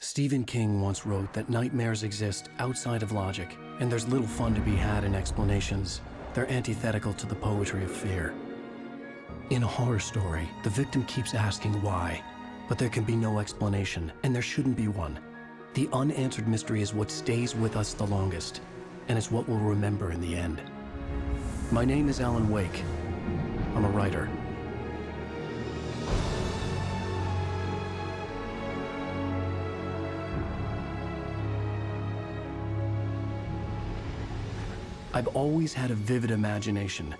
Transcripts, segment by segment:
Stephen King once wrote that nightmares exist outside of logic, and there's little fun to be had in explanations. They're antithetical to the poetry of fear. In a horror story, the victim keeps asking why, but there can be no explanation, and there shouldn't be one. The unanswered mystery is what stays with us the longest, and it's what we'll remember in the end. My name is Alan Wake. I'm a writer. I've always had a vivid imagination,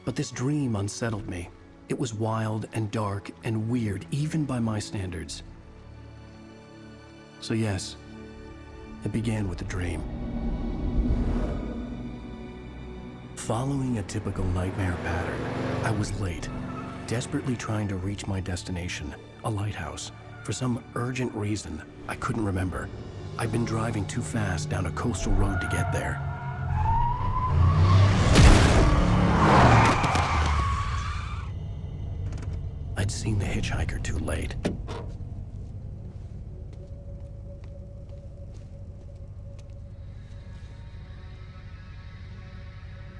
but this dream unsettled me. It was wild and dark and weird, even by my standards. So yes, it began with a dream. Following a typical nightmare pattern, I was late, desperately trying to reach my destination, a lighthouse. For some urgent reason, I couldn't remember. I'd been driving too fast down a coastal road to get there. I'd seen the hitchhiker too late.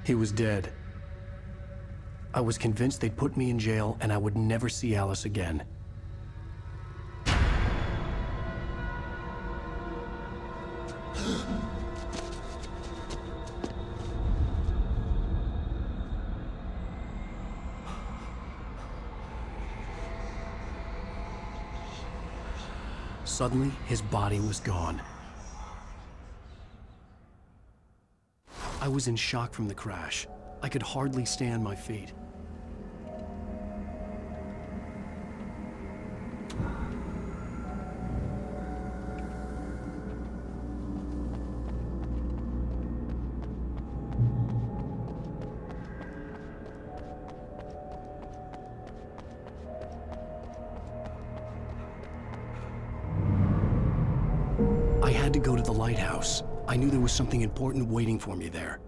He was dead. I was convinced they'd put me in jail and I would never see Alice again. Suddenly, his body was gone. I was in shock from the crash. I could hardly stay on my feet. I had to go to the lighthouse. I knew there was something important waiting for me there.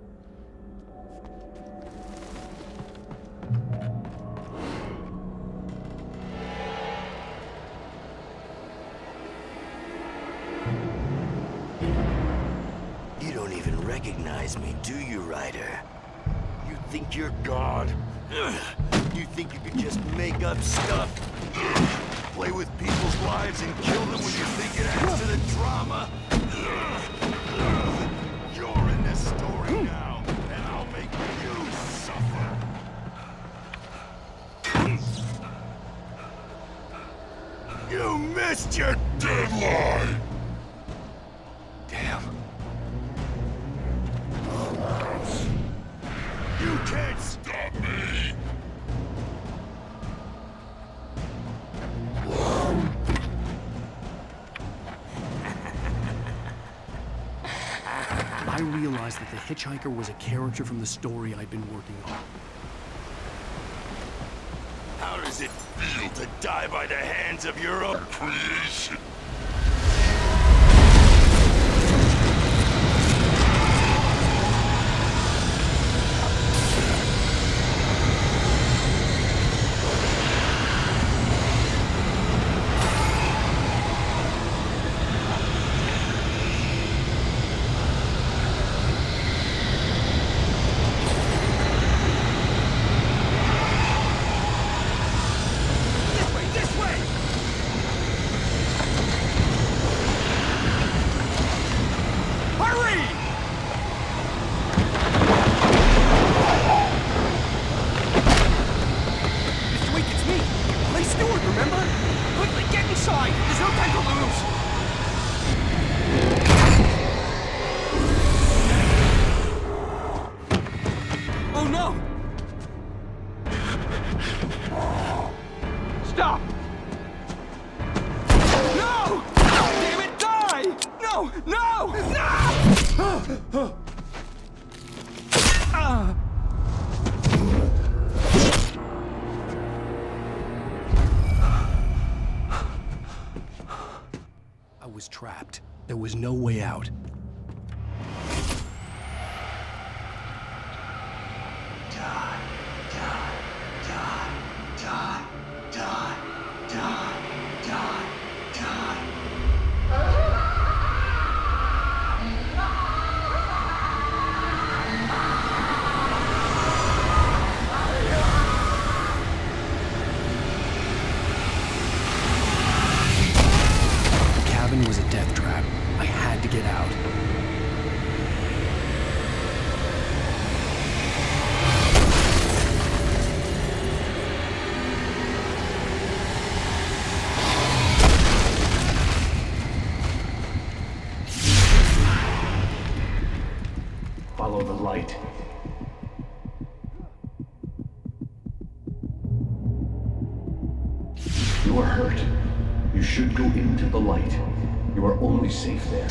You don't even recognize me, do you, Ryder? You think you're God? You think you can just make up stuff? Play with people's lives and kill them when you think it adds to the drama? You're in this story now, and I'll make you suffer. You missed your deadline! Damn. You can't stop me! I realized that the hitchhiker was a character from the story I'd been working on. How does it feel to die by the hands of your own creation? Stop! No! Damn it, die! No! No! No! I was trapped. There was no way out. Die. light. You are hurt. You should go into the light. You are only safe there.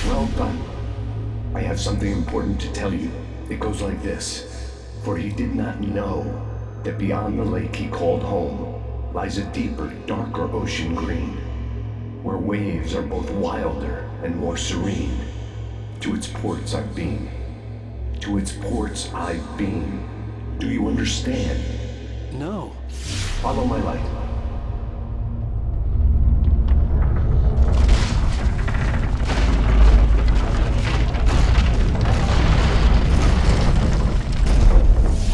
Well done. I have something important to tell you. It goes like this. For he did not know that beyond the lake he called home lies a deeper, darker ocean green, where waves are both wilder and more serene. To its ports I've been. To its ports I've been. Do you understand? No. Follow my light.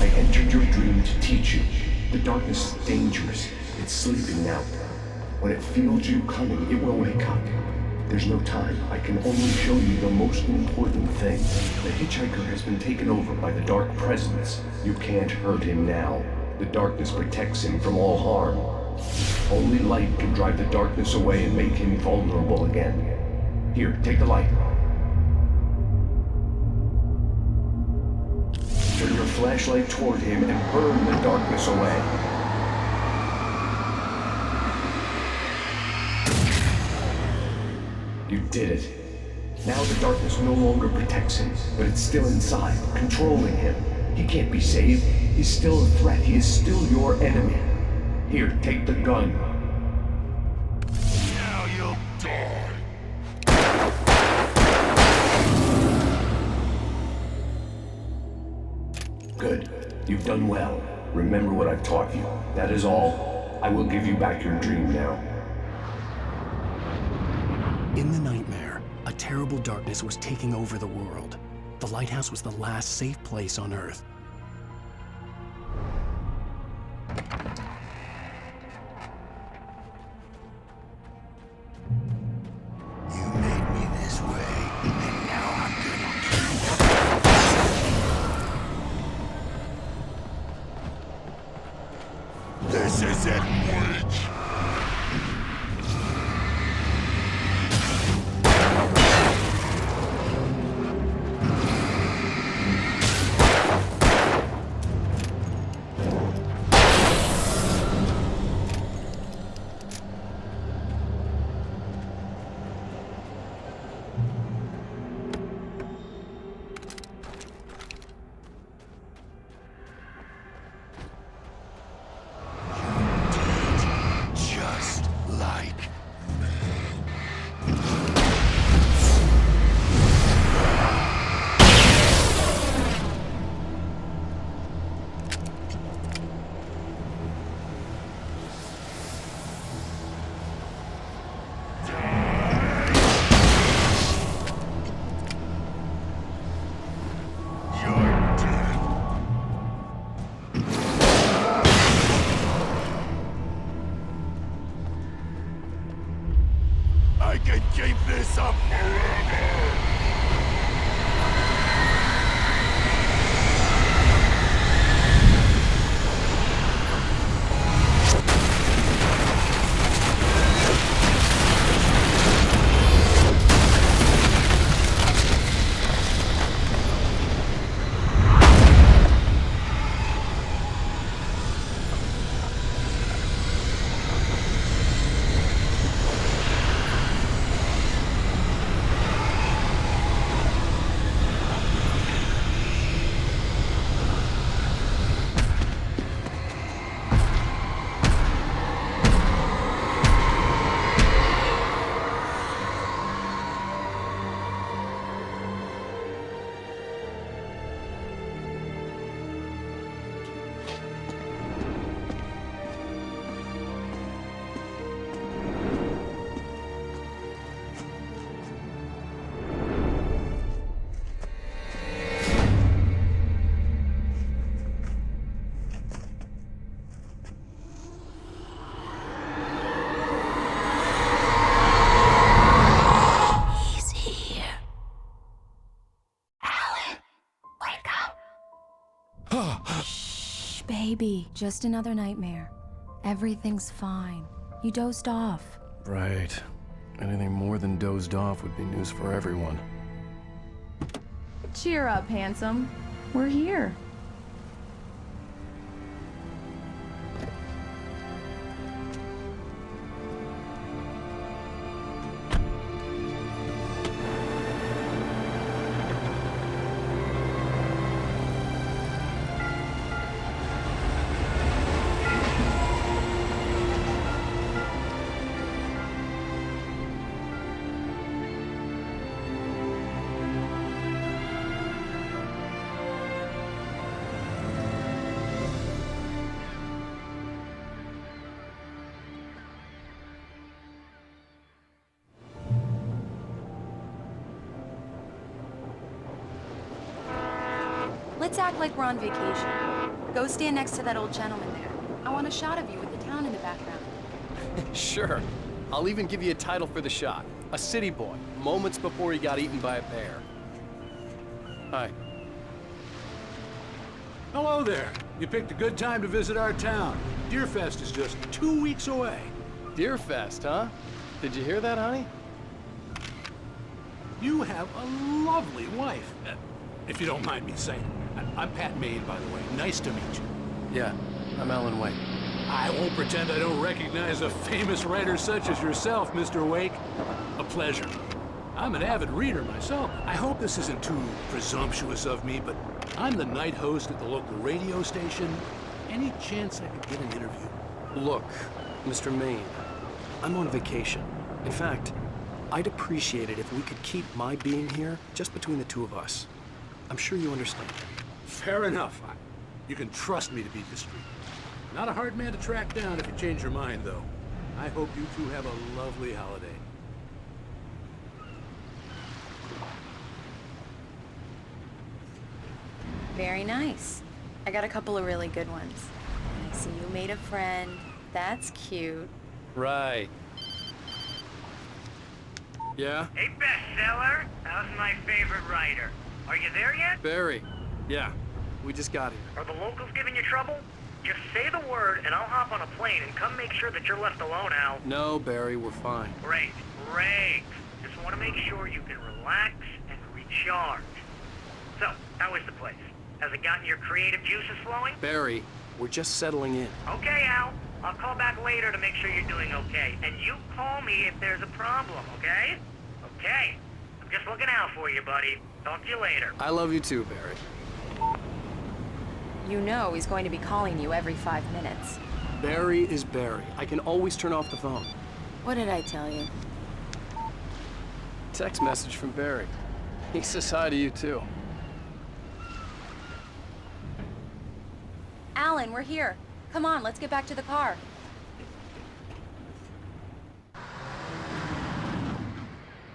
I entered your dream to teach you. The darkness is dangerous. It's sleeping now. When it feels you coming, it will wake up. There's no time. I can only show you the most important thing. The hitchhiker has been taken over by the Dark Presence. You can't hurt him now. The darkness protects him from all harm. Only light can drive the darkness away and make him vulnerable again. Here, take the light. Turn your flashlight toward him and burn the darkness away. You did it. Now the darkness no longer protects him, but it's still inside, controlling him. He can't be saved. He's still a threat. He is still your enemy. Here, take the gun. Now you'll die. Good. You've done well. Remember what I've taught you. That is all. I will give you back your dream now. In the nightmare, a terrible darkness was taking over the world. The lighthouse was the last safe place on Earth. You made me this way, and now I'm gonna kill you. This isn't Witch. Just like you're dead. I can keep this up forever. He's here. Alan, wake up. Shh, baby. Just another nightmare. Everything's fine. You dozed off. Right. Anything more than dozed off would be news for everyone. Cheer up, handsome. We're here. Let's act like we're on vacation. Go stand next to that old gentleman there. I want a shot of you with the town in the background. Sure. I'll even give you a title for the shot. A city boy, moments before he got eaten by a bear. Hi. Hello there. You picked a good time to visit our town. Deerfest is just 2 weeks away. Deerfest, huh? Did you hear that, honey? You have a lovely wife. If you don't mind me saying. I'm Pat Maine, by the way. Nice to meet you. Yeah, I'm Alan Wake. I won't pretend I don't recognize a famous writer such as yourself, Mr. Wake. A pleasure. I'm an avid reader myself. I hope this isn't too presumptuous of me, but I'm the night host at the local radio station. Any chance I could get an interview? Look, Mr. Maine, I'm on vacation. In fact, I'd appreciate it if we could keep my being here just between the two of us. I'm sure you understand. Fair enough. You can trust me to be discreet. Not a hard man to track down if you change your mind, though. I hope you two have a lovely holiday. Very nice. I got a couple of really good ones. And I see you made a friend. That's cute. Right. Yeah? Hey, bestseller, how's my favorite writer? Are you there yet? Barry. Yeah, we just got here. Are the locals giving you trouble? Just say the word and I'll hop on a plane and come make sure that you're left alone, Al. No, Barry, we're fine. Great, great. Just want to make sure you can relax and recharge. So, how is the place? Has it gotten your creative juices flowing? Barry, we're just settling in. Okay, Al. I'll call back later to make sure you're doing okay. And you call me if there's a problem, okay? Okay. I'm just looking out for you, buddy. Talk to you later. I love you too, Barry. You know he's going to be calling you every 5 minutes. Barry is Barry. I can always turn off the phone. What did I tell you? Text message from Barry. He says hi to you too. Alan, we're here. Come on, let's get back to the car.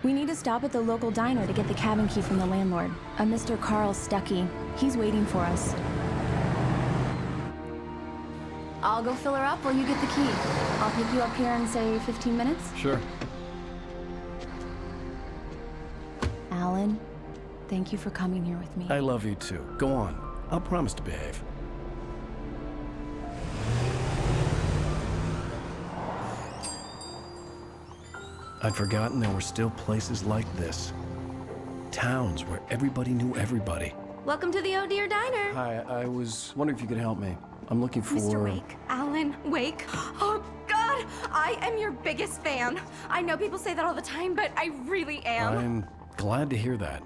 We need to stop at the local diner to get the cabin key from the landlord, a Mr. Carl Stuckey. He's waiting for us. I'll go fill her up while you get the key. I'll pick you up here in, say, 15 minutes? Sure. Alan, thank you for coming here with me. I love you too. Go on. I'll promise to behave. I'd forgotten there were still places like this. Towns where everybody knew everybody. Welcome to the Oh Dear Diner. Hi, I was wondering if you could help me. I'm looking for... Mr. Wake. Alan Wake. Oh, God! I am your biggest fan. I know people say that all the time, but I really am. I'm glad to hear that.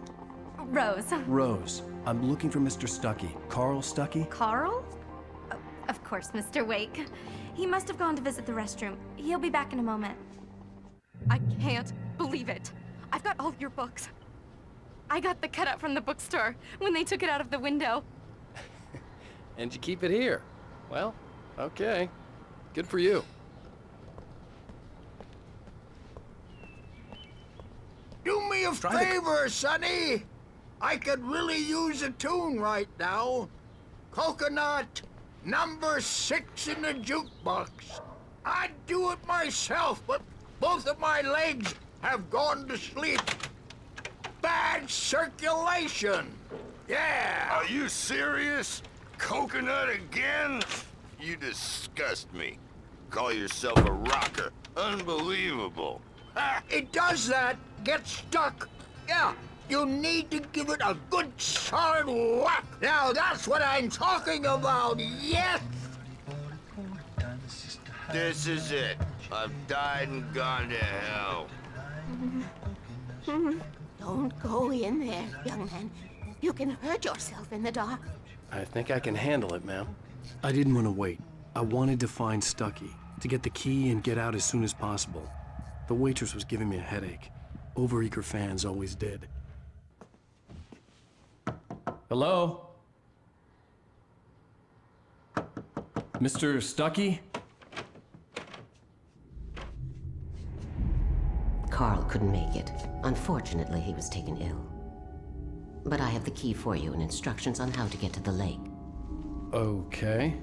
Rose. Rose, I'm looking for Mr. Stuckey. Carl Stuckey? Carl? Oh, of course, Mr. Wake. He must have gone to visit the restroom. He'll be back in a moment. I can't believe it. I've got all your books. I got the cutout from the bookstore when they took it out of the window. And you keep it here. Well, okay. Good for you. Do me a favor, Sonny. I could really use a tune right now. Coconut, number 6 in the jukebox. I'd do it myself, but both of my legs have gone to sleep. Bad circulation. Yeah. Are you serious? Coconut again? You disgust me. call yourself a rocker. Unbelievable. Ha! It does that. Get stuck. Yeah, you need to give it a good solid whack. Now that's what I'm talking about. Yes. This is it. I've died and gone to hell. Don't go in there, young man. You can hurt yourself in the dark. I think I can handle it, ma'am. I didn't want to wait. I wanted to find Stucky, to get the key and get out as soon as possible. The waitress was giving me a headache. Overeager fans always did. Hello? Mr. Stucky? Carl couldn't make it. Unfortunately, he was taken ill. But I have the key for you and instructions on how to get to the lake. Okay.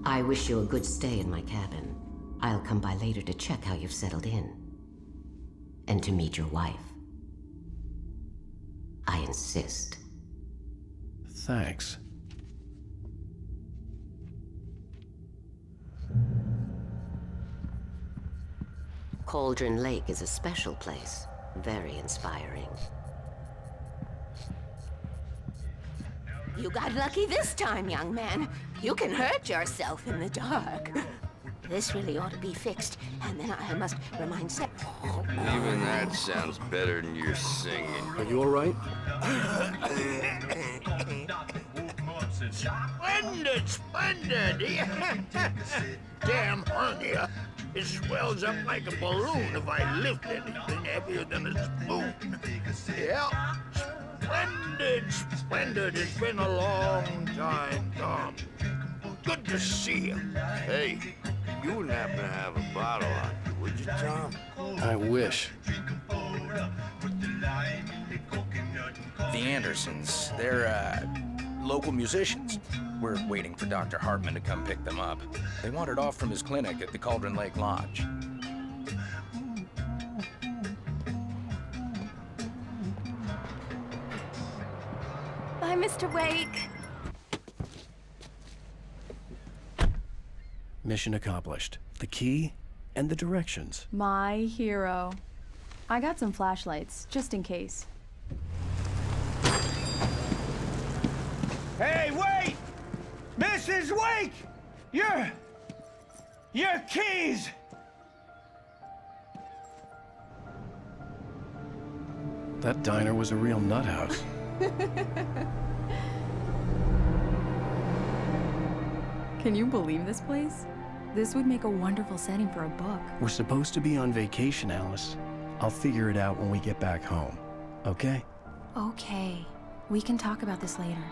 I wish you a good stay in my cabin. I'll come by later to check how you've settled in. And to meet your wife. I insist. Thanks. Cauldron Lake is a special place. Very inspiring. You got lucky this time, young man. You can hurt yourself in the dark. This really ought to be fixed, and then I must remind Seth. Even that sounds better than your singing. Are you all right? Splendid, splendid. Damn hernia. It swells up like a balloon if I lift anything heavier than a spoon. Yeah. Splendid, splendid. It's been a long time, Tom. Good to see you. Hey, you wouldn't happen to have a bottle on you, would you, Tom? I wish. The Andersons, they're, local musicians. We're waiting for Dr. Hartman to come pick them up. They wandered off from his clinic at the Cauldron Lake Lodge. Bye, Mr. Wake. Mission accomplished. The key and the directions. My hero. I got some flashlights, just in case. Hey, wait! Mrs. Wake! Your keys! That diner was a real nut house. Can you believe this place? This would make a wonderful setting for a book. We're supposed to be on vacation, Alice. I'll figure it out when we get back home. Okay? Okay. We can talk about this later.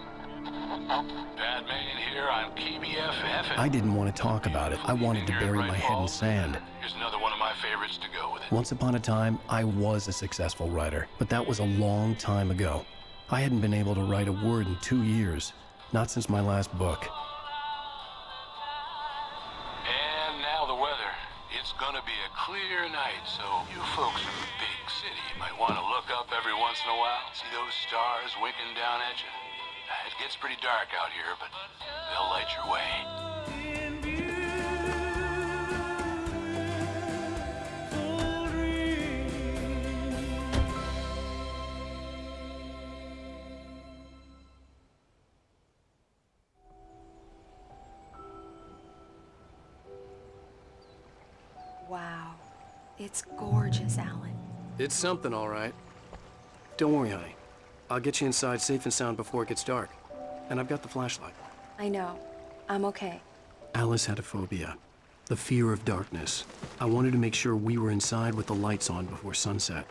Bad man here on KBFF. I didn't want to talk about it. I wanted to bury my head in sand. Here's another one of my favorites to go with it. Once upon a time, I was a successful writer, but that was a long time ago. I hadn't been able to write a word in 2 years. Not since my last book. And now the weather. It's gonna be a clear night, so you folks in the big city might want to look up every once in a while, see those stars winking down at you. It gets pretty dark out here, but they'll light your way. Wow. It's gorgeous, Alan. It's something, all right. Don't worry, honey. I'll get you inside safe and sound before it gets dark. And I've got the flashlight. I know. I'm okay. Alice had a phobia. The fear of darkness. I wanted to make sure we were inside with the lights on before sunset.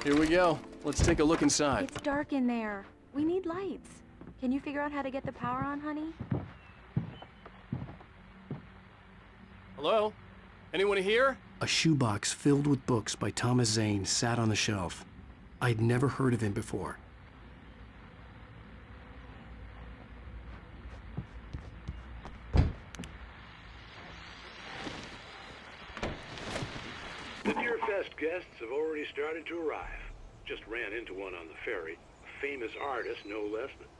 Here we go. Let's take a look inside. It's dark in there. We need lights. Can you figure out how to get the power on, honey? Hello? Anyone here? A shoebox filled with books by Thomas Zane sat on the shelf. I'd never heard of him before. The Deerfest guests have already started to arrive. Just ran into one on the ferry. A famous artist, no less, but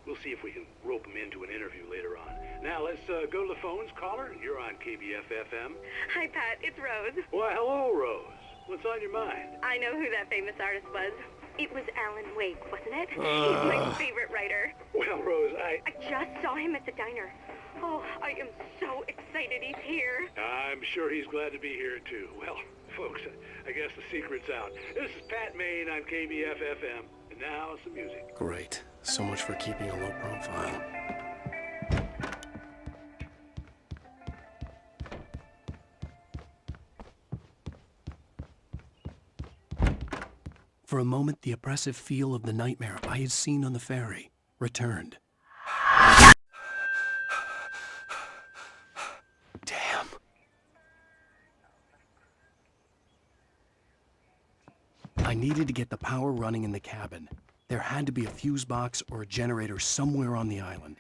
we'll see if we can rope him into an interview later on. Now, let's go to the phones. Caller, you're on KBF-FM. Hi, Pat. It's Rose. Why, hello, Rose. What's on your mind? I know who that famous artist was. It was Alan Wake, wasn't it? He's my favorite writer. Well, Rose, I just saw him at the diner. Oh, I am so excited he's here. I'm sure he's glad to be here, too. Well, folks, I guess the secret's out. This is Pat Maine on KBF-FM. And now, some music. Great. So much for keeping a low profile. For a moment, the oppressive feel of the nightmare I had seen on the ferry returned. Damn. I needed to get the power running in the cabin. There had to be a fuse box or a generator somewhere on the island.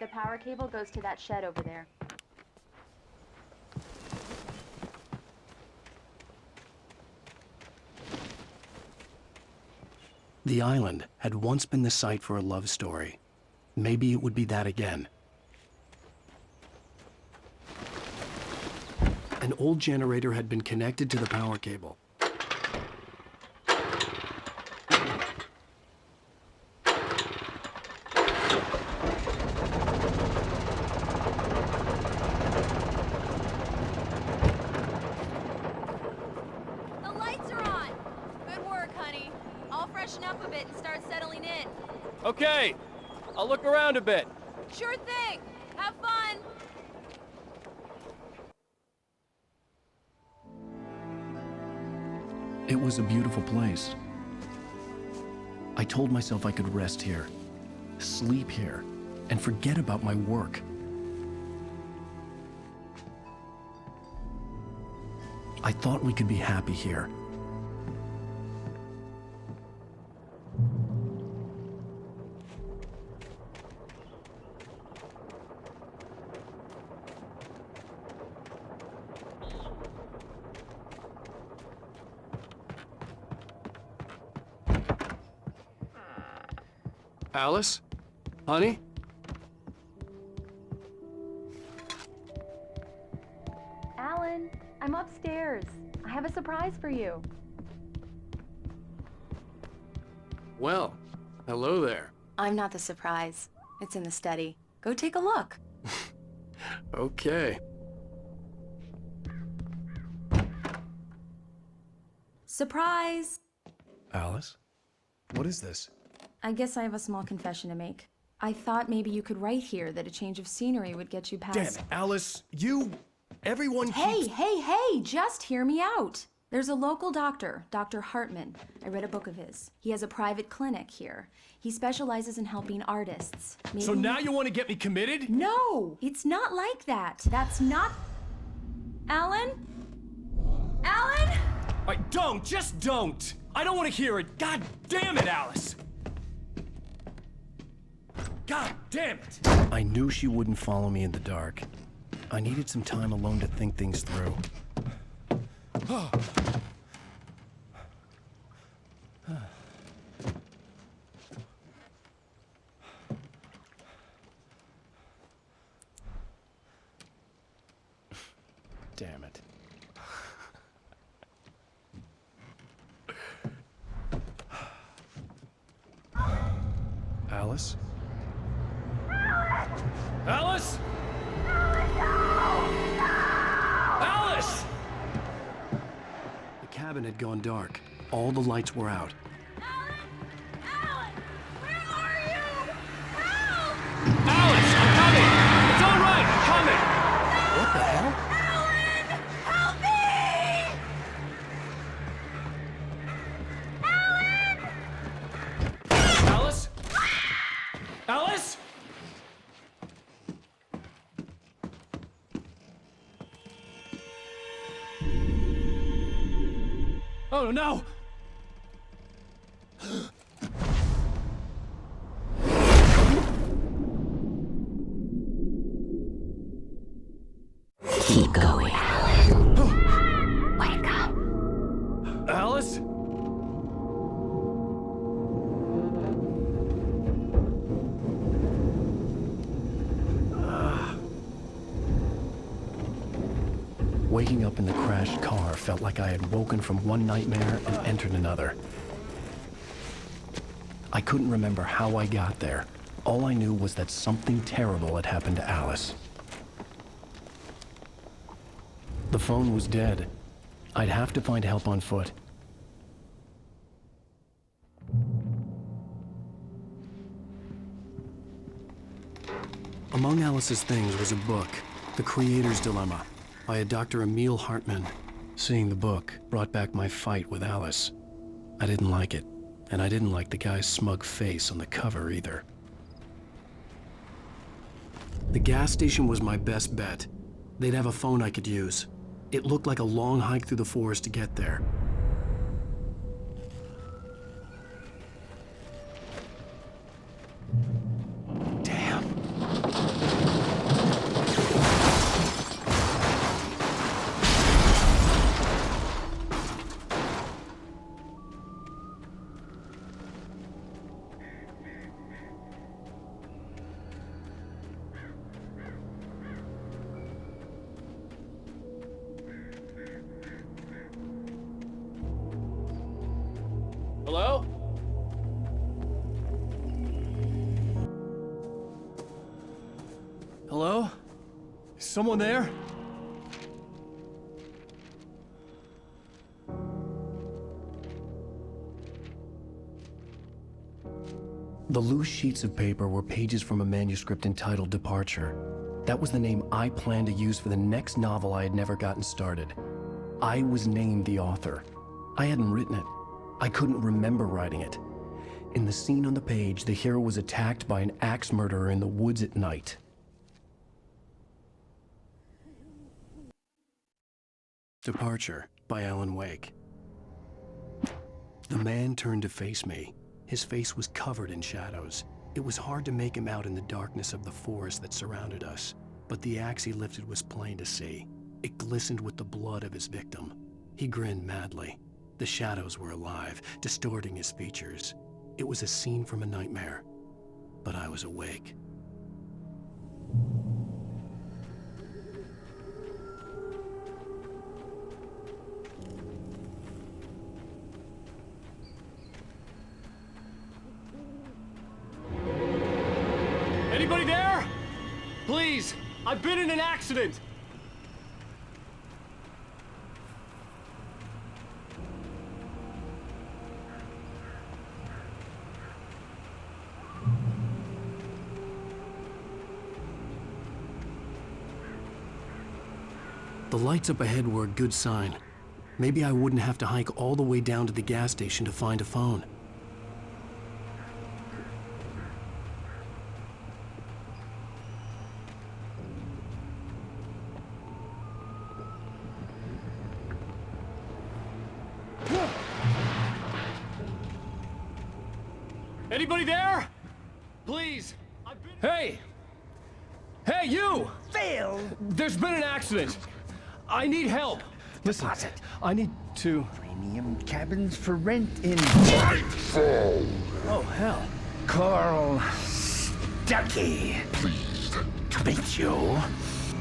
The power cable goes to that shed over there. The island had once been the site for a love story. Maybe it would be that again. An old generator had been connected to the power cable. Okay, I'll look around a bit. Sure thing. Have fun. It was a beautiful place. I told myself I could rest here, sleep here, and forget about my work. I thought we could be happy here. Alice? Honey? Alan, I'm upstairs. I have a surprise for you. Well, hello there. I'm not the surprise. It's in the study. Go take a look. Okay. Surprise! Alice? What is this? I guess I have a small confession to make. I thought maybe you could write here that a change of scenery would get you past... Damn it, Alice, everyone keeps... Hey, just hear me out. There's a local doctor, Dr. Hartman. I read a book of his. He has a private clinic here. He specializes in helping artists. Maybe... So now you want to get me committed? No, it's not like that. That's not... Alan? Alan? Just don't! I don't want to hear it! God damn it, Alice! God damn it! I knew she wouldn't follow me in the dark. I needed some time alone to think things through. Damn it. Alice? Alice? Alice! The cabin had gone dark. All the lights were out. Alice, I'm coming! It's all right, I'm coming! What the hell? Help me! Alice? Alice? Oh no! Keep going, Alan. Waking up in the crashed car felt like I had woken from one nightmare and entered another. I couldn't remember how I got there. All I knew was that something terrible had happened to Alice. The phone was dead. I'd have to find help on foot. Among Alice's things was a book, The Creator's Dilemma, by a Dr. Emil Hartman. Seeing the book brought back my fight with Alice. I didn't like it, and I didn't like the guy's smug face on the cover either. The gas station was my best bet. They'd have a phone I could use. It looked like a long hike through the forest to get there. Hello? Hello? Is someone there? The loose sheets of paper were pages from a manuscript entitled Departure. That was the name I planned to use for the next novel I had never gotten started. I was named the author. I hadn't written it. I couldn't remember writing it. In the scene on the page, the hero was attacked by an axe murderer in the woods at night. Departure by Alan Wake. The man turned to face me. His face was covered in shadows. It was hard to make him out in the darkness of the forest that surrounded us, but the axe he lifted was plain to see. It glistened with the blood of his victim. He grinned madly. The shadows were alive, distorting his features. It was a scene from a nightmare, but I was awake. Anybody there? Please, I've been in an accident. The lights up ahead were a good sign. Maybe I wouldn't have to hike all the way down to the gas station to find a phone. Anybody there? Please. Hey! Hey, you! Phil! There's been an accident. I need help. Listen, I need to... Premium cabins for rent in... Nightfall! Oh, hell. Carl Stuckey. Pleased to meet you.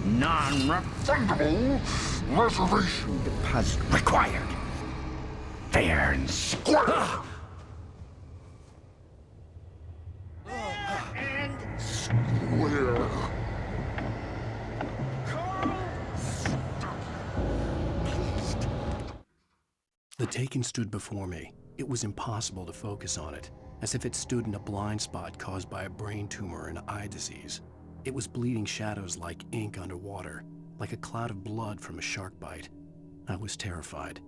Non-refundable reservation deposit required. Fair and square. And square. The Taken stood before me. It was impossible to focus on it, as if it stood in a blind spot caused by a brain tumor and eye disease. It was bleeding shadows like ink underwater, like a cloud of blood from a shark bite. I was terrified.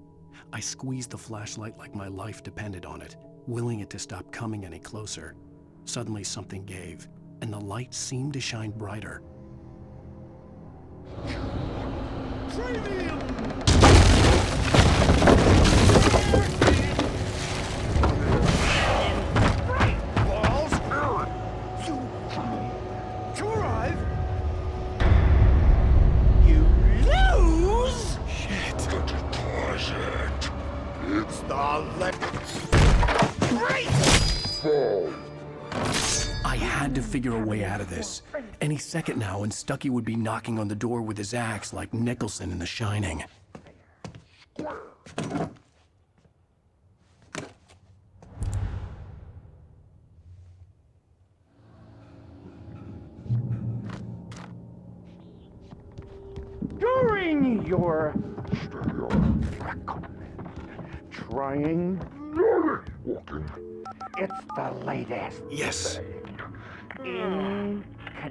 I squeezed the flashlight like my life depended on it, willing it to stop coming any closer. Suddenly something gave, and the light seemed to shine brighter. Premium! I had to figure a way out of this. Any second now, and Stucky would be knocking on the door with his axe like Nicholson in The Shining. During your trying walking, it's the latest. Yes.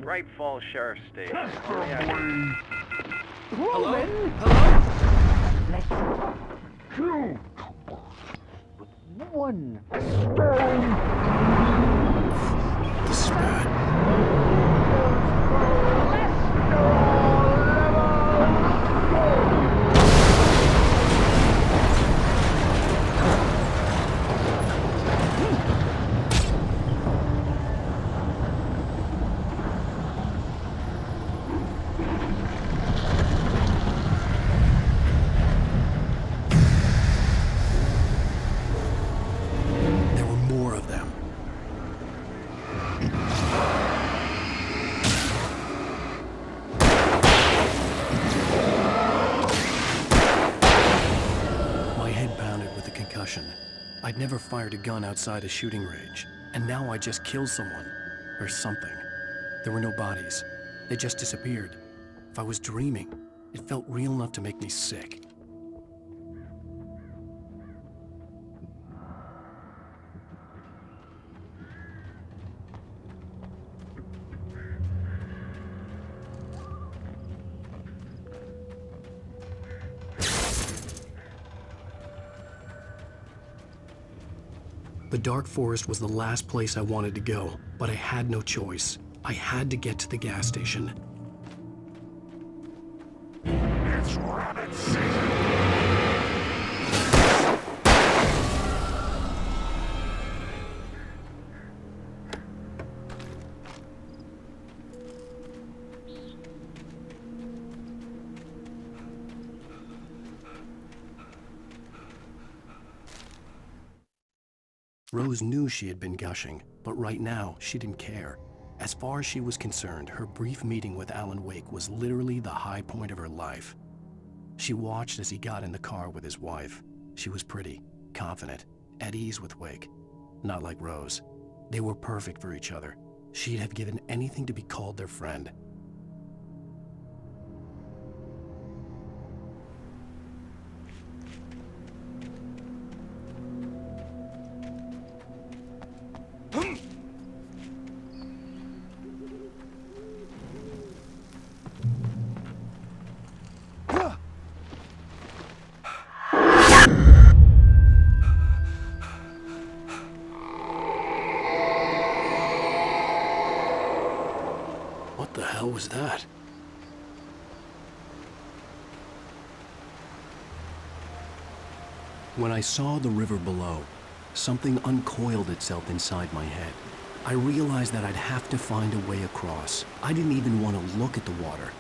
Right Falls Sheriff Station. Hello? Hello? Let's two with one stone. This is bad. I'd never fired a gun outside a shooting range, and now I just killed someone. Or something. There were no bodies. They just disappeared. If I was dreaming, it felt real enough to make me sick. The dark forest was the last place I wanted to go, but I had no choice. I had to get to the gas station. It's rabbit season. Rose knew she had been gushing, but right now, she didn't care. As far as she was concerned, her brief meeting with Alan Wake was literally the high point of her life. She watched as he got in the car with his wife. She was pretty, confident, at ease with Wake. Not like Rose. They were perfect for each other. She'd have given anything to be called their friend. What the hell was that? When I saw the river below, something uncoiled itself inside my head. I realized that I'd have to find a way across. I didn't even want to look at the water.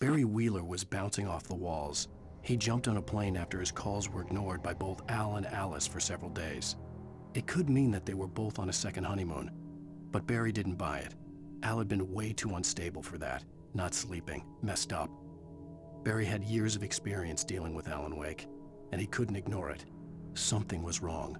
Barry Wheeler was bouncing off the walls. He jumped on a plane after his calls were ignored by both Al and Alice for several days. It could mean that they were both on a second honeymoon, but Barry didn't buy it. Al had been way too unstable for that, not sleeping, messed up. Barry had years of experience dealing with Alan Wake, and he couldn't ignore it. Something was wrong.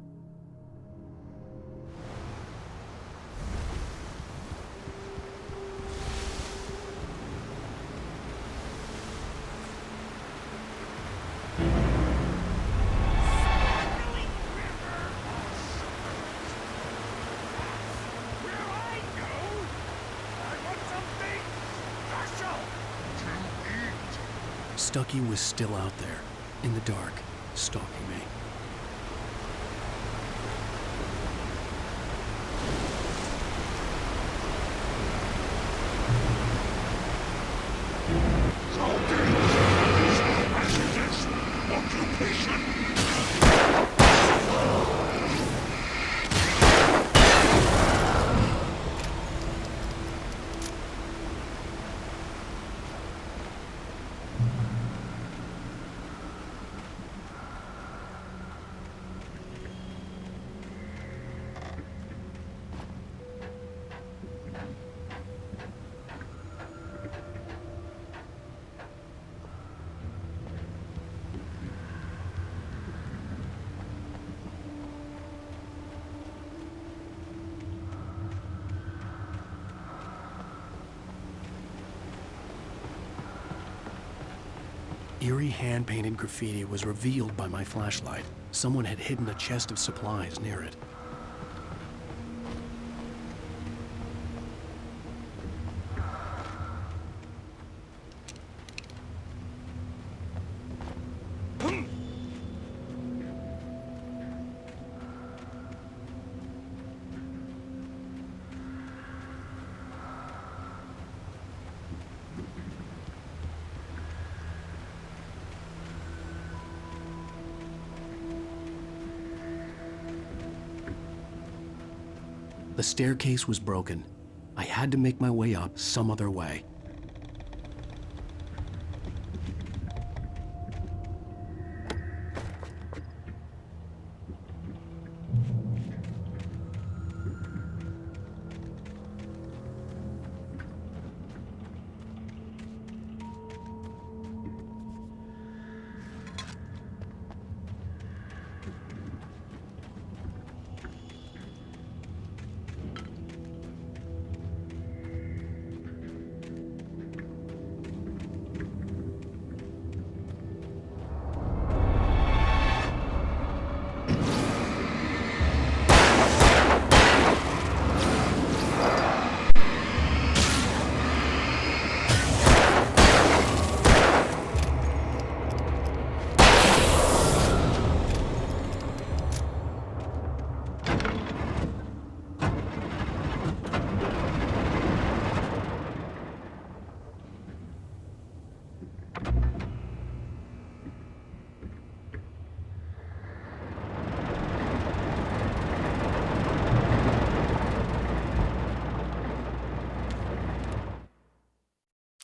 Stucky was still out there, in the dark, stalking me. Eerie hand-painted graffiti was revealed by my flashlight. Someone had hidden a chest of supplies near it. The staircase was broken. I had to make my way up some other way.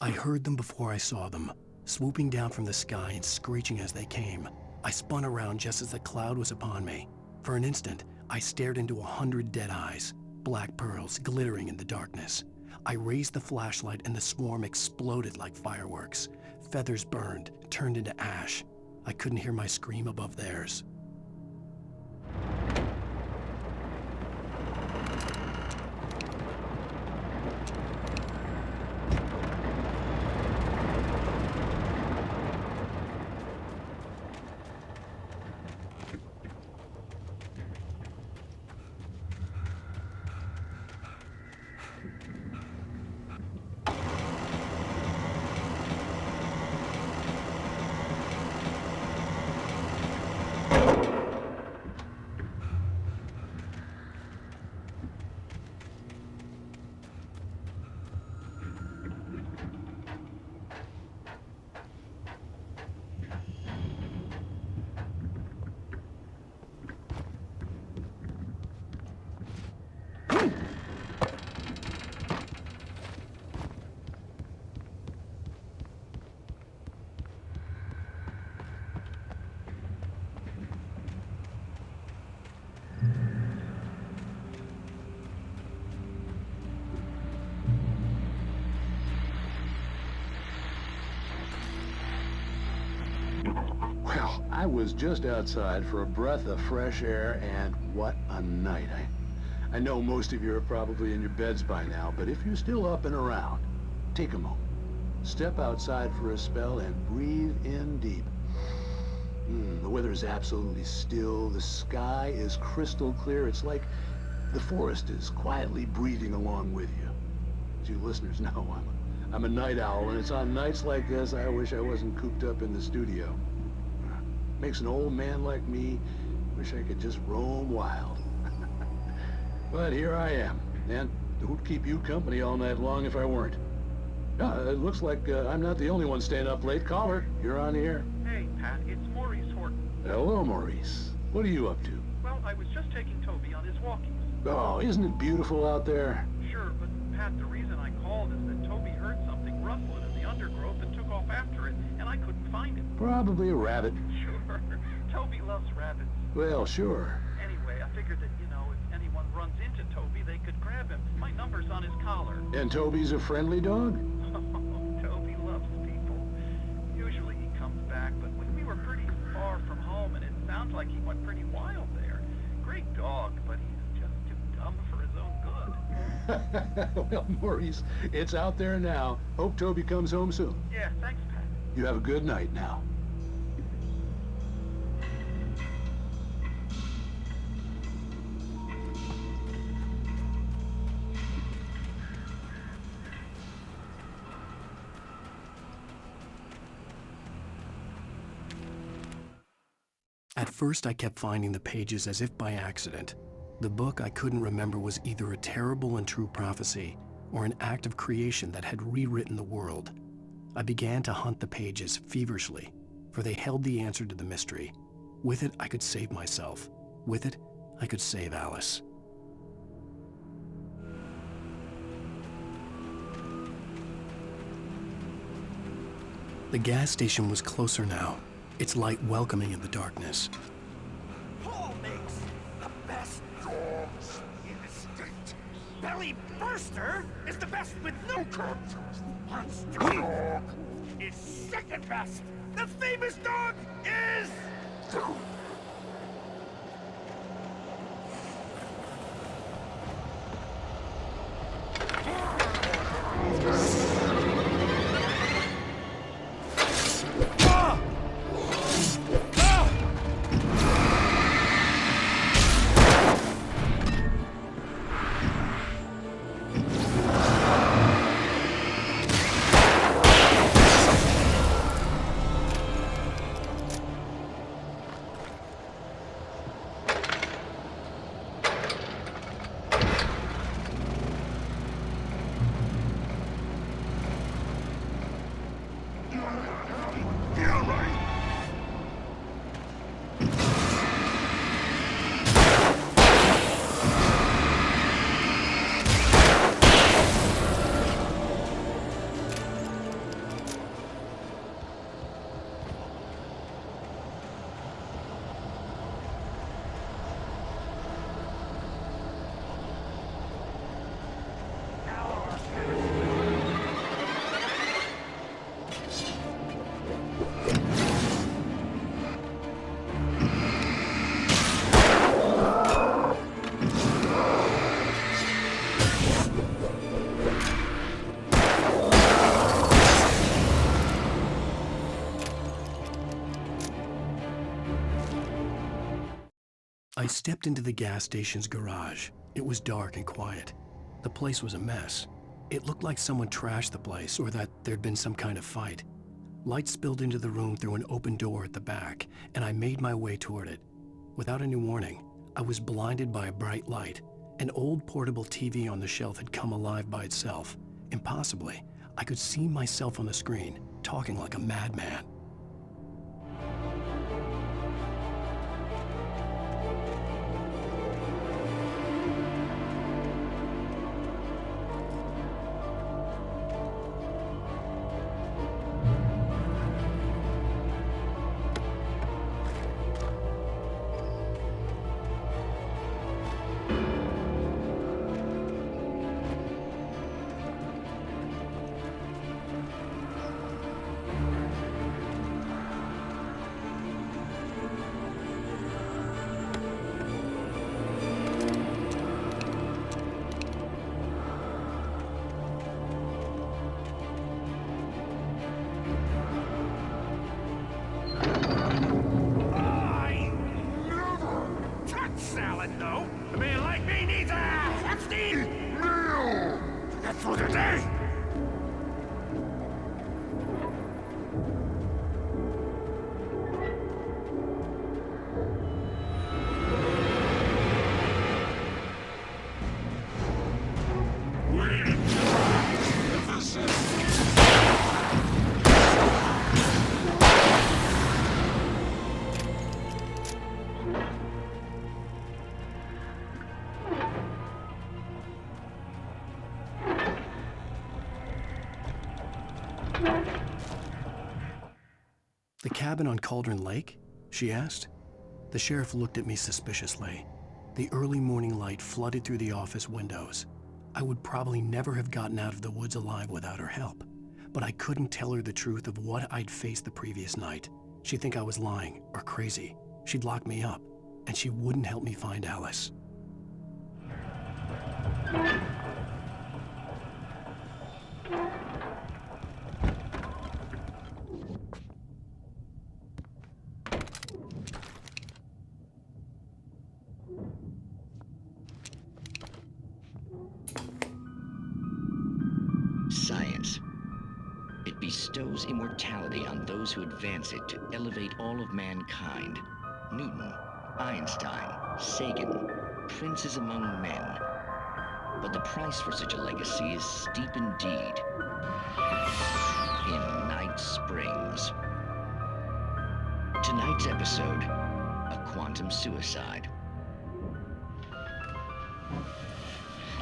I heard them before I saw them, swooping down from the sky and screeching as they came. I spun around just as the cloud was upon me. For an instant, I stared into 100 dead eyes, black pearls glittering in the darkness. I raised the flashlight and the swarm exploded like fireworks. Feathers burned, turned into ash. I couldn't hear my scream above theirs. Well, I was just outside for a breath of fresh air, and what a night. I know most of you are probably in your beds by now, but if you're still up and around, take a moment. Step outside for a spell and breathe in deep. The weather is absolutely still. The sky is crystal clear. It's like the forest is quietly breathing along with you. As you listeners know, I'm a night owl, and it's on nights like this I wish I wasn't cooped up in the studio. Makes an old man like me wish I could just roam wild. But here I am, and who'd keep you company all night long if I weren't? It looks like I'm not the only one staying up late. Caller, you're on the air. Hey, Pat, it's Maurice Horton. Hello, Maurice. What are you up to? Well, I was just taking Toby on his walkies. Oh, isn't it beautiful out there? Sure, but Pat, the reason I called is that Toby heard something rustling in the undergrowth and took off after it, and I couldn't find it. Probably a rabbit. Sure. Toby loves rabbits. Well, sure. Anyway, I figured that, if anyone runs into Toby, they could grab him. My number's on his collar. And Toby's a friendly dog? Toby loves people. Usually he comes back, but when we were pretty far from home, and it sounds like he went pretty wild there. Great dog, but he's just too dumb for his own good. Well, Maurice, it's out there now. Hope Toby comes home soon. Yeah, thanks, Pat. You have a good night now. At first, I kept finding the pages as if by accident. The book I couldn't remember was either a terrible and true prophecy or an act of creation that had rewritten the world. I began to hunt the pages feverishly, for they held the answer to the mystery. With it, I could save myself. With it, I could save Alice. The gas station was closer now, its light welcoming in the darkness. Paul makes the best dogs in the state. Belly Burster is the best with no contest. Monster Dog is second best. The famous dog is... I stepped into the gas station's garage. It was dark and quiet. The place was a mess. It looked like someone trashed the place or that there'd been some kind of fight. Light spilled into the room through an open door at the back, and I made my way toward it. Without any warning, I was blinded by a bright light. An old portable TV on the shelf had come alive by itself. Impossibly, I could see myself on the screen, talking like a madman. For the day! The cabin on Cauldron Lake? She asked. The sheriff looked at me suspiciously. The early morning light flooded through the office windows. I would probably never have gotten out of the woods alive without her help, but I couldn't tell her the truth of what I'd faced the previous night. She'd think I was lying or crazy. She'd lock me up, and she wouldn't help me find Alice. bestows immortality on those who advance it to elevate all of mankind. Newton, Einstein, Sagan, princes among men. But the price for such a legacy is steep indeed. In Night Springs. Tonight's episode, a quantum suicide.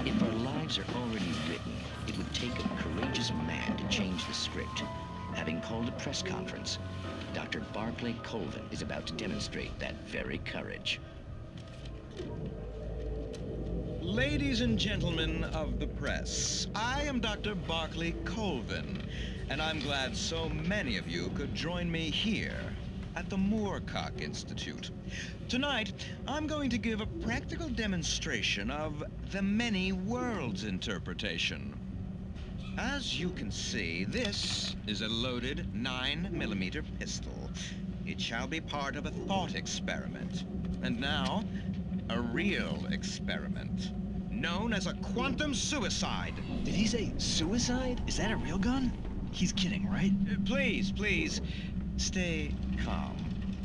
If our lives are already written, it would take a courageous man to change the script. Having called a press conference, Dr. Barclay Colvin is about to demonstrate that very courage. Ladies and gentlemen of the press, I am Dr. Barclay Colvin, and I'm glad so many of you could join me here at the Moorcock Institute. Tonight, I'm going to give a practical demonstration of the many worlds interpretation. As you can see, this is a loaded 9mm pistol. It shall be part of a thought experiment. And now, a real experiment, known as a quantum suicide. Did he say suicide? Is that a real gun? He's kidding, right? Please, stay calm.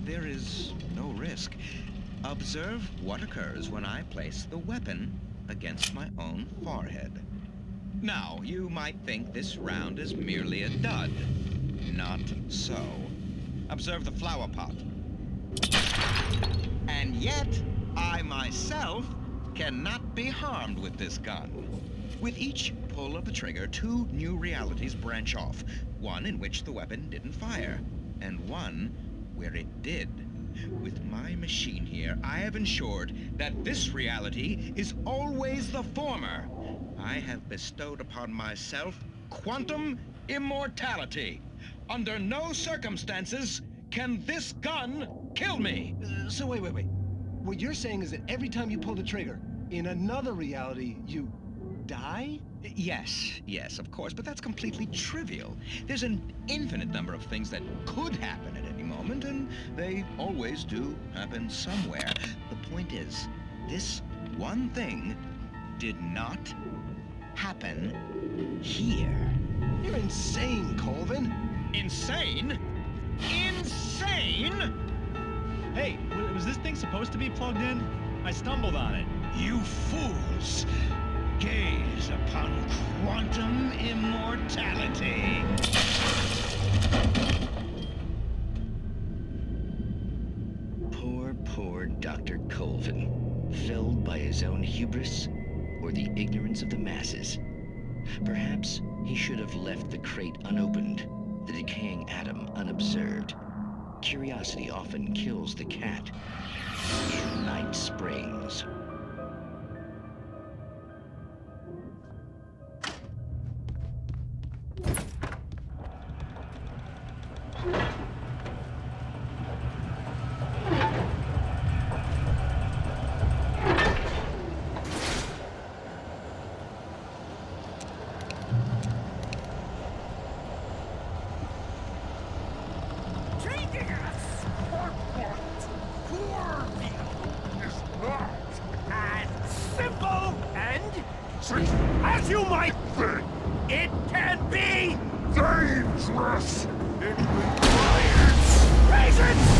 There is no risk. Observe what occurs when I place the weapon against my own forehead. Now, you might think this round is merely a dud. Not so. Observe the flower pot. And yet, I myself cannot be harmed with this gun. With each pull of the trigger, 2 new realities branch off. One in which the weapon didn't fire, and one where it did. With my machine here, I have ensured that this reality is always the former. I have bestowed upon myself quantum immortality. Under no circumstances can this gun kill me. So wait. What you're saying is that every time you pull the trigger, in another reality, you die? Yes, of course, but that's completely trivial. There's an infinite number of things that could happen at any moment, and they always do happen somewhere. The point is, this one thing did not happen here. You're insane, Colvin. Insane? Insane? Hey, was this thing supposed to be plugged in? I stumbled on it. You fools! Gaze upon quantum immortality. Poor Dr. Colvin, felled by his own hubris or the ignorance of the masses. Perhaps he should have left the crate unopened, the decaying atom unobserved. Curiosity often kills the cat. In Night Springs. As you might think, it can be dangerous. It requires patience.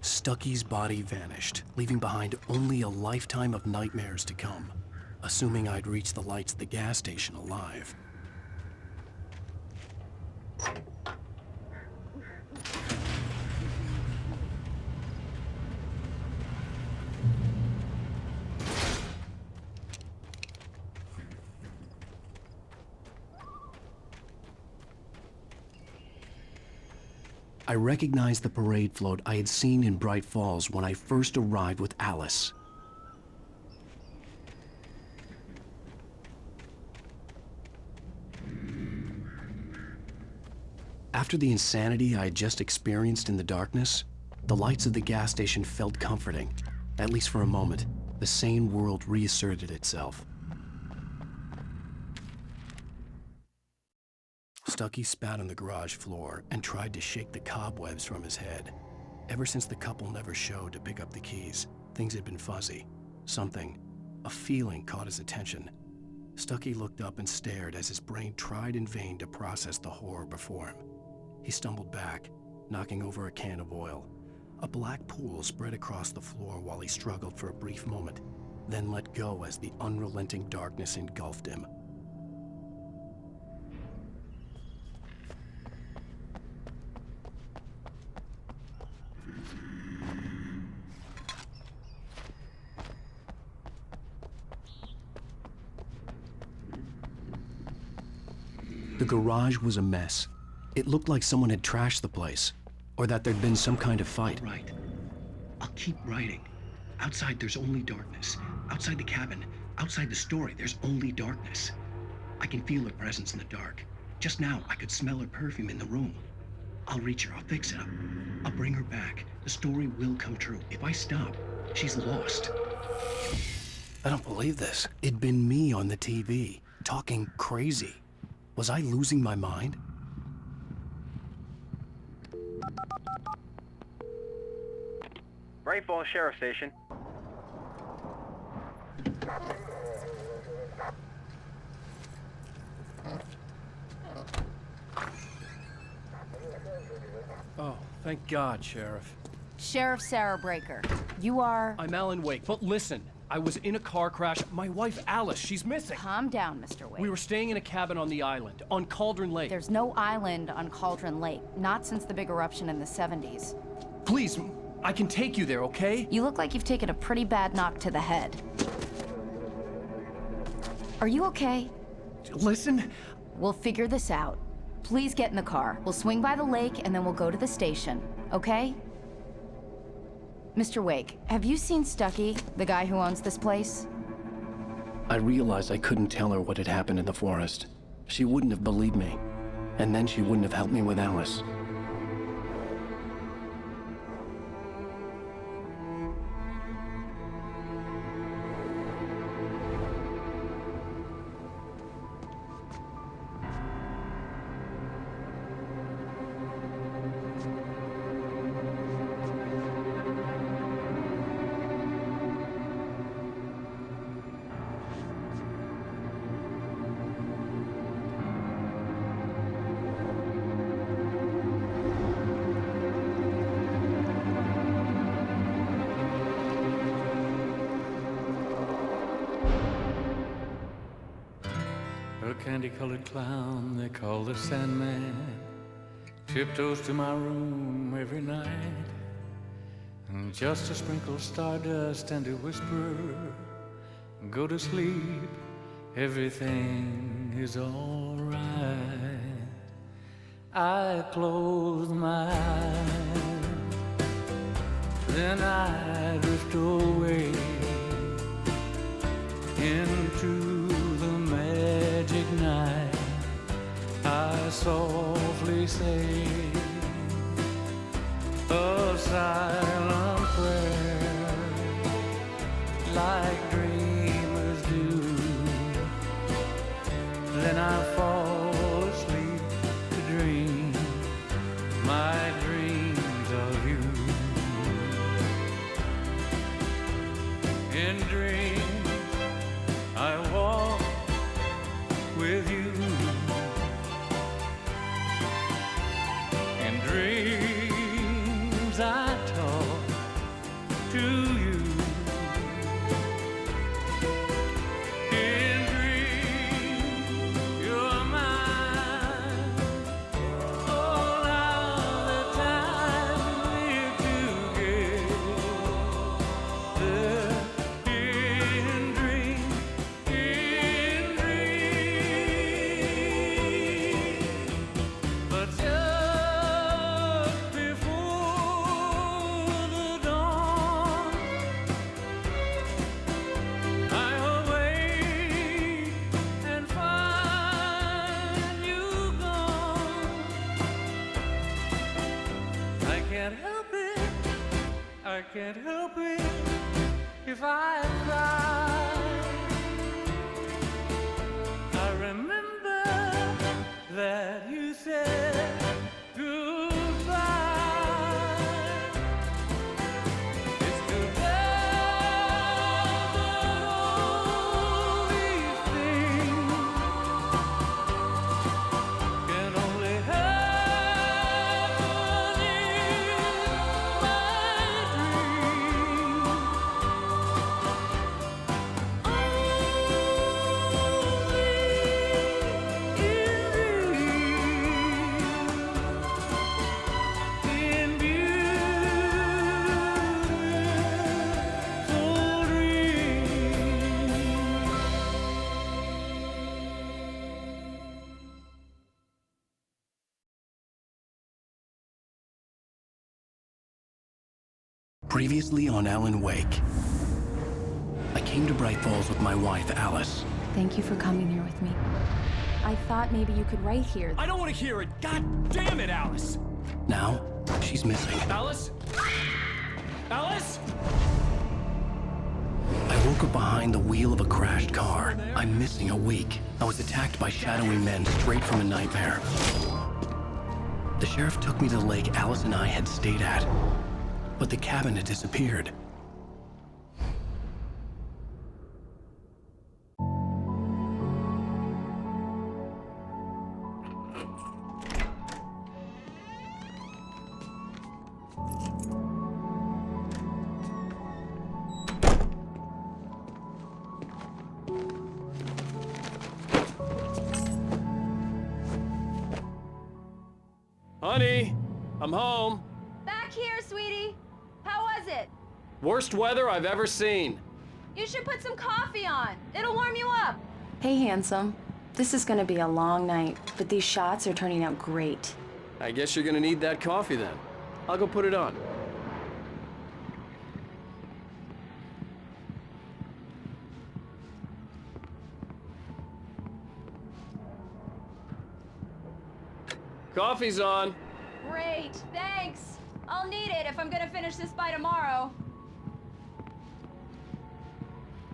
Stucky's body vanished, leaving behind only a lifetime of nightmares to come, assuming I'd reach the lights at the gas station alive. I recognized the parade float I had seen in Bright Falls when I first arrived with Alice. After the insanity I had just experienced in the darkness, The lights of the gas station felt comforting, at least for a moment. The sane world reasserted itself. Stucky spat on the garage floor and tried to shake the cobwebs from his head. Ever since the couple never showed to pick up the keys, things had been fuzzy. Something, a feeling caught his attention. Stucky looked up and stared as his brain tried in vain to process the horror before him. He stumbled back, knocking over a can of oil. A black pool spread across the floor while he struggled for a brief moment, then let go as the unrelenting darkness engulfed him. The garage was a mess. It looked like someone had trashed the place, or that there'd been some kind of fight. Right. I'll keep writing. Outside, there's only darkness. Outside the cabin, outside the story, there's only darkness. I can feel her presence in the dark. Just now, I could smell her perfume in the room. I'll reach her. I'll fix it up. I'll bring her back. The story will come true. If I stop, she's lost. I don't believe this. It'd been me on the TV, talking crazy. Was I losing my mind? Bright Falls Sheriff Station. Oh, thank God, Sheriff. Sheriff Sarah Breaker. You are... I'm Alan Wake, but listen. I was in a car crash. My wife, Alice, she's missing. Calm down, Mr. Wake. We were staying in a cabin on the island, on Cauldron Lake. There's no island on Cauldron Lake, not since the big eruption in the 70s. Please, I can take you there, okay? You look like you've taken a pretty bad knock to the head. Are you okay? Listen. We'll figure this out. Please get in the car. We'll swing by the lake and then we'll go to the station, okay? Mr. Wake, have you seen Stucky, the guy who owns this place? I realized I couldn't tell her what had happened in the forest. She wouldn't have believed me, and then she wouldn't have helped me with Alice. A candy-colored clown they call the Sandman tiptoes to my room every night, and just to sprinkle stardust and to whisper, go to sleep, everything is all right. I close my eyes, then I drift away into the magic night. I softly say a silent prayer, like dreamers do. Then I fall asleep to dream my dreams of you. In dreams I walk with you. In dreams I talk to you. In dreams you're mine. Oh, now the time we live together in can't help it if I cry. I remember that you said goodbye. It's too bad that all these things can only happen in my dreams. Previously on Alan Wake. I came to Bright Falls with my wife, Alice. Thank you for coming here with me. I thought maybe you could write here. I don't want to hear it! God damn it, Alice! Now, she's missing. Alice? Alice? I woke up behind the wheel of a crashed car. I'm missing a week. I was attacked by shadowy men straight from a nightmare. The sheriff took me to the lake Alice and I had stayed at, but the cabin had disappeared. Honey, I'm home. Back here, sweetie. How was it? Worst weather I've ever seen. You should put some coffee on. It'll warm you up. Hey, handsome. This is gonna be a long night, but these shots are turning out great. I guess you're gonna need that coffee then. I'll go put it on. Coffee's on. Great, thanks. I'll need it if I'm gonna finish this by tomorrow.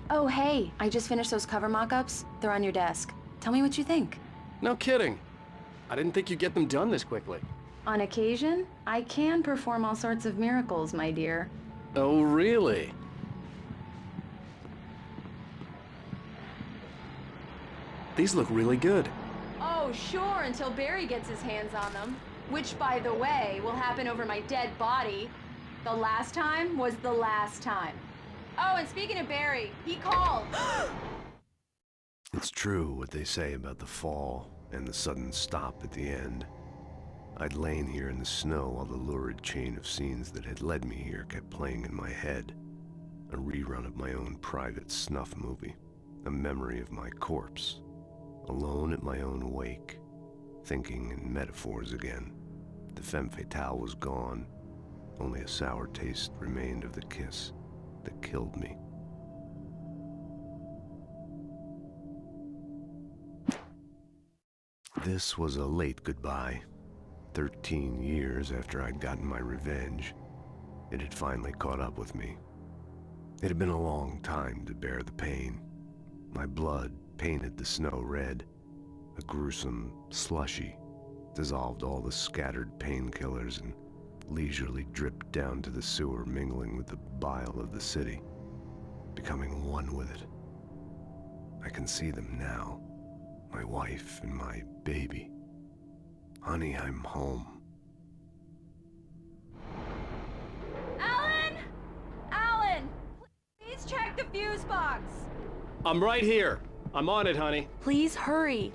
Oh, hey, I just finished those cover mock-ups. They're on your desk. Tell me what you think. No kidding. I didn't think you'd get them done this quickly. On occasion, I can perform all sorts of miracles, my dear. Oh, really? These look really good. Oh, sure, until Barry gets his hands on them. Which, by the way, will happen over my dead body. The last time was the last time. Oh, and speaking of Barry, he called. It's true what they say about the fall and the sudden stop at the end. I'd lain here in the snow while the lurid chain of scenes that had led me here kept playing in my head. A rerun of my own private snuff movie. A memory of my corpse. Alone at my own wake. Thinking in metaphors again. The femme fatale was gone. Only a sour taste remained of the kiss that killed me. This was a late goodbye. 13 years after I'd gotten my revenge, it had finally caught up with me. It had been a long time to bear the pain. My blood painted the snow red. A gruesome slushy dissolved all the scattered painkillers and leisurely dripped down to the sewer, mingling with the bile of the city, becoming one with it. I can see them now, my wife and my baby. Honey, I'm home. Alan! Alan! Please check the fuse box. I'm right here. I'm on it, honey. Please hurry.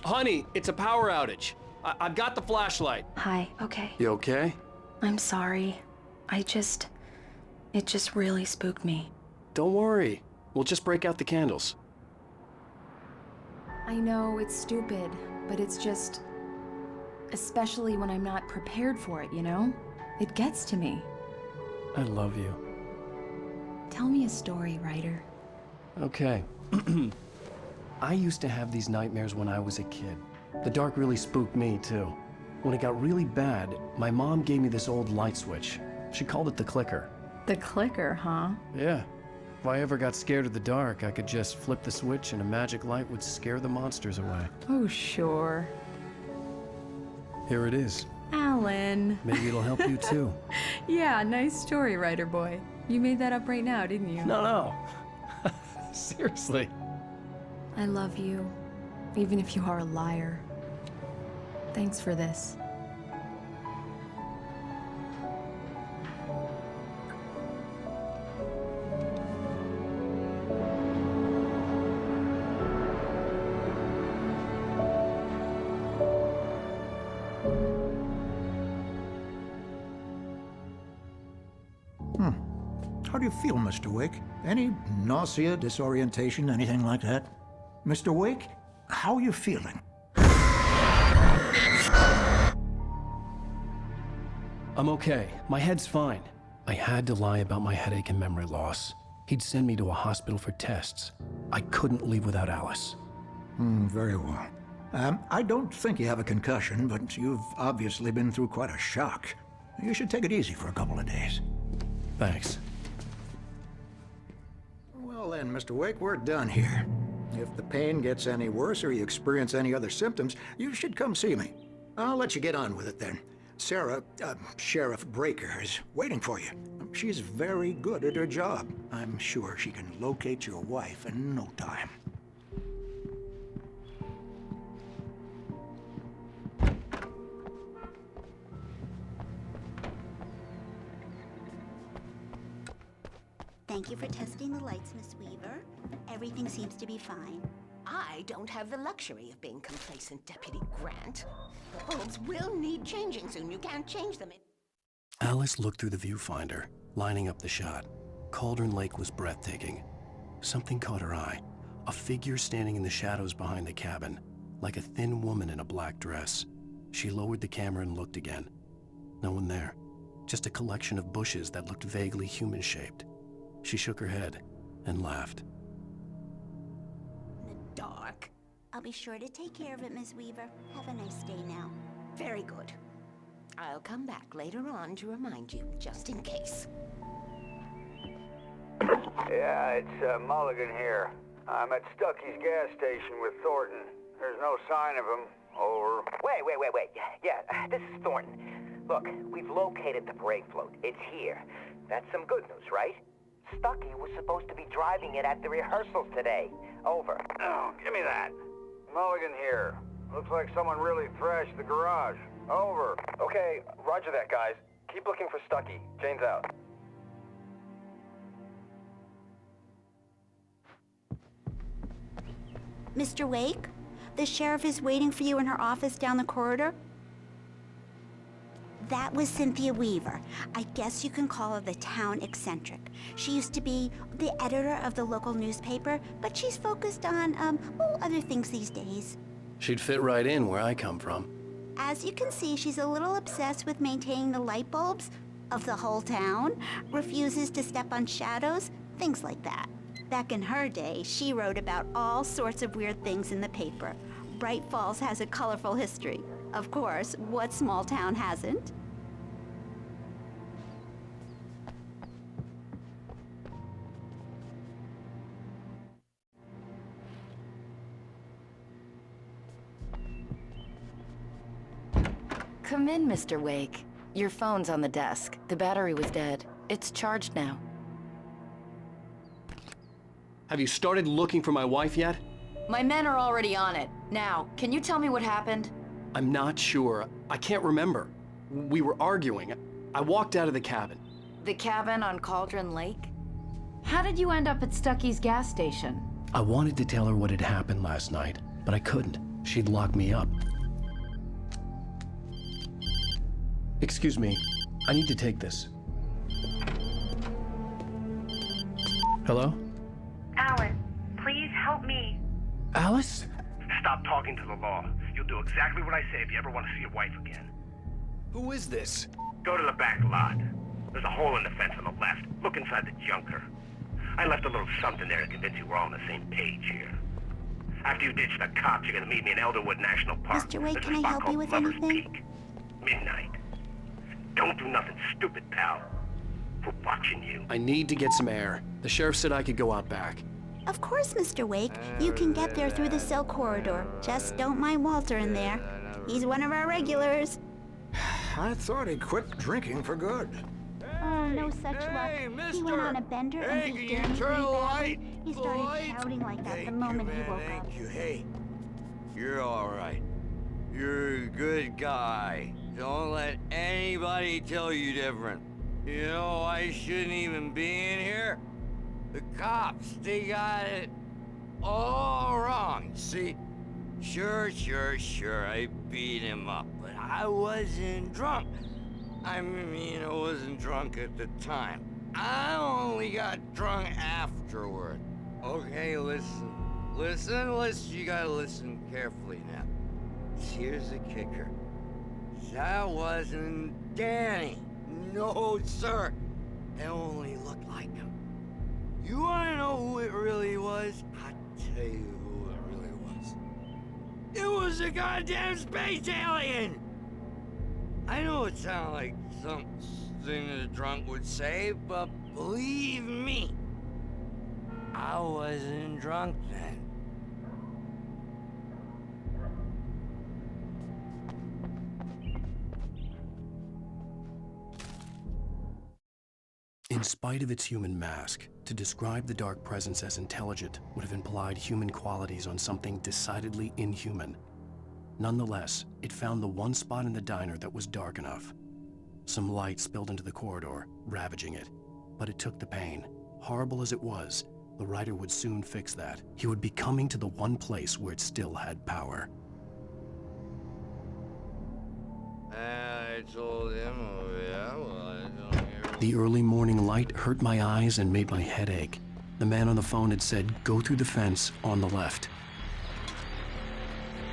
Honey, it's a power outage. I've got the flashlight. Hi, okay. You okay? I'm sorry. It just really spooked me. Don't worry. We'll just break out the candles. I know it's stupid, but it's just... especially when I'm not prepared for it, you know? It gets to me. I love you. Tell me a story, writer. Okay. I used to have these nightmares when I was a kid. The dark really spooked me, too. When it got really bad, my mom gave me this old light switch. She called it the clicker. The clicker, huh? Yeah. If I ever got scared of the dark, I could just flip the switch and a magic light would scare the monsters away. Oh, sure. Here it is. Alan. Maybe it'll help you too. Yeah, nice story, writer boy. You made that up right now, didn't you? No. Seriously. I love you, even if you are a liar. Thanks for this. How do you feel, Mr. Wake? Any nausea, disorientation, anything like that? Mr. Wake, how are you feeling? I'm okay. My head's fine. I had to lie about my headache and memory loss. He'd send me to a hospital for tests. I couldn't leave without Alice. Very well. I don't think you have a concussion, but you've obviously been through quite a shock. You should take it easy for a couple of days. Thanks. Well then, Mr. Wake, we're done here. If the pain gets any worse or you experience any other symptoms, you should come see me. I'll let you get on with it then. Sarah, Sheriff Breaker, is waiting for you. She's very good at her job. I'm sure she can locate your wife in no time. Thank you for testing the lights, Miss Weaver. Everything seems to be fine. I don't have the luxury of being complacent, Deputy Grant. The bulbs will need changing soon. You can't change them. Alice looked through the viewfinder, lining up the shot. Cauldron Lake was breathtaking. Something caught her eye. A figure standing in the shadows behind the cabin, like a thin woman in a black dress. She lowered the camera and looked again. No one there. Just a collection of bushes that looked vaguely human-shaped. She shook her head and laughed. Dark. I'll be sure to take care of it, Miss Weaver. Have a nice day now. Very good. I'll come back later on to remind you, just in case. Yeah, it's Mulligan here. I'm at Stucky's gas station with Thornton. There's no sign of him. Over. Wait. Yeah, this is Thornton. Look, we've located the brake float. It's here. That's some good news, right? Stucky was supposed to be driving it at the rehearsals today. Over. Oh, give me that. Mulligan here. Looks like someone really thrashed the garage. Over. Okay, roger that, guys. Keep looking for Stucky. Jane's out. Mr. Wake, the sheriff is waiting for you in her office down the corridor. That was Cynthia Weaver. I guess you can call her the town eccentric. She used to be the editor of the local newspaper, but she's focused on, other things these days. She'd fit right in where I come from. As you can see, she's a little obsessed with maintaining the light bulbs of the whole town, refuses to step on shadows, things like that. Back in her day, she wrote about all sorts of weird things in the paper. Bright Falls has a colorful history. Of course, what small town hasn't? Come in, Mr. Wake. Your phone's on the desk. The battery was dead. It's charged now. Have you started looking for my wife yet? My men are already on it. Now, can you tell me what happened? I'm not sure. I can't remember. We were arguing. I walked out of the cabin. The cabin on Cauldron Lake? How did you end up at Stucky's gas station? I wanted to tell her what had happened last night, but I couldn't. She'd lock me up. Excuse me. I need to take this. Hello? Alan, please help me. Alice? Stop talking to the law. You'll do exactly what I say if you ever want to see your wife again. Who is this? Go to the back lot. There's a hole in the fence on the left. Look inside the junker. I left a little something there to convince you we're all on the same page here. After you ditch the cops, you're gonna meet me in Elderwood National Park. Mr. Wake, There's can a I spot help you called with Lover's anything? Peak. Midnight. Don't do nothing stupid, pal. for watching you. I need to get some air. The sheriff said I could go out back. Of course, Mr. Wake. You can get there through the cell corridor. Just don't mind Walter in there. He's one of our regulars. I thought he quit drinking for good. Oh, no such luck. He went on a bender and beat Danny pretty badly. He started shouting like that the moment he woke up. Thank you. Hey, you're all right. You're a good guy. Don't let anybody tell you different. You know, I shouldn't even be in here. The cops, they got it all wrong. See? Sure, I beat him up, but I wasn't drunk. I mean, I wasn't drunk at the time. I only got drunk afterward. Okay, listen. You gotta listen carefully now. Here's the kicker. That wasn't Danny. No, sir. It only looked like him. You wanna know who it really was? I'll tell you who it really was. It was a goddamn space alien! I know it sounds like something a drunk would say, but believe me, I wasn't drunk then. In spite of its human mask, to describe the dark presence as intelligent would have implied human qualities on something decidedly inhuman. Nonetheless, it found the one spot in the diner that was dark enough. Some light spilled into the corridor, ravaging it. But it took the pain. Horrible as it was, the writer would soon fix that. He would be coming to the one place where it still had power. I told him, oh yeah, well, I don't hear. The early morning light hurt my eyes and made my head ache. The man on the phone had said, go through the fence on the left.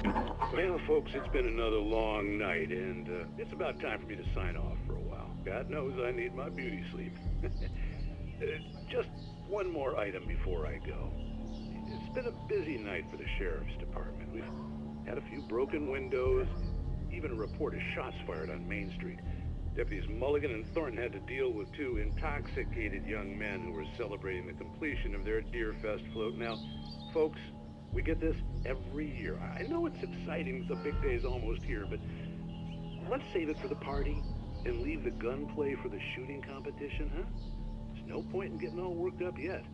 Well, folks, it's been another long night, and it's about time for me to sign off for a while. God knows I need my beauty sleep. Just one more item before I go. It's been a busy night for the sheriff's department. We've had a few broken windows, even a report of shots fired on Main Street. Deputies Mulligan and Thornton had to deal with two intoxicated young men who were celebrating the completion of their Deerfest float. Now, folks, we get this every year. I know it's exciting, the big day's almost here, but let's save it for the party and leave the gunplay for the shooting competition, huh? There's no point in getting all worked up yet.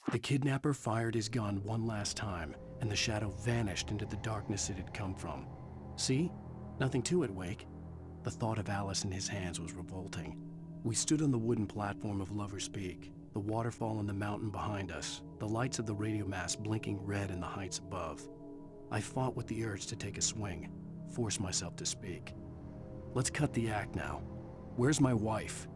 The kidnapper fired his gun one last time, and the shadow vanished into the darkness it had come from. See? Nothing to it, Wake. The thought of Alice in his hands was revolting. We stood on the wooden platform of Lover's Peak, the waterfall and the mountain behind us, the lights of the radio mast blinking red in the heights above. I fought with the urge to take a swing, force myself to speak. Let's cut the act now. Where's my wife?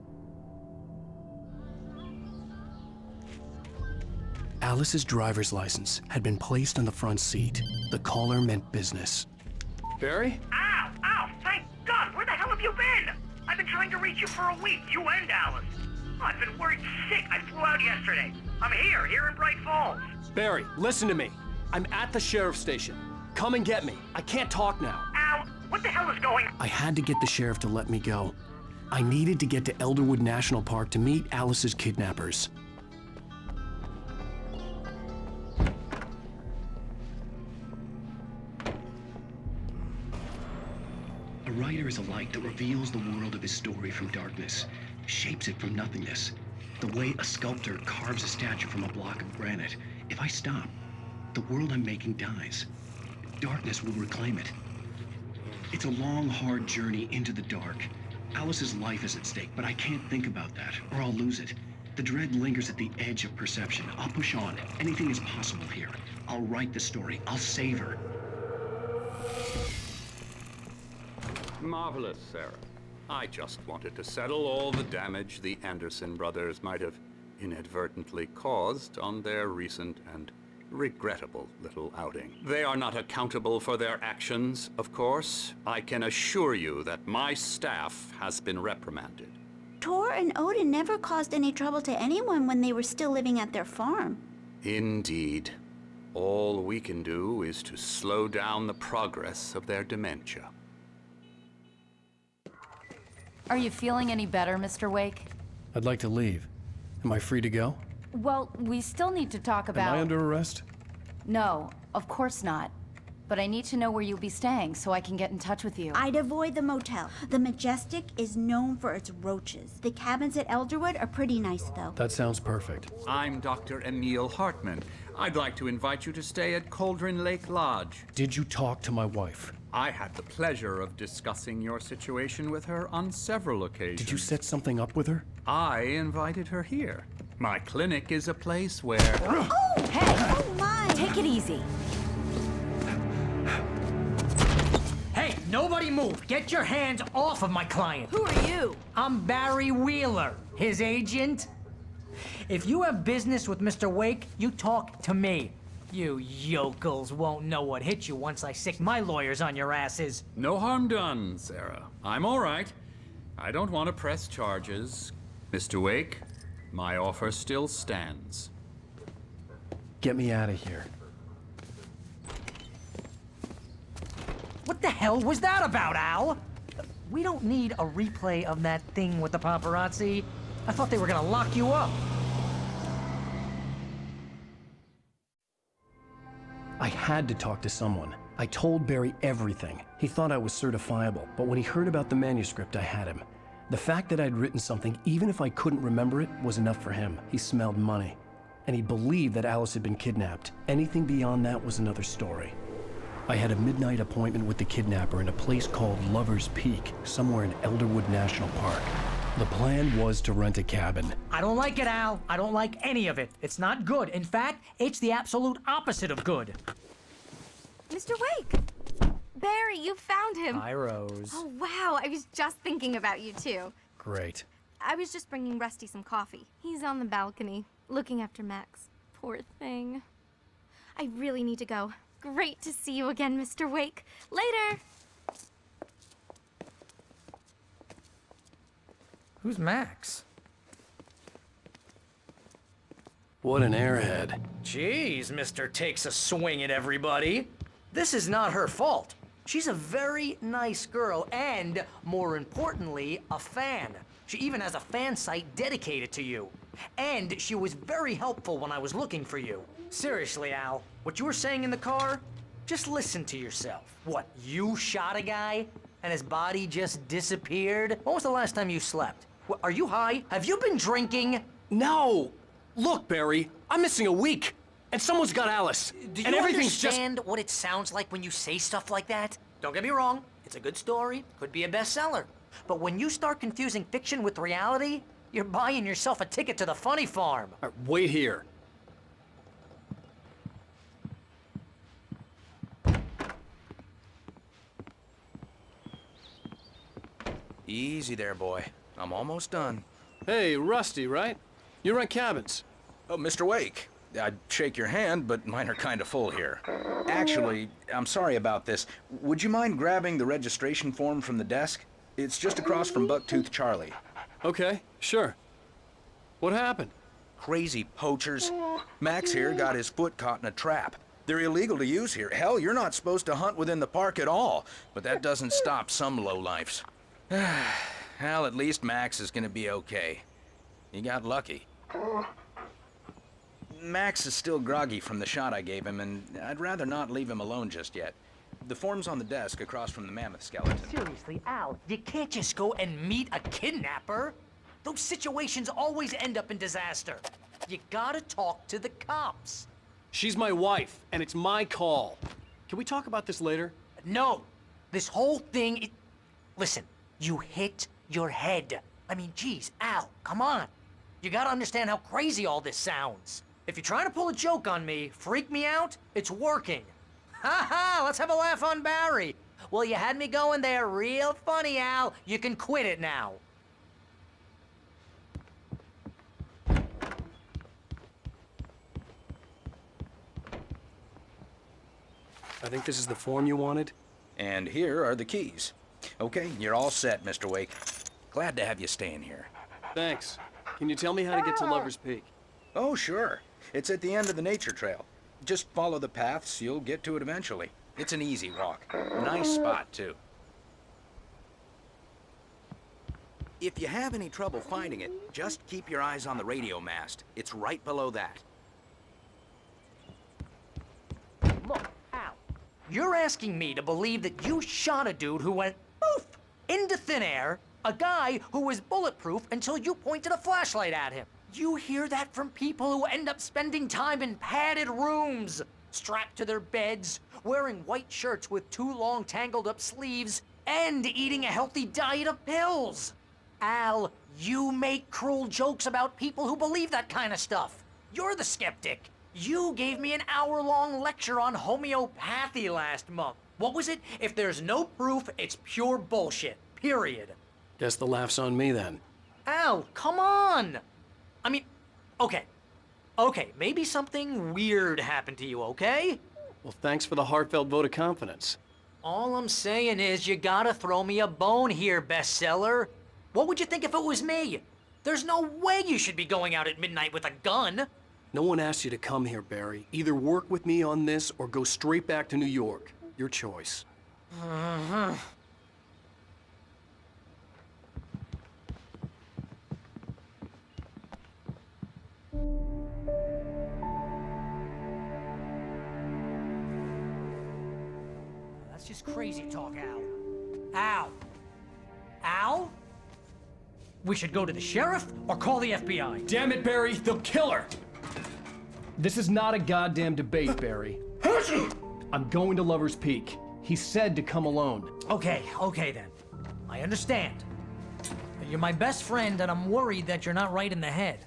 Alice's driver's license had been placed on the front seat. The caller meant business. Barry? Ow! Ow! Thank God! Where the hell have you been? I've been trying to reach you for a week, you and Alice. Oh, I've been worried sick. I flew out yesterday. I'm here in Bright Falls. Barry, listen to me. I'm at the sheriff's station. Come and get me. I can't talk now. Ow! What the hell is going on? I had to get the sheriff to let me go. I needed to get to Elderwood National Park to meet Alice's kidnappers. A writer is a light that reveals the world of his story from darkness, shapes it from nothingness. The way a sculptor carves a statue from a block of granite. If I stop, the world I'm making dies. Darkness will reclaim it. It's a long, hard journey into the dark. Alice's life is at stake, but I can't think about that, or I'll lose it. The dread lingers at the edge of perception. I'll push on. Anything is possible here. I'll write the story. I'll save her. Marvelous, Sarah. I just wanted to settle all the damage the Anderson brothers might have inadvertently caused on their recent and regrettable little outing. They are not accountable for their actions, of course. I can assure you that my staff has been reprimanded. Tor and Odin never caused any trouble to anyone when they were still living at their farm. Indeed. All we can do is to slow down the progress of their dementia. Are you feeling any better, Mr. Wake? I'd like to leave. Am I free to go? Well, we still need to talk about... Am I under arrest? No, of course not. But I need to know where you'll be staying so I can get in touch with you. I'd avoid the motel. The Majestic is known for its roaches. The cabins at Elderwood are pretty nice, though. That sounds perfect. I'm Dr. Emil Hartman. I'd like to invite you to stay at Cauldron Lake Lodge. Did you talk to my wife? I had the pleasure of discussing your situation with her on several occasions. Did you set something up with her? I invited her here. My clinic is a place where... Oh! Hey! Oh, my! Take it easy. Hey, nobody move! Get your hands off of my client! Who are you? I'm Barry Wheeler, his agent. If you have business with Mr. Wake, you talk to me. You yokels won't know what hit you once I sick my lawyers on your asses. No harm done, Sarah. I'm all right. I don't want to press charges. Mr. Wake, my offer still stands. Get me out of here. What the hell was that about, Al? We don't need a replay of that thing with the paparazzi. I thought they were gonna lock you up. I had to talk to someone. I told Barry everything. He thought I was certifiable, but when he heard about the manuscript, I had him. The fact that I'd written something, even if I couldn't remember it, was enough for him. He smelled money. And he believed that Alice had been kidnapped. Anything beyond that was another story. I had a midnight appointment with the kidnapper in a place called Lover's Peak, somewhere in Elderwood National Park. The plan was to rent a cabin. I don't like it, Al. I don't like any of it. It's not good. In fact, it's the absolute opposite of good. Mr. Wake! Barry, you found him. Hi, Rose. Oh, wow. I was just thinking about you, too. Great. I was just bringing Rusty some coffee. He's on the balcony, looking after Max. Poor thing. I really need to go. Great to see you again, Mr. Wake. Later! Who's Max? What an airhead. Jeez, Mr. Takes a swing at everybody. This is not her fault. She's a very nice girl and, more importantly, a fan. She even has a fan site dedicated to you. And she was very helpful when I was looking for you. Seriously, Al, what you were saying in the car, just listen to yourself. What, you shot a guy and his body just disappeared? When was the last time you slept? What, are you high? Have you been drinking? No! Look, Barry, I'm missing a week, and someone's got Alice. Do and you everything's understand what it sounds like when you say stuff like that? Don't get me wrong, it's a good story, could be a bestseller. But when you start confusing fiction with reality, you're buying yourself a ticket to the funny farm. Wait here. Easy there, boy. I'm almost done. Hey, Rusty, right? You rent cabins. Oh, Mr. Wake. I'd shake your hand, but mine are kind of full here. Actually, I'm sorry about this. Would you mind grabbing the registration form from the desk? It's just across from Bucktooth Charlie. Okay, sure. What happened? Crazy poachers. Max here got his foot caught in a trap. They're illegal to use here. Hell, you're not supposed to hunt within the park at all. But that doesn't stop some lowlifes. Well, at least Max is gonna be okay. He got lucky. Max is still groggy from the shot I gave him, and I'd rather not leave him alone just yet. The form's on the desk across from the mammoth skeleton. Seriously, Al, you can't just go and meet a kidnapper. Those situations always end up in disaster. You gotta talk to the cops. She's my wife, and it's my call. Can we talk about this later? No. This whole thing, listen, you hit your head. I mean, geez, Al, come on. You gotta understand how crazy all this sounds. If you're trying to pull a joke on me, freak me out, it's working. Ha ha, let's have a laugh on Barry. Well, you had me going there real funny, Al. You can quit it now. I think this is the form you wanted. And here are the keys. Okay, you're all set, Mr. Wake. Glad to have you staying here. Thanks. Can you tell me how to get to Lover's Peak? Oh, sure. It's at the end of the nature trail. Just follow the paths, you'll get to it eventually. It's an easy walk. Nice spot, too. If you have any trouble finding it, just keep your eyes on the radio mast. It's right below that. Look, Al, you're asking me to believe that you shot a dude who went poof into thin air, a guy who was bulletproof until you pointed a flashlight at him. You hear that from people who end up spending time in padded rooms, strapped to their beds, wearing white shirts with too long tangled up sleeves, and eating a healthy diet of pills. Al, you make cruel jokes about people who believe that kind of stuff. You're the skeptic. You gave me an hour-long lecture on homeopathy last month. What was it? If there's no proof, it's pure bullshit. Period. Guess the laugh's on me then. Al, come on! I mean, okay. Okay, maybe something weird happened to you, okay? Well, thanks for the heartfelt vote of confidence. All I'm saying is you gotta throw me a bone here, bestseller. What would you think if it was me? There's no way you should be going out at midnight with a gun. No one asked you to come here, Barry. Either work with me on this or go straight back to New York. Your choice. That's just crazy talk, Al. Al? Al? We should go to the sheriff or call the FBI. Damn it, Barry, they'll kill her! This is not a goddamn debate, Barry. I'm going to Lover's Peak. He said to come alone. Okay then. I understand. You're my best friend and I'm worried that you're not right in the head.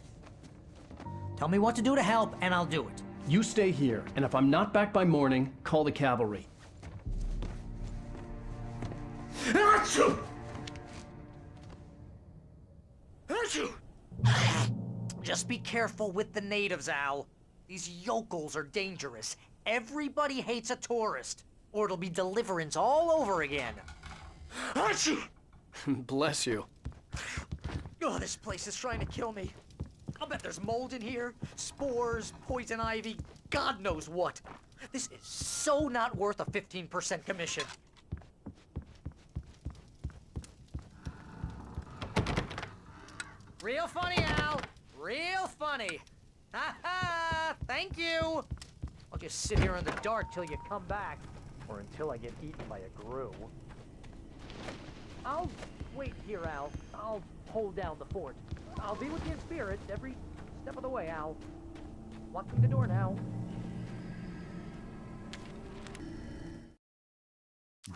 Tell me what to do to help and I'll do it. You stay here, and if I'm not back by morning, call the cavalry. Achoo! Just be careful with the natives, Al. These yokels are dangerous. Everybody hates a tourist, or it'll be Deliverance all over again. Bless you. Oh, this place is trying to kill me. I'll bet there's mold in here, spores, poison ivy, God knows what. This is so not worth a 15% commission. Real funny, Al. Real funny. Ha ha! Thank you. I'll just sit here in the dark till you come back, or until I get eaten by a grue. I'll wait here, Al. I'll hold down the fort. I'll be with you in spirit every step of the way, Al. Walk through the door now.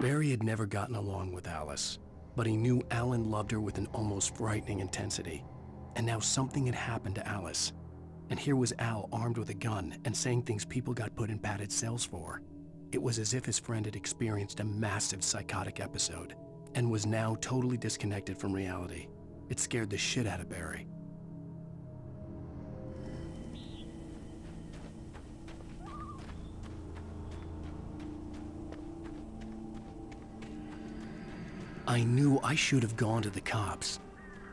Barry had never gotten along with Alice, but he knew Alan loved her with an almost frightening intensity. And now something had happened to Alice. And here was Al armed with a gun and saying things people got put in padded cells for. It was as if his friend had experienced a massive psychotic episode and was now totally disconnected from reality. It scared the shit out of Barry. I knew I should have gone to the cops.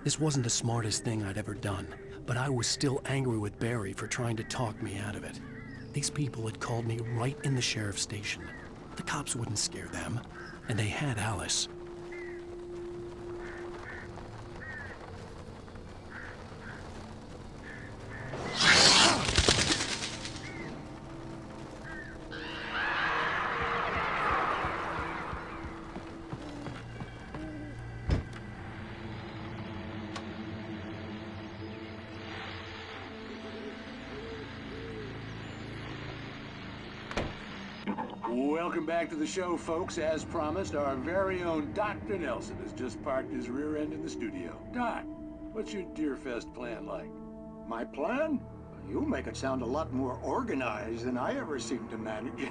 This wasn't the smartest thing I'd ever done, but I was still angry with Barry for trying to talk me out of it. These people had called me right in the sheriff's station. The cops wouldn't scare them, and they had Alice. Welcome back to the show, folks. As promised, our very own Dr. Nelson has just parked his rear end in the studio. Doc, what's your Deerfest plan like? My plan? You make it sound a lot more organized than I ever seem to manage.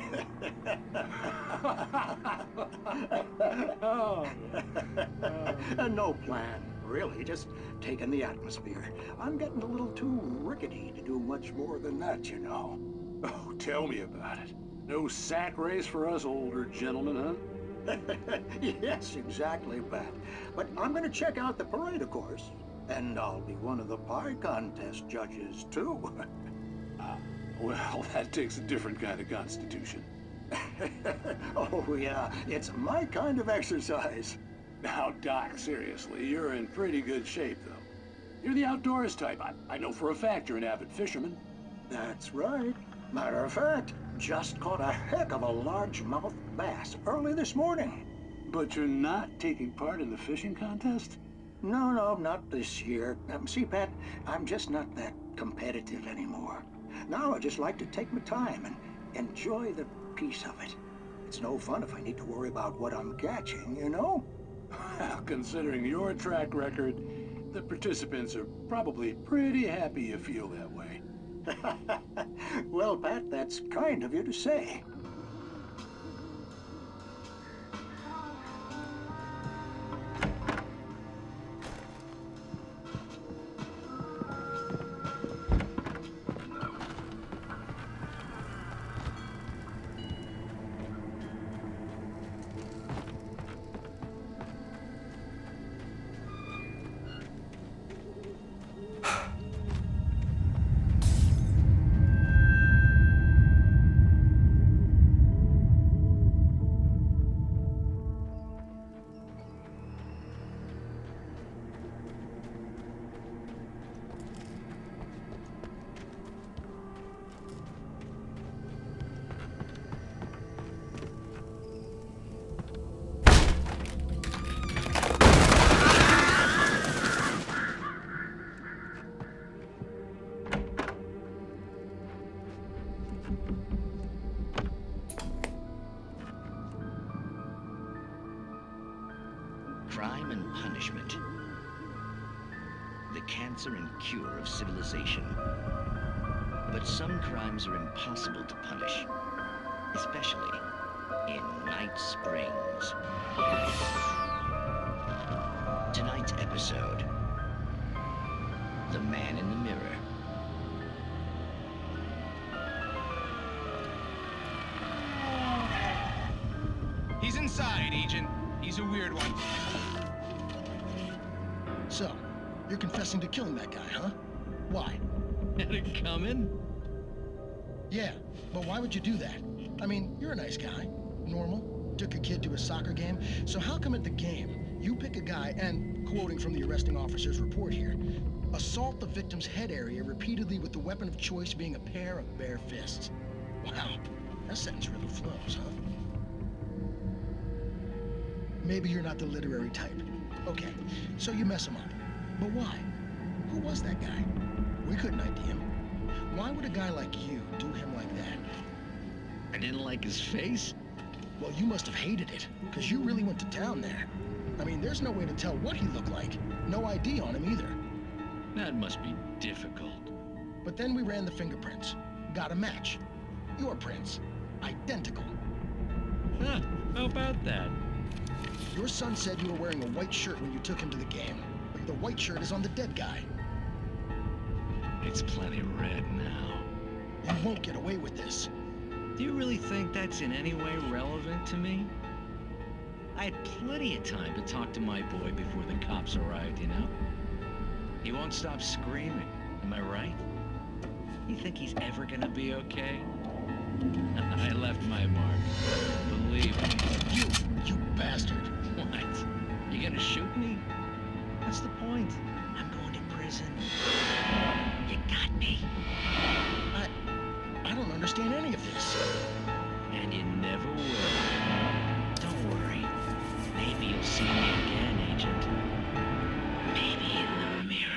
No plan, really. Just taking the atmosphere. I'm getting a little too rickety to do much more than that, you know. Oh, tell me about it. No sack race for us older gentlemen, huh? Yes, exactly, Pat. But I'm gonna check out the parade, of course. And I'll be one of the pie contest judges, too. Well, that takes a different kind of constitution. Oh, yeah, it's my kind of exercise. Now, Doc, seriously, you're in pretty good shape, though. You're the outdoors type. I know for a fact you're an avid fisherman. That's right. Matter of fact, just caught a heck of a largemouth bass early this morning. But you're not taking part in the fishing contest? No, not this year. See, Pat, I'm just not that competitive anymore. Now I just like to take my time and enjoy the peace of it. It's no fun if I need to worry about what I'm catching, you know? Well, considering your track record, the participants are probably pretty happy you feel that way. Well, Pat, that's kind of you to say. Crime and punishment. The cancer and cure of civilization. But some crimes are impossible to punish, especially in Night Springs. Tonight's episode, The Man in the Mirror. He's inside, Agent. He's a weird one. So, you're confessing to killing that guy, huh? Why? Had it coming? Yeah, but why would you do that? I mean, you're a nice guy. Normal. Took a kid to a soccer game. So how come at the game, you pick a guy and, quoting from the arresting officer's report here, assault the victim's head area repeatedly with the weapon of choice being a pair of bare fists? Wow, that sentence really flows, huh? Maybe you're not the literary type. Okay, so you mess him up. But why? Who was that guy? We couldn't ID him. Why would a guy like you do him like that? I didn't like his face? Well, you must have hated it, because you really went to town there. I mean, there's no way to tell what he looked like. No ID on him either. That must be difficult. But then we ran the fingerprints. Got a match. Your prints. Identical. Huh, how about that? Your son said you were wearing a white shirt when you took him to the game. But the white shirt is on the dead guy. It's plenty red now. You won't get away with this. Do you really think that's in any way relevant to me? I had plenty of time to talk to my boy before the cops arrived, you know? He won't stop screaming, am I right? You think he's ever gonna be okay? I left my mark. Believe me. You bastard. What? You gonna shoot me? What's the point? I'm going to prison. You got me. I don't understand any of this. And you never will. Don't worry. Maybe you'll see me again, Agent. Maybe in the mirror.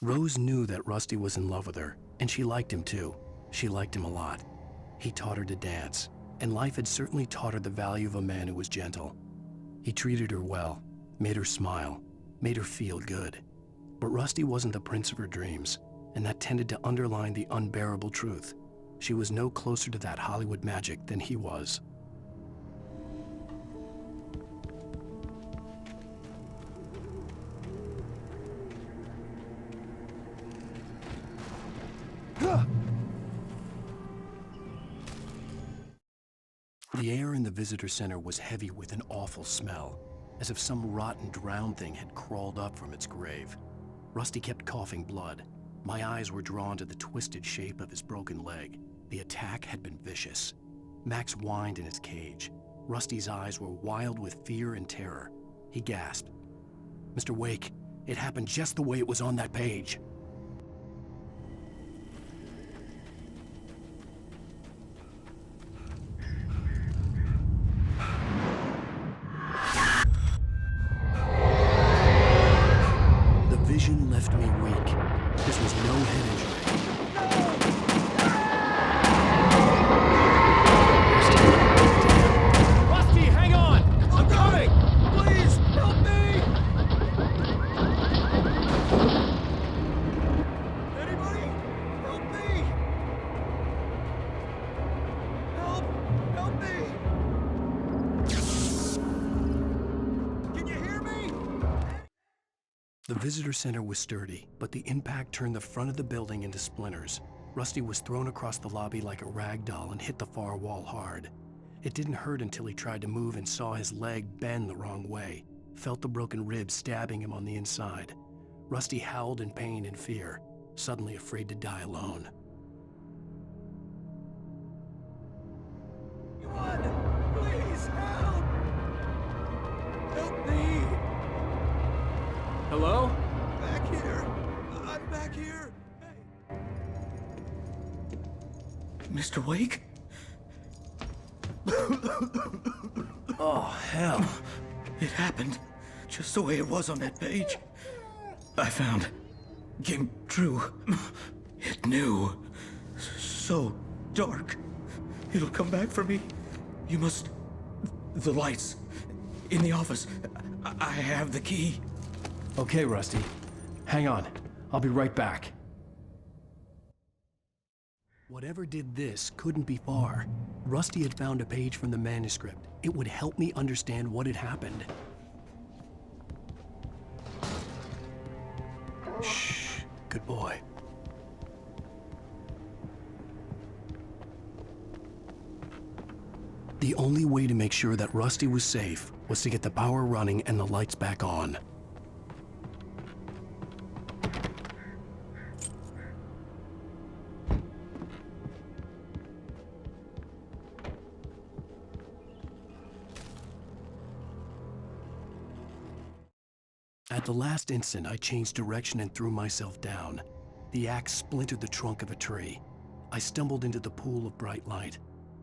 Rose knew that Rusty was in love with her, and she liked him too. She liked him a lot. He taught her to dance, and life had certainly taught her the value of a man who was gentle. He treated her well, made her smile, made her feel good. But Rusty wasn't the prince of her dreams, and that tended to underline the unbearable truth. She was no closer to that Hollywood magic than he was. The air in the visitor center was heavy with an awful smell, as if some rotten drowned thing had crawled up from its grave. Rusty kept coughing blood. My eyes were drawn to the twisted shape of his broken leg. The attack had been vicious. Max whined in his cage. Rusty's eyes were wild with fear and terror. He gasped. "Mr. Wake, it happened just the way it was on that page." Vision left me weak. This was no head injury. Rusty, hang on! I'm coming! Please, help me! Anybody? Help me! Help me! Can you hear me? The visitor center was sturdy, but the impact turned the front of the building into splinters. Rusty was thrown across the lobby like a rag doll and hit the far wall hard. It didn't hurt until he tried to move and saw his leg bend the wrong way, felt the broken ribs stabbing him on the inside. Rusty howled in pain and fear, suddenly afraid to die alone. Please help! Help me! Hello? Back here! I'm back here! Mr. Wake? Oh, hell. It happened just the way it was on that page. I found. Came true. It knew. So dark. It'll come back for me. You must... The lights. In the office. I have the key. Okay, Rusty. Hang on. I'll be right back. Whatever did this couldn't be far. Rusty had found a page from the manuscript. It would help me understand what had happened. Shh. Good boy. The only way to make sure that Rusty was safe was to get the power running and the lights back on. At the last instant, I changed direction and threw myself down. The axe splintered the trunk of a tree. I stumbled into the pool of bright light.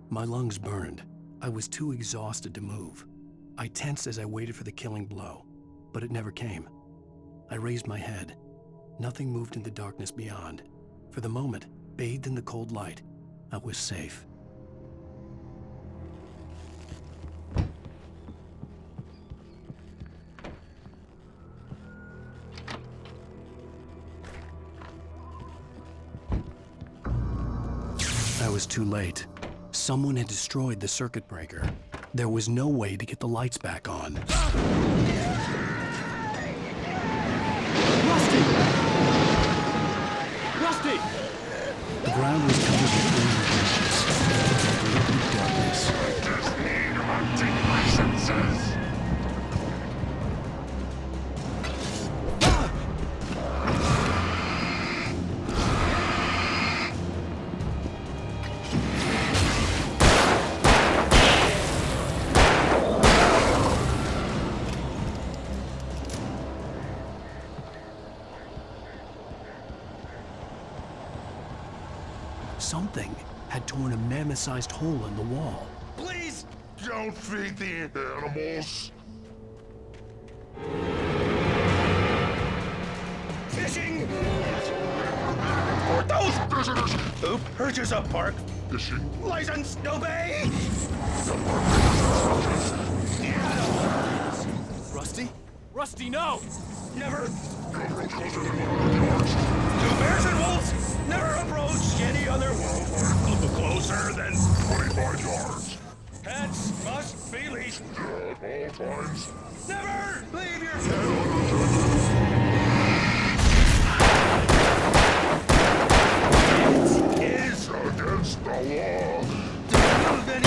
My lungs burned. I was too exhausted to move. I tensed as I waited for the killing blow, but it never came. I raised my head. Nothing moved in the darkness beyond. For the moment, bathed in the cold light, I was safe. I was too late. Someone had destroyed the circuit breaker. There was no way to get the lights back on. Rusty! Rusty! The ground was covered with flaming branches. Deep darkness. I just need to take my senses. Something had torn a mammoth-sized hole in the wall. Please don't feed the animals. Fishing! Oop, purchase a park. License, obey! Rusty? Rusty, no! Never. To bears and wolves, never approach any other wolf closer than 45 yards. Pets must be leashed. At all times. Never leave your It is against the law. Don't move any.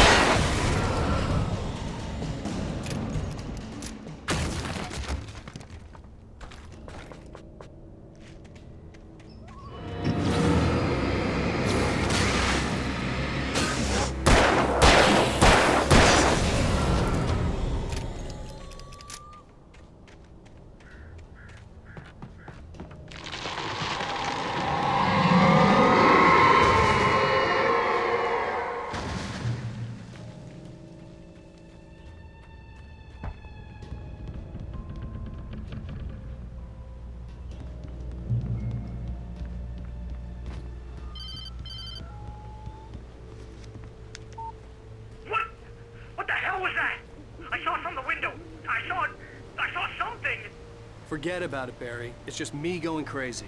Forget about it, Barry. It's just me going crazy.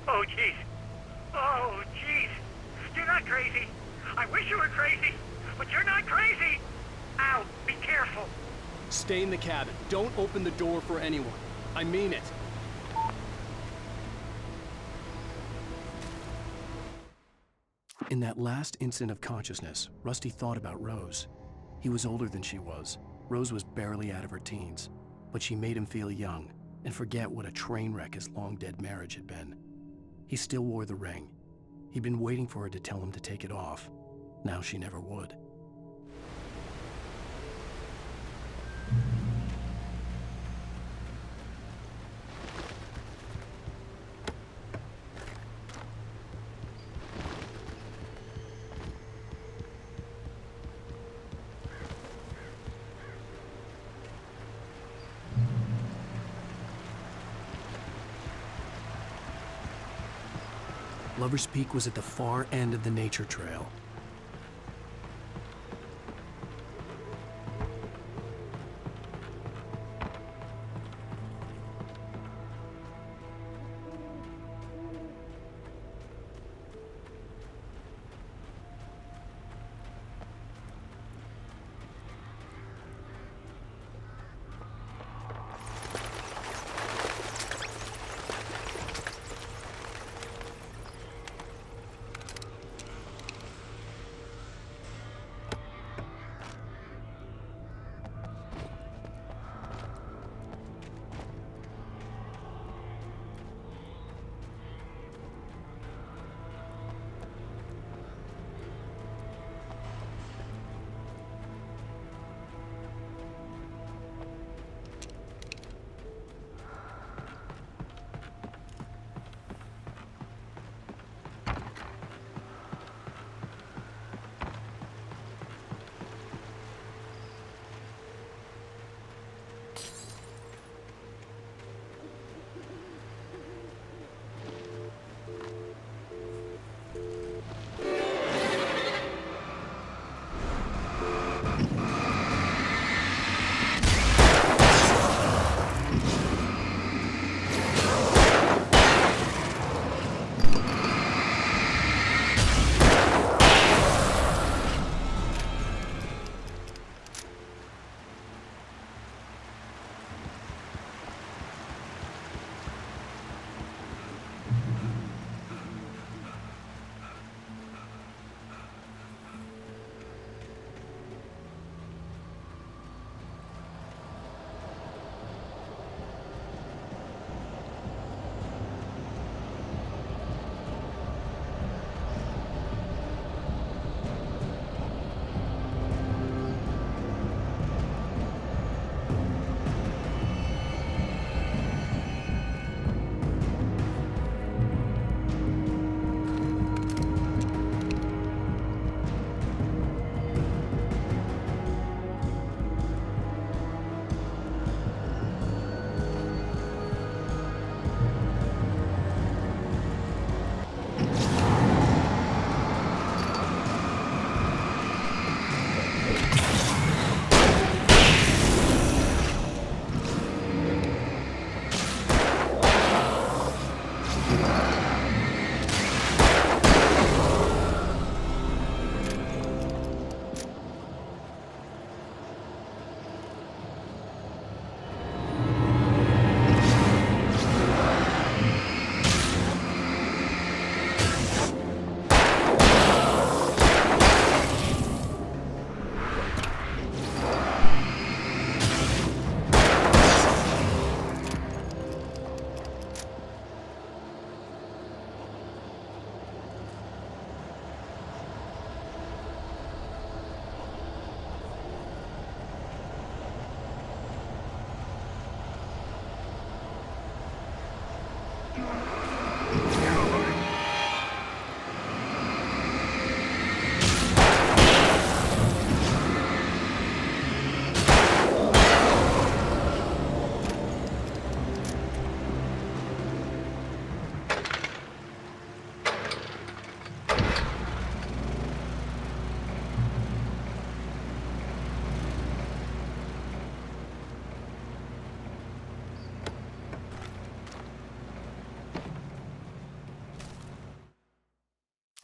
Oh, jeez. Oh, jeez. You're not crazy. I wish you were crazy, but you're not crazy. Ow, be careful. Stay in the cabin. Don't open the door for anyone. I mean it. In that last instant of consciousness, Rusty thought about Rose. He was older than she was. Rose was barely out of her teens, but she made him feel young and forget what a train wreck his long-dead marriage had been. He still wore the ring. He'd been waiting for her to tell him to take it off. Now she never would. Lover's Peak was at the far end of the nature trail.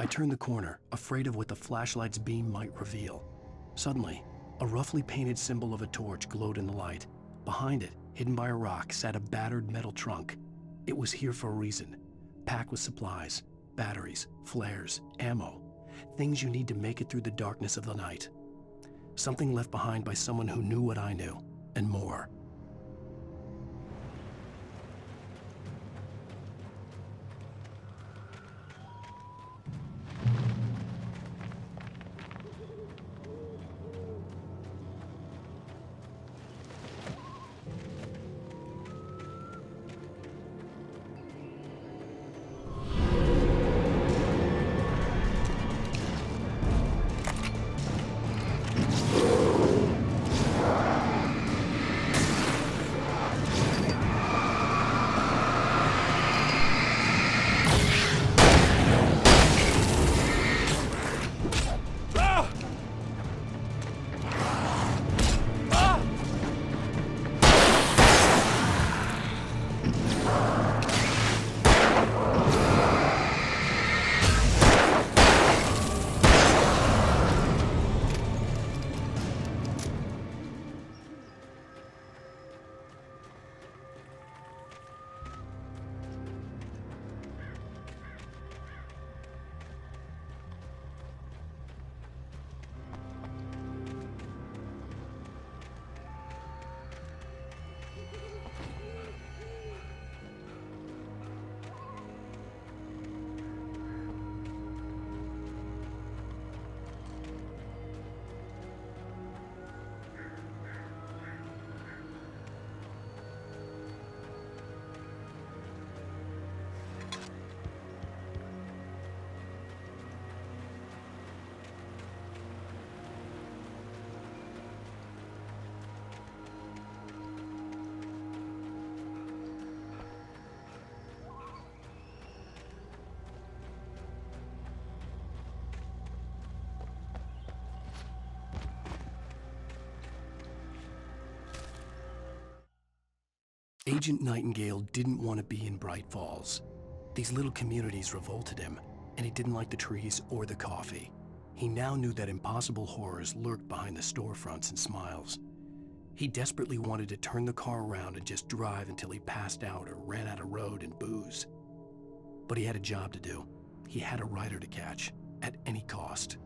I turned the corner, afraid of what the flashlight's beam might reveal. Suddenly, a roughly painted symbol of a torch glowed in the light. Behind it, hidden by a rock, sat a battered metal trunk. It was here for a reason, packed with supplies, batteries, flares, ammo, things you need to make it through the darkness of the night. Something left behind by someone who knew what I knew, and more. Agent Nightingale didn't want to be in Bright Falls. These little communities revolted him, and he didn't like the trees or the coffee. He now knew that impossible horrors lurked behind the storefronts and smiles. He desperately wanted to turn the car around and just drive until he passed out or ran out of road and booze. But he had a job to do. He had a rider to catch, at any cost.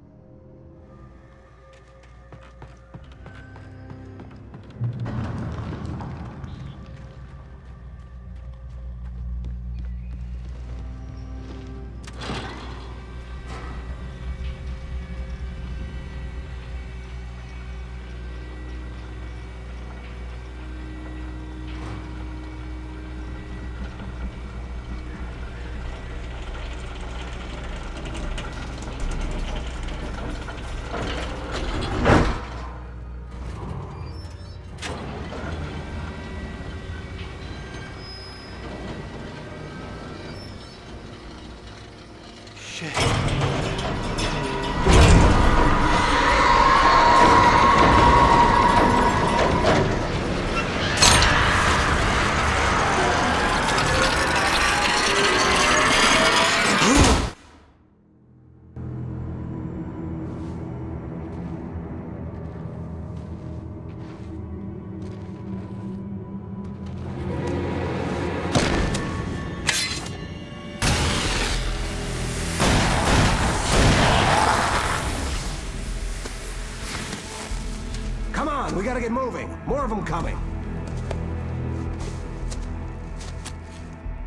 We gotta get moving. More of them coming.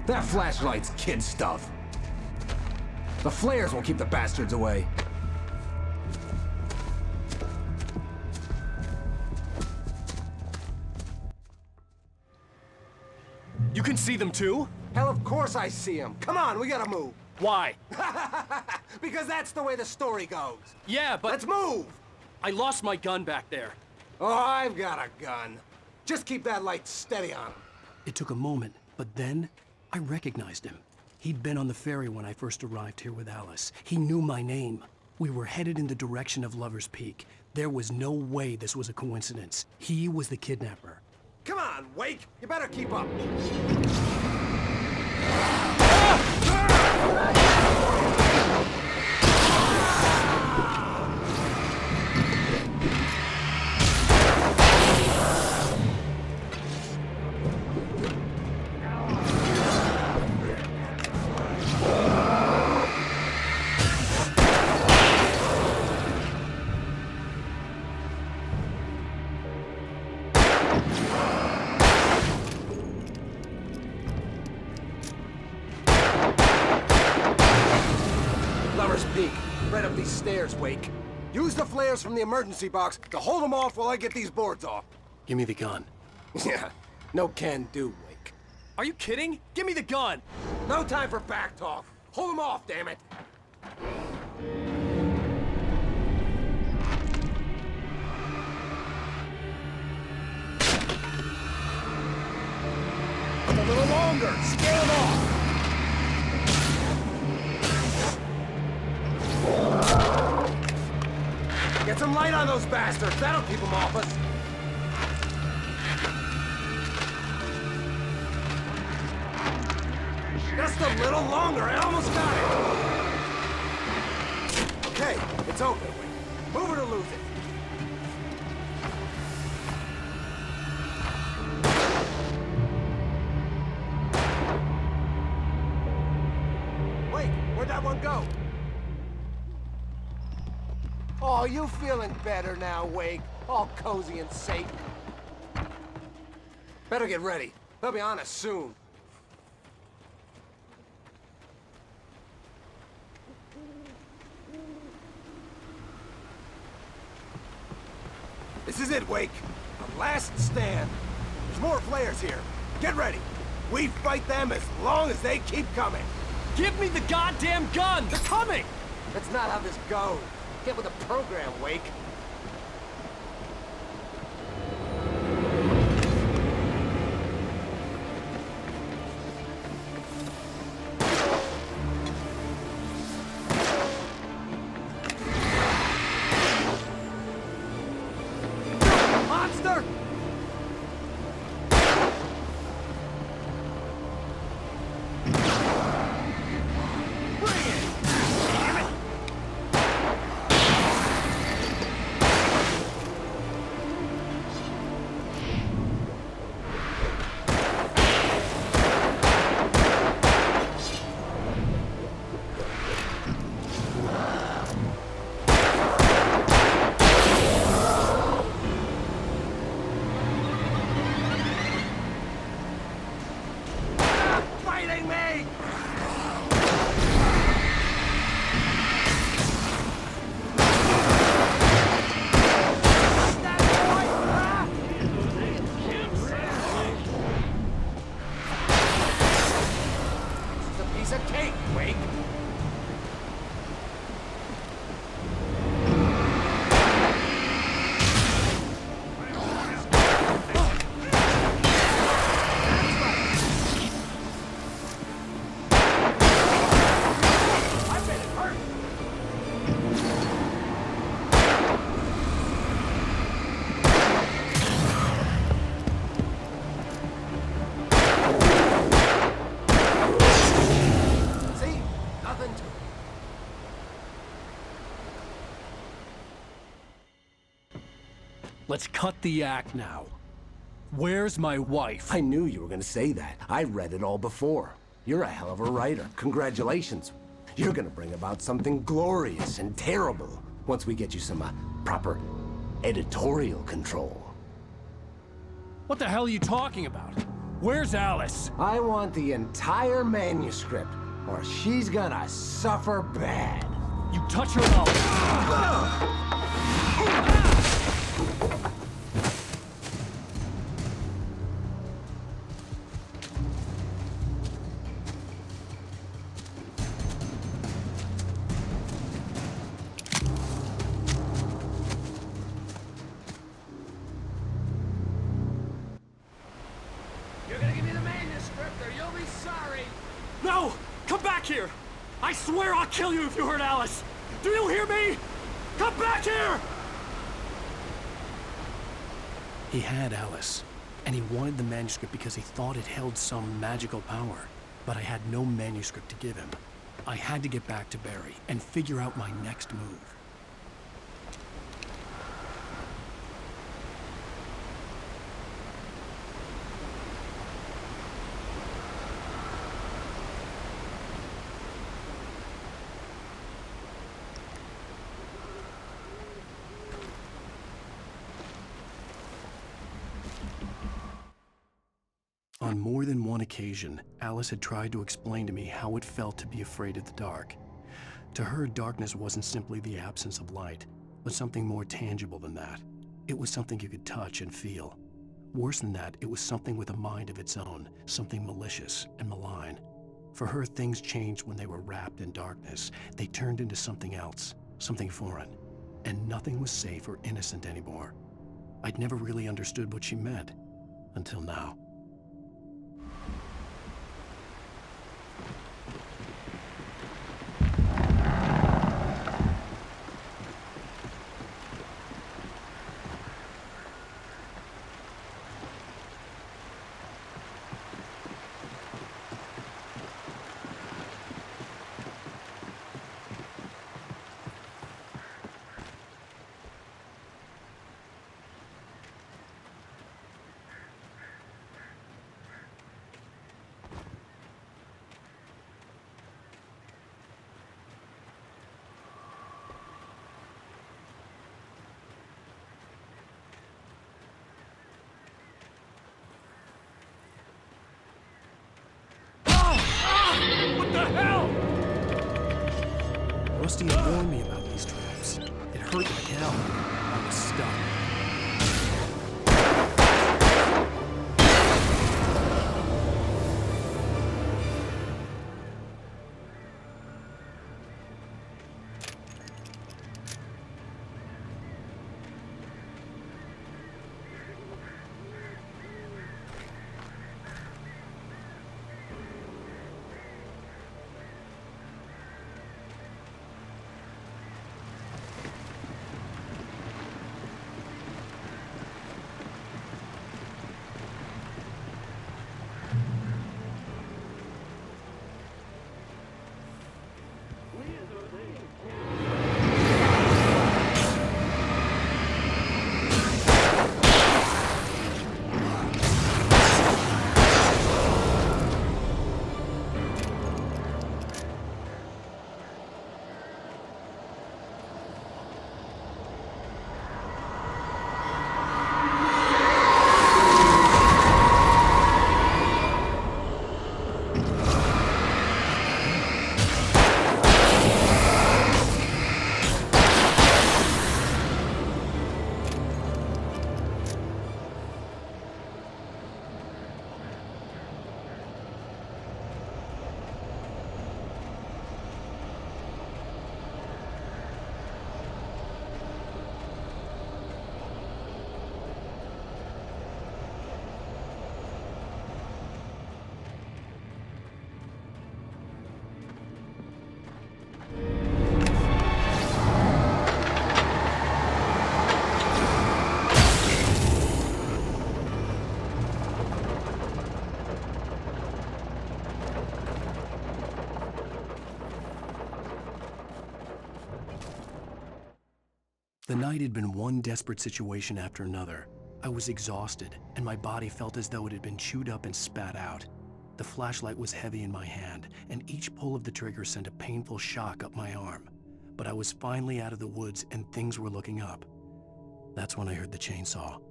That flashlight's kid stuff. The flares won't keep the bastards away. You can see them too? Hell, of course I see them. Come on, we gotta move. Why? Because that's the way the story goes. Yeah, but... Let's move! I lost my gun back there. Oh, I've got a gun. Just keep that light steady on him. It took a moment, but then I recognized him. He'd been on the ferry when I first arrived here with Alice. He knew my name. We were headed in the direction of Lover's Peak. There was no way this was a coincidence. He was the kidnapper. Come on, Wake! You better keep up. Peak. Right up these stairs, Wake. Use the flares from the emergency box to hold them off while I get these boards off. Give me the gun. Yeah, no can do, Wake. Are you kidding? Give me the gun! No time for back talk. Hold them off, damn it. A little longer. Scale them off. Get some light on those bastards. That'll keep them off us. Just a little longer. I almost got it. Okay, it's open. Move it or lose it. Wait, where'd that one go? Oh, you feeling better now, Wake? All cozy and safe. Better get ready. They'll be on us soon. This is it, Wake. The last stand. There's more flares here. Get ready. We fight them as long as they keep coming. Give me the goddamn gun! They're coming! That's not how this goes. Get with the program, Wake. Monster! Let's cut the act now. Where's my wife? I knew you were gonna say that. I read it all before. You're a hell of a writer. Congratulations. You're gonna bring about something glorious and terrible once we get you some proper editorial control. What the hell are you talking about? Where's Alice? I want the entire manuscript, or she's gonna suffer bad. You touch her mouth. You're gonna give me the manuscript or you'll be sorry. No! Come back here! I swear I'll kill you if you hurt Alice! Do you hear me? Come back here! He had Alice, and he wanted the manuscript because he thought it held some magical power. But I had no manuscript to give him. I had to get back to Barry and figure out my next move. On more than one occasion, Alice had tried to explain to me how it felt to be afraid of the dark. To her, darkness wasn't simply the absence of light, but something more tangible than that. It was something you could touch and feel. Worse than that, it was something with a mind of its own, something malicious and malign. For her, things changed when they were wrapped in darkness. They turned into something else, something foreign, and nothing was safe or innocent anymore. I'd never really understood what she meant, until now. What the hell? Rusty had warned me about these traps. It hurt like hell. I was stuck. The night had been one desperate situation after another. I was exhausted, and my body felt as though it had been chewed up and spat out. The flashlight was heavy in my hand, and each pull of the trigger sent a painful shock up my arm. But I was finally out of the woods, and things were looking up. That's when I heard the chainsaw.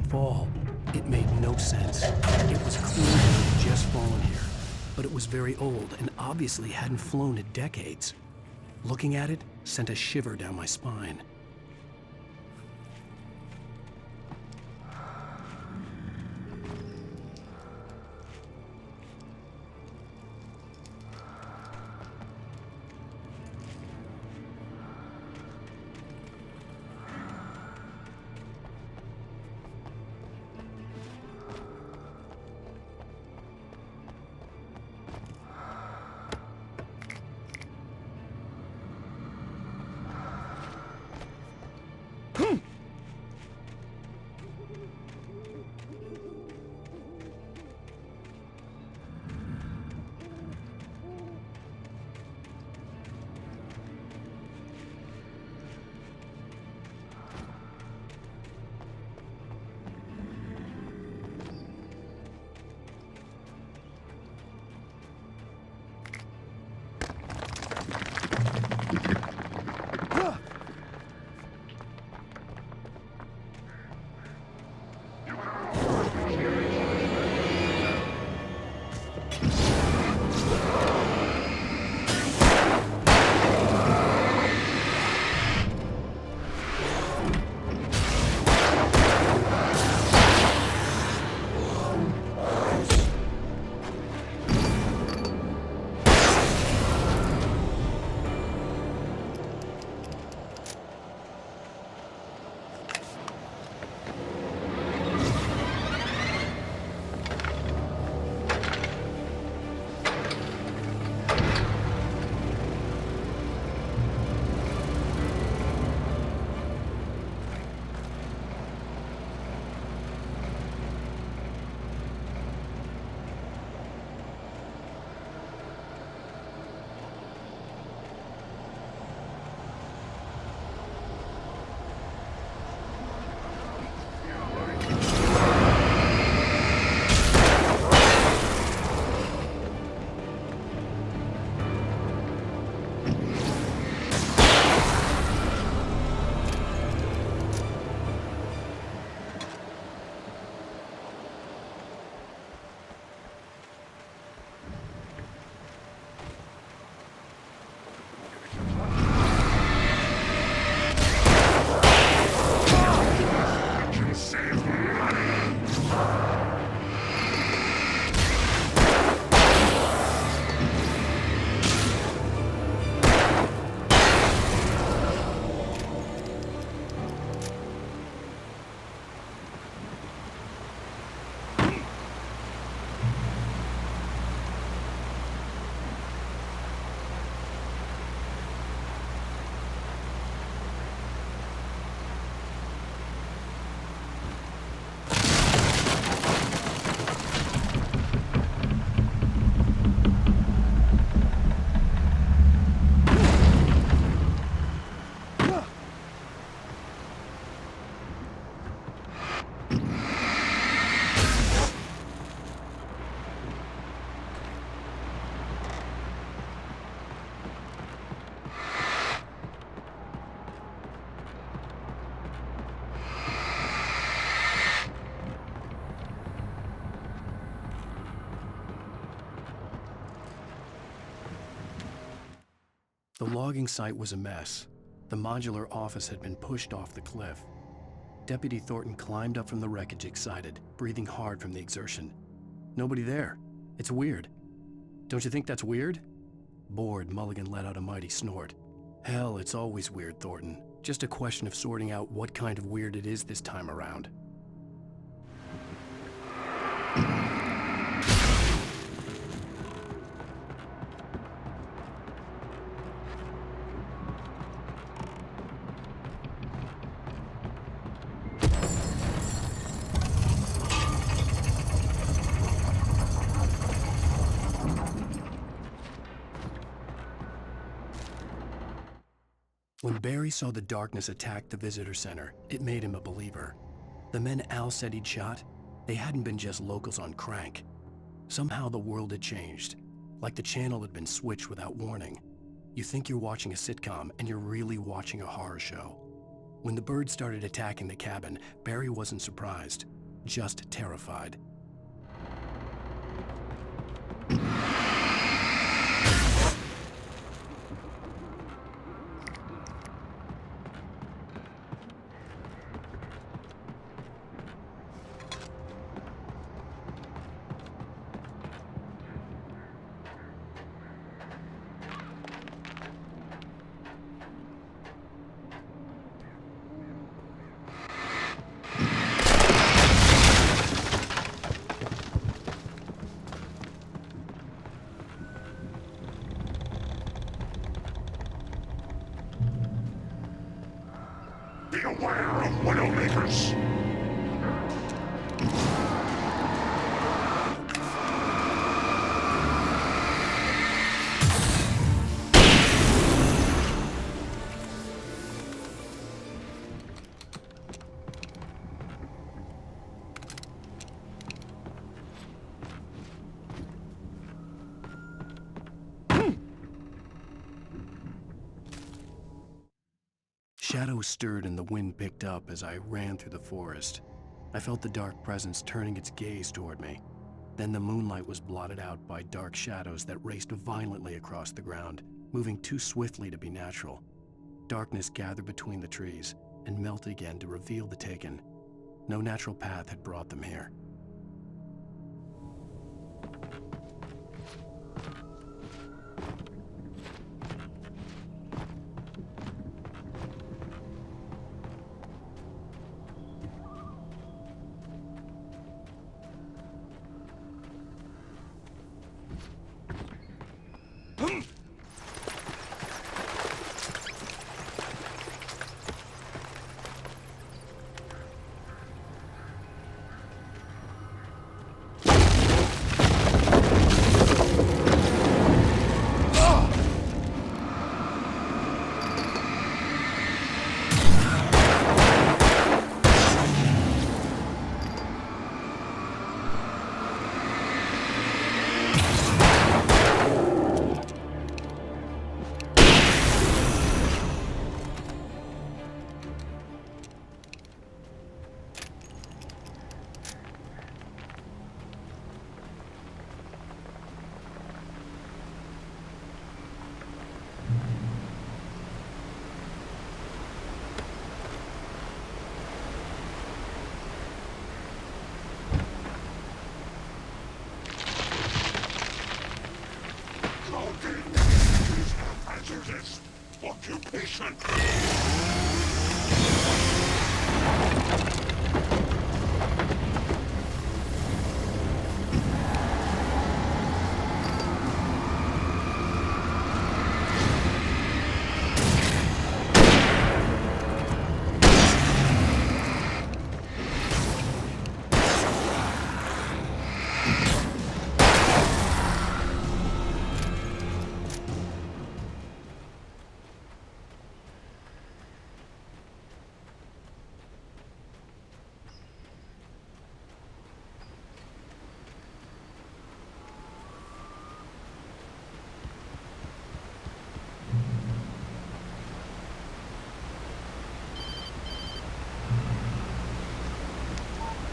Fall. It made no sense. It was clear that it had just fallen here, but it was very old and obviously hadn't flown in decades. Looking at it sent a shiver down my spine. The logging site was a mess. The modular office had been pushed off the cliff. Deputy Thornton climbed up from the wreckage excited, breathing hard from the exertion. Nobody there. It's weird. Don't you think that's weird? Bored, Mulligan let out a mighty snort. Hell, it's always weird, Thornton. Just a question of sorting out what kind of weird it is this time around. When Barry saw the darkness attack the visitor center, it made him a believer. The men Al said he'd shot, they hadn't been just locals on crank. Somehow the world had changed, like the channel had been switched without warning. You think you're watching a sitcom, and you're really watching a horror show. When the birds started attacking the cabin, Barry wasn't surprised, just terrified. of Widowmakers. Shadows stirred and the wind picked up as I ran through the forest. I felt the dark presence turning its gaze toward me. Then the moonlight was blotted out by dark shadows that raced violently across the ground, moving too swiftly to be natural. Darkness gathered between the trees and melted again to reveal the Taken. No natural path had brought them here. Hazardous occupation.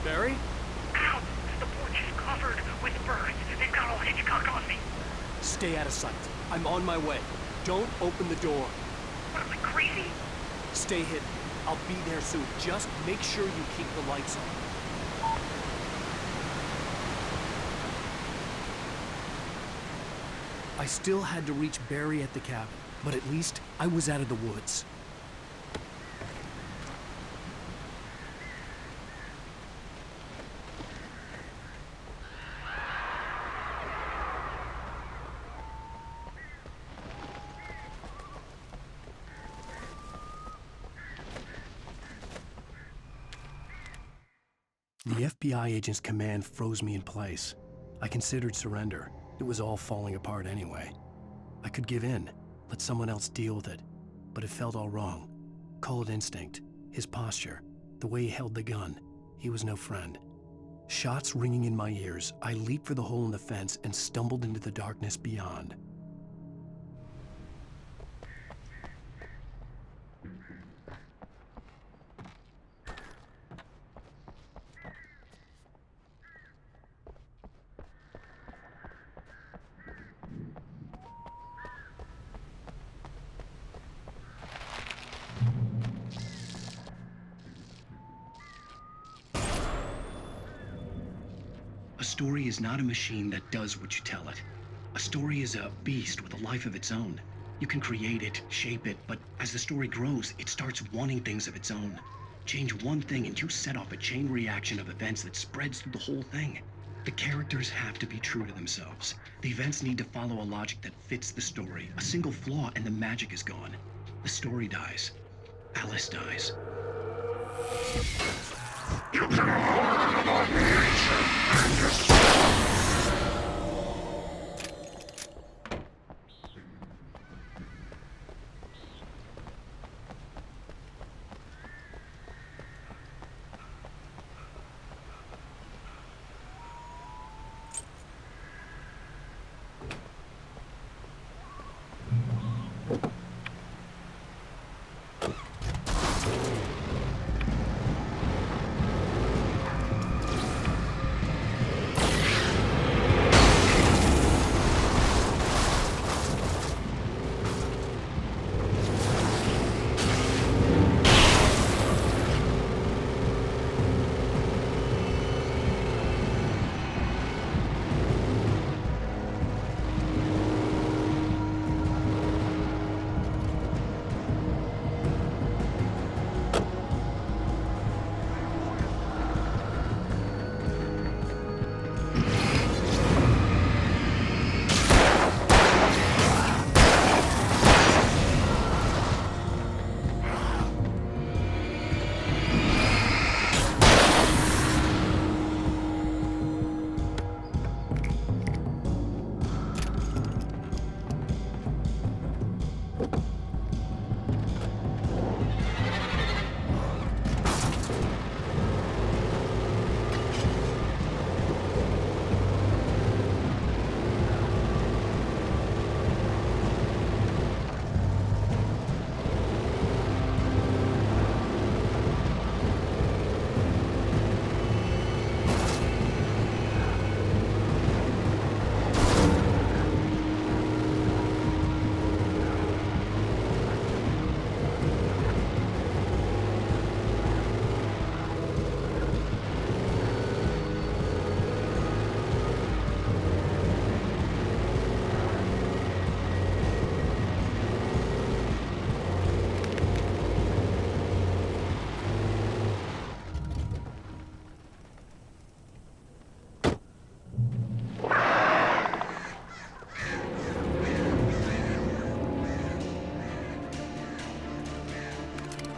Barry? Ow! The porch is covered with birds. They've got all Hitchcock on me. Stay out of sight. I'm on my way. Don't open the door. What, am I crazy? Stay hidden. I'll be there soon. Just make sure you keep the lights on. I still had to reach Barry at the cabin, but at least I was out of the woods. The FBI agent's command froze me in place. I considered surrender. It was all falling apart anyway. I could give in, let someone else deal with it, but it felt all wrong. Call it instinct, his posture, the way he held the gun. He was no friend. Shots ringing in my ears, I leaped for the hole in the fence and stumbled into the darkness beyond. A story is not a machine that does what you tell it. A story is a beast with a life of its own. You can create it, shape it, but as the story grows, it starts wanting things of its own. Change one thing and you set off a chain reaction of events that spreads through the whole thing. The characters have to be true to themselves. The events need to follow a logic that fits the story. A single flaw and the magic is gone. The story dies. Alice dies.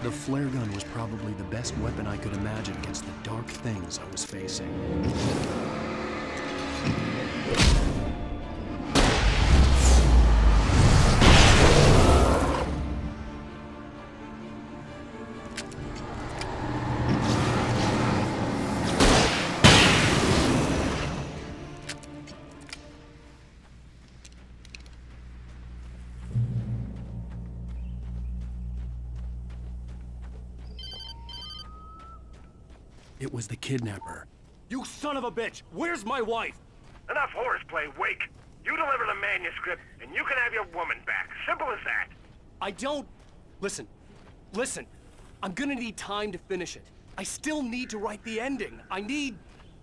The flare gun was probably the best weapon I could imagine against the dark things I was facing. It was the kidnapper. You son of a bitch! Where's my wife? Enough horseplay, Wake. You deliver the manuscript, and you can have your woman back. Simple as that. I don't... Listen. I'm gonna need time to finish it. I still need to write the ending. I need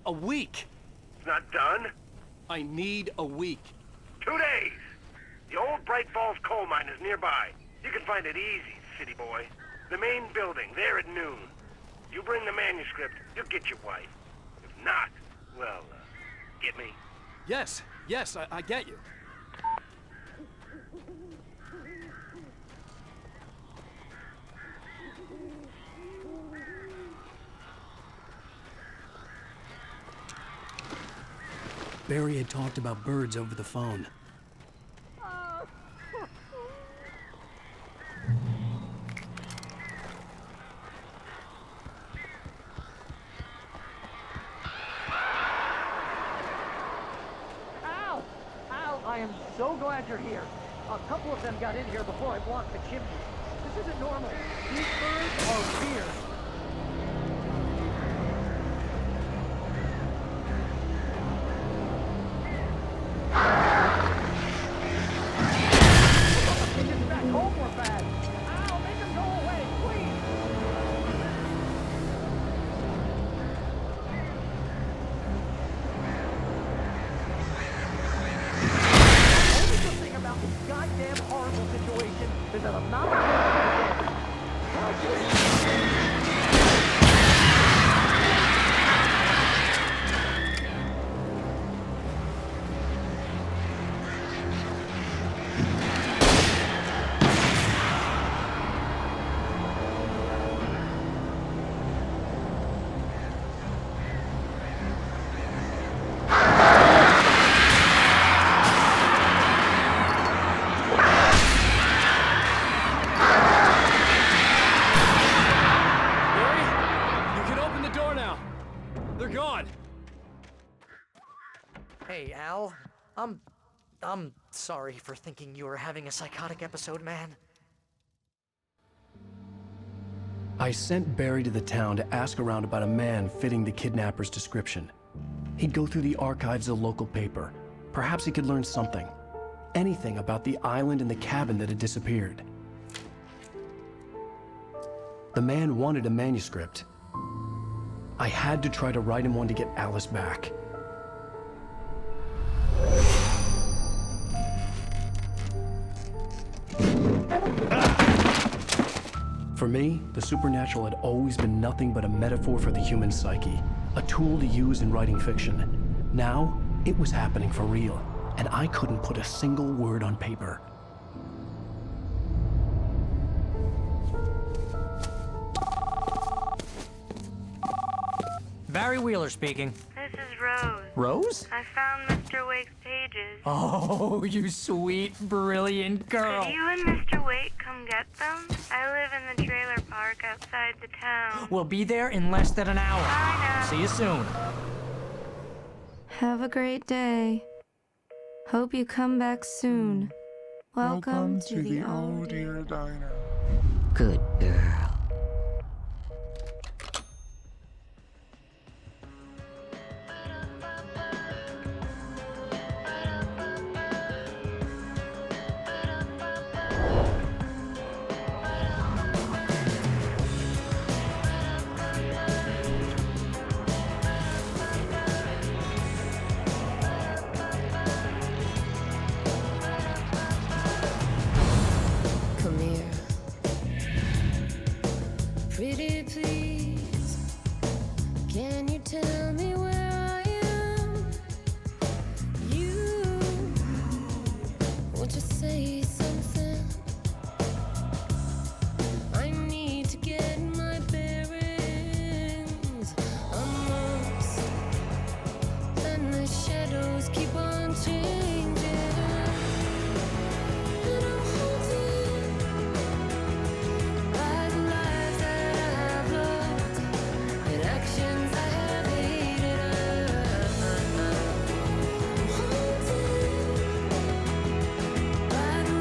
a week. It's not done? I need a week. 2 days. The old Bright Falls coal mine is nearby. You can find it easy, city boy. The main building, there at noon. You bring the manuscript, you'll get your wife. If not, well, get me? Yes, I get you. Barry had talked about birds over the phone. I am so glad you're here. A couple of them got in here before I blocked the chimney. This isn't normal. These birds are weird. Get this back home more fast. Ow, make them go away, please. About this goddamn horrible situation is that I'm not Hey, Al. I'm sorry for thinking you were having a psychotic episode, man. I sent Barry to the town to ask around about a man fitting the kidnapper's description. He'd go through the archives of the local paper. Perhaps he could learn something. Anything about the island and the cabin that had disappeared. The man wanted a manuscript. I had to try to write him one to get Alice back. For me, the supernatural had always been nothing but a metaphor for the human psyche, a tool to use in writing fiction. Now, it was happening for real, and I couldn't put a single word on paper. Barry Wheeler speaking. This is Rose. Rose? I found Mr. Wake's pages. Oh, you sweet, brilliant girl. Could you and Mr. Wake come get them? I live in the trailer park outside the town. We'll be there in less than an hour. Bye now. See you soon. Have a great day. Hope you come back soon. Welcome to the Oh Dear Diner. Good girl. Come here. Pretty please, can you tell me where I am? You want to say something? I need to get my bearings amongst, and the shadows keep on changing. And I'm haunted by the lies that I have loved and actions I have hated. I'm haunted by the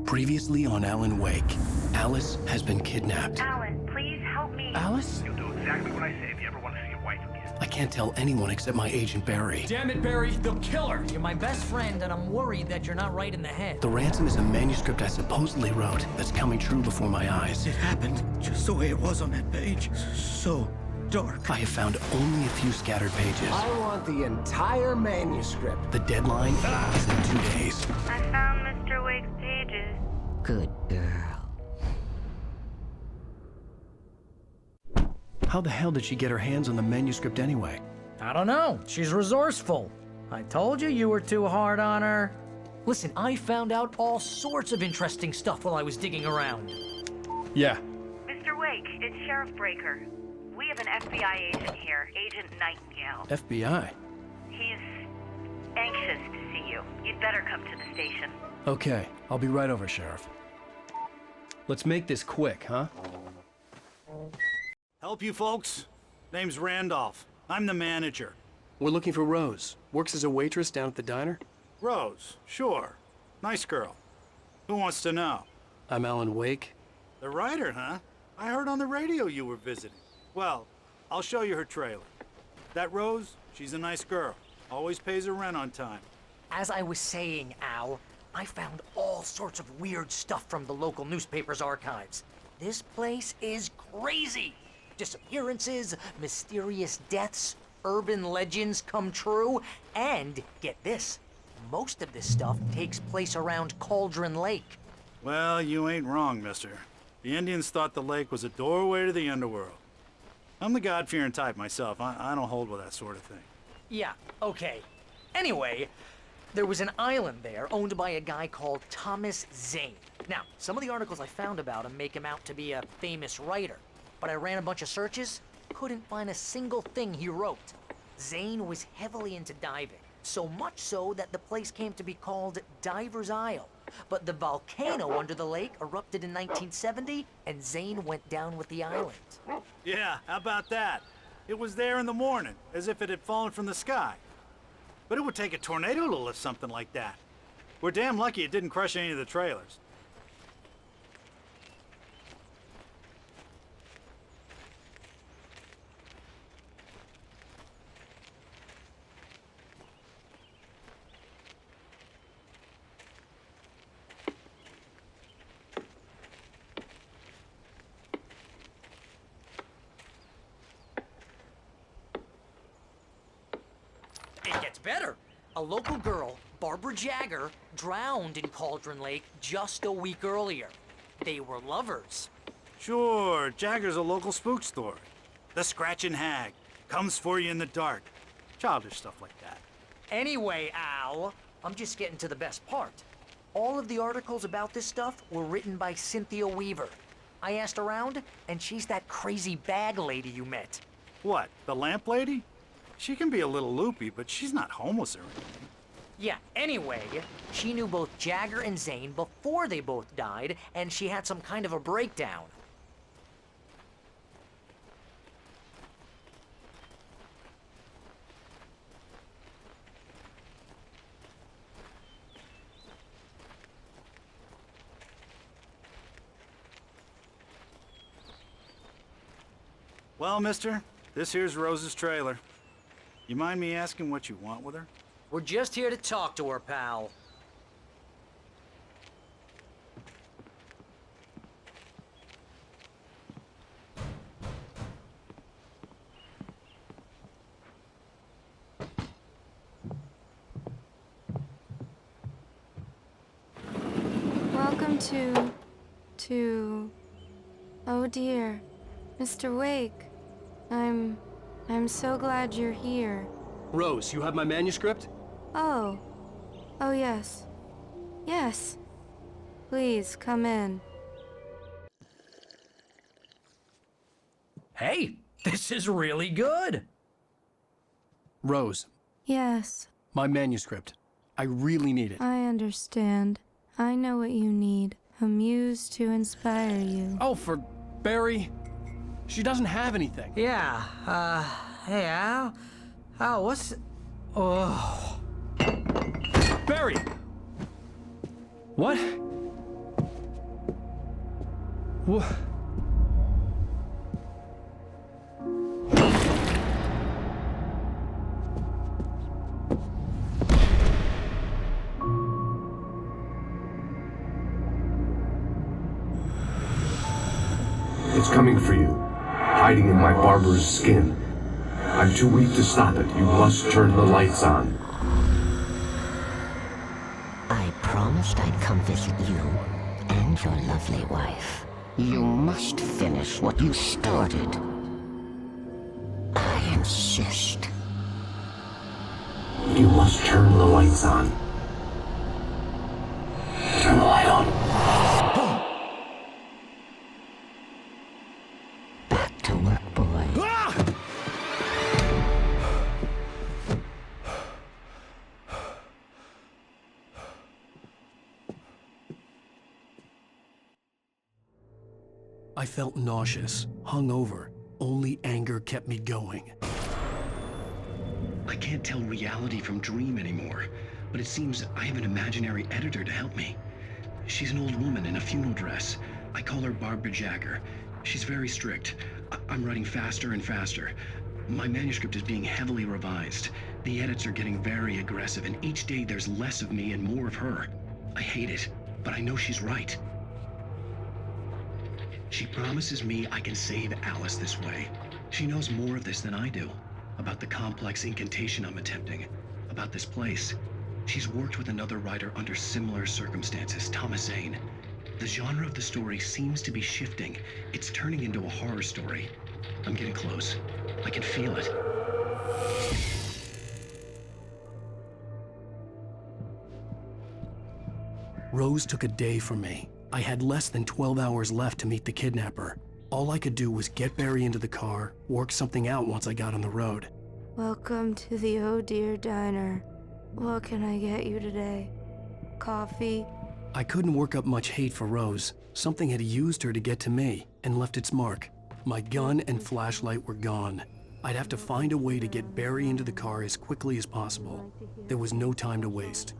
Previously on Alan Wake, Alice has been kidnapped. Alan, please help me. Alice? You'll do exactly what I say if you ever want to see your wife again. I can't tell anyone except my agent Barry. Damn it, Barry, they'll kill her. You're my best friend, and I'm worried that you're not right in the head. The ransom is a manuscript I supposedly wrote that's coming true before my eyes. It happened just the way it was on that page. So dark. I have found only a few scattered pages. I want the entire manuscript. The deadline is in 2 days. I found Mr. Wake's pages. Good girl. How the hell did she get her hands on the manuscript anyway? I don't know. She's resourceful. I told you you were too hard on her. Listen, I found out all sorts of interesting stuff while I was digging around. Yeah. Mr. Wake, it's Sheriff Breaker. We have an FBI agent here, Agent Nightingale. FBI? He's anxious to see you. You'd better come to the station. Okay, I'll be right over, Sheriff. Let's make this quick, huh? Help you folks? Name's Randolph. I'm the manager. We're looking for Rose. Works as a waitress down at the diner. Rose, sure. Nice girl. Who wants to know? I'm Alan Wake. The writer, huh? I heard on the radio you were visiting. Well, I'll show you her trailer. That Rose, she's a nice girl. Always pays her rent on time. As I was saying, Al, I found all sorts of weird stuff from the local newspaper's archives. This place is crazy. Disappearances, mysterious deaths, urban legends come true, and get this, most of this stuff takes place around Cauldron Lake. Well, you ain't wrong, mister. The Indians thought the lake was a doorway to the underworld. I'm the God-fearing type myself. I don't hold with that sort of thing. Yeah, okay. Anyway, there was an island there owned by a guy called Thomas Zane. Now, some of the articles I found about him make him out to be a famous writer, but I ran a bunch of searches, couldn't find a single thing he wrote. Zane was heavily into diving, so much so that the place came to be called Diver's Isle. But the volcano under the lake erupted in 1970, and Zane went down with the island. Yeah, how about that? It was there in the morning, as if it had fallen from the sky. But it would take a tornado to lift something like that. We're damn lucky it didn't crush any of the trailers. It gets better. A local girl, Barbara Jagger, drowned in Cauldron Lake just a week earlier. They were lovers. Sure, Jagger's a local spook story. The Scratching Hag comes for you in the dark. Childish stuff like that. Anyway, Al, I'm just getting to the best part. All of the articles about this stuff were written by Cynthia Weaver. I asked around, and she's that crazy bag lady you met. What, the lamp lady? She can be a little loopy, but she's not homeless or anything. Yeah, anyway, she knew both Jagger and Zane before they both died, and she had some kind of a breakdown. Well, mister, this here's Rose's trailer. You mind me asking what you want with her? We're just here to talk to her, pal. Welcome to... Oh dear. Mr. Wake. I'm so glad you're here. Rose, you have my manuscript? Oh. Oh, yes. Yes. Please, come in. Hey, this is really good. Rose, Yes, my manuscript. I really need it. I understand. I know what you need. A muse to inspire you. Oh, for Barry. She doesn't have anything. Yeah, hey, Al? Al, what's... Oh... Barry! What? What? It's coming for you, hiding in my barber's skin. I'm too weak to stop it. You must turn the lights on. I promised I'd come visit you and your lovely wife. You must finish what you started. I insist. You must turn the lights on. Turn the light on. Back to work, boy. I felt nauseous, hungover. Only anger kept me going. I can't tell reality from dream anymore, but it seems I have an imaginary editor to help me. She's an old woman in a funeral dress. I call her Barbara Jagger. She's very strict. I'm writing faster and faster. My manuscript is being heavily revised. The edits are getting very aggressive, and each day there's less of me and more of her. I hate it, but I know she's right. She promises me I can save Alice this way. She knows more of this than I do. About the complex incantation I'm attempting. About this place. She's worked with another writer under similar circumstances, Thomas Zane. The genre of the story seems to be shifting. It's turning into a horror story. I'm getting close. I can feel it. Rose took a day from me. I had less than 12 hours left to meet the kidnapper. All I could do was get Barry into the car, work something out once I got on the road. Welcome to the Oh Dear Diner. What can I get you today? Coffee? I couldn't work up much hate for Rose. Something had used her to get to me and left its mark. My gun and flashlight were gone. I'd have to find a way to get Barry into the car as quickly as possible. There was no time to waste.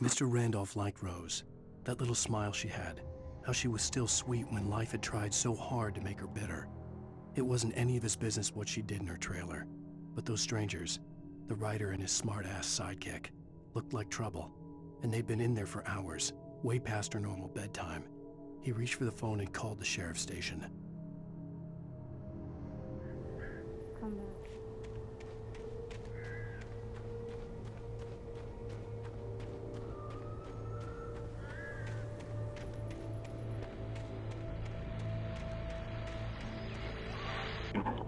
Mr. Randolph liked Rose. That little smile she had. How she was still sweet when life had tried so hard to make her bitter. It wasn't any of his business what she did in her trailer. But those strangers, the writer and his smart-ass sidekick, looked like trouble. And they'd been in there for hours, way past her normal bedtime. He reached for the phone and called the sheriff's station. Come back.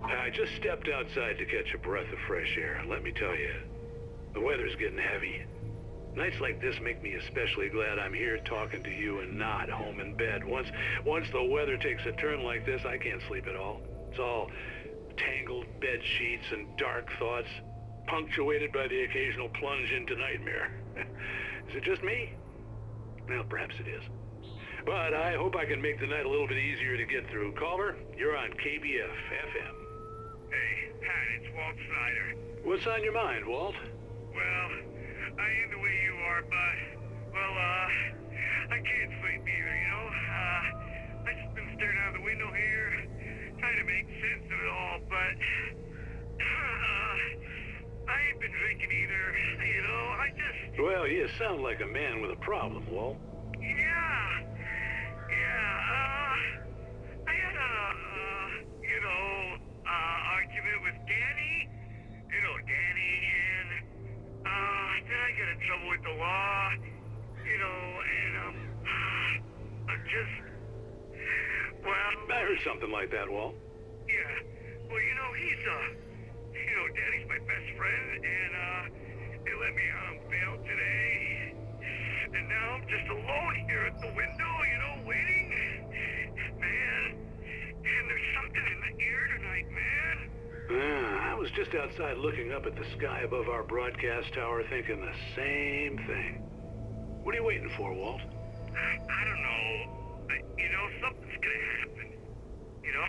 I just stepped outside to catch a breath of fresh air. Let me tell you, the weather's getting heavy. Nights like this make me especially glad I'm here talking to you and not home in bed. Once the weather takes a turn like this, I can't sleep at all. It's all tangled bed sheets and dark thoughts, punctuated by the occasional plunge into nightmare. Is it just me? Well, perhaps it is. But I hope I can make the night a little bit easier to get through. Culver, you're on KBF FM. Hey, Pat, it's Walt Snyder. What's on your mind, Walt? Well, I ain't the way you are, but, well, I can't sleep either, you know? I just been staring out the window here, trying to make sense of it all, but, I ain't been drinking either, you know? Well, you sound like a man with a problem, Walt. I had argument with Danny. You know, Danny, and, then I got in trouble with the law, you know, and, I'm just, well... I heard something like that, Walt. Yeah, well, you know, Danny's my best friend, and, they let me out on bail today. And now I'm just alone here at the window, you know, waiting. Man, and there's something in the air tonight, man. I was just outside looking up at the sky above our broadcast tower thinking the same thing. What are you waiting for, Walt? I don't know. You know, something's gonna happen. You know,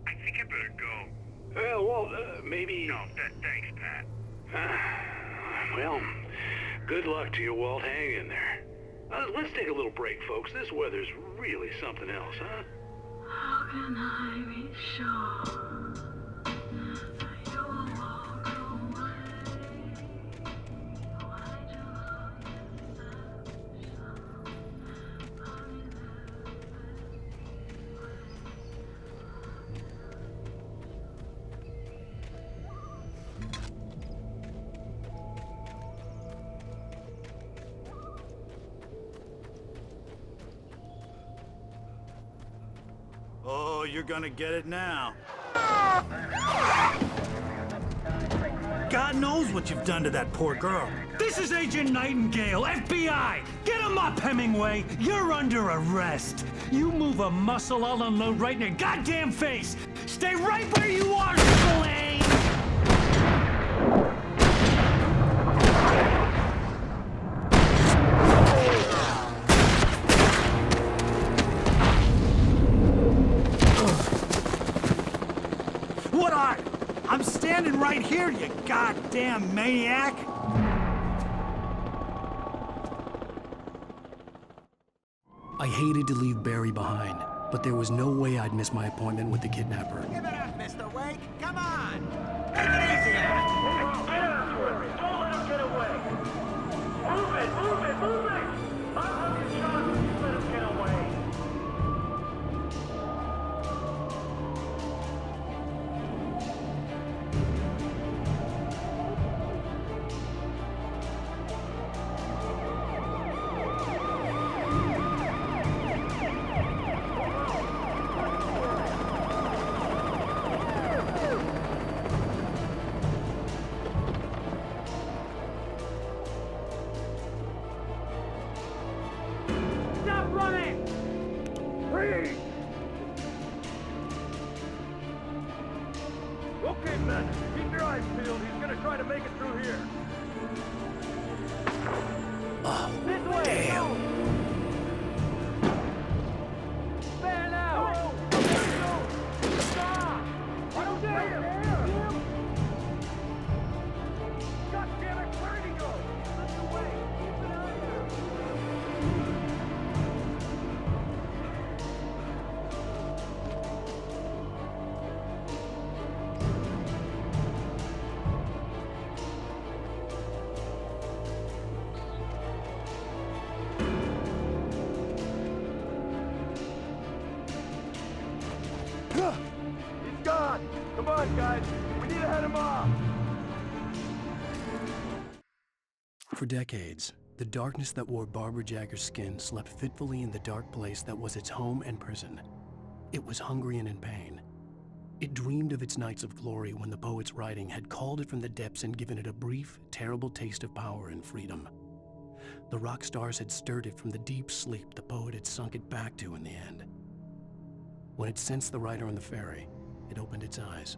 I think I better go. Well, Walt, maybe... No, thanks, Pat. Well, Good luck to you, Walt. Hang in there. Let's take a little break, folks. This weather's really something else, huh? How can I be sure? Oh, you're gonna get it now. God knows what you've done to that poor girl. This is Agent Nightingale, FBI! Get him up, Hemingway! You're under arrest! You move a muscle, I'll unload right in your goddamn face! Stay right where you are, Spillane! What are? I'm standing right here, you goddamn maniac! I hated to leave Barry behind, but there was no way I'd miss my appointment with the kidnapper. Give it up, Mr. Wake. Come on. Take it easy now. Get after him. Don't let him get away. Move it, move it, move it. I'll have your shot if you let him get away. Stop running! Freeze! Okay, men, keep your eyes peeled. He's gonna try to make it through here. Oh, this way! damn! Fan out! Stop! I don't see him! God damn it, where did he go? Let's away! Keep an eye out! He's gone! Come on, guys! We need to head him off! For decades, the darkness that wore Barbara Jagger's skin slept fitfully in the dark place that was its home and prison. It was hungry and in pain. It dreamed of its nights of glory when the poet's writing had called it from the depths and given it a brief, terrible taste of power and freedom. The rock stars had stirred it from the deep sleep the poet had sunk it back to in the end. When it sensed the writer on the ferry, it opened its eyes.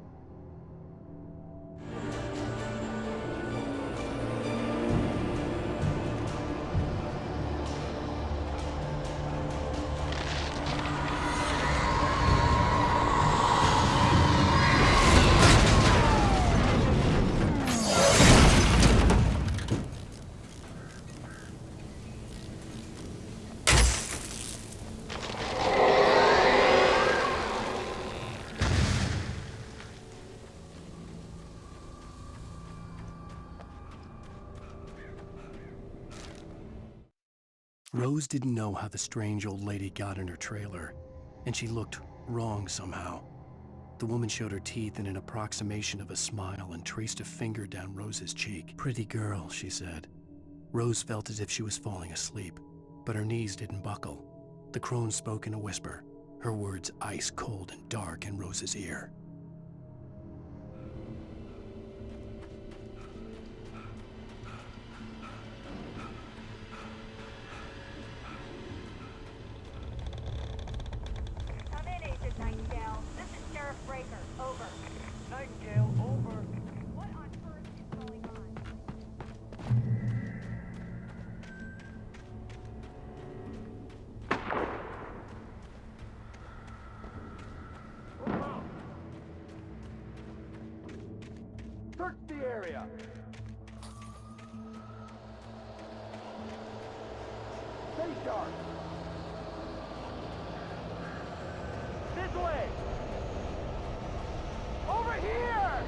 Rose didn't know how the strange old lady got in her trailer, and she looked wrong somehow. The woman showed her teeth in an approximation of a smile and traced a finger down Rose's cheek. "Pretty girl," she said. Rose felt as if she was falling asleep, but her knees didn't buckle. The crone spoke in a whisper, her words ice cold and dark in Rose's ear. Come in, Agent Nightingale. This is Sheriff Breaker. Over. Nightingale, over. What on earth is going on? Search the area. dark. This way! Over here!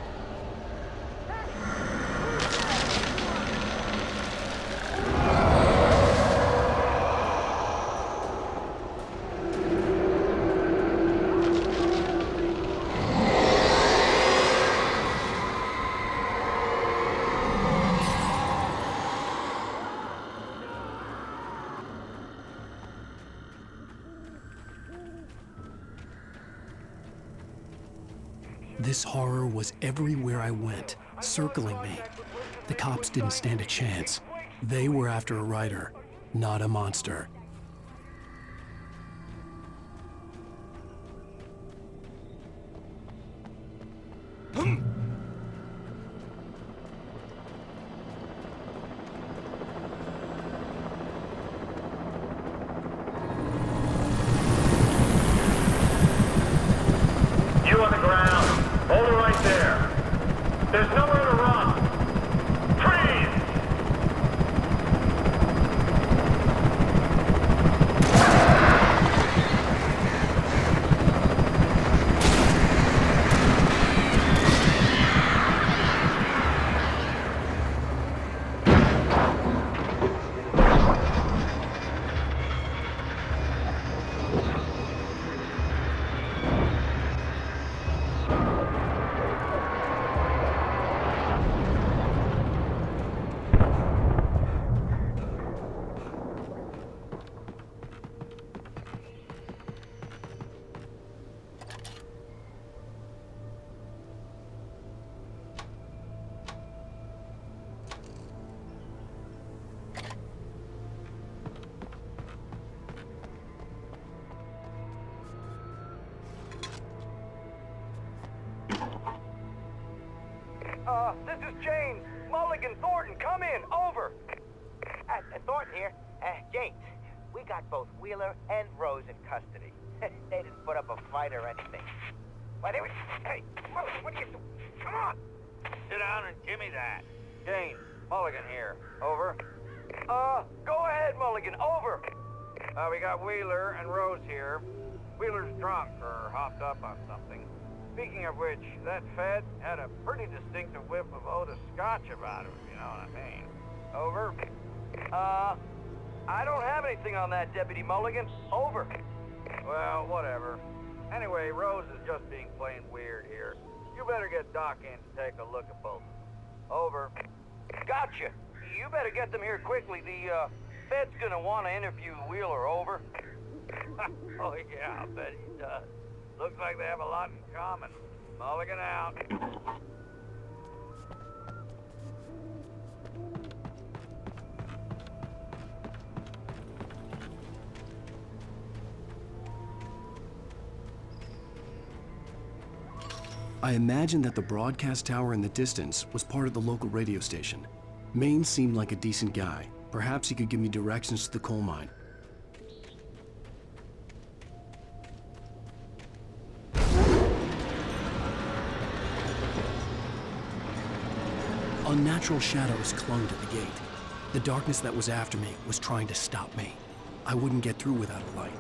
This horror was everywhere I went, circling me. The cops didn't stand a chance. They were after a writer, not a monster. You on the ground. Hold it right there. There's nowhere to run. Freeze! This is James. Mulligan, Thornton, come in. Over. Thornton here. James, we got both Wheeler and Rose in custody. They didn't put up a fight or anything. Why, they were... Hey, Mulligan, what are you doing? Come on! Sit down and give me that. James, Mulligan here. Over. Go ahead, Mulligan. Over. We got Wheeler and Rose here. Wheeler's drunk or hopped up on something. Speaking of which, that Fed had a pretty distinctive whiff of Otis Scotch about him, if you know what I mean. Over. I don't have anything on that, Deputy Mulligan. Over. Well, whatever. Anyway, Rose is just being plain weird here. You better get Doc in to take a look at both. Over. Gotcha. You better get them here quickly. The, Fed's gonna want to interview Wheeler. Over. Oh, yeah, I'll bet he does. Looks like they have a lot in common. Mulligan out. I imagined that the broadcast tower in the distance was part of the local radio station. Maine seemed like a decent guy. Perhaps he could give me directions to the coal mine. Unnatural shadows clung to the gate. The darkness that was after me was trying to stop me. I wouldn't get through without a light.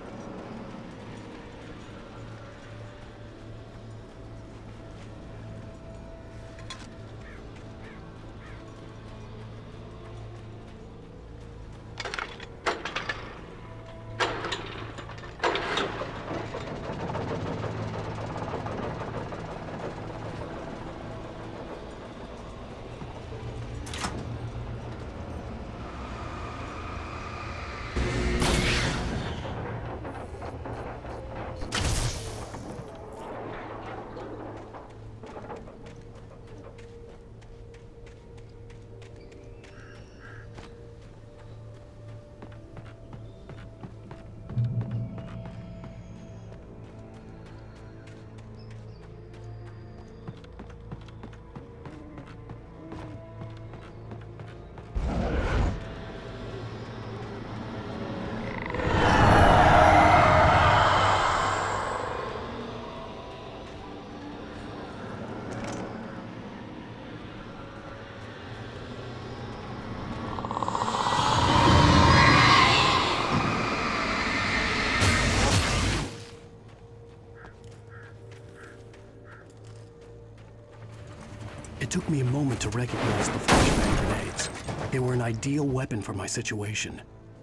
It took me a moment to recognize the flashbang grenades. They were an ideal weapon for my situation.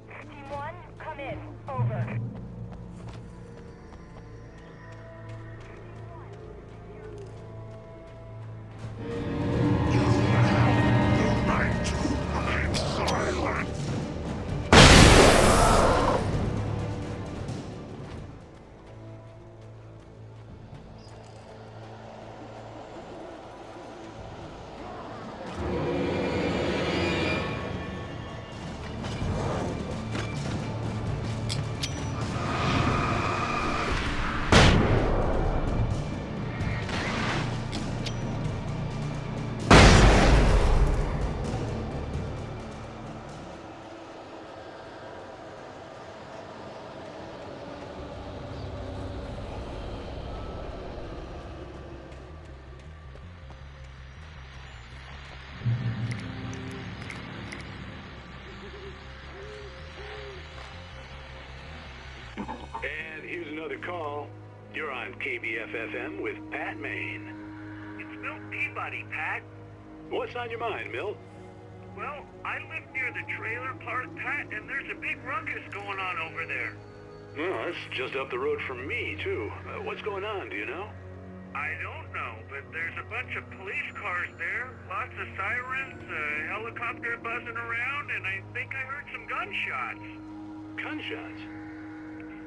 Team 1, come in. Over. And here's another call. You're on KBF-FM with Pat Maine. It's Milt Peabody, Pat. What's on your mind, Milt? Well, I live near the trailer park, Pat, and there's a big ruckus going on over there. Well, that's just up the road from me, too. What's going on, do you know? I don't know, but there's a bunch of police cars there, lots of sirens, a helicopter buzzing around, and I think I heard some gunshots. Gunshots?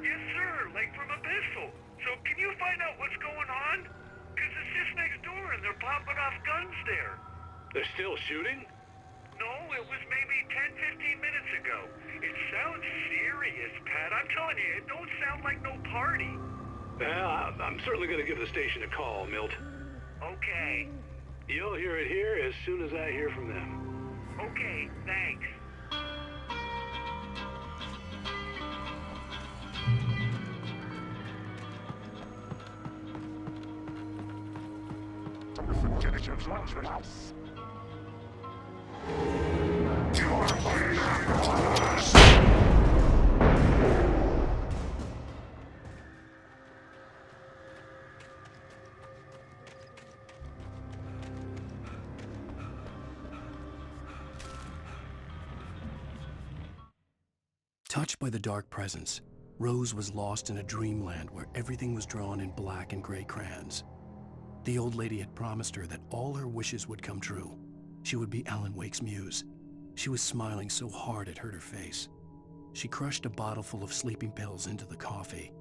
Yes, sir, like from a pistol. So can you find out what's going on? Because it's just next door and they're popping off guns there. They're still shooting? No, it was maybe 10, 15 minutes ago. It sounds serious, Pat. I'm telling you, it don't sound like no party. Well, I'm certainly going to give the station a call, Milt. Okay. You'll hear it here as soon as I hear from them. Okay, thanks. Touched by the dark presence, Rose was lost in a dreamland where everything was drawn in black and gray crayons. The old lady had promised her that all her wishes would come true. She would be Alan Wake's muse. She was smiling so hard it hurt her face. She crushed a bottle full of sleeping pills into the coffee.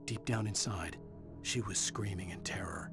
Deep down inside, she was screaming in terror.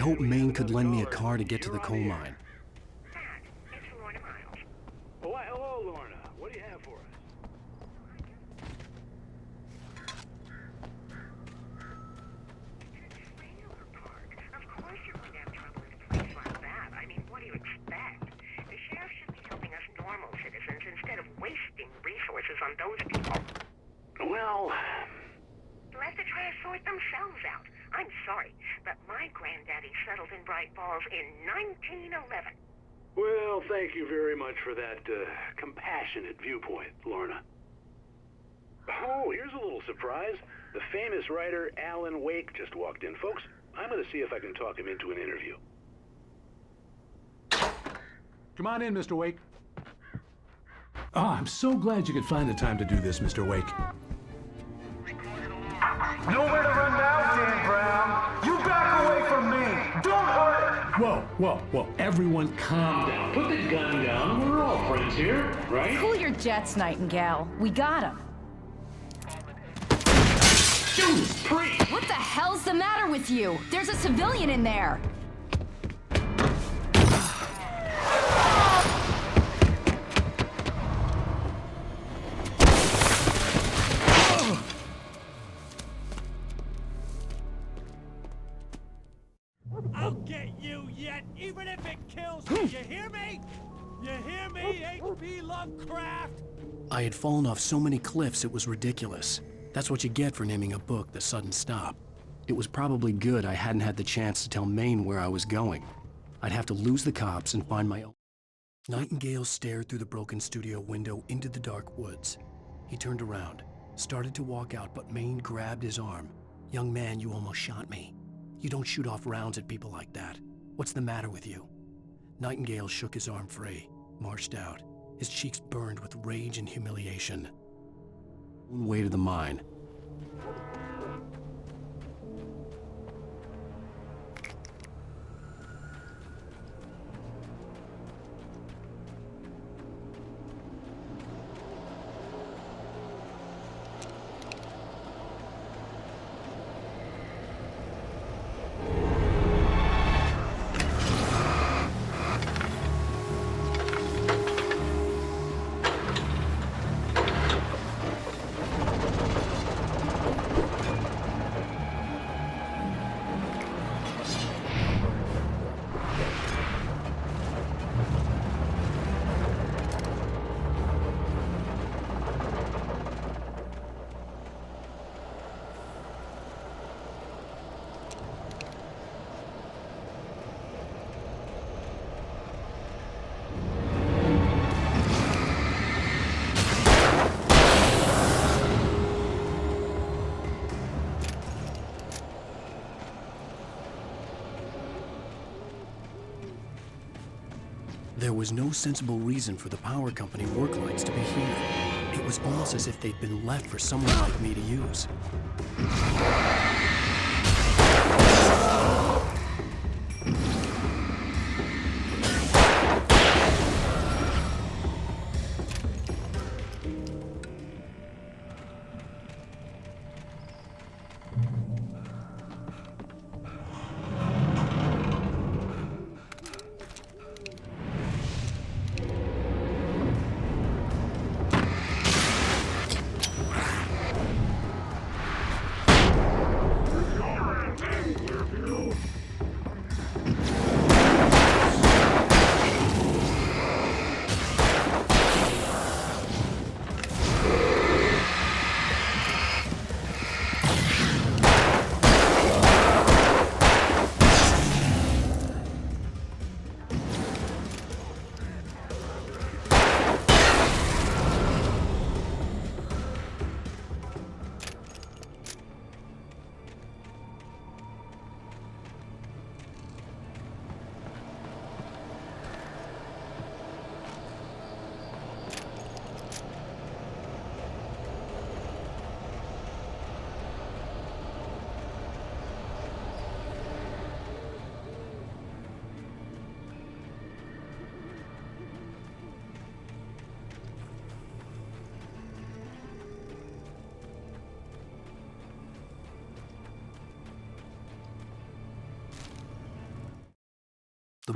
hoped Maine could lend me a car to get to the coal mine. Oh, why, hello, Lorna. What do you have for us? Of course you're going to have trouble with a place like that. I mean, what do you expect? The sheriff should be helping us normal citizens instead of wasting resources on those people. Well... They'll have to try to sort themselves out. I'm sorry, but my granddaddy settled in Bright Falls in 1911. Well, thank you very much for that compassionate viewpoint, Lorna. Oh, here's a little surprise. The famous writer Alan Wake just walked in. Folks, I'm going to see if I can talk him into an interview. Come on in, Mr. Wake. Oh, I'm so glad you could find the time to do this, Mr. Wake. Nowhere to run now, Dan Brown. You back away from me. Don't hurt it. Whoa. Everyone calm down. Put the gun down. We're all friends here, right? Cool your jets, Nightingale. We got him. Judas Priest! What the hell's the matter with you? There's a civilian in there. I'll get you yet, even if it kills me. You hear me? You hear me, H.P. Lovecraft? I had fallen off so many cliffs it was ridiculous. That's what you get for naming a book The Sudden Stop. It was probably good I hadn't had the chance to tell Maine where I was going. I'd have to lose the cops and find my own. Nightingale stared through the broken studio window into the dark woods. He turned around, started to walk out, but Maine grabbed his arm. "Young man, you almost shot me. You don't shoot off rounds at people like that. What's the matter with you?" Nightingale shook his arm free, marched out. His cheeks burned with rage and humiliation. Way to the mine. There was no sensible reason for the power company work lights to be here. It was almost as if they'd been left for someone like me to use.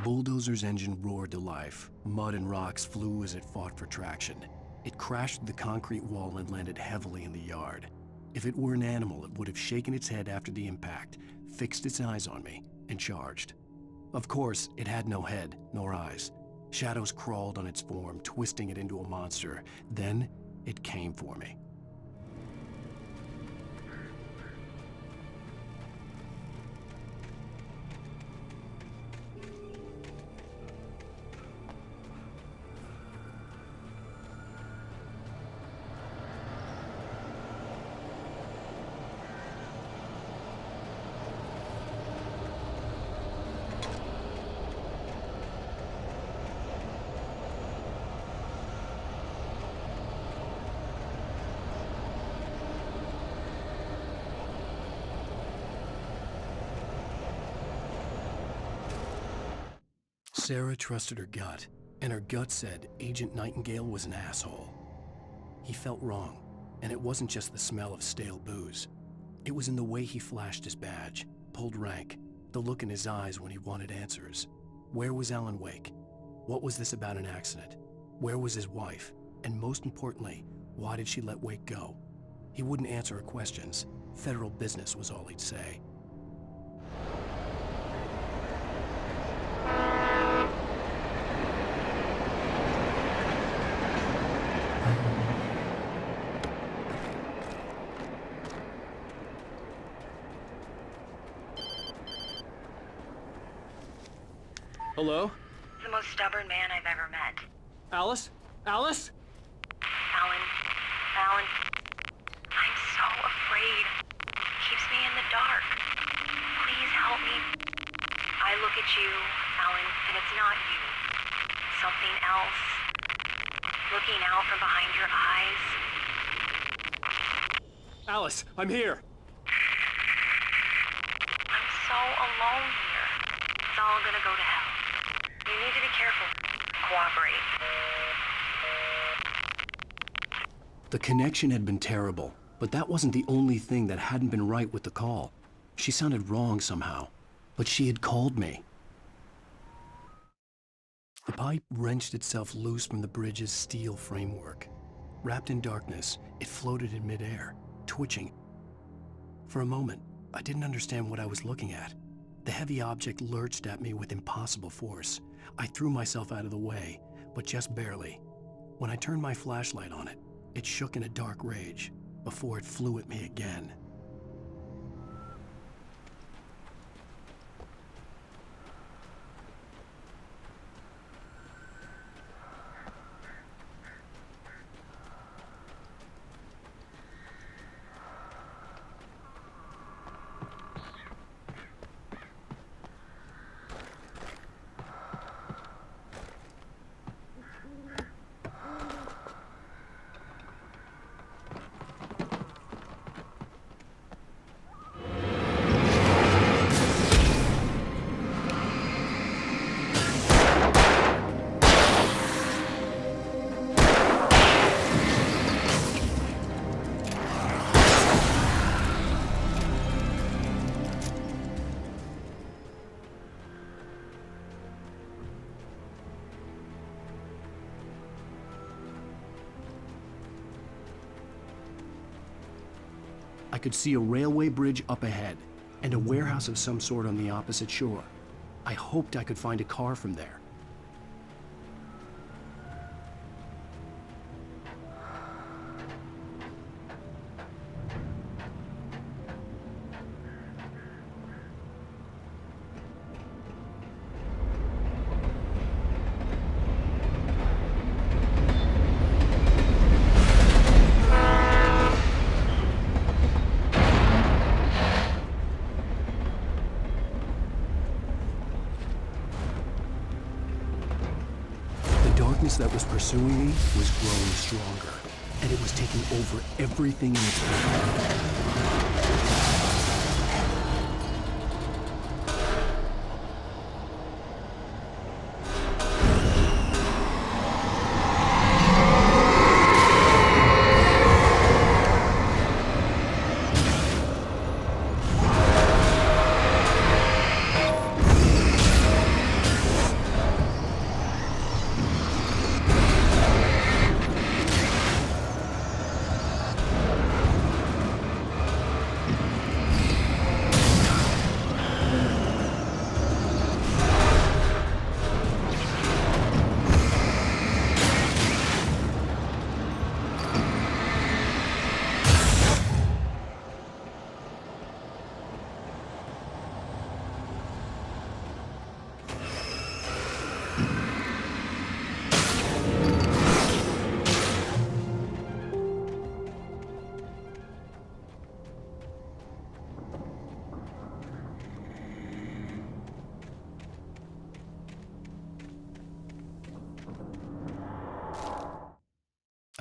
bulldozer's engine roared to life. Mud and rocks flew as it fought for traction. It crashed through the concrete wall and landed heavily in the yard. If it were an animal, it would have shaken its head after the impact, fixed its eyes on me, and charged. Of course, it had no head, nor eyes. Shadows crawled on its form, twisting it into a monster. Then, it came for me. Sarah trusted her gut, and her gut said Agent Nightingale was an asshole. He felt wrong, and it wasn't just the smell of stale booze. It was in the way he flashed his badge, pulled rank, the look in his eyes when he wanted answers. Where was Alan Wake? What was this about an accident? Where was his wife? And most importantly, why did she let Wake go? He wouldn't answer her questions. Federal business was all he'd say. Hello? The most stubborn man I've ever met. Alice? Alice? Alan. I'm so afraid. Keeps me in the dark. Please help me. I look at you, Alan, and it's not you. Something else. Looking out from behind your eyes. Alice, I'm here. I'm so alone here. It's all gonna go to hell. You need to be careful. Cooperate. The connection had been terrible, but that wasn't the only thing that hadn't been right with the call. She sounded wrong somehow, but she had called me. The pipe wrenched itself loose from the bridge's steel framework. Wrapped in darkness, it floated in midair, twitching. For a moment, I didn't understand what I was looking at. The heavy object lurched at me with impossible force. I threw myself out of the way, but just barely. When I turned my flashlight on it, it shook in a dark rage before it flew at me again. I could see a railway bridge up ahead, and a warehouse of some sort on the opposite shore. I hoped I could find a car from there. That was pursuing me was growing stronger, and it was taking over everything in its path.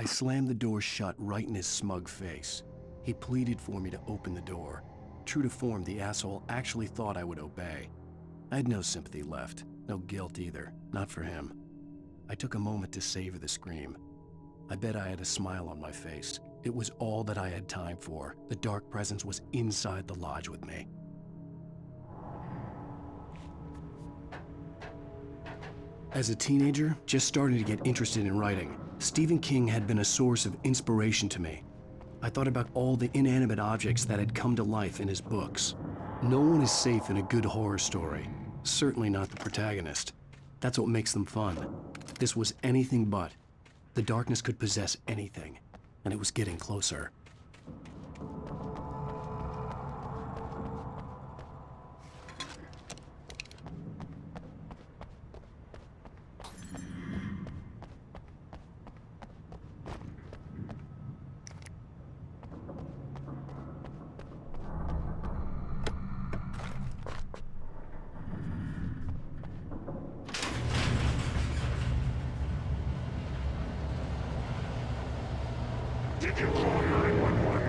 I slammed the door shut right in his smug face. He pleaded for me to open the door. True to form, the asshole actually thought I would obey. I had no sympathy left, no guilt either, not for him. I took a moment to savor the scream. I bet I had a smile on my face. It was all that I had time for. The dark presence was inside the lodge with me. As a teenager, just starting to get interested in writing, Stephen King had been a source of inspiration to me. I thought about all the inanimate objects that had come to life in his books. No one is safe in a good horror story, certainly not the protagonist. That's what makes them fun. This was anything but. The darkness could possess anything, and it was getting closer. Did you call 911?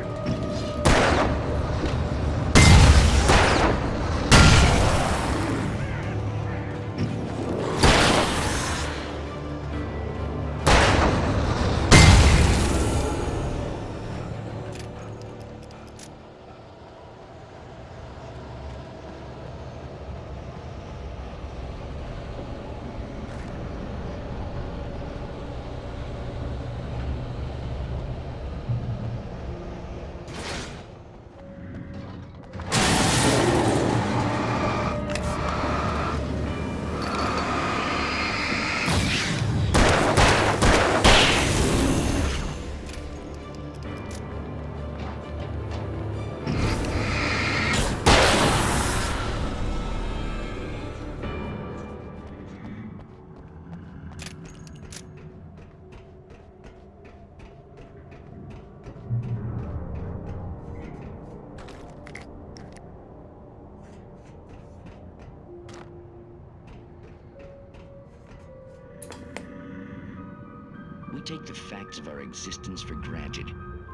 We take the facts of our existence for granted,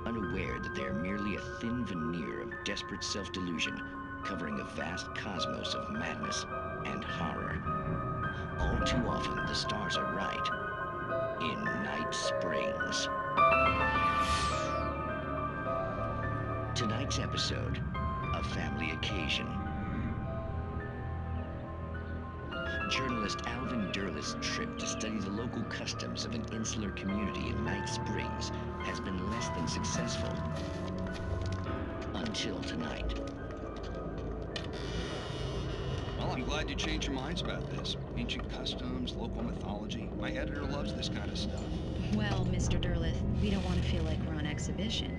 unaware that they are merely a thin veneer of desperate self-delusion, covering a vast cosmos of madness and horror. All too often, the stars are right. In Night Springs. Tonight's episode, A Family Occasion. Journalist Alvin Derleth's trip to study the local customs of an insular community in Night Springs has been less than successful. Until tonight. Well, I'm glad you changed your minds about this. Ancient customs, local mythology. My editor loves this kind of stuff. Well, Mr. Derleth, we don't want to feel like we're on exhibition.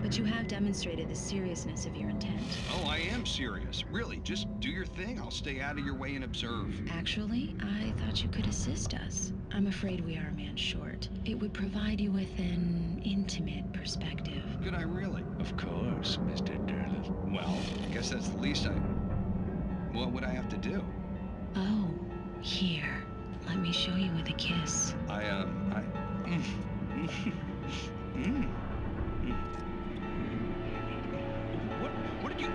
But you have demonstrated the seriousness of your intent. Oh, I am serious. Really, just do your thing. I'll stay out of your way and observe. Actually, I thought you could assist us. I'm afraid we are a man short. It would provide you with an intimate perspective. Could I really? Of course, Mr. Derleth. Well, I guess that's the least what would I have to do? Oh, here. Let me show you with a kiss. What did you...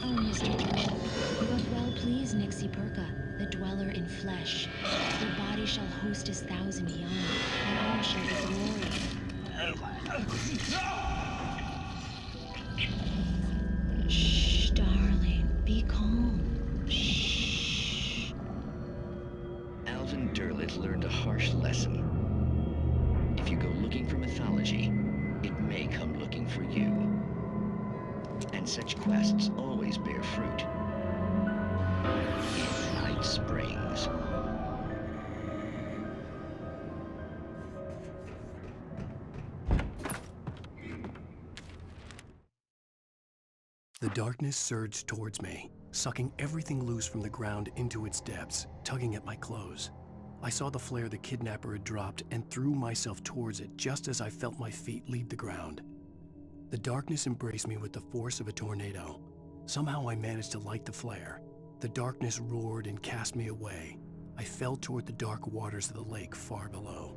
Oh, Mr. Derleth, you have well pleased Nixie Perka, the dweller in flesh. Your body shall host his thousand young, and all shall be glory. Shh, darling, be calm. Shh. Alvin Derleth learned a harsh lesson. If you go looking for mythology, it may come looking for you. And such quests always bear fruit. In Night Springs. The darkness surged towards me, sucking everything loose from the ground into its depths, tugging at my clothes. I saw the flare the kidnapper had dropped and threw myself towards it just as I felt my feet leave the ground. The darkness embraced me with the force of a tornado. Somehow I managed to light the flare. The darkness roared and cast me away. I fell toward the dark waters of the lake far below.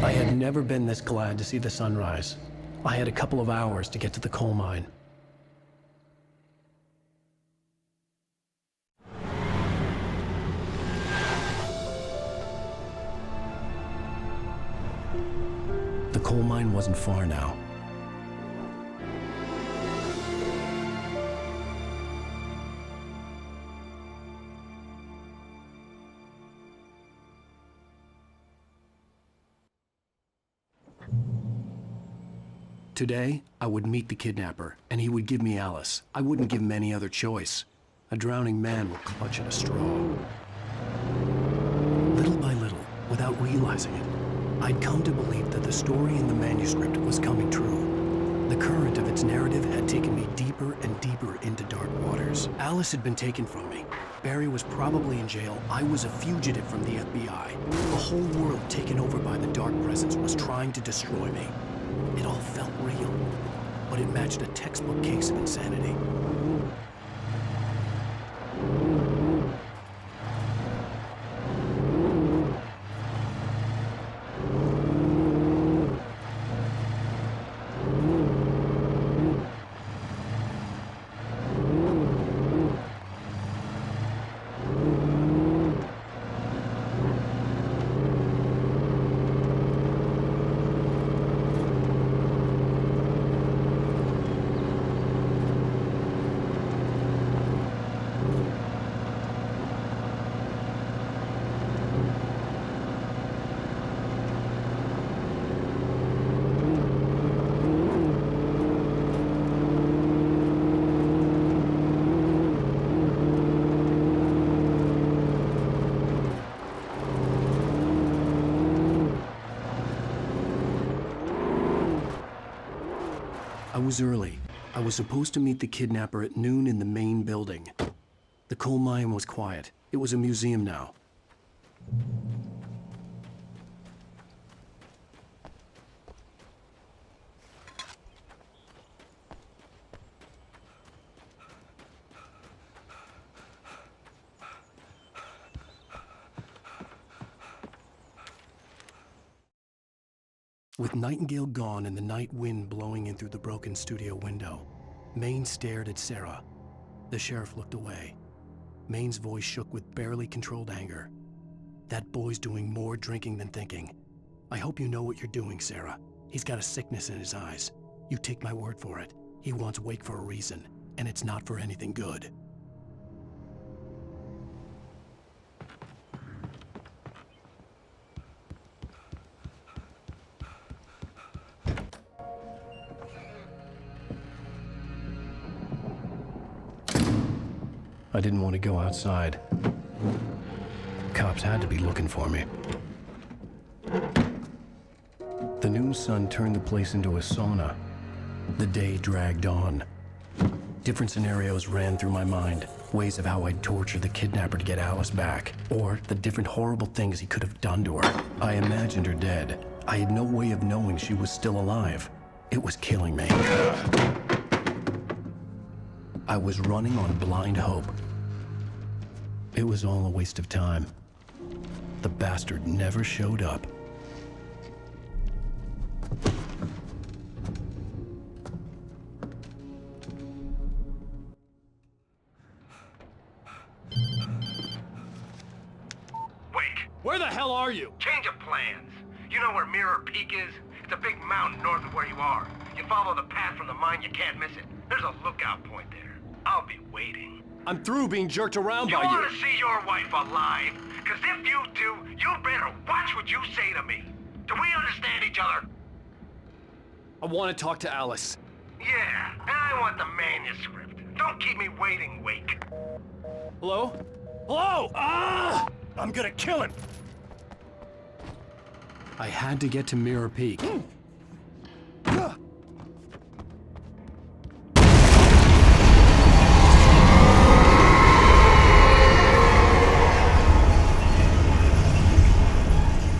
I had never been this glad to see the sunrise. I had a couple of hours to get to the coal mine. The coal mine wasn't far now. Today, I would meet the kidnapper, and he would give me Alice. I wouldn't give him any other choice. A drowning man would clutch at a straw. Little by little, without realizing it, I'd come to believe that the story in the manuscript was coming true. The current of its narrative had taken me deeper and deeper into dark waters. Alice had been taken from me. Barry was probably in jail. I was a fugitive from the FBI. The whole world taken over by the Dark Presence was trying to destroy me. It all felt real, but it matched a textbook case of insanity. I was early. I was supposed to meet the kidnapper at noon in the main building. The coal mine was quiet. It was a museum now. With Nightingale gone and the night wind blowing in through the broken studio window, Maine stared at Sarah. The sheriff looked away. Maine's voice shook with barely controlled anger. That boy's doing more drinking than thinking. I hope you know what you're doing, Sarah. He's got a sickness in his eyes. You take my word for it. He wants Wake for a reason, and it's not for anything good. I didn't want to go outside. Cops had to be looking for me. The noon sun turned the place into a sauna. The day dragged on. Different scenarios ran through my mind. Ways of how I'd torture the kidnapper to get Alice back. Or the different horrible things he could have done to her. I imagined her dead. I had no way of knowing she was still alive. It was killing me. I was running on blind hope. It was all a waste of time. The bastard never showed up. Where the hell are you? Change of plans. You know where Mirror Peak is? It's a big mountain north of where you are. You follow the path from the mine, you can't miss it. There's a lookout point there. I'll be waiting. I'm through being jerked around by You you. want to see your wife alive? Because if you do, you better watch what you say to me. Do we understand each other? I want to talk to Alice. Yeah, and I want the manuscript. Don't keep me waiting, Wake. Hello? Hello! Ah! I'm gonna kill him! I had to get to Mirror Peak.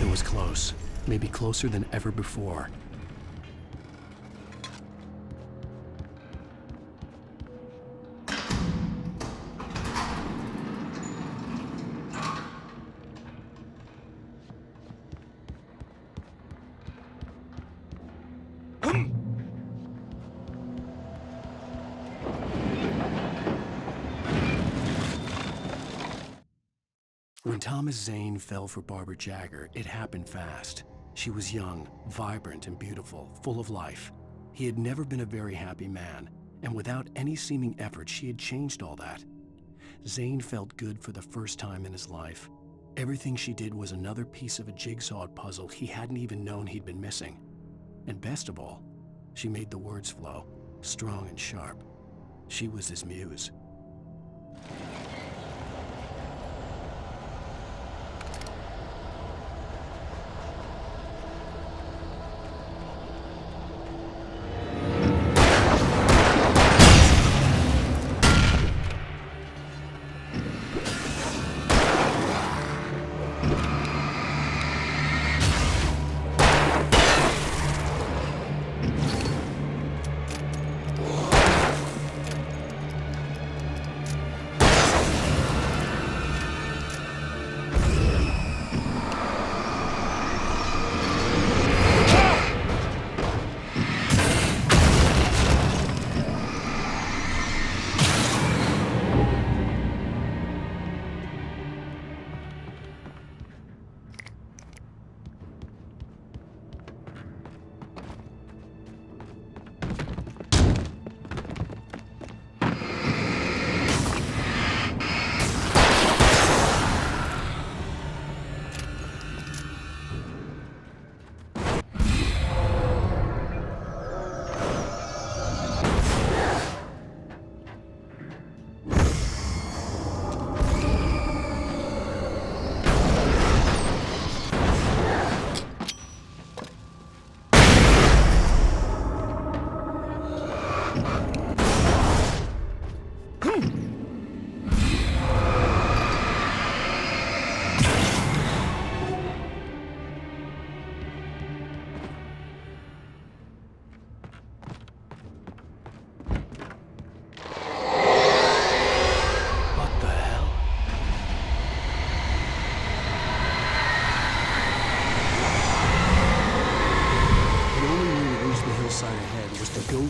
It was close. Maybe closer than ever before. When Thomas Zane fell for Barbara Jagger, it happened fast. She was young, vibrant, and beautiful, full of life. He had never been a very happy man, and without any seeming effort, she had changed all that. Zane felt good for the first time in his life. Everything she did was another piece of a jigsaw puzzle he hadn't even known he'd been missing. And best of all, she made the words flow, strong and sharp. She was his muse.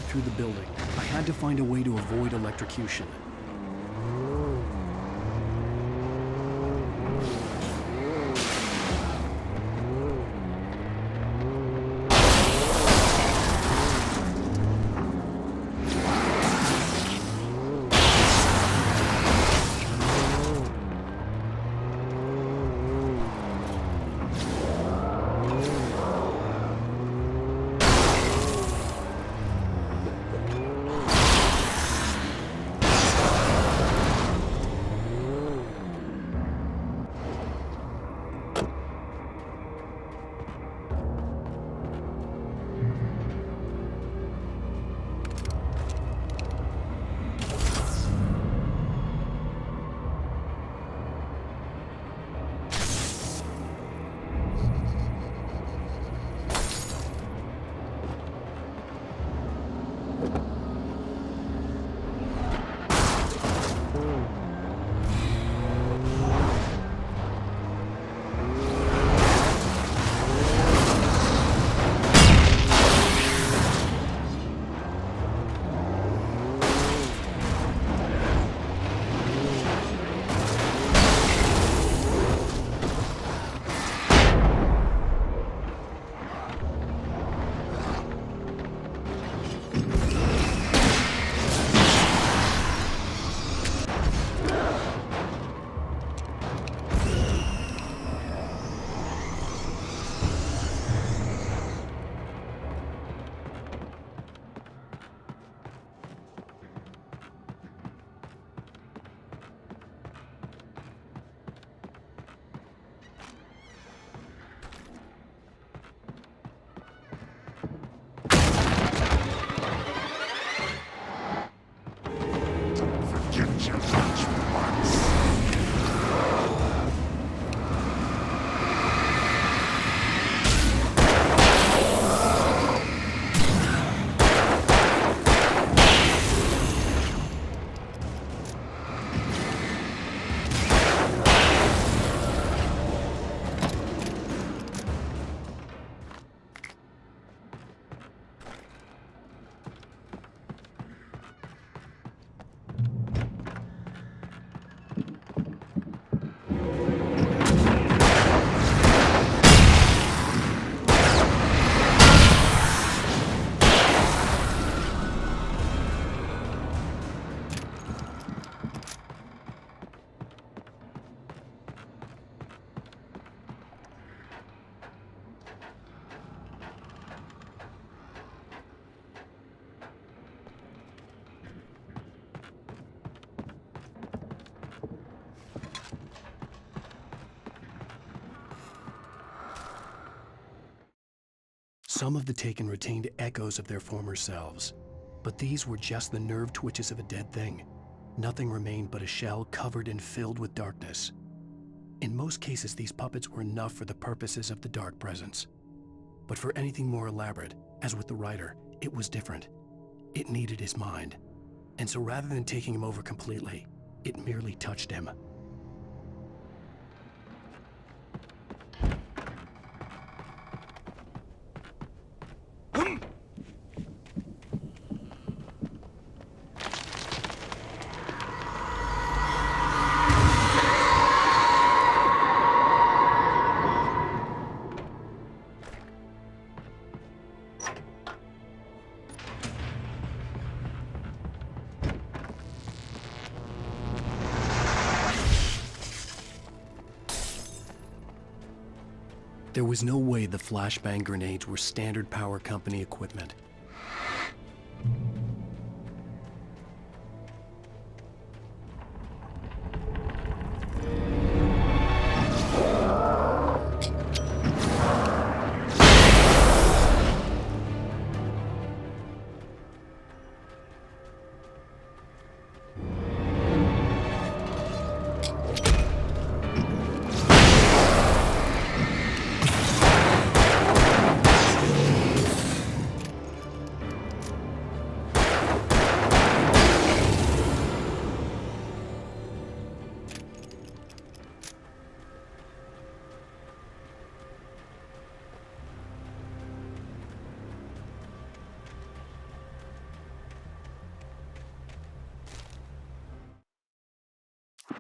Through the building. I had to find a way to avoid electrocution. Some of the taken retained echoes of their former selves, but these were just the nerve twitches of a dead thing. Nothing remained but a shell covered and filled with darkness. In most cases, these puppets were enough for the purposes of the dark presence. But for anything more elaborate, as with the writer, it was different. It needed his mind. And so rather than taking him over completely, it merely touched him. There was no way the flashbang grenades were Standard Power Company equipment.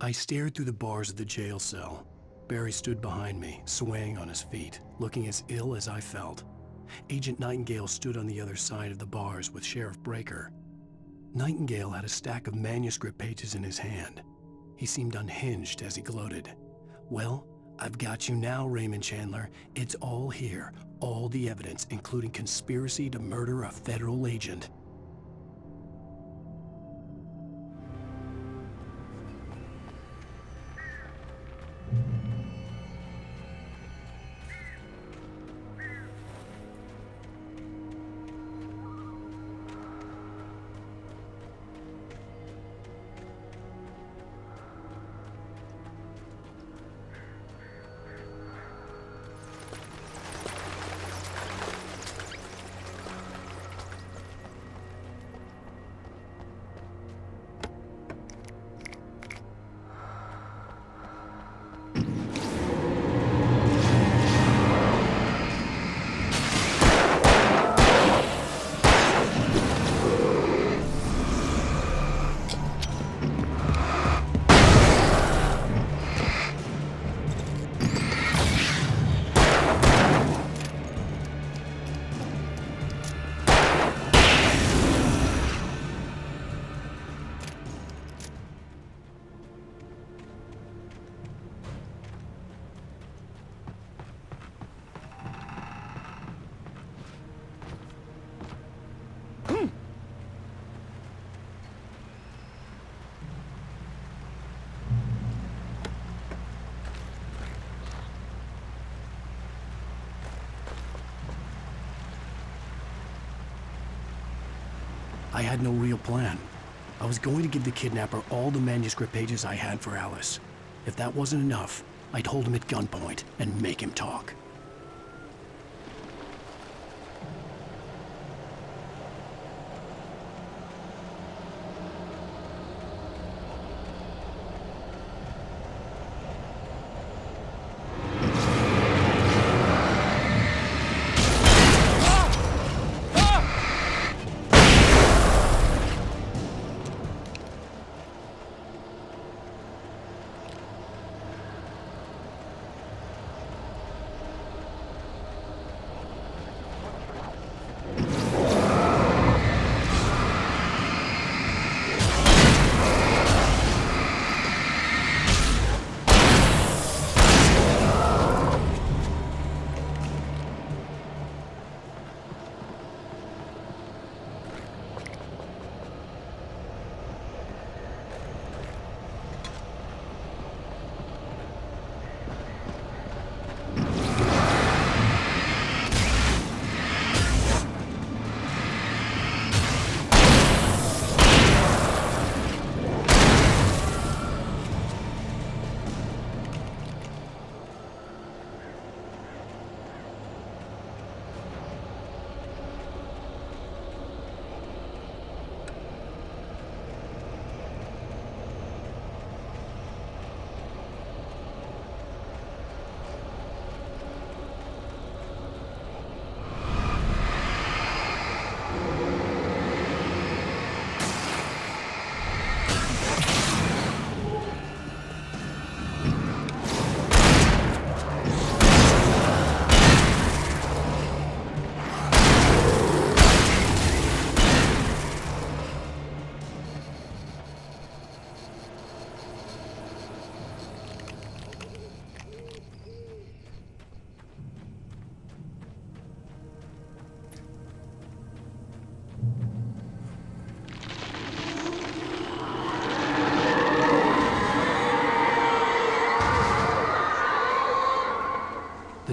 I stared through the bars of the jail cell. Barry stood behind me, swaying on his feet, looking as ill as I felt. Agent Nightingale stood on the other side of the bars with Sheriff Breaker. Nightingale had a stack of manuscript pages in his hand. He seemed unhinged as he gloated. "Well, I've got you now, Raymond Chandler. It's all here, all the evidence, including conspiracy to murder a federal agent." I had no real plan. I was going to give the kidnapper all the manuscript pages I had for Alice. If that wasn't enough, I'd hold him at gunpoint and make him talk.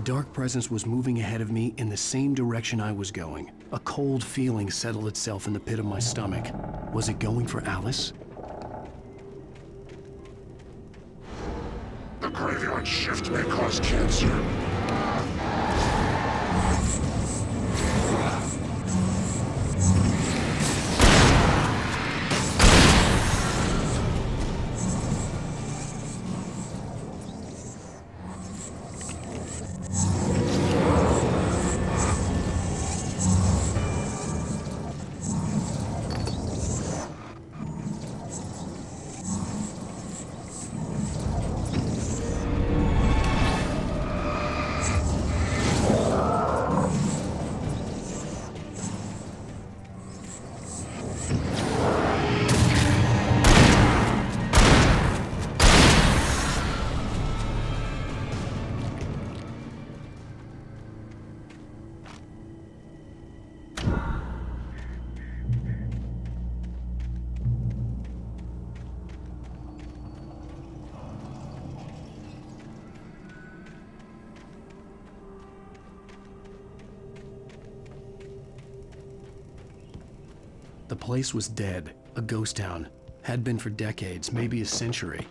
dark presence was moving ahead of me in the same direction I was going. A cold feeling settled itself in the pit of my stomach. Was it going for Alice? The graveyard shift may cause cancer. The place was dead, a ghost town. Had been for decades, maybe a century.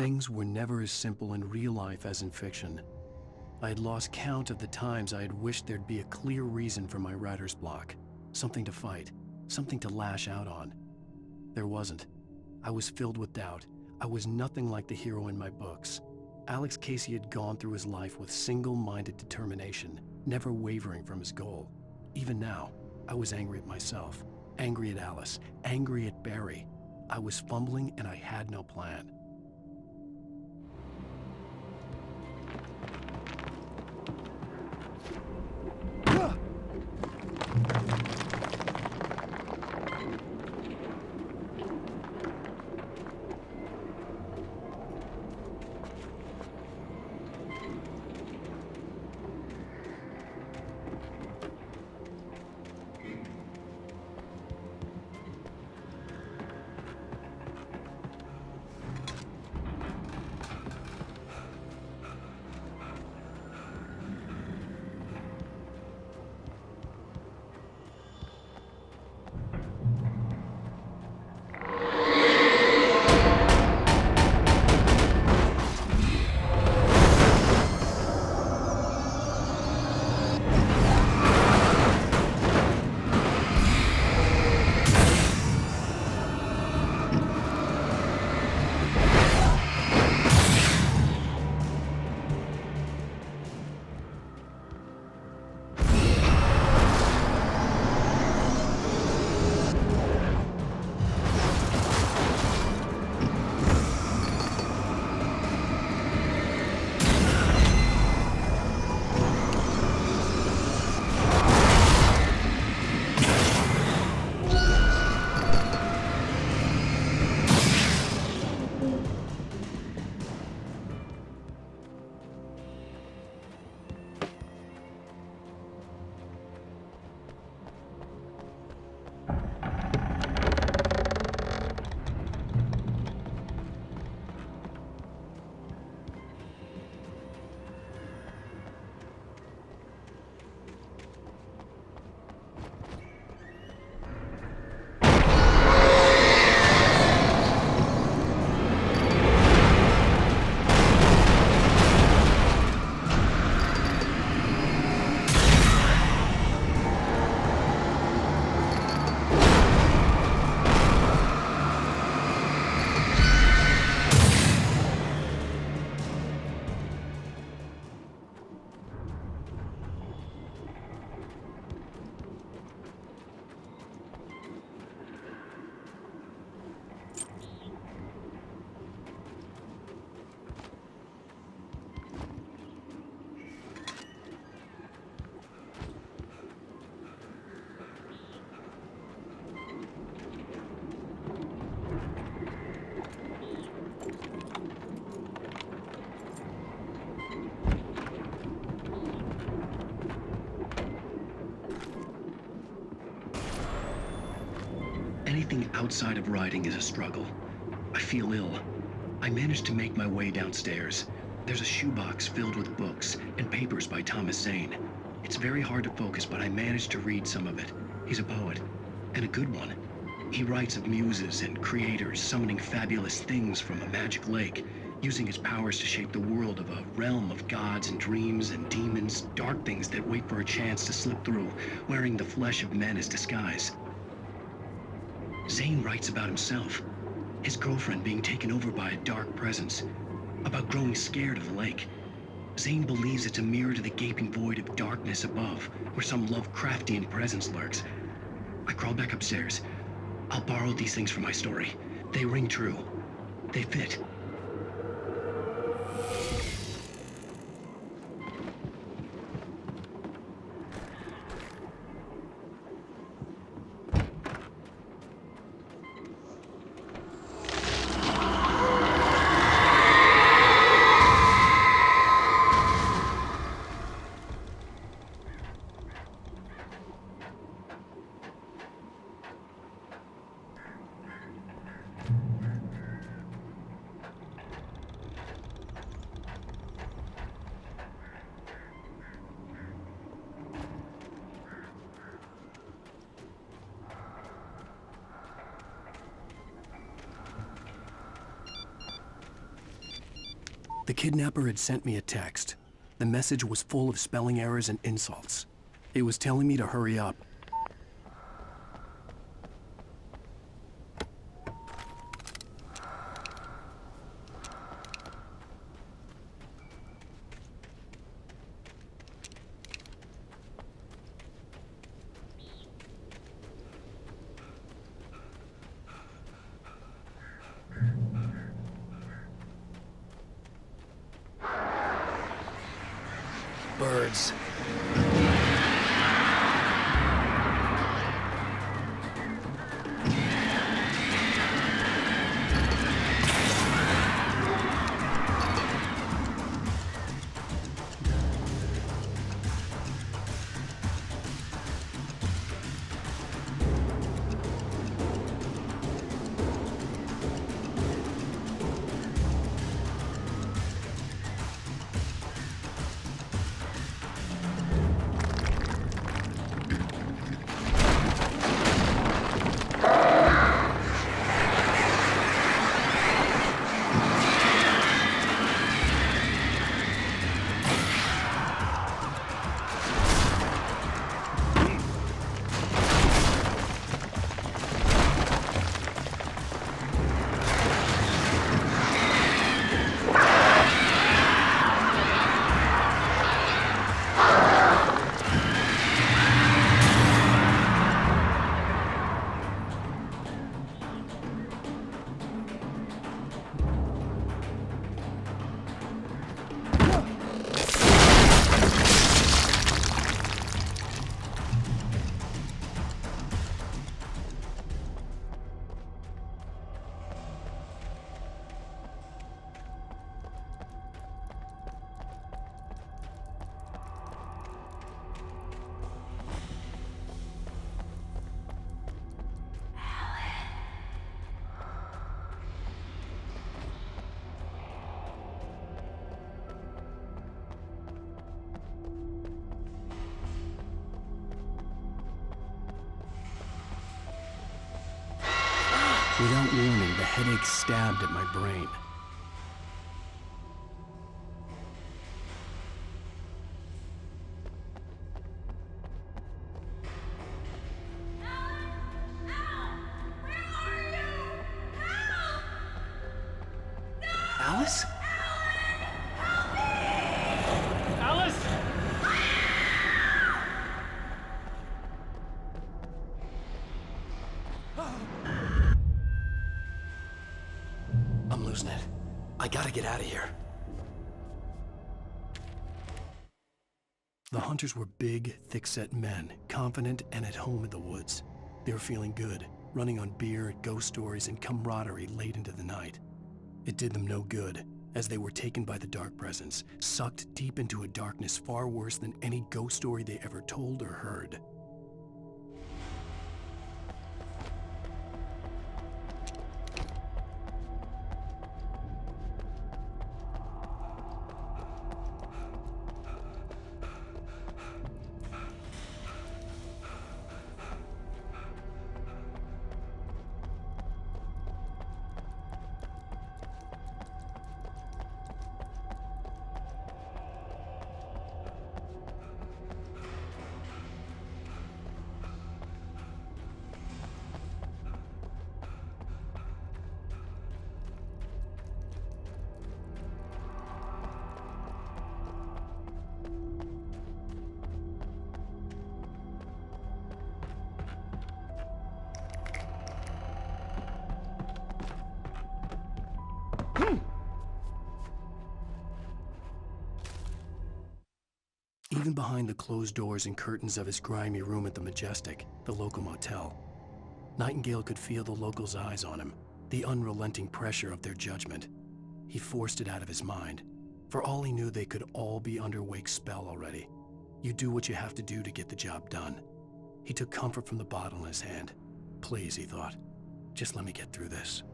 Things were never as simple in real life as in fiction. I had lost count of the times I had wished there'd be a clear reason for my writer's block. Something to fight, something to lash out on. There wasn't. I was filled with doubt. I was nothing like the hero in my books. Alex Casey had gone through his life with single-minded determination, never wavering from his goal. Even now, I was angry at myself, angry at Alice, angry at Barry. I was fumbling and I had no plan. Anything outside of writing is a struggle. I feel ill. I managed to make my way downstairs. There's a shoebox filled with books and papers by Thomas Zane. It's very hard to focus, but I managed to read some of it. He's a poet, and a good one. He writes of muses and creators summoning fabulous things from a magic lake, using his powers to shape the world of a realm of gods and dreams and demons, dark things that wait for a chance to slip through, wearing the flesh of men as disguise. Zane writes about himself, his girlfriend being taken over by a dark presence, about growing scared of the lake. Zane believes it's a mirror to the gaping void of darkness above, where some Lovecraftian presence lurks. I crawl back upstairs. I'll borrow these things for my story. They ring true. They fit. The kidnapper had sent me a text. The message was full of spelling errors and insults. It was telling me to hurry up. Birds. Without warning, the headache stabbed at my brain. Alice? Alice! I'm losing it. I gotta get out of here. The hunters were big, thick-set men, confident and at home in the woods. They were feeling good, running on beer, ghost stories, and camaraderie late into the night. It did them no good, as they were taken by the dark presence, sucked deep into a darkness far worse than any ghost story they ever told or heard. even behind the closed doors and curtains of his grimy room at the Majestic, the local motel. Nightingale could feel the locals' eyes on him, the unrelenting pressure of their judgment. He forced it out of his mind. For all he knew, they could all be under Wake's spell already. You do what you have to do to get the job done. He took comfort from the bottle in his hand. Please, he thought, just let me get through this.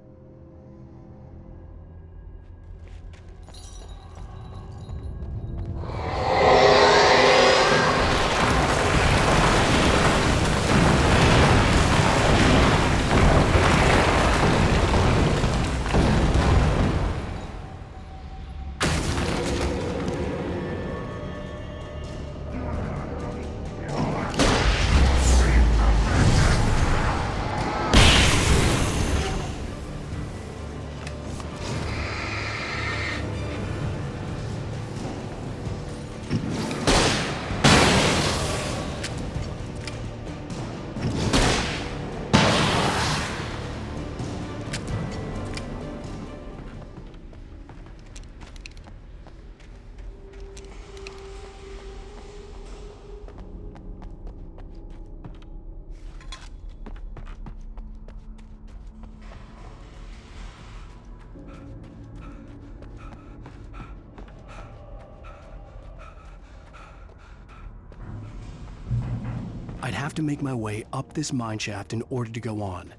I'd have to make my way up this mineshaft in order to go on.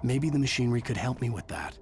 Maybe the machinery could help me with that.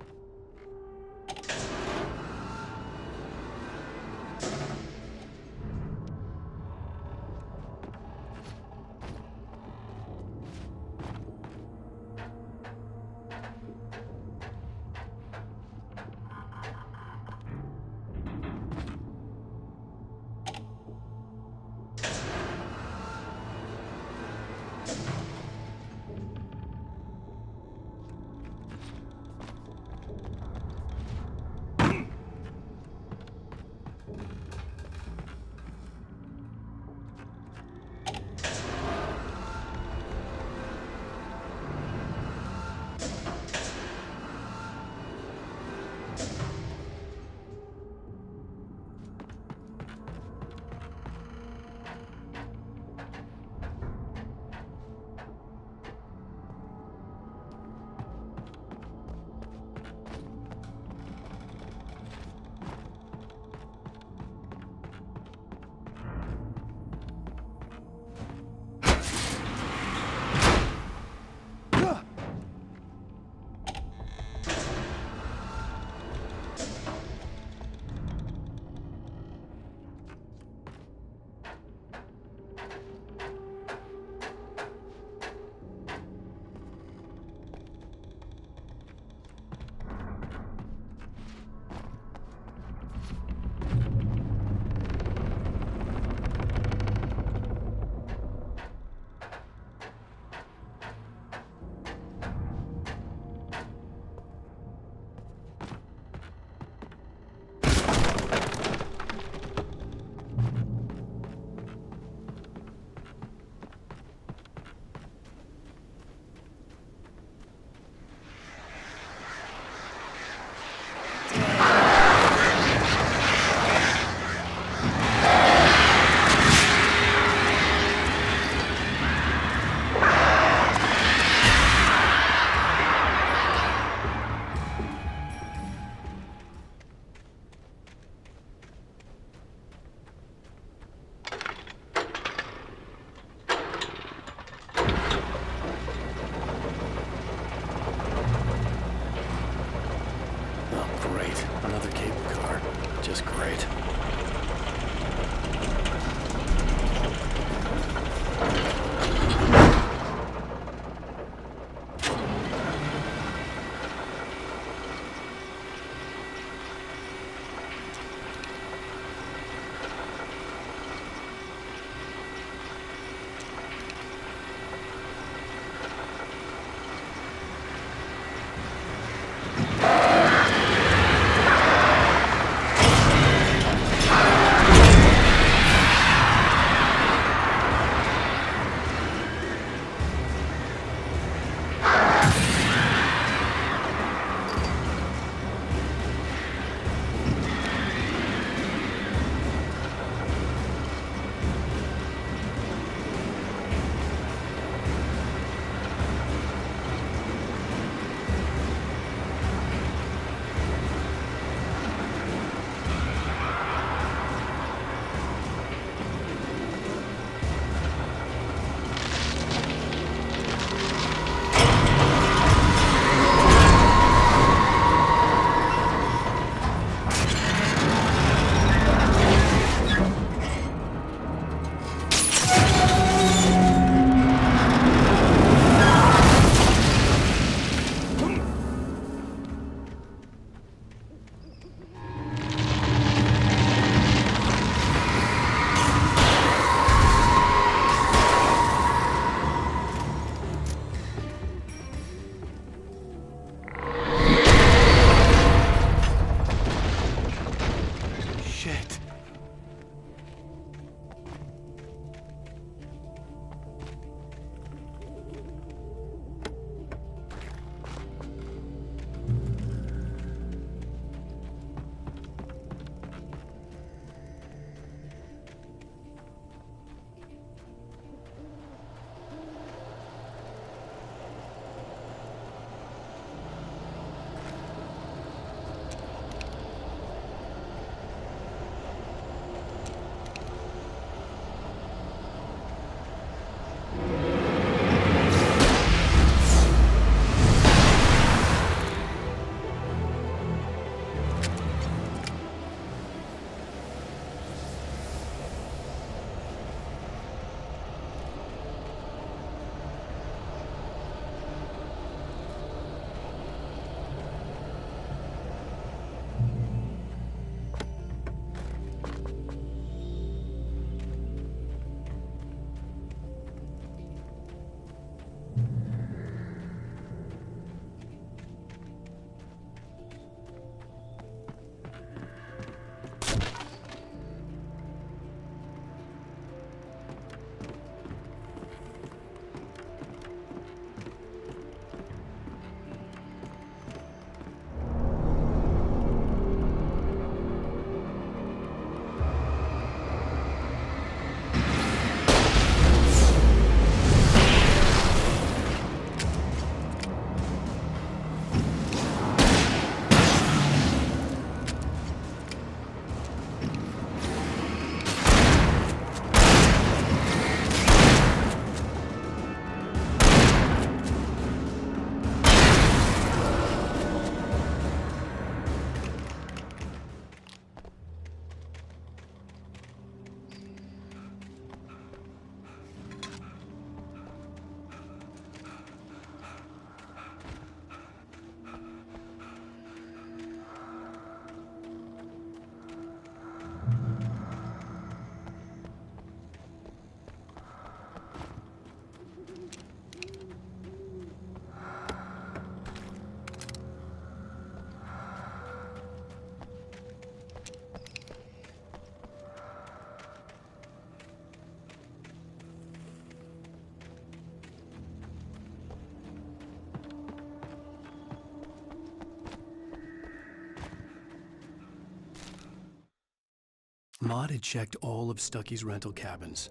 Maude had checked all of Stucky's rental cabins.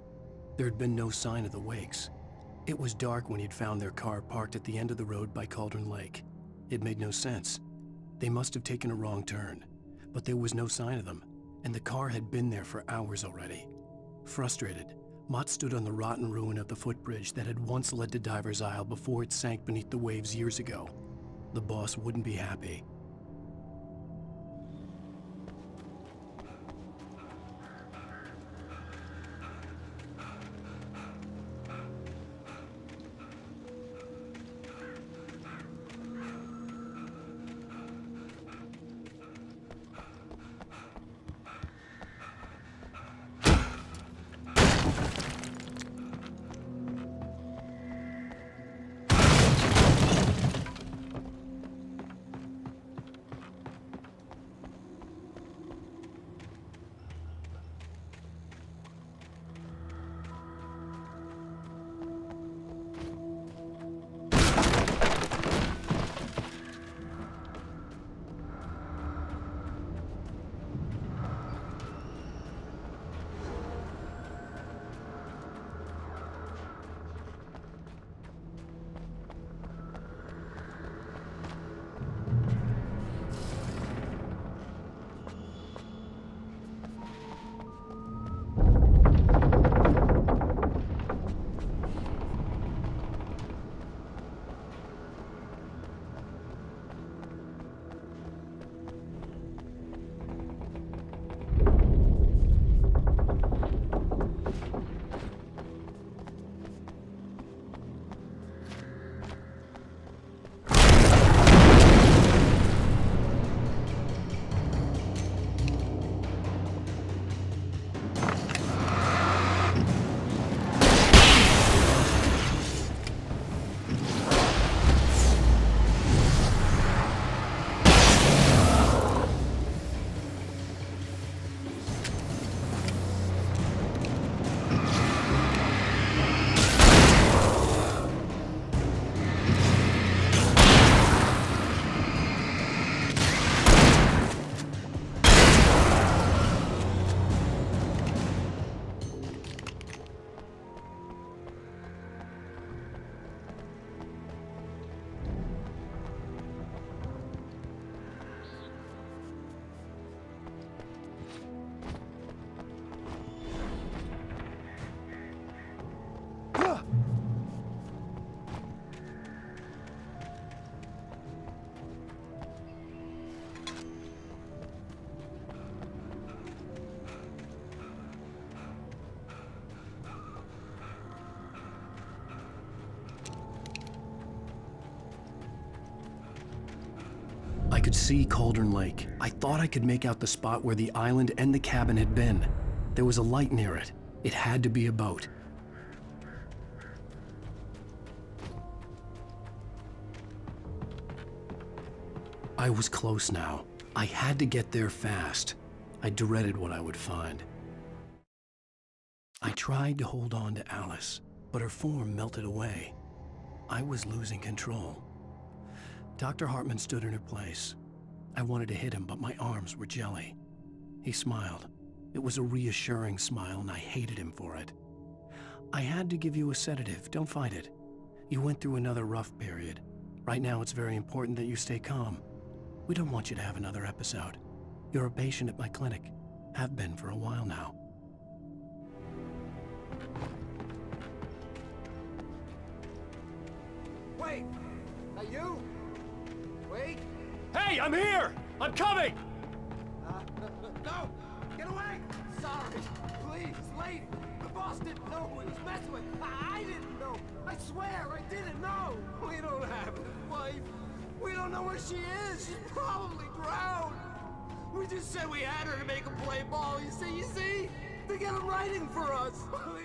There had been no sign of the Wakes. It was dark when he'd found their car parked at the end of the road by Cauldron Lake. It made no sense. They must have taken a wrong turn, but there was no sign of them, and the car had been there for hours already. Frustrated, Mott stood on the rotten ruin of the footbridge that had once led to Diver's Isle before it sank beneath the waves years ago. The boss wouldn't be happy. I could see Cauldron Lake. I thought I could make out the spot where the island and the cabin had been. There was a light near it. It had to be a boat. I was close now. I had to get there fast. I dreaded what I would find. I tried to hold on to Alice, but her form melted away. I was losing control. Dr. Hartman stood in her place. I wanted to hit him, but my arms were jelly. He smiled. It was a reassuring smile, and I hated him for it. I had to give you a sedative. Don't fight it. You went through another rough period. Right now, it's very important that you stay calm. We don't want you to have another episode. You're a patient at my clinic. Have been for a while now. Wait! Are you? Wait! Hey, I'm here! I'm coming! No! Get away! Sorry! Please, lady! The boss didn't know who he was messing with! I didn't know! I swear, I didn't know! We don't have his wife! We don't know where she is! She's probably drowned! We just said we had her to make him play ball, you see? To get him writing for us! Please!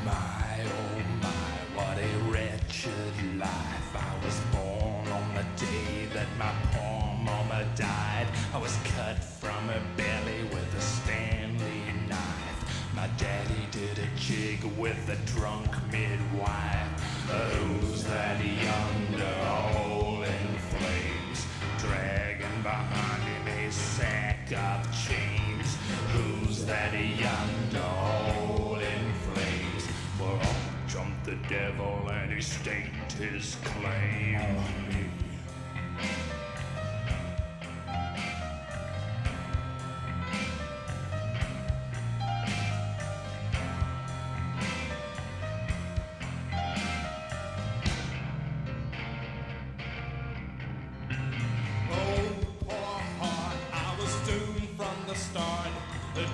my, oh my, what a wretched life. I was born on the day that my poor mama died. I was cut from her belly with a Stanley knife. My daddy did a jig with a drunk midwife. Who's that yonder all in flames, dragging behind him a sack of chains? Who's that yonder all in flames? Well, up jumped the devil and he staked his claim on me.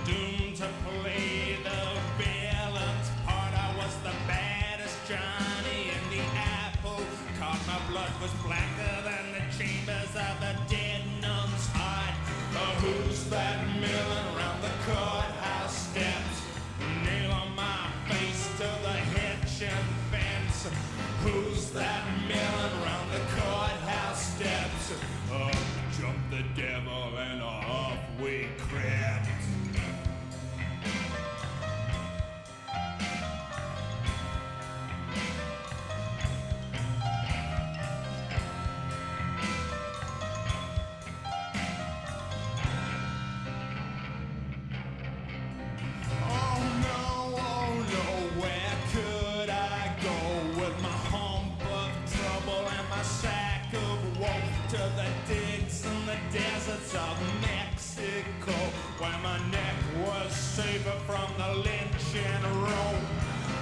Doomed to play the villain's part. I was the baddest Johnny in the apple cart. My blood was blacker than the chambers of a dead nun's heart. Who's that milling around the courthouse steps? Nail on my face to the hitching fence. Who's that milling around the courthouse steps? Up jumped the devil and off we crept. To the digs and the deserts of Mexico, where my neck was safer from the lynching rope.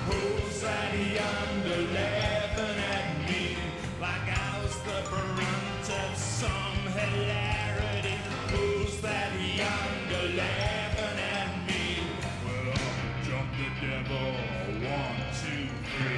Who's that yonder laughing at me like I was the brunt of some hilarity? Who's that yonder laughing at me? Well, up jumped the devil, 1, 2, 3.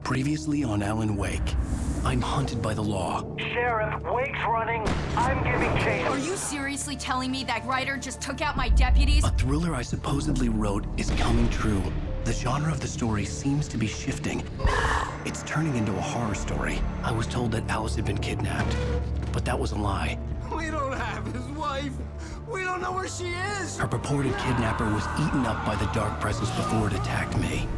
Previously on Alan Wake, I'm hunted by the law. Sheriff, Wake's running. I'm giving chase. Are you seriously telling me that Ryder just took out my deputies? A thriller I supposedly wrote is coming true. The genre of the story seems to be shifting. It's turning into a horror story. I was told that Alice had been kidnapped, but that was a lie. We don't have his wife. We don't know where she is. Her purported kidnapper was eaten up by the dark presence before it attacked me.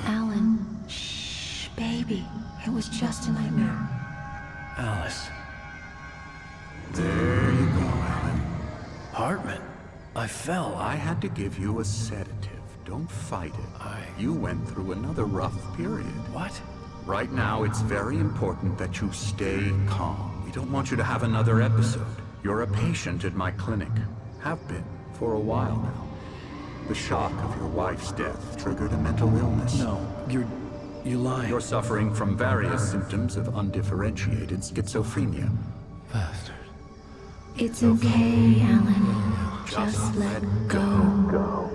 Alan, shh, baby. It was just a nightmare. Alice. There you go, Alan. Hartman, I fell. I had to give you a sedative. Don't fight it. You went through another rough period. What? Right now, it's very important that you stay calm. We don't want you to have another episode. You're a patient at my clinic. Have been for a while now. The shock of your wife's death triggered a mental illness. No, you're lying. You're suffering from various symptoms of undifferentiated schizophrenia. Bastard. It's okay, Alan. Just let go.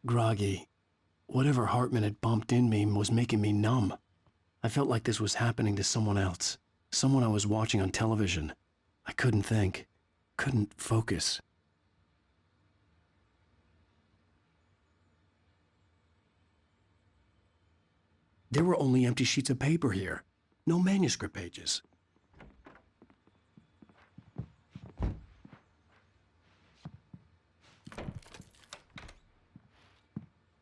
groggy. Whatever Hartman had bumped in me was making me numb. I felt like this was happening to someone else. Someone I was watching on television. I couldn't think. Couldn't focus. There were only empty sheets of paper here. No manuscript pages.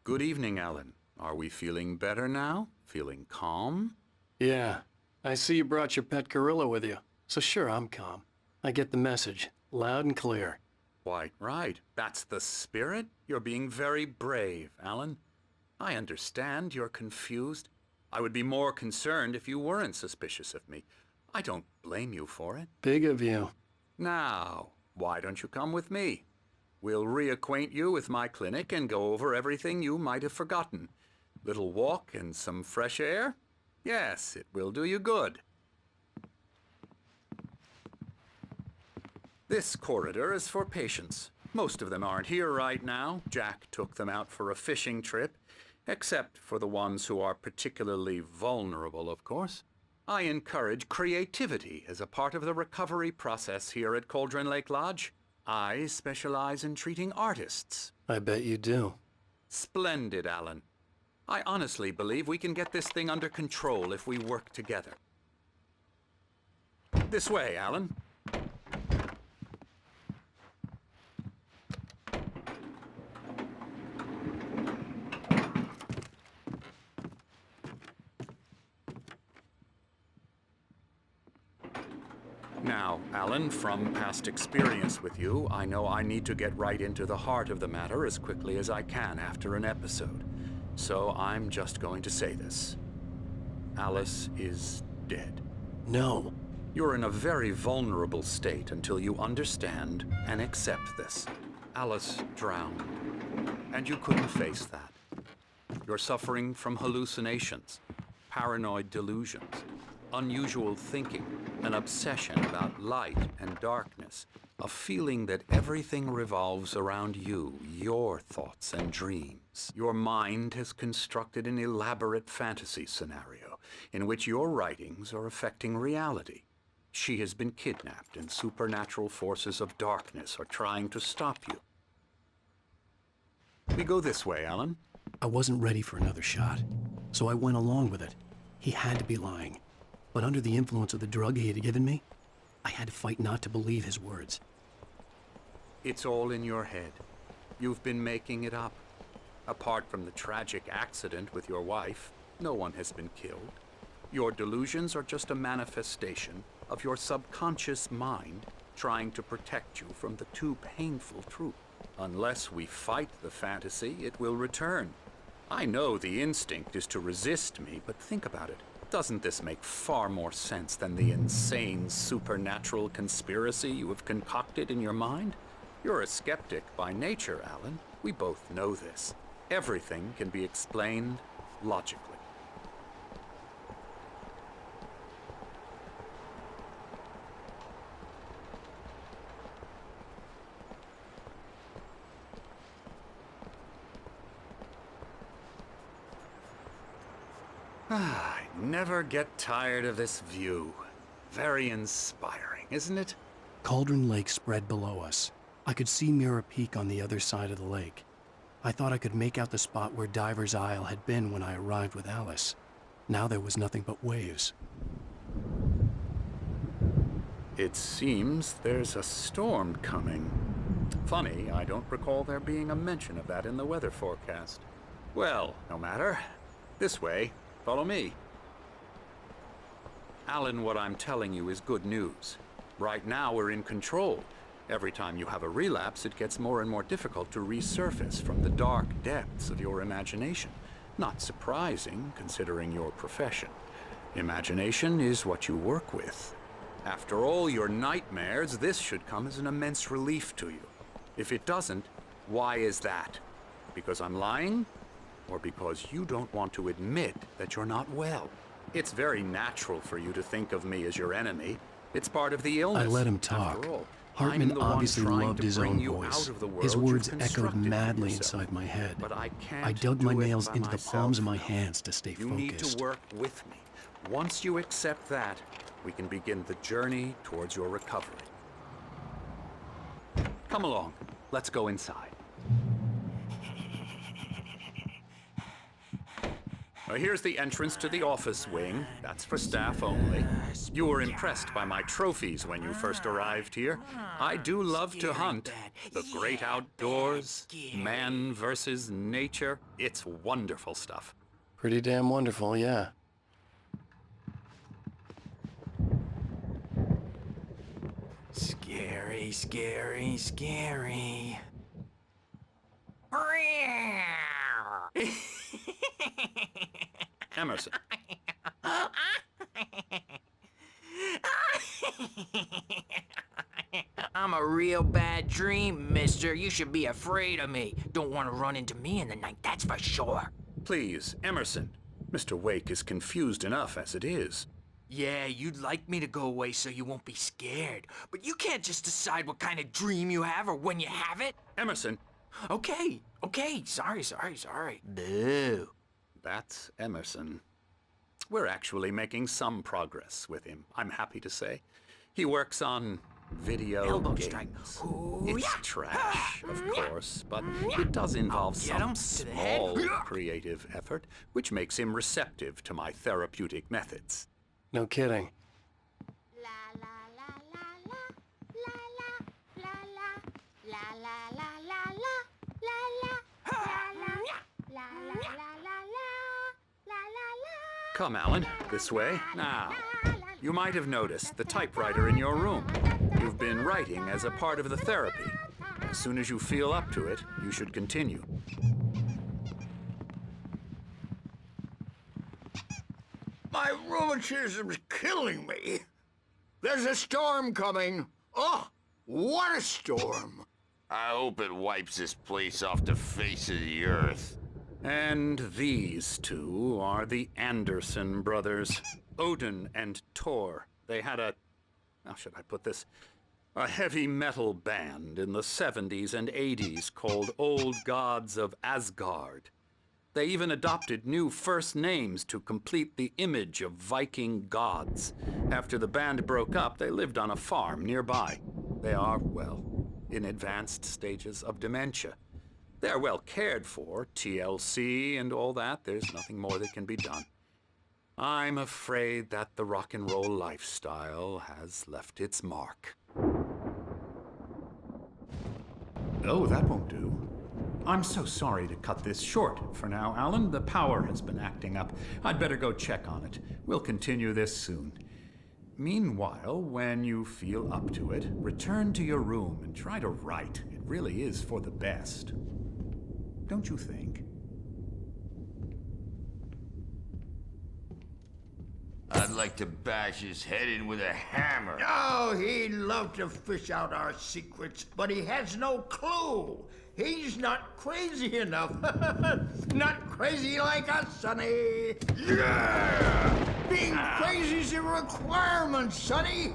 Good evening, Alan. Are we feeling better now? Feeling calm? Yeah. I see you brought your pet gorilla with you. So sure, I'm calm. I get the message. Loud and clear. Quite right. That's the spirit. You're being very brave, Alan. I understand you're confused. I would be more concerned if you weren't suspicious of me. I don't blame you for it. Big of you. Now, why don't you come with me? We'll reacquaint you with my clinic and go over everything you might have forgotten. Little walk and some fresh air? Yes, it will do you good. This corridor is for patients. Most of them aren't here right now. Jack took them out for a fishing trip, except for the ones who are particularly vulnerable, of course. I encourage creativity as a part of the recovery process here at Cauldron Lake Lodge. I specialize in treating artists. I bet you do. Splendid, Alan. I honestly believe we can get this thing under control if we work together. This way, Alan. Now, Alan, from past experience with you, I know I need to get right into the heart of the matter as quickly as I can after an episode. So I'm just going to say this. Alice is dead. No. You're in a very vulnerable state until you understand and accept this. Alice drowned, and you couldn't face that. You're suffering from hallucinations, paranoid delusions, unusual thinking, an obsession about light and darkness, a feeling that everything revolves around you, your thoughts and dreams. Your mind has constructed an elaborate fantasy scenario in which your writings are affecting reality. She has been kidnapped and supernatural forces of darkness are trying to stop you. We go this way, Alan. I wasn't ready for another shot, so I went along with it. He had to be lying. But under the influence of the drug he had given me, I had to fight not to believe his words. It's all in your head. You've been making it up. Apart from the tragic accident with your wife, no one has been killed. Your delusions are just a manifestation of your subconscious mind trying to protect you from the too painful truth. Unless we fight the fantasy, it will return. I know the instinct is to resist me, but think about it. Doesn't this make far more sense than the insane supernatural conspiracy you have concocted in your mind? You're a skeptic by nature, Alan. We both know this. Everything can be explained logically. I never get tired of this view. Very inspiring, isn't it? Cauldron Lake spread below us. I could see Mirror Peak on the other side of the lake. I thought I could make out the spot where Diver's Isle had been when I arrived with Alice. Now there was nothing but waves. It seems there's a storm coming. Funny, I don't recall there being a mention of that in the weather forecast. Well, no matter. This way. Follow me. Alan, what I'm telling you is good news. Right now, we're in control. Every time you have a relapse, it gets more and more difficult to resurface from the dark depths of your imagination. Not surprising, considering your profession. Imagination is what you work with. After all your nightmares, this should come as an immense relief to you. If it doesn't, why is that? Because I'm lying? Or because you don't want to admit that you're not well? It's very natural for you to think of me as your enemy. It's part of the illness. I let him talk. Hartman the one obviously trying loved to his bring own you voice. out of the world His you've words echoed constructed for madly yourself. inside my head. But I can't I dug my do it nails by into the myself. palms of my hands to stay You focused. need to work with me. Once you accept that, we can begin the journey towards your recovery. Come along. Let's go inside. Here's the entrance to the office wing. That's for staff only. You were impressed by my trophies when you first arrived here. I do love to hunt. The great outdoors, man versus nature. It's wonderful stuff. Pretty damn wonderful, yeah. Scary, scary, scary. Emerson. I'm a real bad dream, mister. You should be afraid of me. Don't want to run into me in the night, that's for sure. Please, Emerson. Mr. Wake is confused enough as it is. Yeah, you'd like me to go away so you won't be scared. But you can't just decide what kind of dream you have or when you have it. Emerson. Okay. Sorry. Boo. That's Emerson. We're actually making some progress with him, I'm happy to say. He works on video Elbow games. strike. It's trash, of course, but it does involve some small creative effort, which makes him receptive to my therapeutic methods. No kidding. Come, Alan, this way. Now, you might have noticed the typewriter in your room. You've been writing as a part of the therapy. As soon as you feel up to it, you should continue. My rheumatism's killing me. There's a storm coming. Oh, what a storm. I hope it wipes this place off the face of the earth. And these two are the Anderson brothers, Odin and Thor. They had how should I put this? A heavy metal band in the 70s and 80s called Old Gods of Asgard. They even adopted new first names to complete the image of Viking gods. After the band broke up, they lived on a farm nearby. They are, well, in advanced stages of dementia. They're well cared for, TLC and all that. There's nothing more that can be done. I'm afraid that the rock and roll lifestyle has left its mark. Oh, that won't do. I'm so sorry to cut this short for now, Alan. The power has been acting up. I'd better go check on it. We'll continue this soon. Meanwhile, when you feel up to it, return to your room and try to write. It really is for the best. Don't you think? I'd like to bash his head in with a hammer. Oh, he'd love to fish out our secrets, but he has no clue. He's not crazy enough. Not crazy like us, Sonny. Yeah! Being crazy's a requirement, Sonny.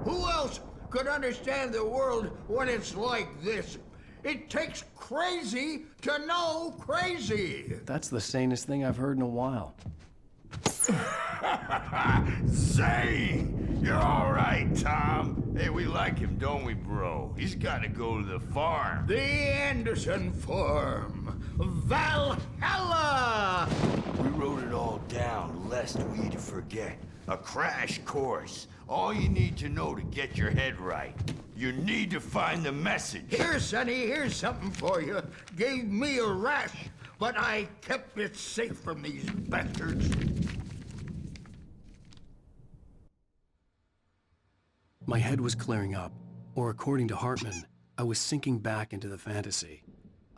Who else could understand the world when it's like this? It takes crazy to know crazy. That's the sanest thing I've heard in a while. Zane! You're all right, Tom. Hey, we like him, don't we, bro? He's got to go to the farm. The Anderson Farm. Valhalla! We wrote it all down, lest we forget. A crash course. All you need to know to get your head right. You need to find the message. Here, Sonny, here's something for you. Gave me a rash, but I kept it safe from these bastards. My head was clearing up, or according to Hartman, I was sinking back into the fantasy.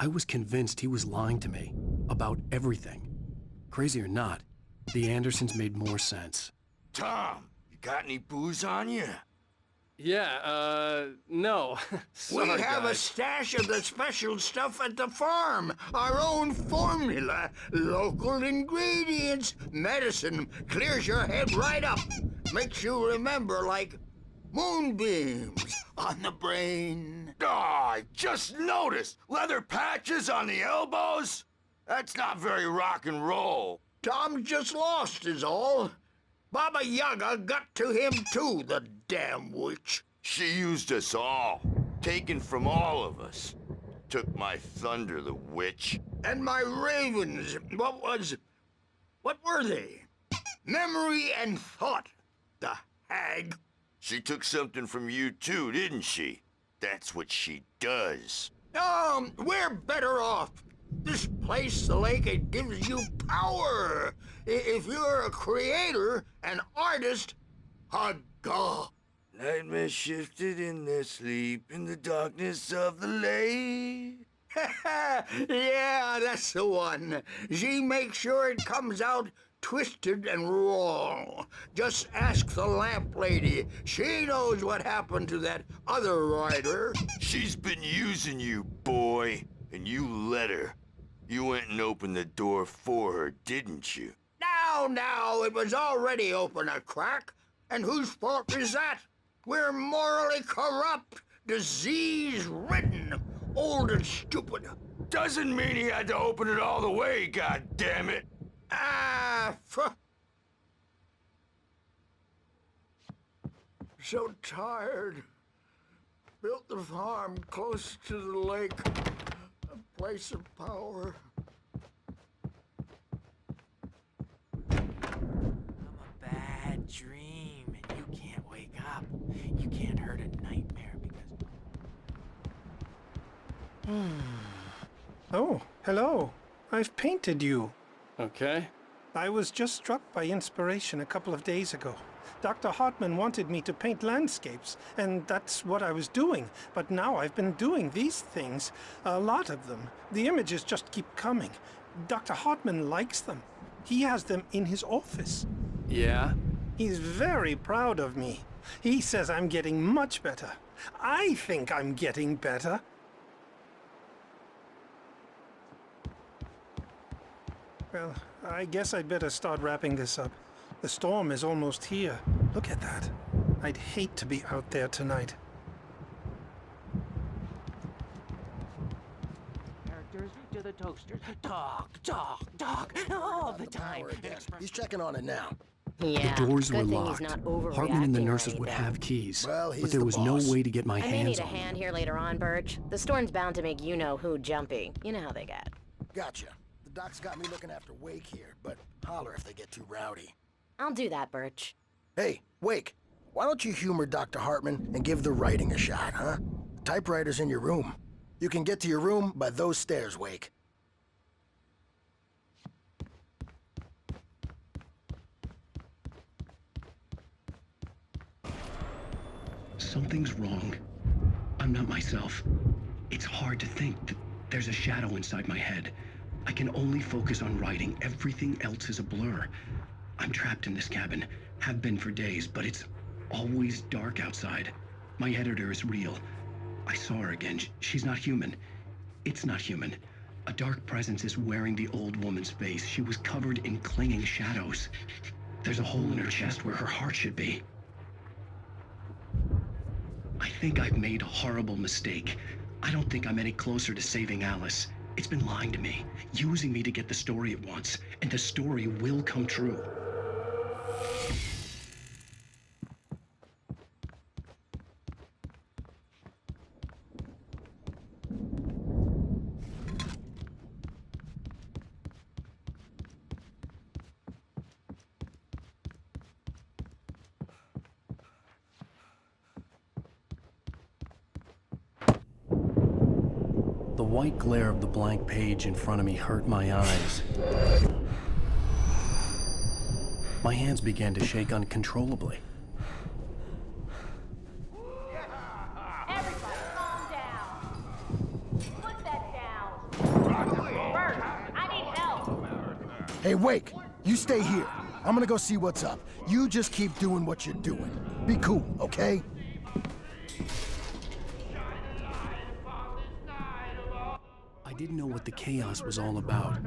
I was convinced he was lying to me about everything. Crazy or not, the Andersons made more sense. Tom, you got any booze on you? Yeah, no. We Sorry, have a guys. stash of the special stuff at the farm. Our own formula. Local ingredients. Medicine clears your head right up. Makes you remember like Moonbeams on the brain. Oh, I just noticed! Leather patches on the elbows? That's not very rock and roll. Tom's just lost is all. Baba Yaga got to him too, the damn witch. She used us all. Taken from all of us. Took my thunder, the witch. And my ravens. What were they? Memory and thought, the hag. She took something from you too, didn't she? That's what she does. We're better off. This place, the lake, it gives you power. If you're a creator, an artist, God. Nightmares shifted in their sleep in the darkness of the lake. Yeah, that's the one. She makes sure it comes out twisted and raw. Just ask the lamp lady. She knows what happened to that other rider. She's been using you, boy, and you let her. You went and opened the door for her, didn't you? Now, it was already open a crack. And whose fault is that? We're morally corrupt, disease-ridden, old and stupid. Doesn't mean he had to open it all the way, goddammit. So tired. Built the farm close to the lake. A place of power. Bad dream, and you can't wake up. You can't hurt a nightmare because... Oh, hello. I've painted you. Okay. I was just struck by inspiration a couple of days ago. Dr. Hartman wanted me to paint landscapes, and that's what I was doing. But now I've been doing these things, a lot of them. The images just keep coming. Dr. Hartman likes them. He has them in his office. Yeah? He's very proud of me. He says I'm getting much better. I think I'm getting better. Well, I guess I'd better start wrapping this up. The storm is almost here. Look at that. I'd hate to be out there tonight. Characters to the toasters. Talk all the time. He's checking on it now. The doors were locked. Hartman and the nurses would have keys, but there was no way to get my I may hands need a on hand them. here later on, Birch. The storm's bound to make you-know-who jumpy. You know how they get. Gotcha. The doc's got me looking after Wake here, but holler if they get too rowdy. I'll do that, Birch. Hey, Wake, why don't you humor Dr. Hartman and give the writing a shot, huh? The typewriter's in your room. You can get to your room by those stairs, Wake. Something's wrong. I'm not myself. It's hard to think that there's a shadow inside my head. I can only focus on writing. Everything else is a blur. I'm trapped in this cabin. Have been for days, but it's always dark outside. My editor is real. I saw her again. She's not human. It's not human. A dark presence is wearing the old woman's face. She was covered in clinging shadows. There's a hole in her chest where her heart should be. I think I've made a horrible mistake. I don't think I'm any closer to saving Alice. It's been lying to me, using me to get the story it wants, and the story will come true. The white glare of the blank page in front of me hurt my eyes. My hands began to shake uncontrollably. Everybody, calm down. Put that down. Bert, I need help. Hey, Wake, you stay here. I'm gonna go see what's up. You just keep doing what you're doing. Be cool, okay? I didn't know what the chaos was all about,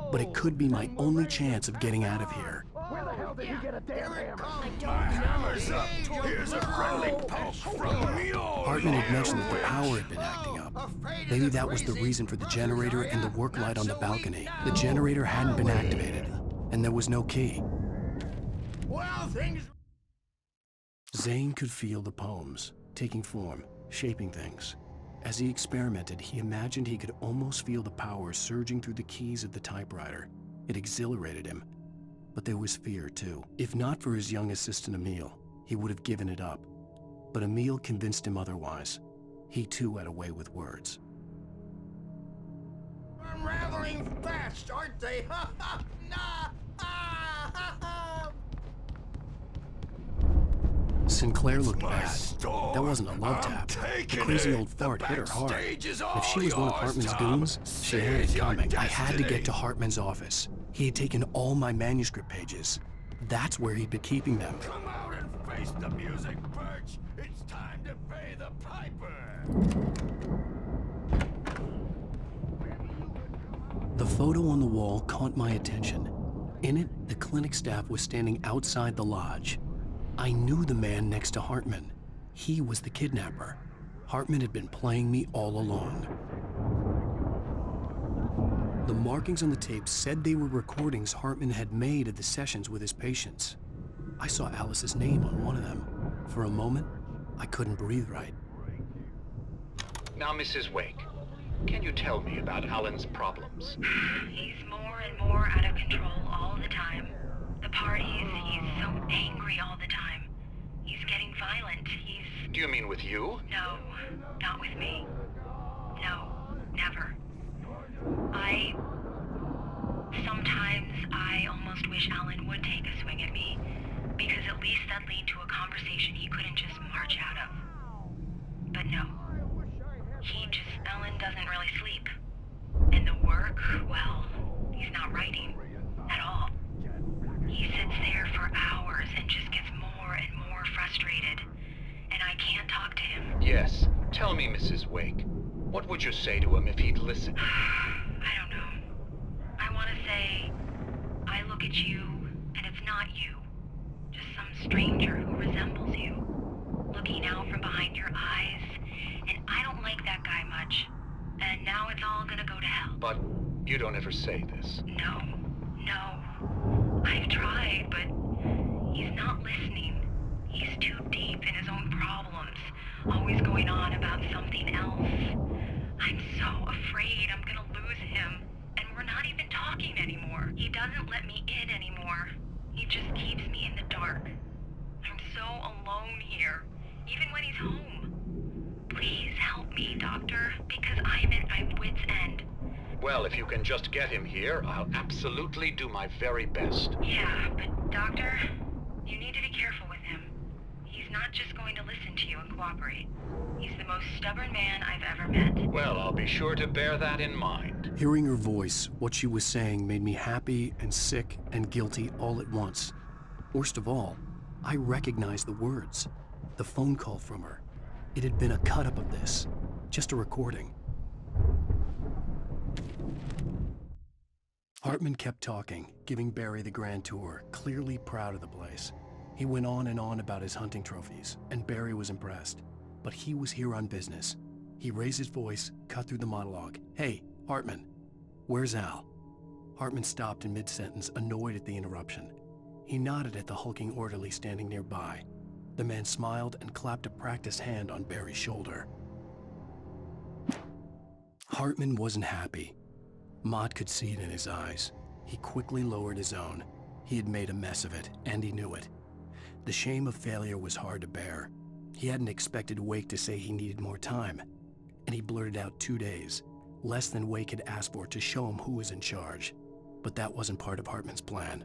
but it could be my only chance of getting out of here. Where the hell did he get a damn hammer? I don't My know. hammer's up. Here's a friendly poke from me. Hartman had mentioned that the power had been acting up. Maybe that was the reason for the generator and the work light on the balcony. The generator hadn't been activated, and there was no key. Well, things... Zane could feel the poems, taking form, shaping things. As he experimented, he imagined he could almost feel the power surging through the keys of the typewriter. It exhilarated him. But there was fear, too. If not for his young assistant Emil, he would have given it up. But Emil convinced him otherwise. He, too, had a way with words. Unraveling fast, aren't they? Ha ha! Nah! Ah, ha, ha. Sinclair looked bad. That wasn't a love tap. The crazy old fart hit her hard. If she was one of Hartman's goons, she had it coming. I had to get to Hartman's office. He had taken all my manuscript pages. That's where he'd been keeping them. Come out and face the music, Birch. It's time to pay the piper. The photo on the wall caught my attention. In it, the clinic staff was standing outside the lodge. I knew the man next to Hartman. He was the kidnapper. Hartman had been playing me all along. The markings on the tape said they were recordings Hartman had made of the sessions with his patients. I saw Alice's name on one of them. For a moment, I couldn't breathe right. Now, Mrs. Wake, can you tell me about Alan's problems? He's more and more out of control all the time. The parties, he's so angry all the time. He's getting violent. Do you mean with you? No, not with me. No, never. Sometimes I almost wish Alan would take a swing at me, because at least that'd lead to a conversation he couldn't just march out of. But no. Alan doesn't really sleep. And the work, well, he's not writing at all. He sits there for hours and just gets more and more frustrated. And I can't talk to him. Yes. Tell me, Mrs. Wake. What would you say to him if he'd listen? I don't know. I want to say, I look at you, and it's not you. Just some stranger who resembles you. Looking out from behind your eyes. And I don't like that guy much. And now it's all gonna go to hell. But you don't ever say this. No. I've tried, but he's not listening. He's too deep in his own problems, always going on about something else. I'm so afraid I'm gonna lose him, and we're not even talking anymore. He doesn't let me in anymore. He just keeps me in the dark. I'm so alone here, even when he's home. Please help me, Doctor, because I'm at my wit's end. Well, if you can just get him here, I'll absolutely do my very best. Yeah, but Doctor, you need to be careful with him. He's not just going to listen to you and cooperate. He's the most stubborn man I've ever met. Well, I'll be sure to bear that in mind. Hearing her voice, what she was saying made me happy and sick and guilty all at once. Worst of all, I recognized the words. The phone call from her. It had been a cut-up of this. Just a recording. Hartman kept talking, giving Barry the grand tour, clearly proud of the place. He went on and on about his hunting trophies, and Barry was impressed. But he was here on business. He raised his voice, cut through the monologue. Hey, Hartman, where's Al? Hartman stopped in mid-sentence, annoyed at the interruption. He nodded at the hulking orderly standing nearby. The man smiled and clapped a practiced hand on Barry's shoulder. Hartman wasn't happy. Mott could see it in his eyes. He quickly lowered his own. He had made a mess of it, and he knew it. The shame of failure was hard to bear. He hadn't expected Wake to say he needed more time, and he blurted out 2 days, less than Wake had asked for to show him who was in charge. But that wasn't part of Hartman's plan.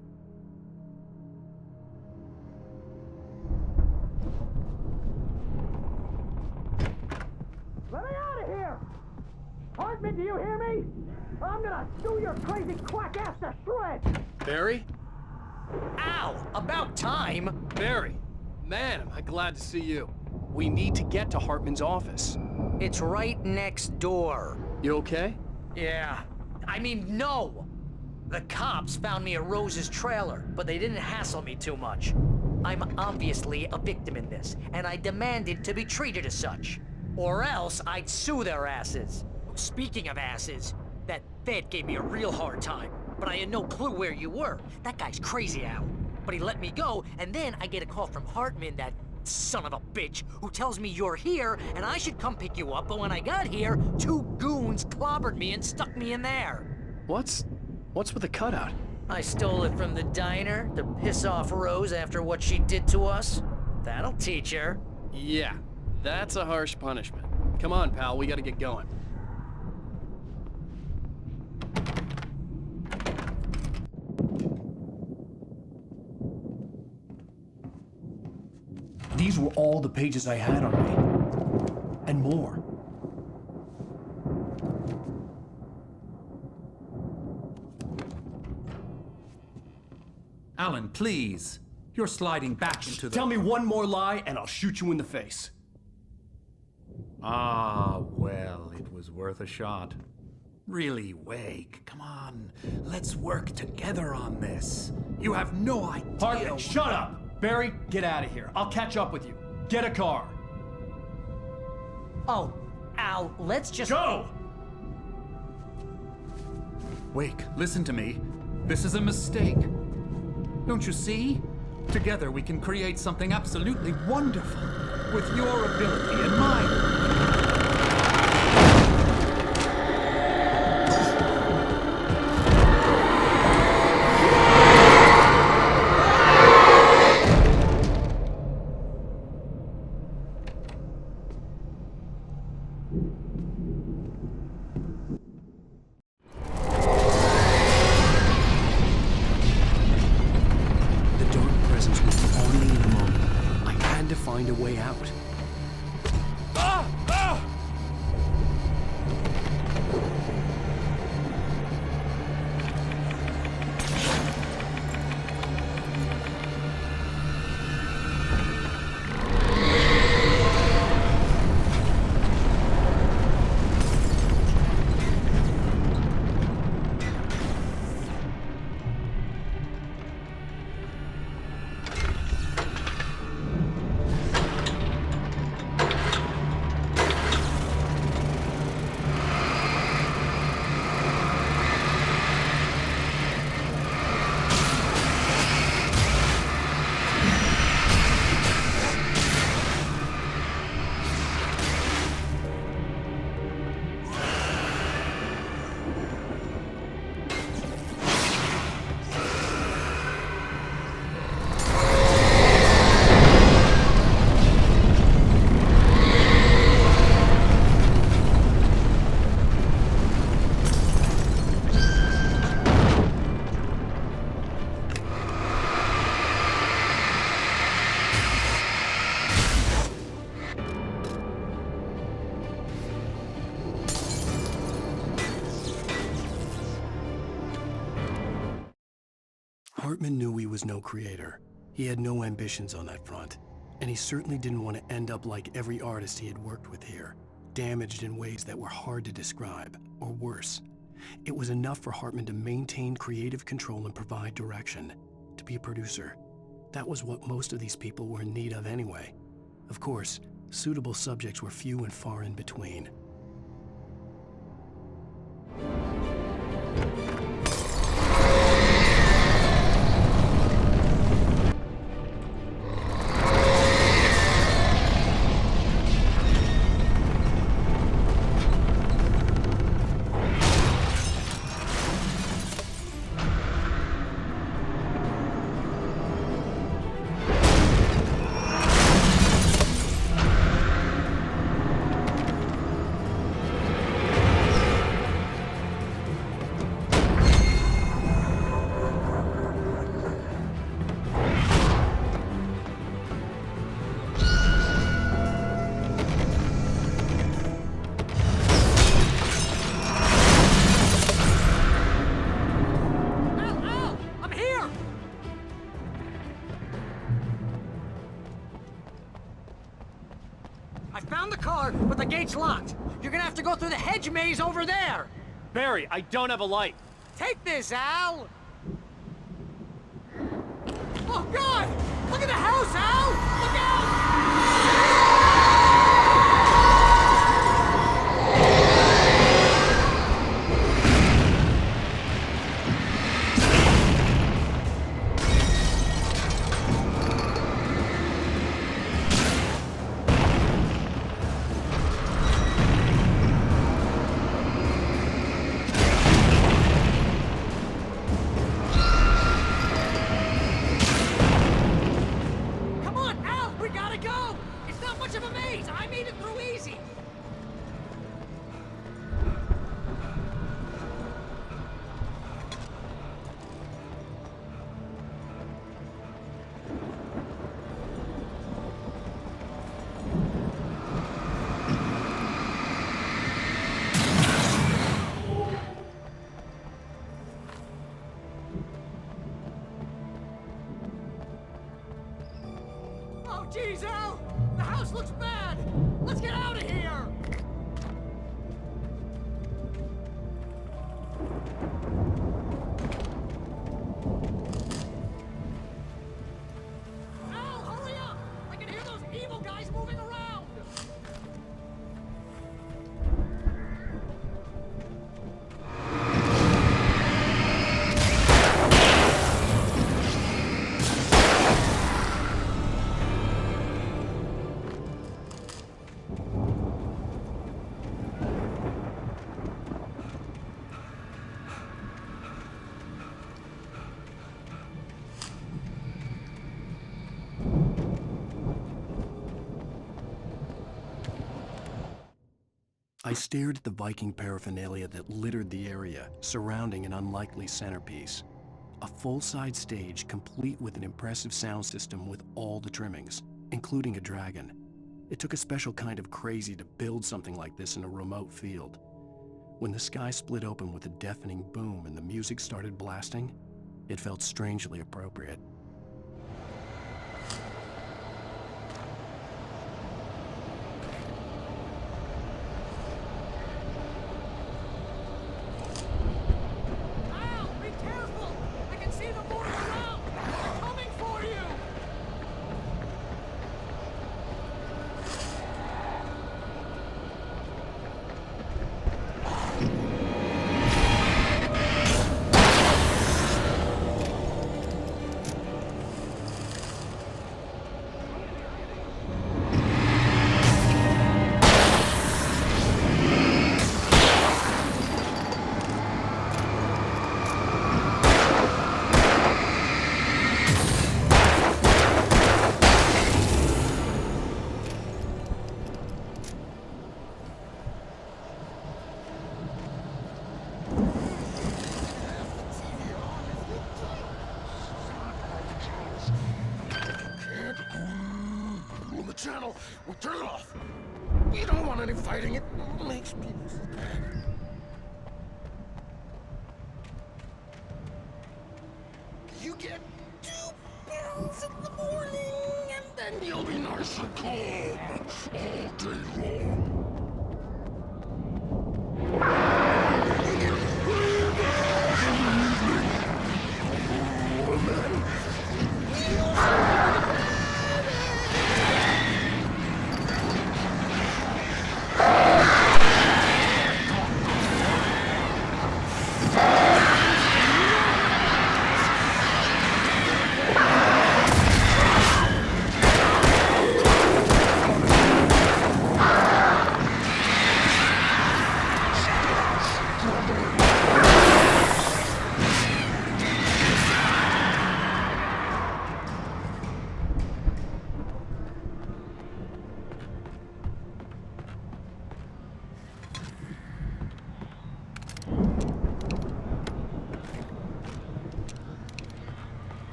Let me out of here! Hartman, do you hear me? I'm gonna chew your crazy quack ass to shreds! Barry? Ow! About time! Barry, man, am I glad to see you. We need to get to Hartman's office. It's right next door. You okay? Yeah. I mean, no! The cops found me at Rose's trailer, but they didn't hassle me too much. I'm obviously a victim in this, and I demanded to be treated as such. Or else I'd sue their asses. Speaking of asses, that Fed gave me a real hard time, but I had no clue where you were. That guy's crazy, Al. But he let me go, and then I get a call from Hartman, that son of a bitch, who tells me you're here, and I should come pick you up, but when I got here, 2 goons clobbered me and stuck me in there. What's with the cutout? I stole it from the diner to piss off Rose after what she did to us. That'll teach her. Yeah, that's a harsh punishment. Come on, pal, we gotta get going. These were all the pages I had on me. And more. Alan, please. You're sliding back into the... Tell me one more lie and I'll shoot you in the face. Ah, well, it was worth a shot. Really, Wake, come on. Let's work together on this. You have no idea... Hartman, shut up! Barry, get out of here. I'll catch up with you. Get a car. Oh, Al, let's just... Go! Wake, listen to me. This is a mistake. Don't you see? Together we can create something absolutely wonderful. With your ability and mine. Find a way out. Hartman knew he was no creator. He had no ambitions on that front. And he certainly didn't want to end up like every artist he had worked with here, damaged in ways that were hard to describe, or worse. It was enough for Hartman to maintain creative control and provide direction, to be a producer. That was what most of these people were in need of anyway. Of course, suitable subjects were few and far in between. I found the car, but the gate's locked. You're gonna have to go through the hedge maze over there. Barry, I don't have a light. Take this, Al! Oh, God! Look at the house, Al! Look out! Come on, Al! We gotta go! It's not much of a maze! I made it through easy! Oh, jeez, Al! The house looks bad! Let's get out of here! Al, hurry up! I can hear those evil guys moving around! I stared at the Viking paraphernalia that littered the area, surrounding an unlikely centerpiece. A full-size stage complete with an impressive sound system with all the trimmings, including a dragon. It took a special kind of crazy to build something like this in a remote field. When the sky split open with a deafening boom and the music started blasting, it felt strangely appropriate. Al, be careful! I can see them moving around! They're coming for you! Rule the channel. We'll turn it off. We don't want any fighting. It makes people bad. You get 2 pills in the morning, and then you'll be nice and calm all day long.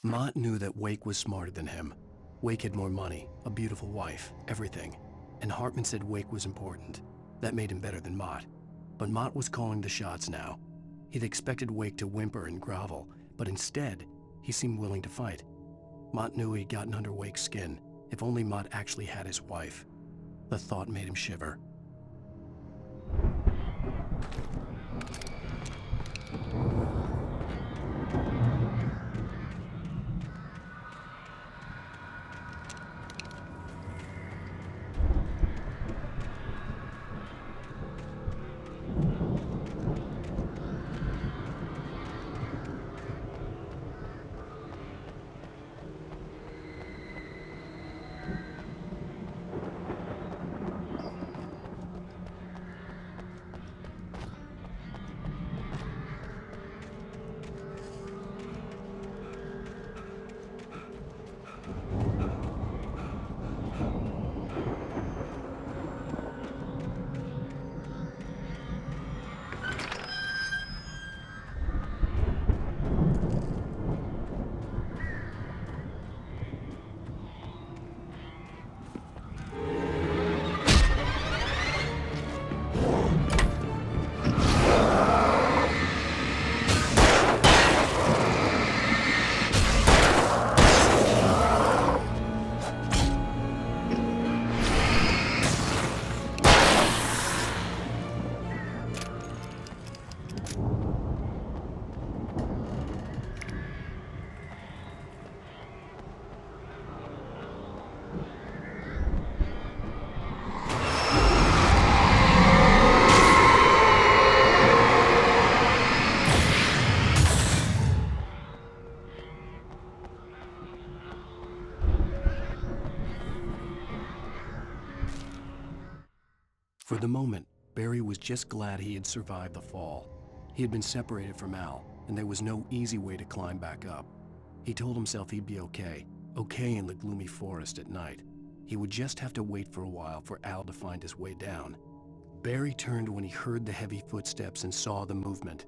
Mott knew that Wake was smarter than him. Wake had more money, a beautiful wife, everything. And Hartman said Wake was important. That made him better than Mott. But Mott was calling the shots now. He'd expected Wake to whimper and grovel, but instead, he seemed willing to fight. Mott knew he'd gotten under Wake's skin. If only Mott actually had his wife. The thought made him shiver. For the moment, Barry was just glad he had survived the fall. He had been separated from Al, and there was no easy way to climb back up. He told himself he'd be okay in the gloomy forest at night. He would just have to wait for a while for Al to find his way down. Barry turned when he heard the heavy footsteps and saw the movement.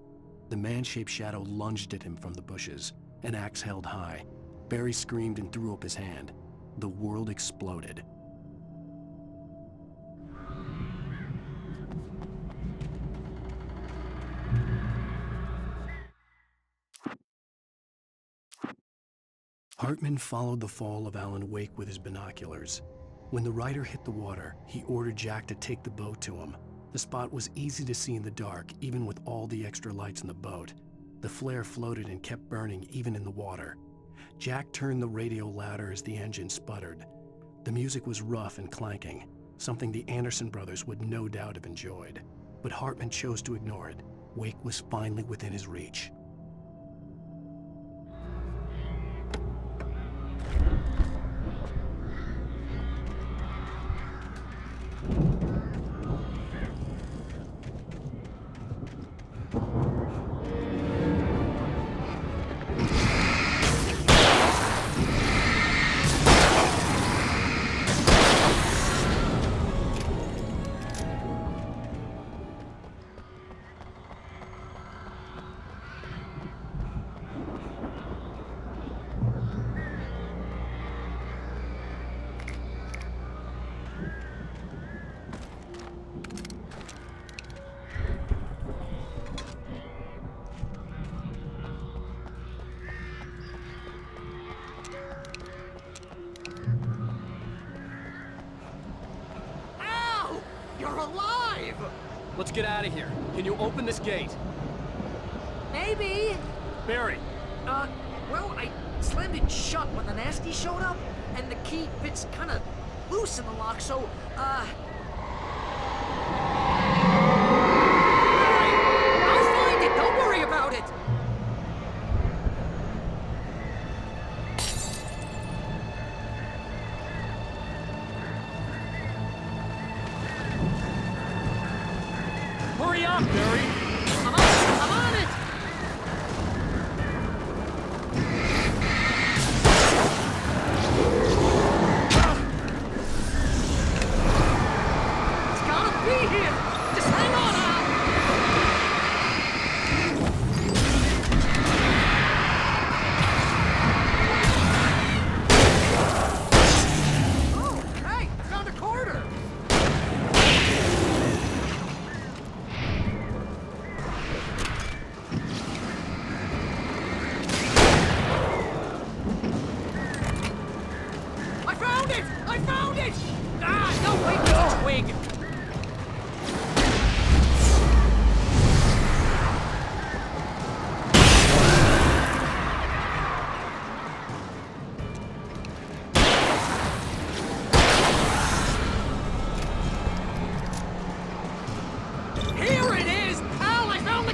The man-shaped shadow lunged at him from the bushes, an axe held high. Barry screamed and threw up his hand. The world exploded. Hartman followed the fall of Alan Wake with his binoculars. When the rider hit the water, he ordered Jack to take the boat to him. The spot was easy to see in the dark, even with all the extra lights in the boat. The flare floated and kept burning even in the water. Jack turned the radio louder as the engine sputtered. The music was rough and clanking, something the Anderson brothers would no doubt have enjoyed. But Hartman chose to ignore it. Wake was finally within his reach. Let's get out of here. Can you open this gate? Maybe. Barry. Well, I slammed it shut when the nasty showed up, and the key fits kind of loose in the lock, so, Barry, I'll find it. Don't worry about it. Hurry up, Barry! I'm on it! It's gotta be here! Just hang on, Al!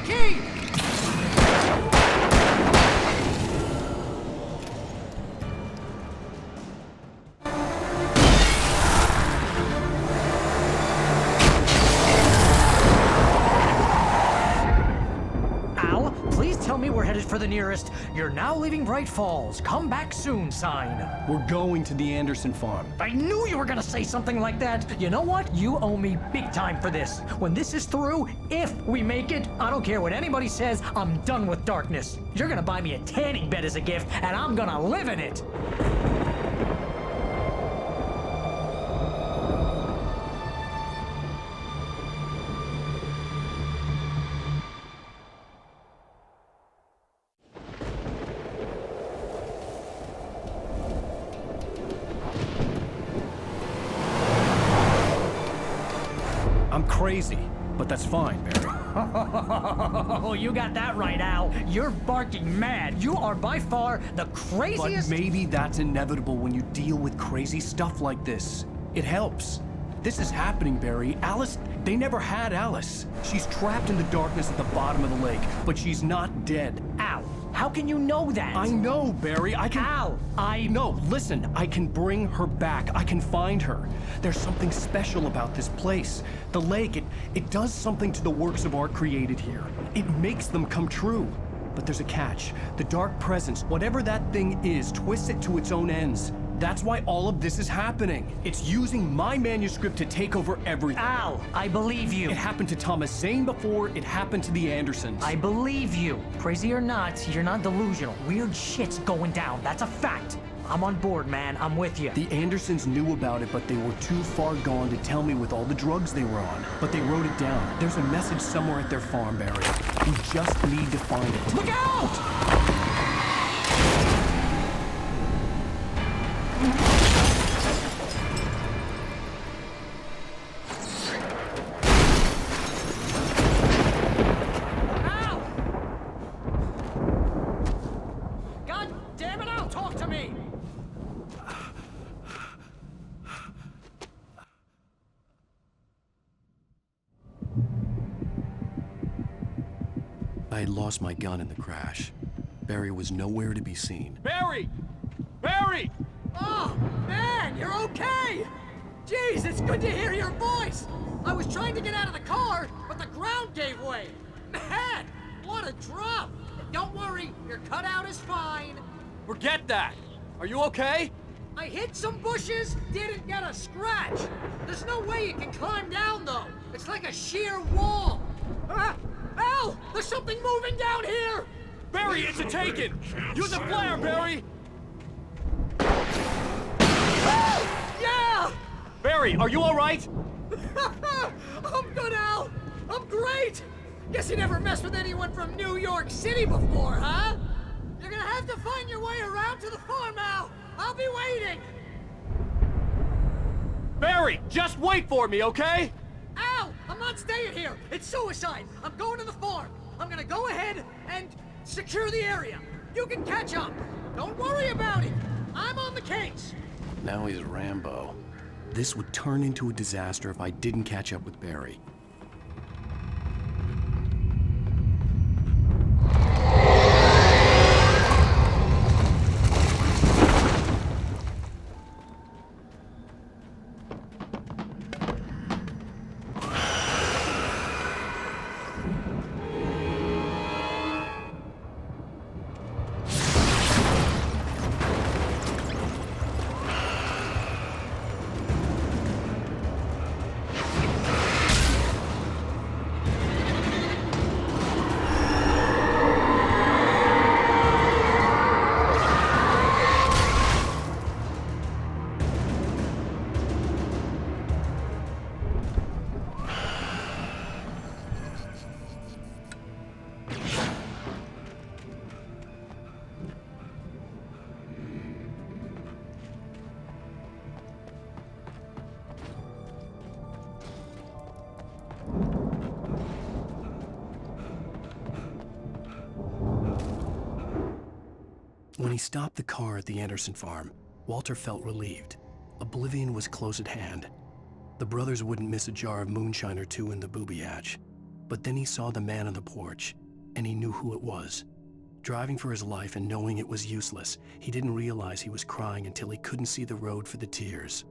key! Al, please tell me we're headed for the nearest "You're now leaving Bright Falls. Come back soon" sign. We're going to the Anderson farm. I knew you were gonna say something like that. You know what? You owe me big time for this. When this is through, if we make it, I don't care what anybody says, I'm done with darkness. You're gonna buy me a tanning bed as a gift, and I'm gonna live in it. I'm crazy, but that's fine, Barry. Oh, you got that right, Al. You're barking mad. You are by far the craziest. But maybe that's inevitable when you deal with crazy stuff like this. It helps. This is happening, Barry. Alice, they never had Alice. She's trapped in the darkness at the bottom of the lake, but she's not dead. Al, how can you know that? I know, Barry. I can... Al, No, listen. I can bring her back. I can find her. There's something special about this place. The lake, it does something to the works of art created here. It makes them come true. But there's a catch. The dark presence, whatever that thing is, twists it to its own ends. That's why all of this is happening. It's using my manuscript to take over everything. Al, I believe you. It happened to Thomas Zane before, it happened to the Andersons. I believe you. Crazy or not, you're not delusional. Weird shit's going down. That's a fact. I'm on board, man. I'm with you. The Andersons knew about it, but they were too far gone to tell me with all the drugs they were on. But they wrote it down. There's a message somewhere at their farm, Barry. We just need to find it. Look out! I had lost my gun in the crash. Barry was nowhere to be seen. Barry! Barry! Oh, man, you're okay! Jeez, it's good to hear your voice! I was trying to get out of the car, but the ground gave way. Man, what a drop! Don't worry, your cutout is fine. Forget that! Are you okay? I hit some bushes, didn't get a scratch. There's no way you can climb down, though. It's like a sheer wall. Al! There's something moving down here! Barry, it's a Taken! Use a flare, Barry! Yeah! Barry, are you alright? I'm good, Al! I'm great! Guess you never messed with anyone from New York City before, huh? You're gonna have to find your way around to the farm, Al! I'll be waiting! Barry, just wait for me, okay? Al! I'm not staying here! It's suicide! I'm going to the farm! I'm gonna go ahead and secure the area! You can catch up! Don't worry about it! I'm on the case! Now he's Rambo. This would turn into a disaster if I didn't catch up with Barry. When he stopped the car at the Anderson farm, Walter felt relieved. Oblivion was close at hand. The brothers wouldn't miss a jar of moonshine or two in the booby hatch. But then he saw the man on the porch, and he knew who it was. Driving for his life and knowing it was useless, he didn't realize he was crying until he couldn't see the road for the tears.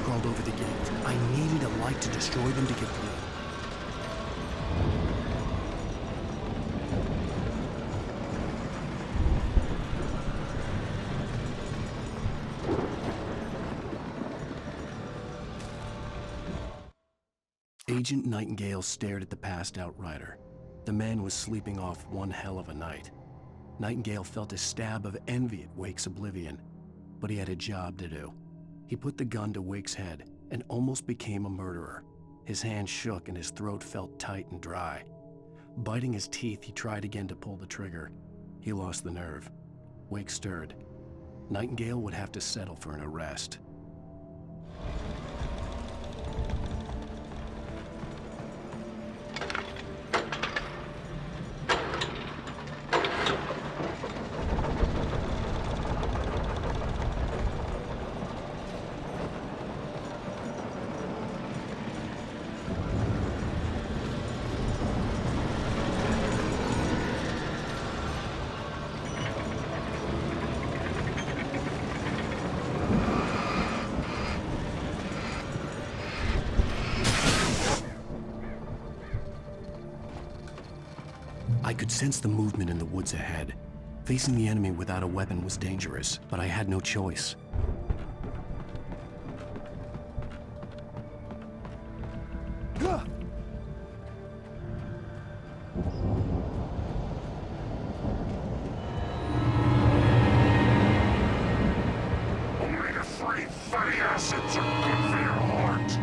Crawled over the gate. I needed a light to destroy them to get through. Agent Nightingale stared at the passed-out rider. The man was sleeping off one hell of a night. Nightingale felt a stab of envy at Wake's oblivion, but he had a job to do. He put the gun to Wake's head and almost became a murderer. His hand shook and his throat felt tight and dry. Biting his teeth, he tried again to pull the trigger. He lost the nerve. Wake stirred. Nightingale would have to settle for an arrest. I could sense the movement in the woods ahead. Facing the enemy without a weapon was dangerous, but I had no choice. Omega-3 fatty acids are good for your heart.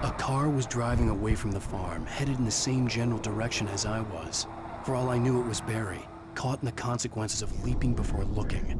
A car was driving away from the farm, headed in the same general direction as I was. For all I knew, it was Barry, caught in the consequences of leaping before looking.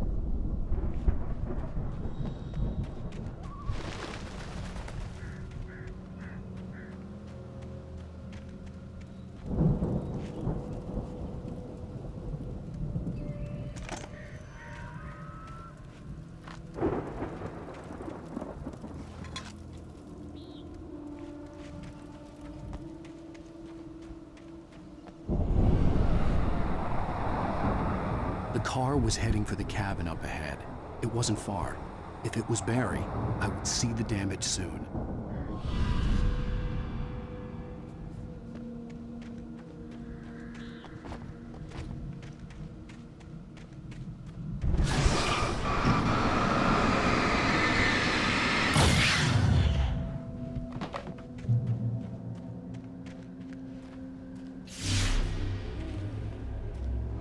The car was heading for the cabin up ahead. It wasn't far. If it was Barry, I would see the damage soon.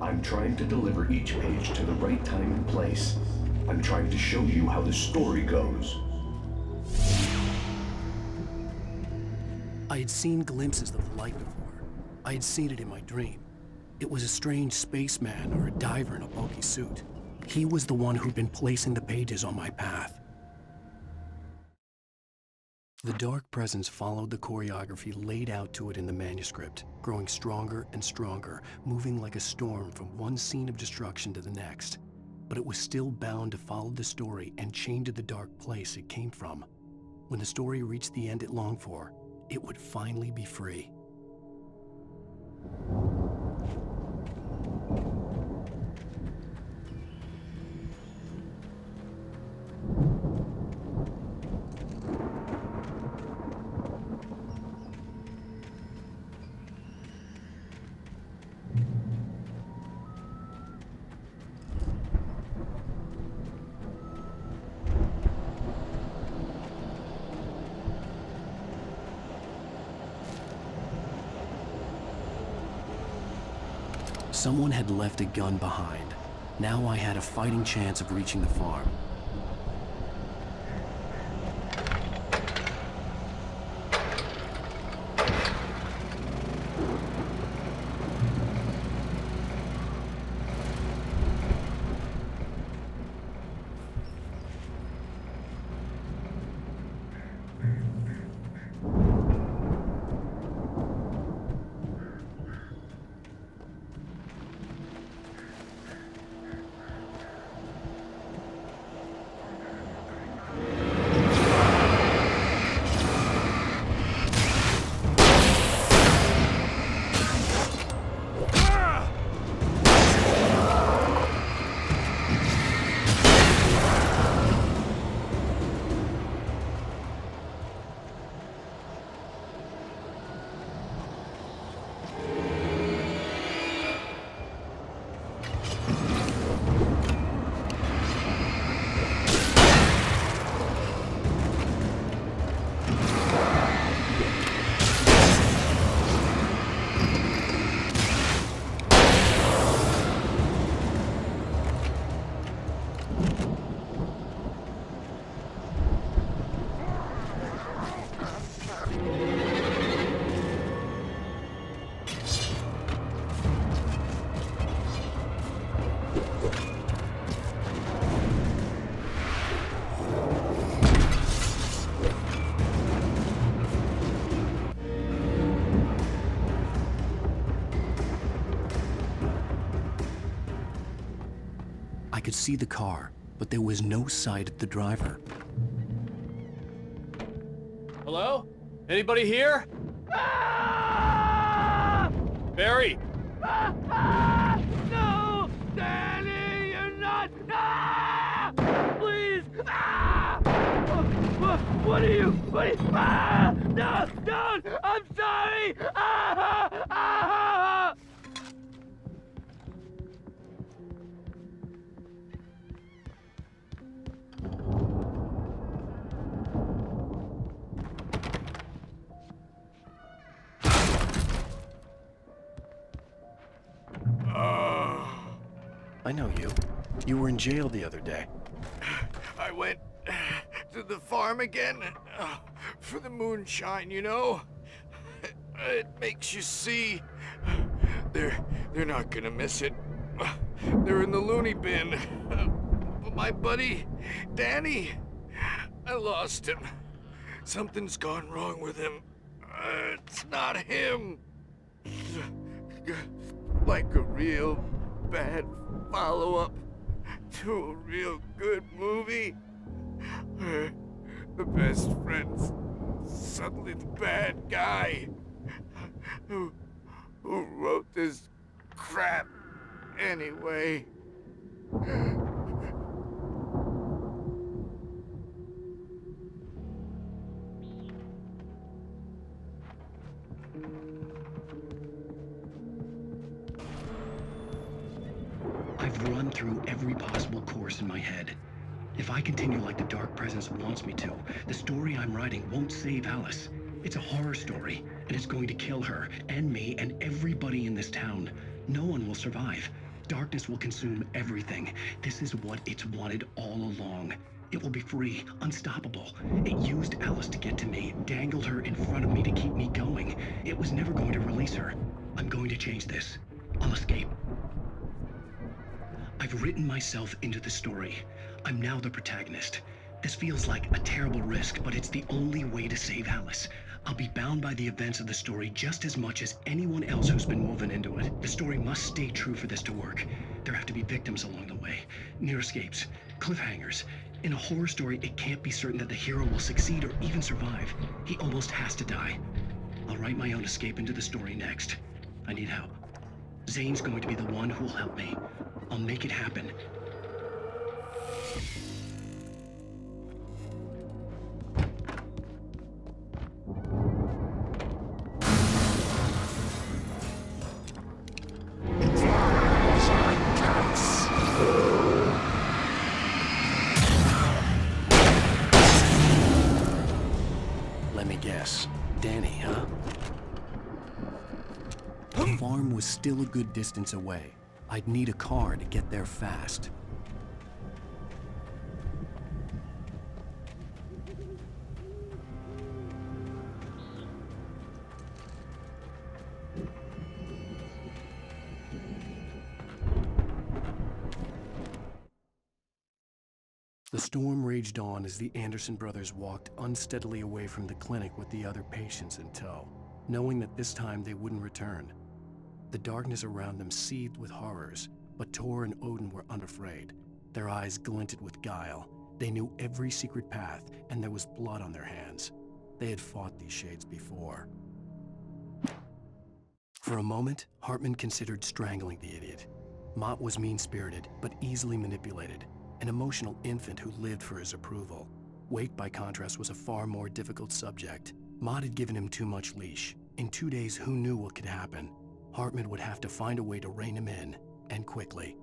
I'm trying to deliver each page to the right time and place. I'm trying to show you how the story goes. I had seen glimpses of the light before. I had seen it in my dream. It was a strange spaceman or a diver in a bulky suit. He was the one who'd been placing the pages on my path. The dark presence followed the choreography laid out to it in the manuscript, growing stronger and stronger, moving like a storm from one scene of destruction to the next. But it was still bound to follow the story and chained to the dark place it came from. When the story reached the end it longed for, it would finally be free. Someone had left a gun behind. Now I had a fighting chance of reaching the farm. I could see the car, but there was no sight of the driver. Hello? Anybody here? Barry! No! Danny, you're not! Please! What are you? No! Don't! I'm sorry! I know you. You were in jail the other day. I went to the farm again for the moonshine, you know? It makes you see. They're not gonna miss it. They're in the loony bin. But my buddy, Danny, I lost him. Something's gone wrong with him. It's not him. Like a real bad follow-up to a real good movie where the best friend's suddenly the bad guy who wrote this crap anyway. I've run through every possible course in my head. If I continue like the Dark Presence wants me to, the story I'm writing won't save Alice. It's a horror story, and it's going to kill her, and me, and everybody in this town. No one will survive. Darkness will consume everything. This is what it's wanted all along. It will be free, unstoppable. It used Alice to get to me, dangled her in front of me to keep me going. It was never going to release her. I'm going to change this. I'll escape. I've written myself into the story. I'm now the protagonist. This feels like a terrible risk, but it's the only way to save Alice. I'll be bound by the events of the story just as much as anyone else who's been woven into it. The story must stay true for this to work. There have to be victims along the way, near escapes, cliffhangers. In a horror story, it can't be certain that the hero will succeed or even survive. He almost has to die. I'll write my own escape into the story next. I need help. Zane's going to be the one who will help me. I'll make it happen. Let me guess. Danny, huh? The farm was still a good distance away. I'd need a car to get there fast. The storm raged on as the Anderson brothers walked unsteadily away from the clinic with the other patients in tow, knowing that this time they wouldn't return. The darkness around them seethed with horrors, but Tor and Odin were unafraid. Their eyes glinted with guile. They knew every secret path, and there was blood on their hands. They had fought these shades before. For a moment, Hartman considered strangling the idiot. Mott was mean-spirited, but easily manipulated. An emotional infant who lived for his approval. Wake, by contrast, was a far more difficult subject. Mott had given him too much leash. In 2 days, who knew what could happen? Hartman would have to find a way to rein him in, and quickly.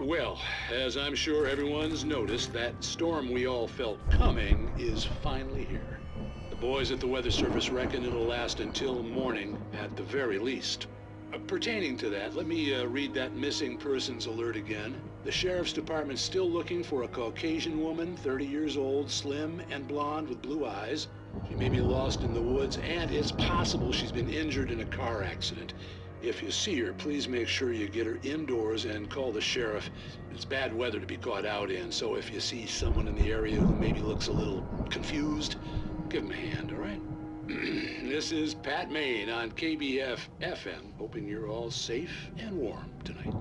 Well, as I'm sure everyone's noticed, that storm we all felt coming is finally here. The boys at the Weather Service reckon it'll last until morning at the very least. Pertaining to that, let me read that missing persons alert again. The Sheriff's Department's still looking for a Caucasian woman, 30 years old, slim and blonde with blue eyes. She may be lost in the woods, and it's possible she's been injured in a car accident. If you see her, please make sure you get her indoors and call the sheriff. It's bad weather to be caught out in, so if you see someone in the area who maybe looks a little confused, give them a hand, all right? This is Pat Maine on KBF-FM, hoping you're all safe and warm tonight.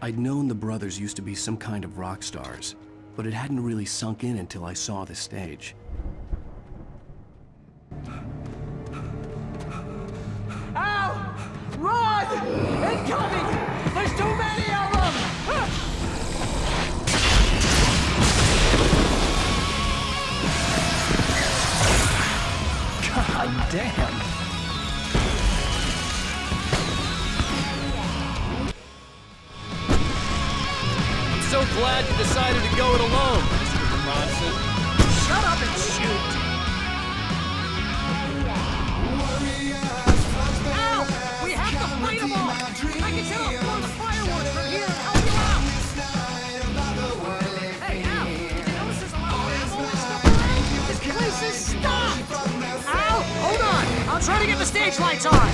I'd known the brothers used to be some kind of rock stars, but it hadn't really sunk in until I saw the stage. Ow! Run! Incoming! There's too many of them! God damn! So glad you decided to go it alone, Mr. Bronson. Shut up and shoot! Ow! We have to fight them all! I can set off more fireworks from here and help you out! Hey, Al! Did you notice there's a lot of ammo and stuff around? This place is stopped! Al! Hold on! I'll try to get the stage lights on!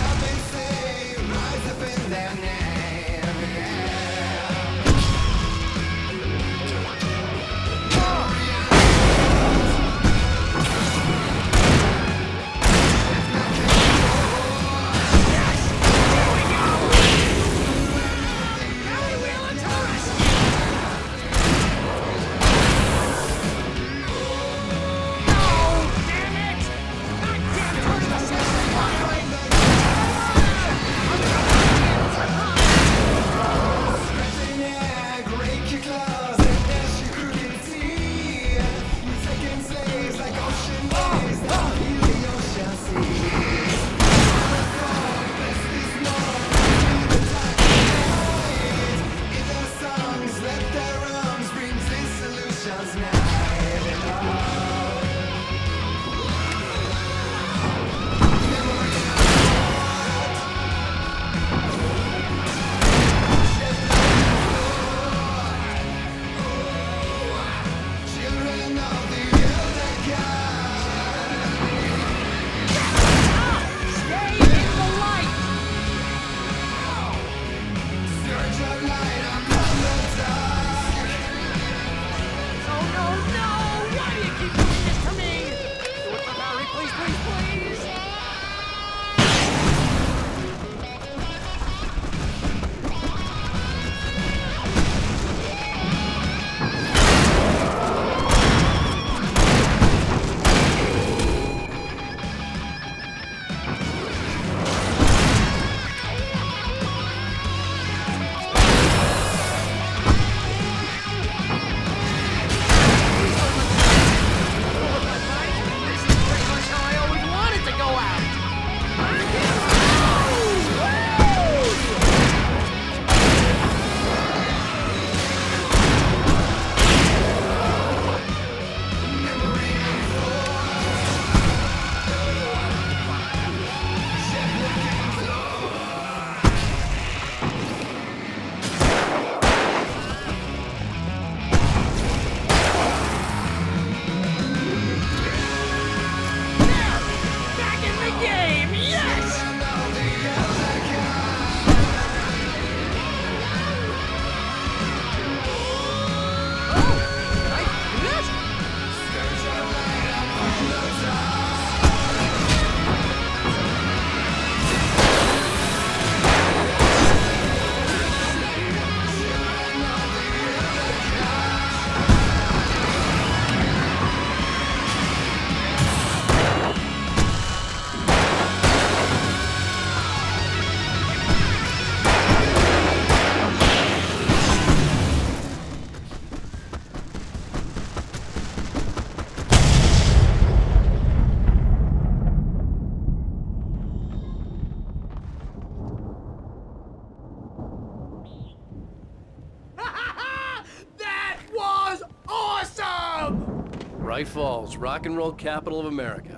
High Falls, rock and roll capital of America.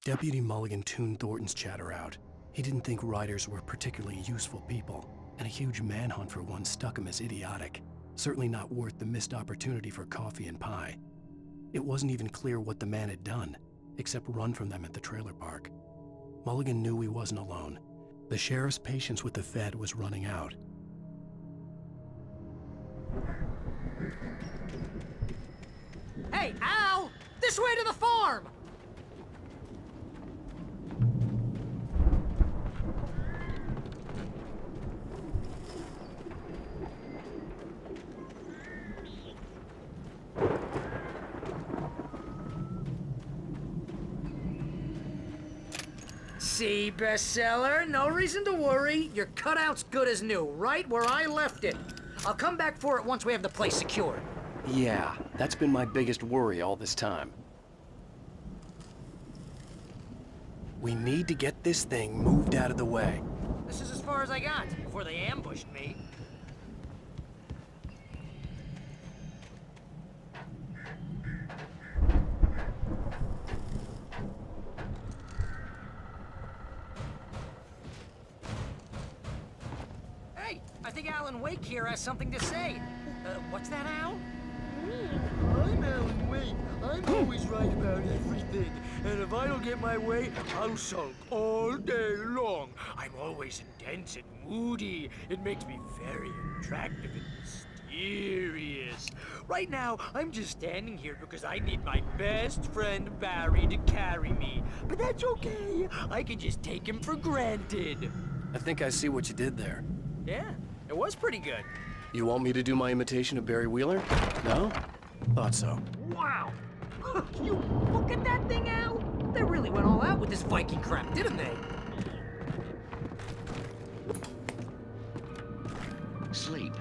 Deputy Mulligan tuned Thornton's chatter out. He didn't think writers were particularly useful people, and a huge manhunt for one struck him as idiotic. Certainly not worth the missed opportunity for coffee and pie. It wasn't even clear what the man had done, except run from them at the trailer park. Mulligan knew he wasn't alone. The sheriff's patience with the Fed was running out. Hey, Al! This way to the farm! See, bestseller, no reason to worry. Your cutout's good as new, right where I left it. I'll come back for it once we have the place secured. Yeah, that's been my biggest worry all this time. We need to get this thing moved out of the way. This is as far as I got before they ambushed me. Hey, I think Alan Wake here has something to say. What's that, Al? I'm Alan Wake. I'm always right about everything. And if I don't get my way, I'll sulk all day long. I'm always intense and moody. It makes me very attractive and mysterious. Right now, I'm just standing here because I need my best friend Barry to carry me. But that's okay. I can just take him for granted. I think I see what you did there. Yeah, it was pretty good. You want me to do my imitation of Barry Wheeler? No? Thought so. Wow! You look at that thing, Al! They really went all out with this Viking crap, didn't they? Sleep.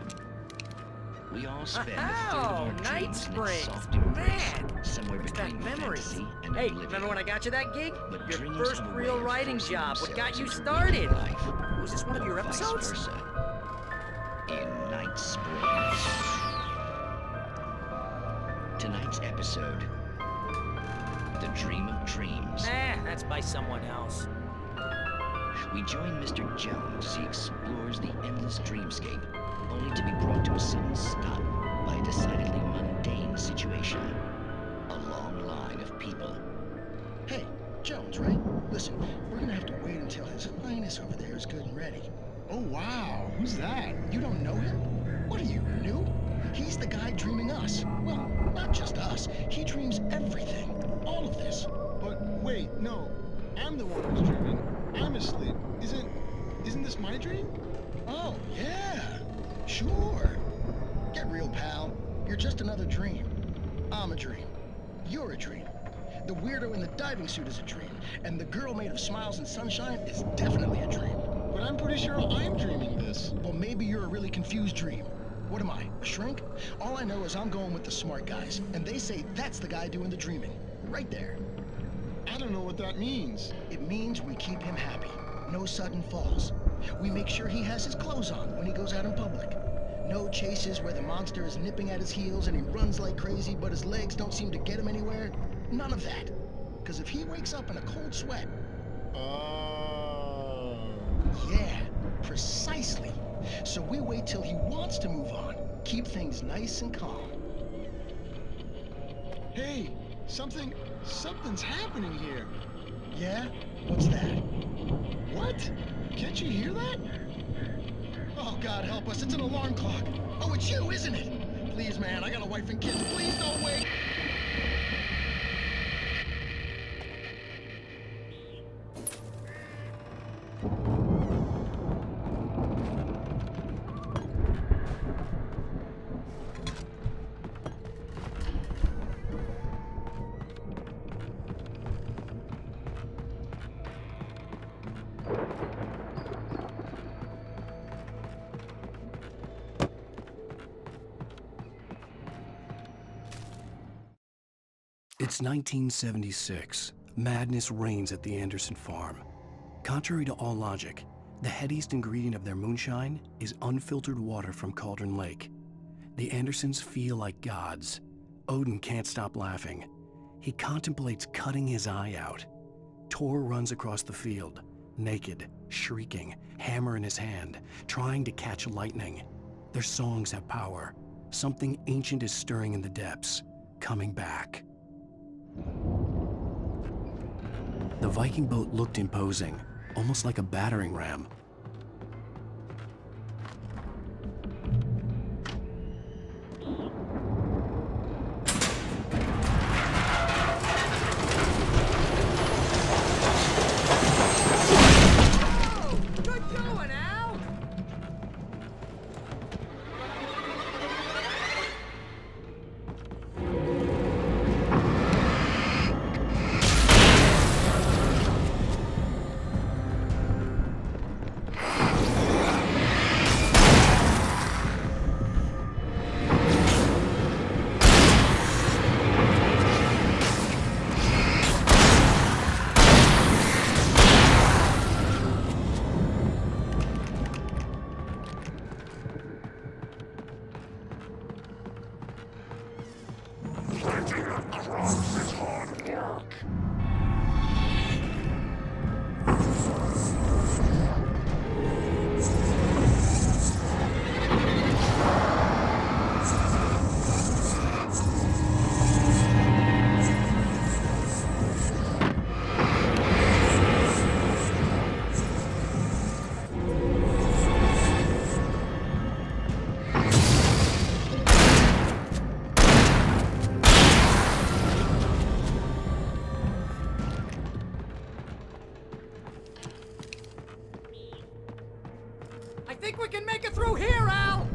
We all spend a third Oh, of our Night dreams in its Springs, soft embrace, man! somewhere What's between that memories? fantasy and Hey, oblivion. remember when I got you that gig? But Your dreams first have a real way of writing forcing job. What got you themselves into started? life, Was this one of your or vice episodes? versa. In Night Springs. Tonight's episode, The Dream of Dreams. That's by someone else. We join Mr. Jones as he explores the endless dreamscape, only to be brought to a sudden stop by a decidedly mundane situation. A long line of people. Hey, Jones, right? Listen, we're gonna have to wait until His Highness over there is good and ready. Oh, wow. Who's that? You don't know him? What are you, new? He's the guy dreaming us. Well, not just us. He dreams everything. All of this. But wait, no. I'm the one who's dreaming. I'm asleep. Isn't this my dream? Oh, yeah. Sure. Get real, pal. You're just another dream. I'm a dream. You're a dream. The weirdo in the diving suit is a dream. And the girl made of smiles and sunshine is definitely a dream. But I'm pretty sure I'm dreaming this. Well, maybe you're a really confused dream. What am I, a shrink? All I know is I'm going with the smart guys, and they say that's the guy doing the dreaming. Right there. I don't know what that means. It means we keep him happy. No sudden falls. We make sure he has his clothes on when he goes out in public. No chases where the monster is nipping at his heels and he runs like crazy, but his legs don't seem to get him anywhere. None of that. Because if he wakes up in a cold sweat... Yeah, precisely. So we wait till he wants to move on. Keep things nice and calm. Hey, something's happening here. Yeah? What's that? What? Can't you hear that? Oh, God help us, it's an alarm clock. Oh, it's you, isn't it? Please, man, I got a wife and kids. Please don't wait. It's 1976. Madness reigns at the Anderson farm. Contrary to all logic, The headiest ingredient of their moonshine is unfiltered water from Cauldron Lake. The Andersons feel like gods. Odin can't stop laughing. He contemplates cutting his eye out. Tor runs across the field, naked, shrieking, hammer in his hand, trying to catch lightning. Their songs have power. Something ancient is stirring in the depths, coming back. The Viking boat looked imposing, almost like a battering ram. I think we can make it through here, Al!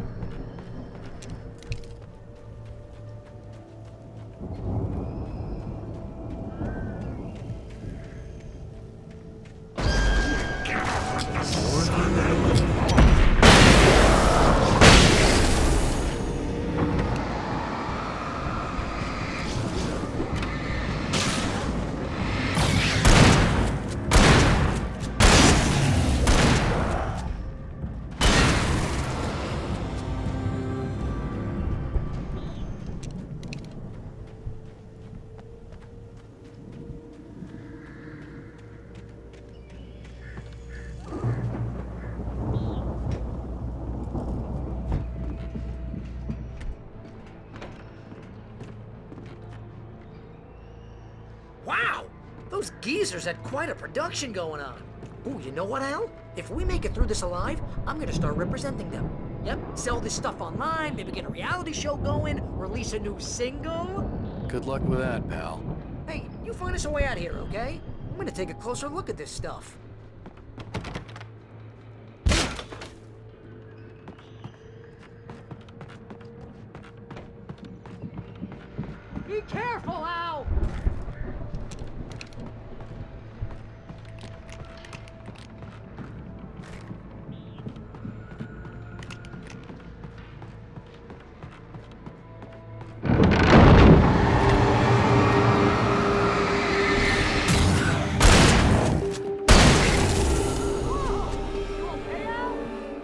Wow! Those geezers had quite a production going on. Ooh, you know what, Al? If we make it through this alive, I'm gonna start representing them. Yep, sell this stuff online, maybe get a reality show going, release a new single. Good luck with that, pal. Hey, you find us a way out here, okay? I'm gonna take a closer look at this stuff. Be careful, Al!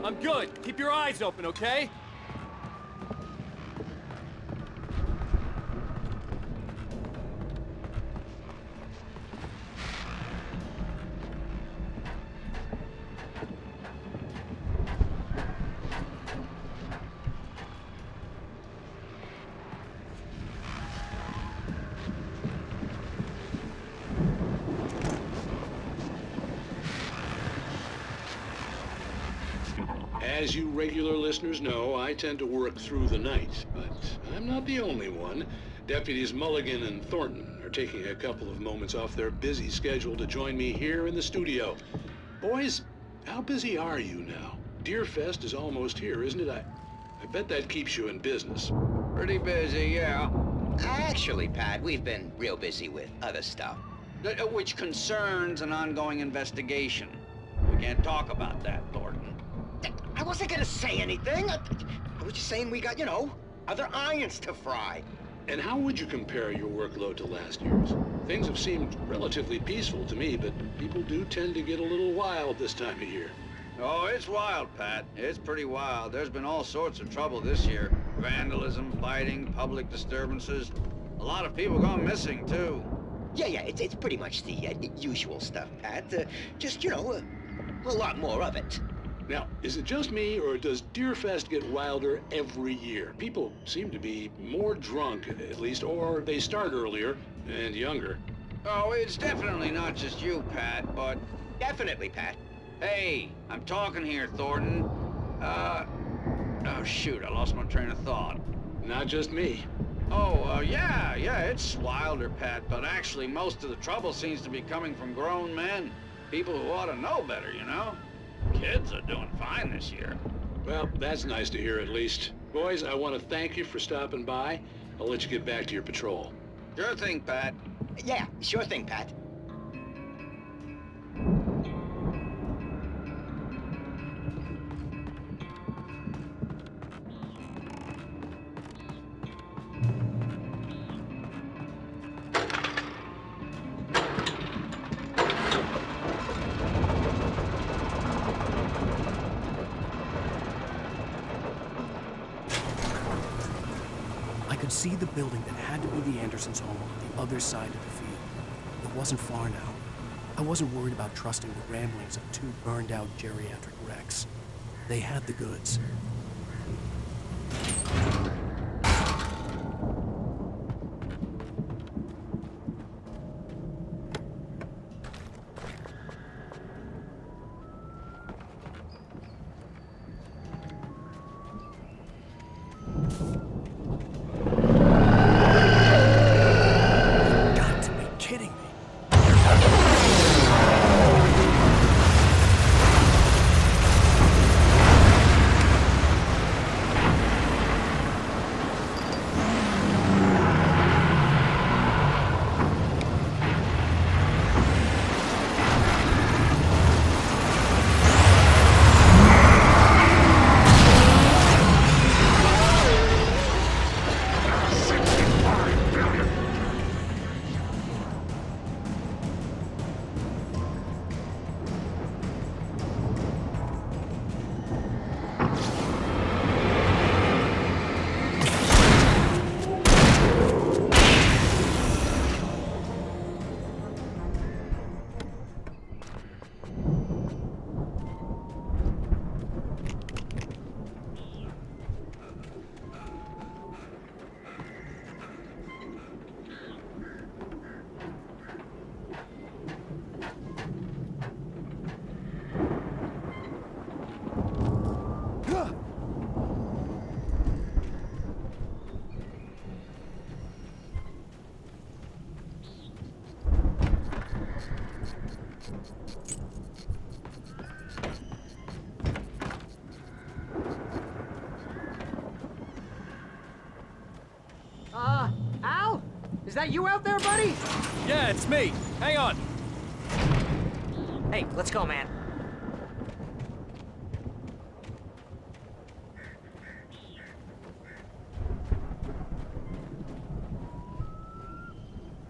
I'm good. Keep your eyes open, okay? As you regular listeners know, I tend to work through the night, but I'm not the only one. Deputies Mulligan and Thornton are taking a couple of moments off their busy schedule to join me here in the studio. Boys, how busy are you now? Deerfest is almost here, isn't it? I bet that keeps you in business. Pretty busy, yeah. Actually, Pat, we've been real busy with other stuff, which concerns an ongoing investigation. We can't talk about that, Thornton. I wasn't gonna say anything. I was just saying we got, other irons to fry. And how would you compare your workload to last year's? Things have seemed relatively peaceful to me, but people do tend to get a little wild this time of year. Oh, it's wild, Pat. It's pretty wild. There's been all sorts of trouble this year. Vandalism, fighting, public disturbances. A lot of people gone missing, too. Yeah, it's pretty much the usual stuff, Pat. Just, you know, a lot more of it. Now, is it just me, or does Deerfest get wilder every year? People seem to be more drunk, at least, or they start earlier and younger. Oh, it's definitely not just you, Pat, but... Definitely, Pat. Hey, I'm talking here, Thornton. Oh, shoot, I lost my train of thought. Not just me. Oh, yeah, it's wilder, Pat, but actually most of the trouble seems to be coming from grown men. People who ought to know better, you know? Kids are doing fine this year. Well, that's nice to hear at least. Boys, I want to thank you for stopping by. I'll let you get back to your patrol. Sure thing, Pat. Yeah, sure thing, Pat. I could see the building that had to be the Andersons' home on the other side of the field. It wasn't far now. I wasn't worried about trusting the ramblings of two burned-out geriatric wrecks. They had the goods. Al? Is that you out there, buddy? Yeah, it's me. Hang on. Hey, let's go, man.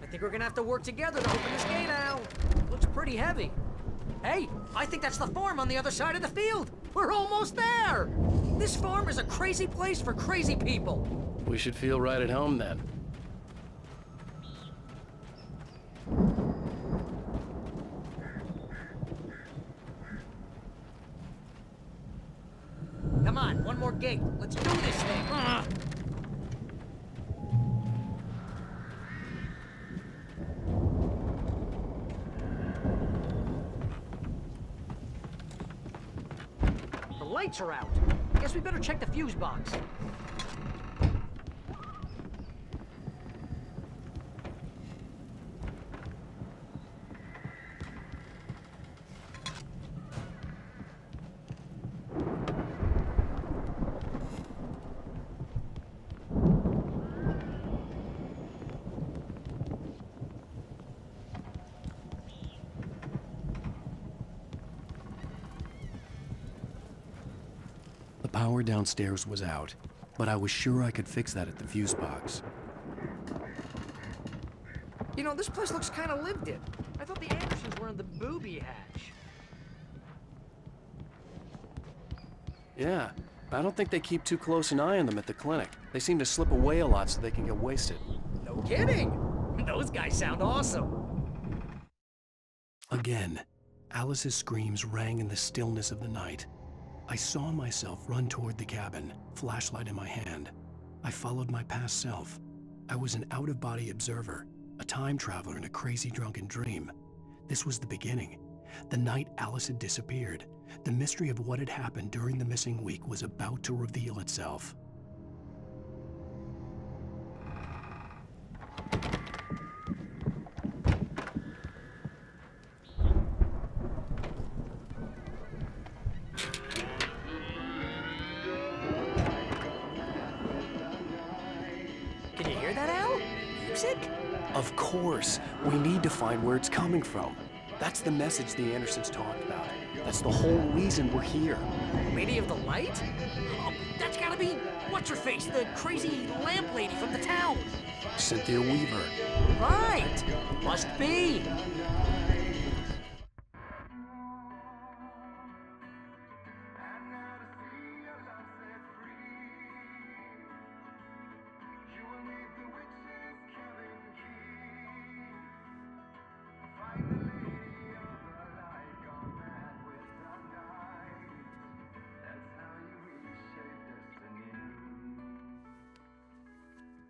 I think we're gonna have to work together to open this gate, Al. Looks pretty heavy. Hey, I think that's the farm on the other side of the field. We're almost there. This farm is a crazy place for crazy people. We should feel right at home then. Come on, one more gate. Let's do this thing. The lights are out. Guess we better check the fuse box. The power downstairs was out, but I was sure I could fix that at the fuse box. You know, this place looks kind of lived in. I thought the Andersons were in the booby hatch. Yeah, I don't think they keep too close an eye on them at the clinic. They seem to slip away a lot so they can get wasted. No kidding! Those guys sound awesome. Again, Alice's screams rang in the stillness of the night. I saw myself run toward the cabin, flashlight in my hand. I followed my past self. I was an out-of-body observer, a time traveler in a crazy drunken dream. This was the beginning. The night Alice had disappeared. The mystery of what had happened during the missing week was about to reveal itself. Can you hear that, Al? Music? Of course, we need to find where it's coming from. That's the message the Andersons talked about. That's the whole reason we're here. Lady of the Light? Oh, that's gotta be what's-her-face, the crazy lamp lady from the town. Cynthia Weaver. Right! Must be.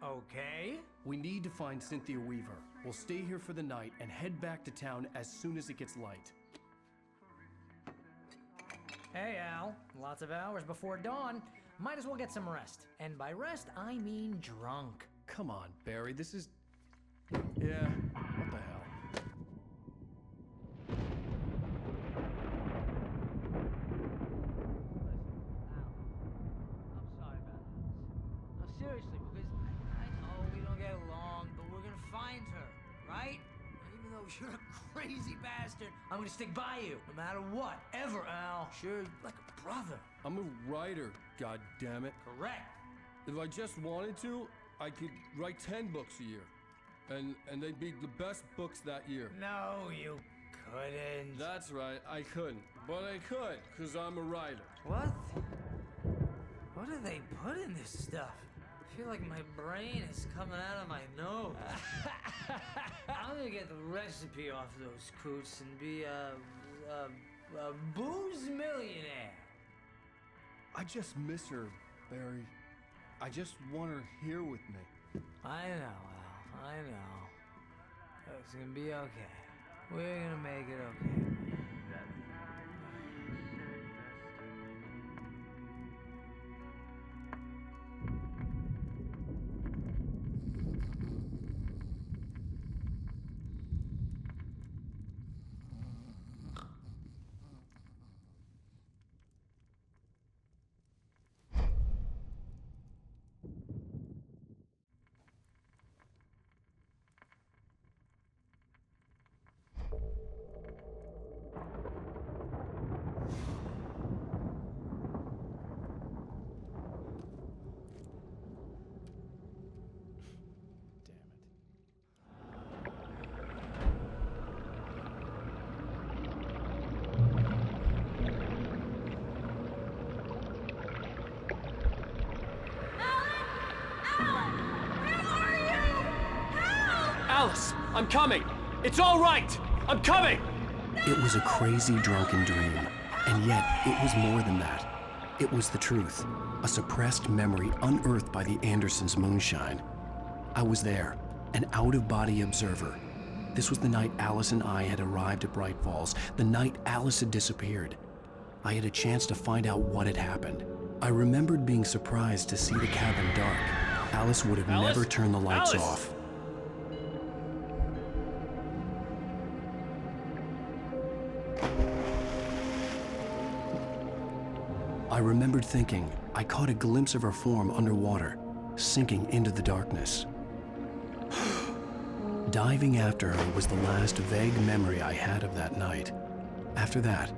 Okay. We need to find Cynthia Weaver. We'll stay here for the night and head back to town as soon as it gets light. Hey, Al. Lots of hours before dawn. Might as well get some rest. And by rest, I mean drunk. Come on, Barry, this is... Yeah, what the hell? Seriously, because I know we don't get along, but we're gonna find her, right? And even though you're a crazy bastard, I'm gonna stick by you, no matter what, ever, Al. Sure, like a brother. I'm a writer, goddammit. Correct. If I just wanted to, I could write 10 books a year. And they'd be the best books that year. No, you couldn't. That's right, I couldn't. But I could, because I'm a writer. What? What do they put in this stuff? I feel like my brain is coming out of my nose. I'm gonna get the recipe off those coots and be a booze millionaire. I just miss her, Barry. I just want her here with me. I know, Al. I know. It's gonna be okay. We're gonna make it okay. Alice, I'm coming! It's all right! I'm coming! It was a crazy drunken dream, and yet it was more than that. It was the truth, a suppressed memory unearthed by the Andersons' moonshine. I was there, an out-of-body observer. This was the night Alice and I had arrived at Bright Falls, the night Alice had disappeared. I had a chance to find out what had happened. I remembered being surprised to see the cabin dark. Alice would have never turned the lights off. I remembered thinking I caught a glimpse of her form underwater, sinking into the darkness. Diving after her was the last vague memory I had of that night. After that,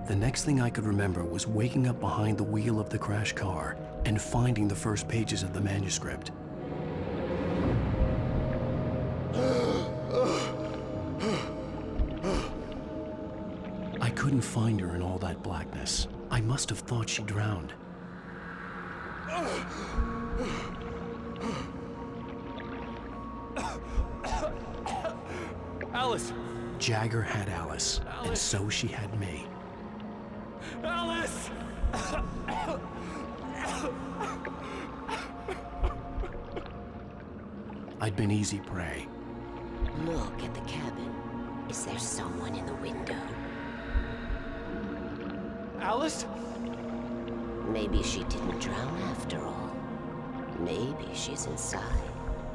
the next thing I could remember was waking up behind the wheel of the crashed car and finding the first pages of the manuscript. I couldn't couldn't find her in all that blackness. I must have thought she drowned. Alice! Jagger had Alice, and so she had me. Alice! I'd been easy prey. Look at the cabin. Is there someone in the window? Alice? Maybe she didn't drown after all. Maybe she's inside.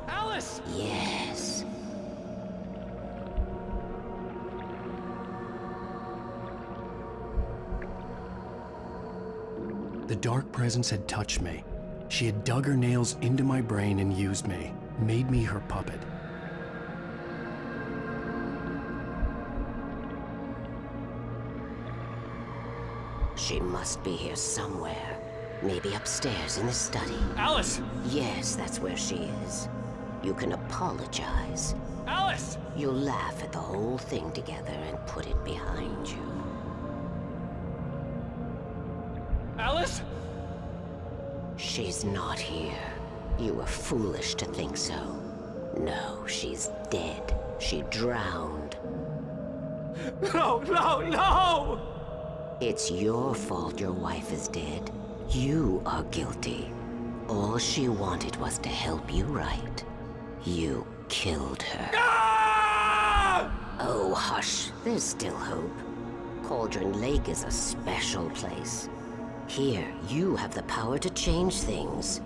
Alice! Yes. The dark presence had touched me. She had dug her nails into my brain and used me, made me her puppet. She must be here somewhere. Maybe upstairs in the study. Alice! Yes, that's where she is. You can apologize. Alice! You'll laugh at the whole thing together and put it behind you. Alice? She's not here. You were foolish to think so. No, she's dead. She drowned. No, no, no! It's your fault your wife is dead. You are guilty. All she wanted was to help you right. You killed her. Ah! Oh, hush. There's still hope. Cauldron Lake is a special place. Here, you have the power to change things.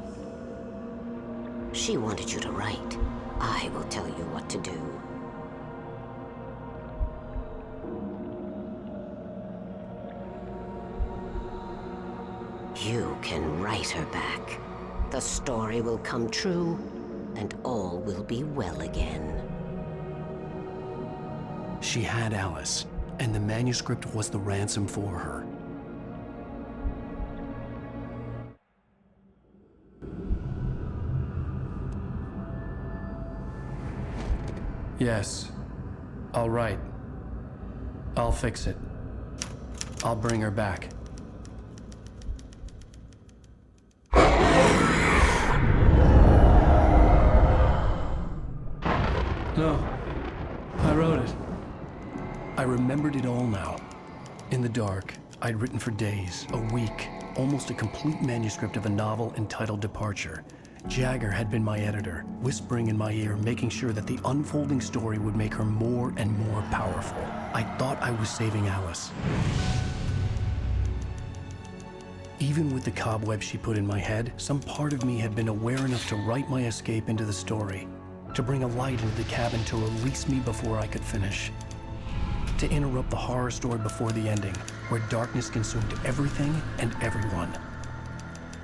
She wanted you to write. I will tell you what to do. You can write her back. The story will come true, and all will be well again. She had Alice, and the manuscript was the ransom for her. Yes. All right. I'll fix it. I'll bring her back. No. I wrote it. I remembered it all now. In the dark, I'd written for days, a week, almost a complete manuscript of a novel entitled Departure. Jagger had been my editor, whispering in my ear, making sure that the unfolding story would make her more and more powerful. I thought I was saving Alice. Even with the cobwebs she put in my head, some part of me had been aware enough to write my escape into the story, to bring a light into the cabin to release me before I could finish, to interrupt the horror story before the ending, where darkness consumed everything and everyone.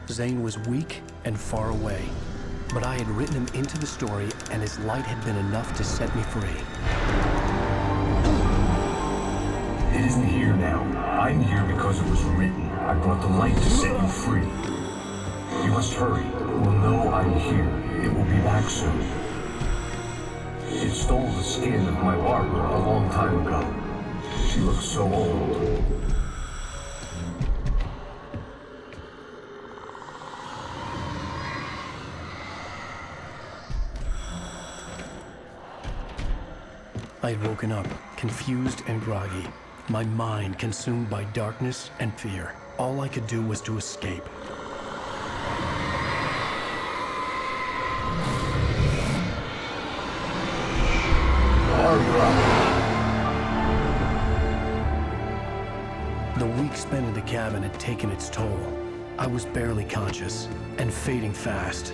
Zane was weak and far away, but I had written him into the story, and his light had been enough to set me free. It isn't here now. I'm here because it was written. I brought the light to set you free. You must hurry. It will know I'm here. It will be back soon. It stole the skin of my Barbara a long time ago. She looks so old. I had woken up, confused and groggy, my mind consumed by darkness and fear. All I could do was to escape. The week spent in the cabin had taken its toll. I was barely conscious and fading fast.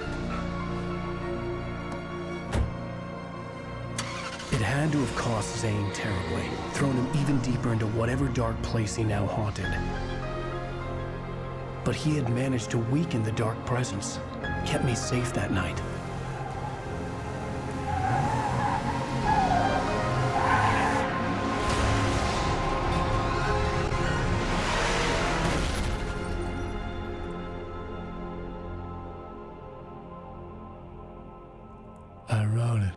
It had to have cost Zane terribly, thrown him even deeper into whatever dark place he now haunted. But he had managed to weaken the dark presence, kept me safe that night. I wrote it.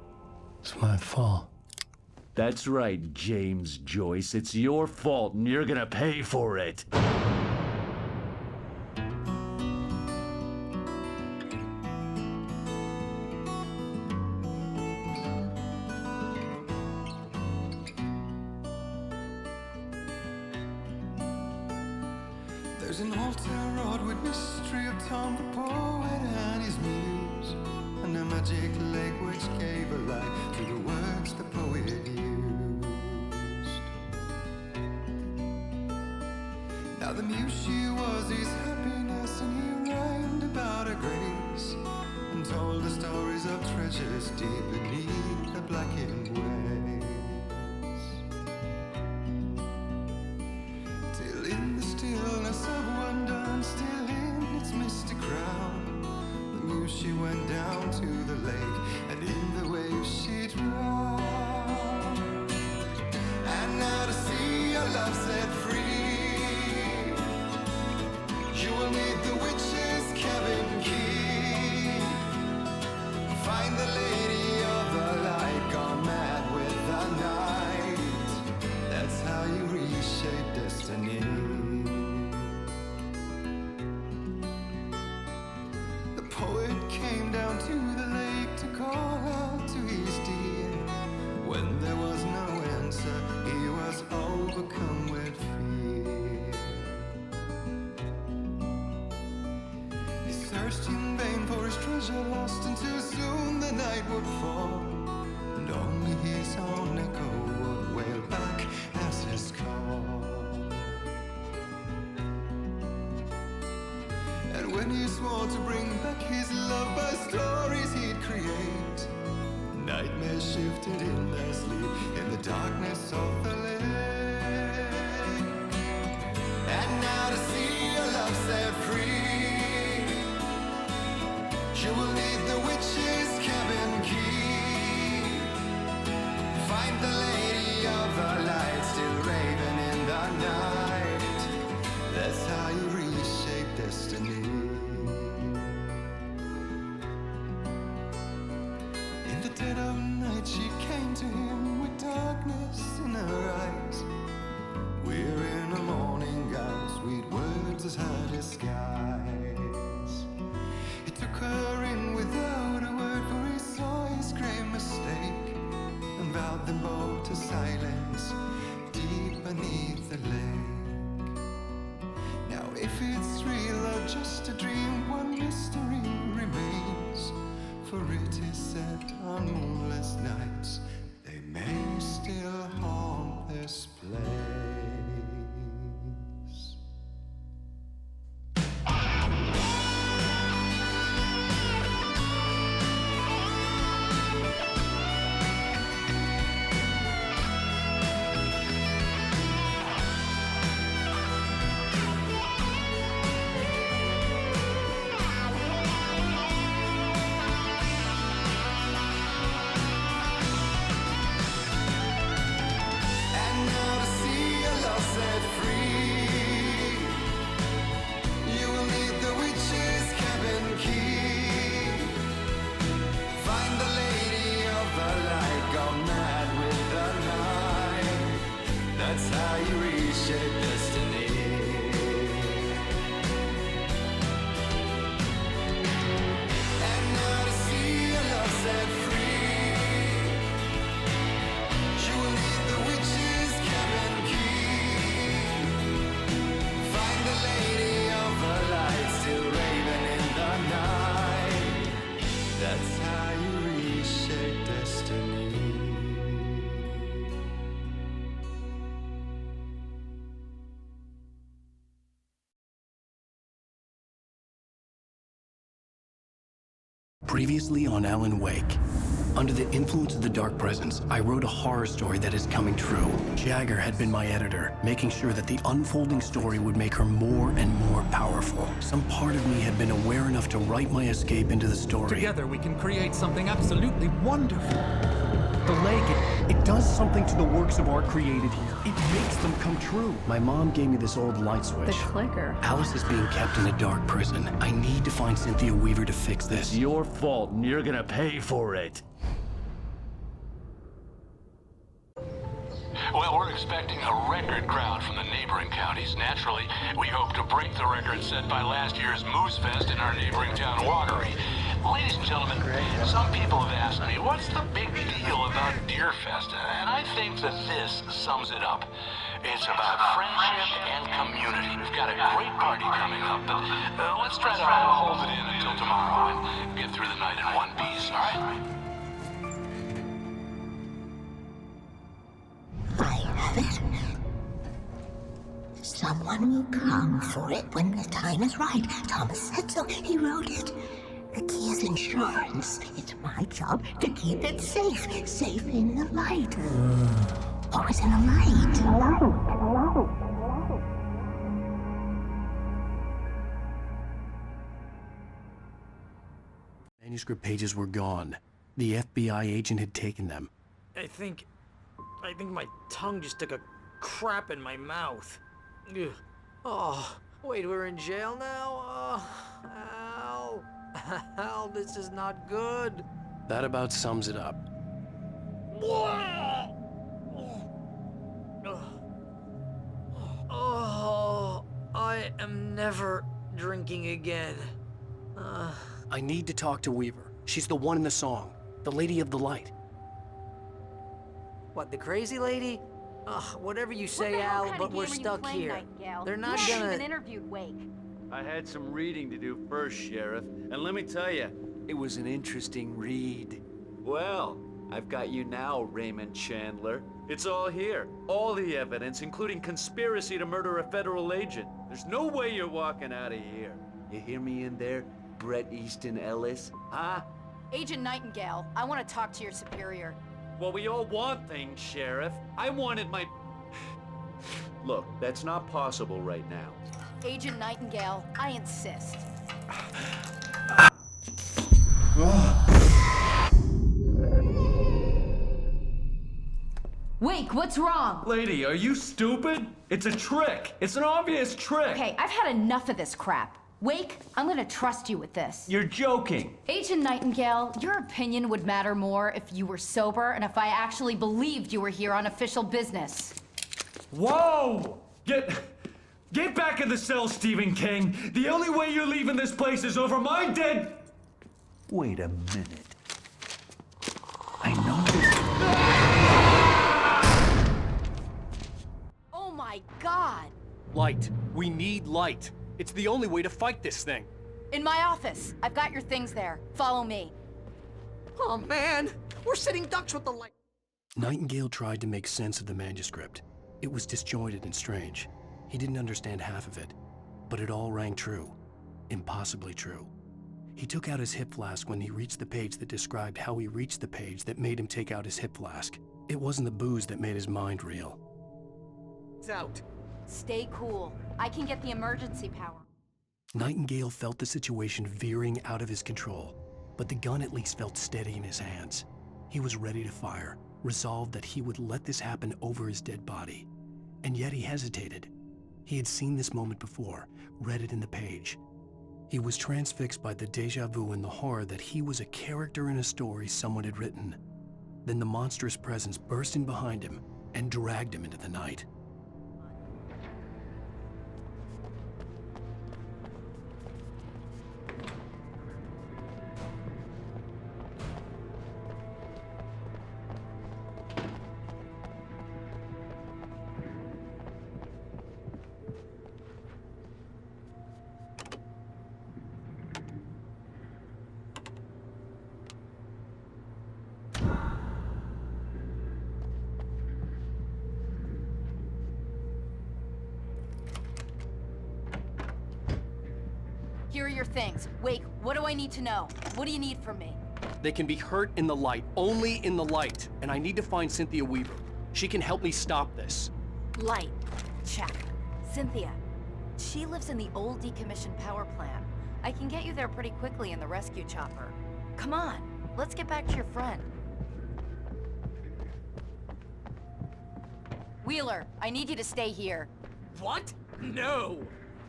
It's my fault. That's right, James Joyce. It's your fault, and you're gonna pay for it. There's an altar wrought with mystery of Tom the poet and his muse, and a magic lake which gave a light to the words the poet used. Now the muse she was his happiness, and he rhymed about her grace, and told the stories of treasures deep beneath the blackened waves. Till in the stillness of wonder, and still in its mystic crown, the muse she went down to the lake, and in the waves she drowned. And now to see your love set free, you will need the witch's cabin key. Find the lady of the light, gone mad with the night. That's how you reshape destiny. The poet came down to the lake to call out to his dear. When there was no answer, he was overcome with fear. He searched in vain for his treasure lost, and too soon the night would fall, and only his own echo would wail back as his call. And when he swore to bring back his love by stories he'd create, nightmares shifted in their sleep in the darkness of the lake. And now to see your love set free, you will need the witch's cabin key. Find the lady of the light, still raving in the night. That's how you reshape destiny. In the dead of night she came to him with darkness in her eyes. We're in a morning gown, sweet words as her disguise. He took her in without a word, for he saw his grave mistake, and vowed them both to silence deep beneath the lake. Now if it's real or just a dream, one mystery remains, for it is said on moonless nights they may still haunt this place. That's how you reshape destiny. And now to see your love set free, you will need the witch's cabin key. Find the lady of the light, still raving in the night. That's how you reshape destiny. Previously on Alan Wake. Under the influence of the Dark Presence, I wrote a horror story that is coming true. Jagger had been my editor, making sure that the unfolding story would make her more and more powerful. Some part of me had been aware enough to write my escape into the story. Together we can create something absolutely wonderful. The lake, it does something to the works of art created here. It makes them come true. My mom gave me this old light switch. The clicker. Alice is being kept in a dark prison. I need to find Cynthia Weaver to fix this. It's your fault, and you're gonna pay for it. Well, we're expecting a record crowd from the neighboring counties. Naturally, we hope to break the record set by last year's Moose Fest in our neighboring town, Watery. Ladies and gentlemen, some people have asked me, what's the big deal about Deer Fest? And I think that this sums it up. It's about friendship and community. We've got a great party coming up, but let's try to hold it in until tomorrow and get through the night in one piece, all right? I have it. Someone will come for it when the time is right. Thomas said so. He wrote it. The key is insurance. It's my job to keep it safe. Safe in the light. Always in the light. Manuscript pages were gone. The FBI agent had taken them. I think my tongue just took a crap in my mouth. Ugh. Oh, wait, we're in jail now? Al. Al, this is not good. That about sums it up. Oh, I am never drinking again. I need to talk to Weaver. She's the one in the song. The Lady of the Light. What, the crazy lady? Ugh, whatever you say, Al, but we're stuck here. They're not You gonna... haven't even interviewed Wake. I had some reading to do first, Sheriff, and let me tell you, it was an interesting read. Well, I've got you now, Raymond Chandler. It's all here. All the evidence, including conspiracy to murder a federal agent. There's no way you're walking out of here. You hear me in there, Bret Easton Ellis? Huh? Agent Nightingale, I want to talk to your superior. Well, we all want things, Sheriff. I wanted my... Look, that's not possible right now. Agent Nightingale, I insist. Wake, what's wrong? Lady, are you stupid? It's a trick. It's an obvious trick. Okay, I've had enough of this crap. Wake, I'm gonna trust you with this. You're joking. Agent Nightingale, your opinion would matter more if you were sober and if I actually believed you were here on official business. Whoa! Get back in the cell, Stephen King. The only way you're leaving this place is over my dead... Wait a minute. I know Oh my God! Light. We need light. It's the only way to fight this thing. In my office. I've got your things there. Follow me. Oh man, we're sitting ducks with the light. Nightingale tried to make sense of the manuscript. It was disjointed and strange. He didn't understand half of it, but it all rang true. Impossibly true. He took out his hip flask when he reached the page that described how he reached the page that made him take out his hip flask. It wasn't the booze that made his mind reel. It's out. Stay cool. I can get the emergency power. Nightingale felt the situation veering out of his control, but the gun at least felt steady in his hands. He was ready to fire, resolved that he would let this happen over his dead body. And yet he hesitated. He had seen this moment before, read it in the page. He was transfixed by the déjà vu and the horror that he was a character in a story someone had written. Then the monstrous presence burst in behind him and dragged him into the night. Here are your things. Wake, what do I need to know? What do you need from me? They can be hurt in the light, only in the light. And I need to find Cynthia Weaver. She can help me stop this. Light. Check. Cynthia. She lives in the old decommissioned power plant. I can get you there pretty quickly in the rescue chopper. Come on, let's get back to your friend. Wheeler, I need you to stay here. What? No!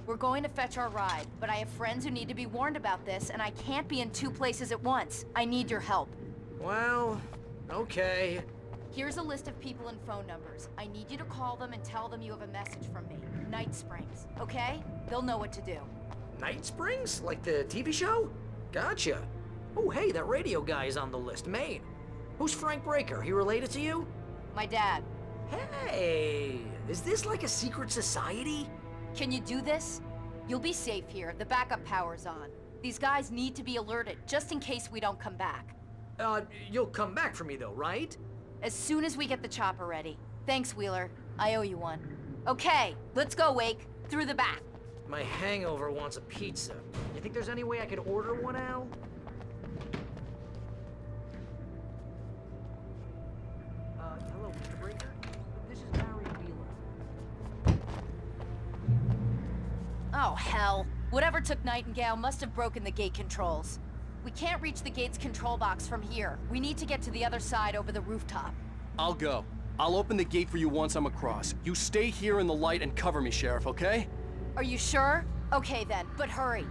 We're going to fetch our ride, but I have friends who need to be warned about this, and I can't be in two places at once. I need your help. Well, okay. Here's a list of people and phone numbers. I need you to call them and tell them you have a message from me. Night Springs, okay? They'll know what to do. Night Springs? Like the TV show? Gotcha. Oh, hey, that radio guy is on the list. Maine. Who's Frank Breaker? He related to you? My dad. Hey, is this like a secret society? Can you do this? You'll be safe here. The backup power's on. These guys need to be alerted, just in case we don't come back. You'll come back for me though, right? As soon as we get the chopper ready. Thanks, Wheeler. I owe you one. Okay, let's go, Wake. Through the back. My hangover wants a pizza. You think there's any way I could order one, Al? Hello, Mr. Breaker. This is Barry Wheeler. Oh, hell. Whatever took Nightingale must have broken the gate controls. We can't reach the gate's control box from here. We need to get to the other side over the rooftop. I'll go. I'll open the gate for you once I'm across. You stay here in the light and cover me, Sheriff, okay? Are you sure? Okay then, but hurry.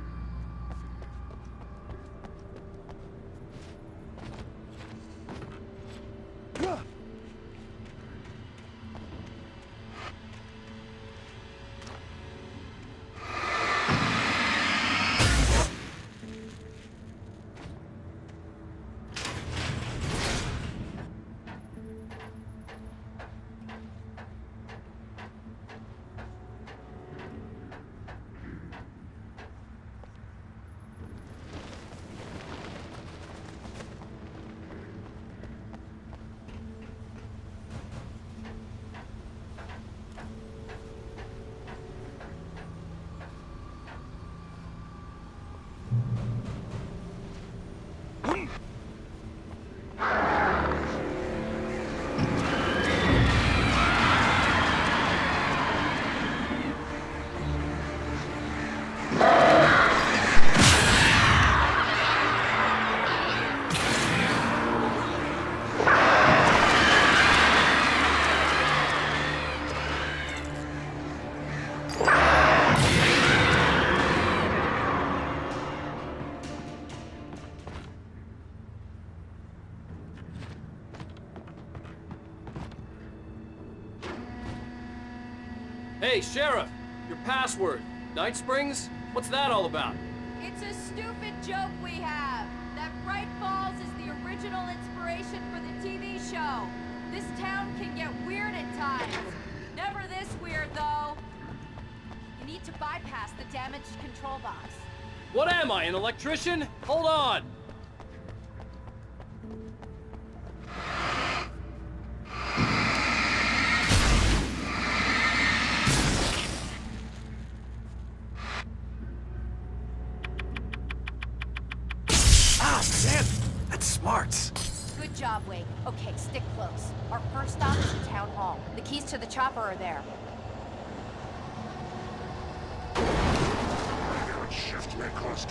Hey, Sheriff! Your password. Night Springs? What's that all about? It's a stupid joke we have. That Bright Falls is the original inspiration for the TV show. This town can get weird at times. Never this weird, though. You need to bypass the damaged control box. What am I, an electrician? Hold on! Good job, Wake. Okay, stick close. Our first stop is the town hall. The keys to the chopper are there. Shift Nicholas.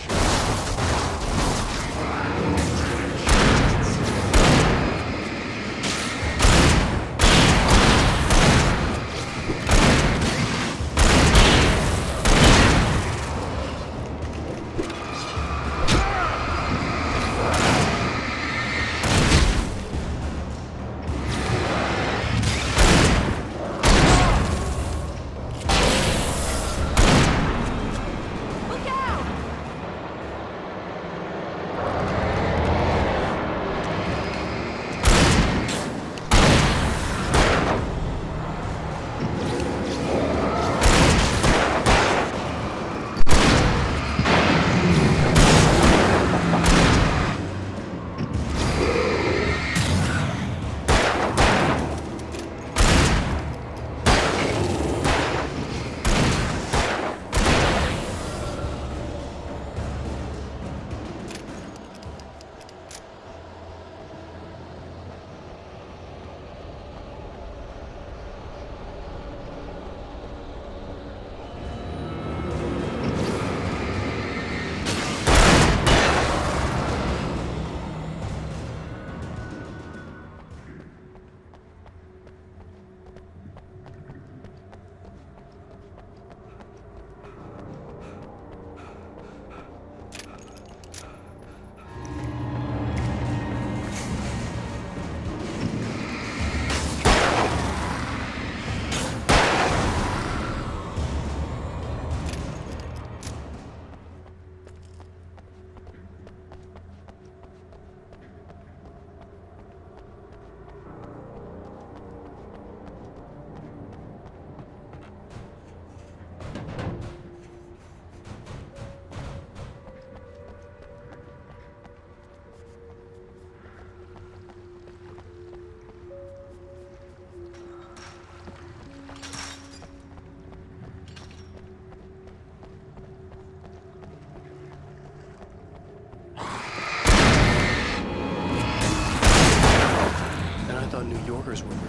walkers were rude.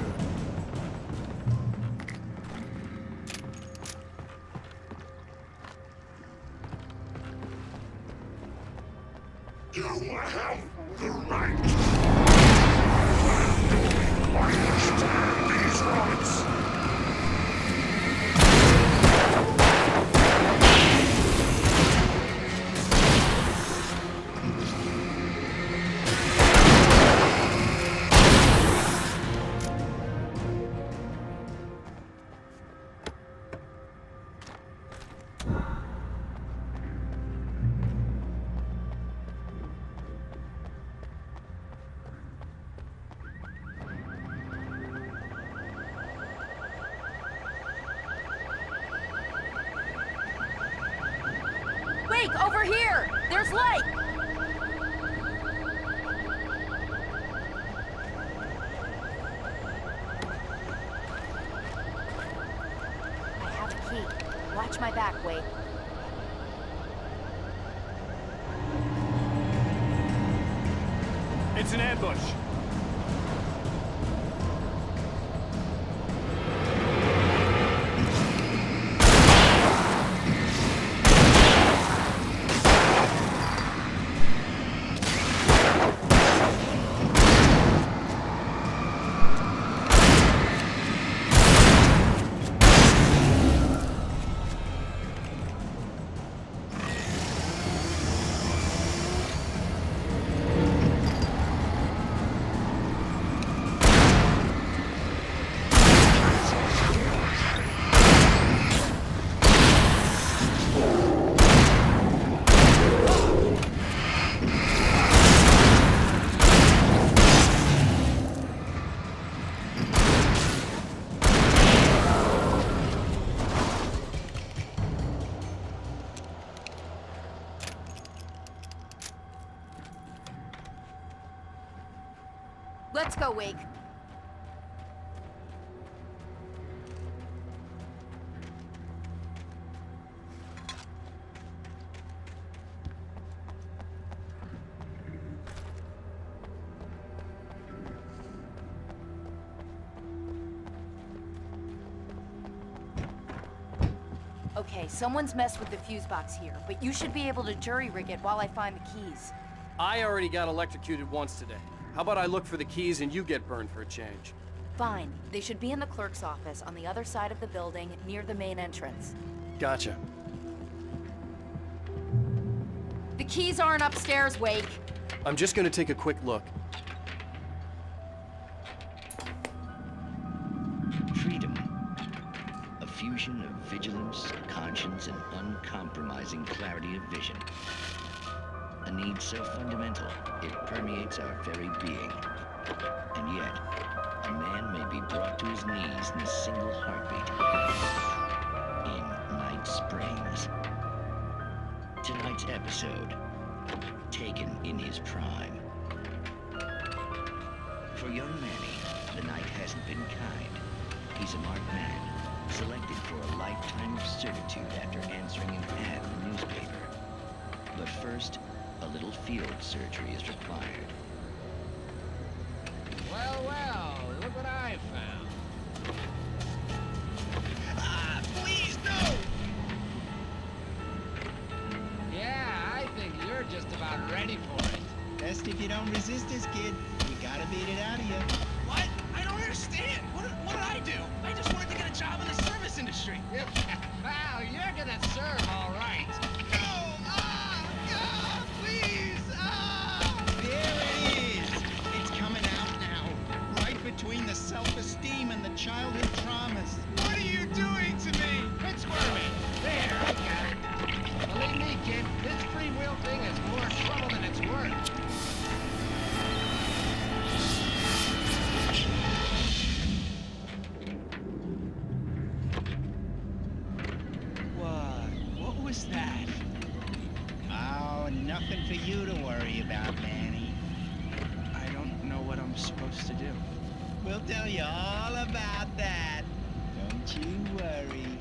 You have the right. Understand these rights. Wake, over here! There's light! I have a key. Watch my back, Wake. It's an ambush. Let's go, Wake. Okay, someone's messed with the fuse box here, but you should be able to jury-rig it while I find the keys. I already got electrocuted once today. How about I look for the keys and you get burned for a change? Fine. They should be in the clerk's office on the other side of the building, near the main entrance. Gotcha. The keys aren't upstairs, Wake. I'm just gonna take a quick look. Freedom. A fusion of vigilance, conscience, and uncompromising clarity of vision. A need so fundamental, it permeates our very being. And yet, a man may be brought to his knees in a single heartbeat. In Night Springs. Tonight's episode, Taken in His Prime. For young Manny, the night hasn't been kind. He's a marked man, selected for a lifetime of servitude after answering an ad in the newspaper. But first, a little field surgery is required. Well, well, look what I found. Ah, please, no! Yeah, I think you're just about ready for it. Best if you don't resist this, kid. We gotta beat it out of you. What? I don't understand. What did I do? I just wanted to get a job in the service industry. Well, you're gonna serve all right. Between the self-esteem and the childhood traumas. What are you doing to me? Quit squirming. There, I got it. Believe me, kid, this free will thing is more trouble than it's worth. What was that? Oh, nothing for you to worry about, Manny. I don't know what I'm supposed to do. We'll tell you all about that. Don't you worry.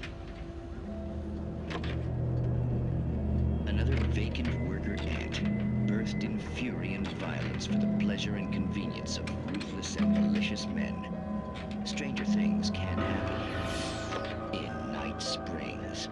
Another vacant worker ant, birthed in fury and violence for the pleasure and convenience of ruthless and malicious men. stranger things can happen here in Night Springs.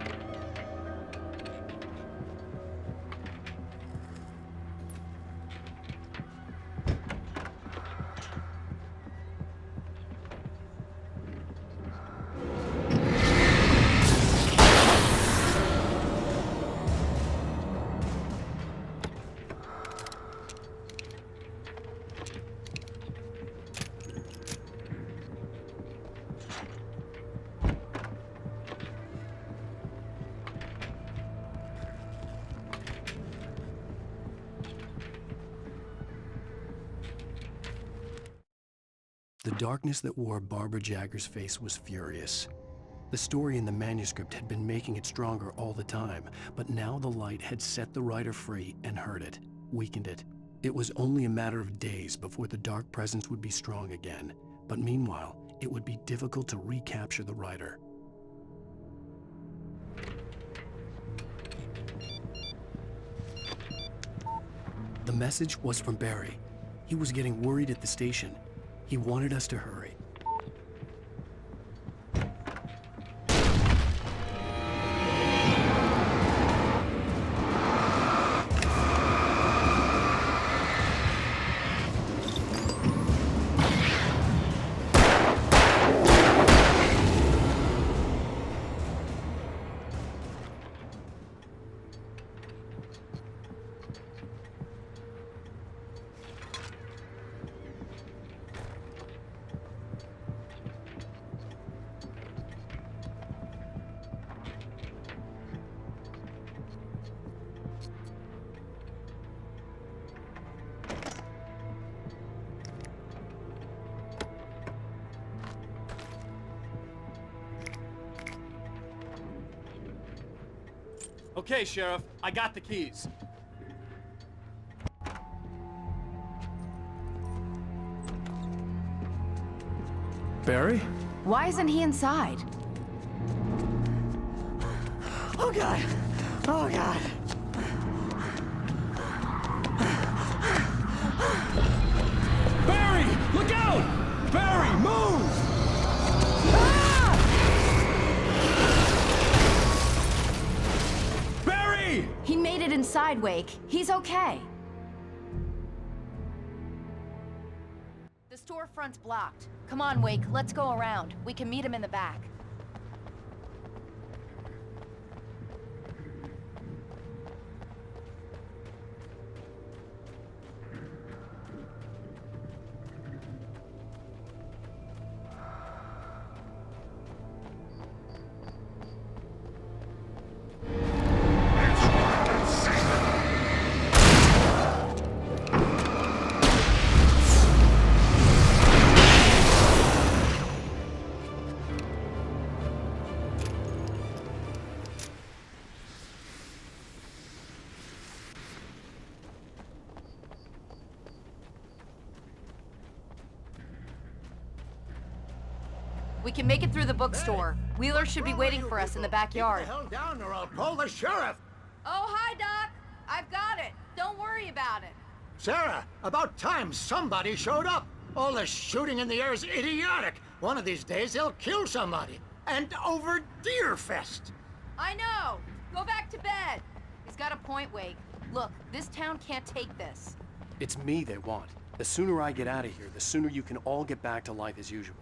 The darkness that wore Barbara Jagger's face was furious. The story in the manuscript had been making it stronger all the time, but now the light had set the writer free and hurt it, weakened it. It was only a matter of days before the dark presence would be strong again, but meanwhile, it would be difficult to recapture the writer. The message was from Barry. He was getting worried at the station. He wanted us to hurry. Okay, Sheriff, I got the keys. Barry? Why isn't he inside? Oh God! Oh God! Barry! Look out! Barry, move! Barry! He made it inside, Wake. He's okay. The storefront's blocked. Come on, Wake, let's go around. We can meet him in the back. We can make it through the bookstore. Wheeler should be waiting for us in the backyard. Keep the hell down or I'll call the sheriff! Oh, hi, Doc! I've got it. Don't worry about it. Sarah, about time somebody showed up. All this shooting in the air is idiotic. One of these days they'll kill somebody. And over Deerfest. I know! Go back to bed! He's got a point, Wake. Look, this town can't take this. It's me they want. The sooner I get out of here, the sooner you can all get back to life as usual.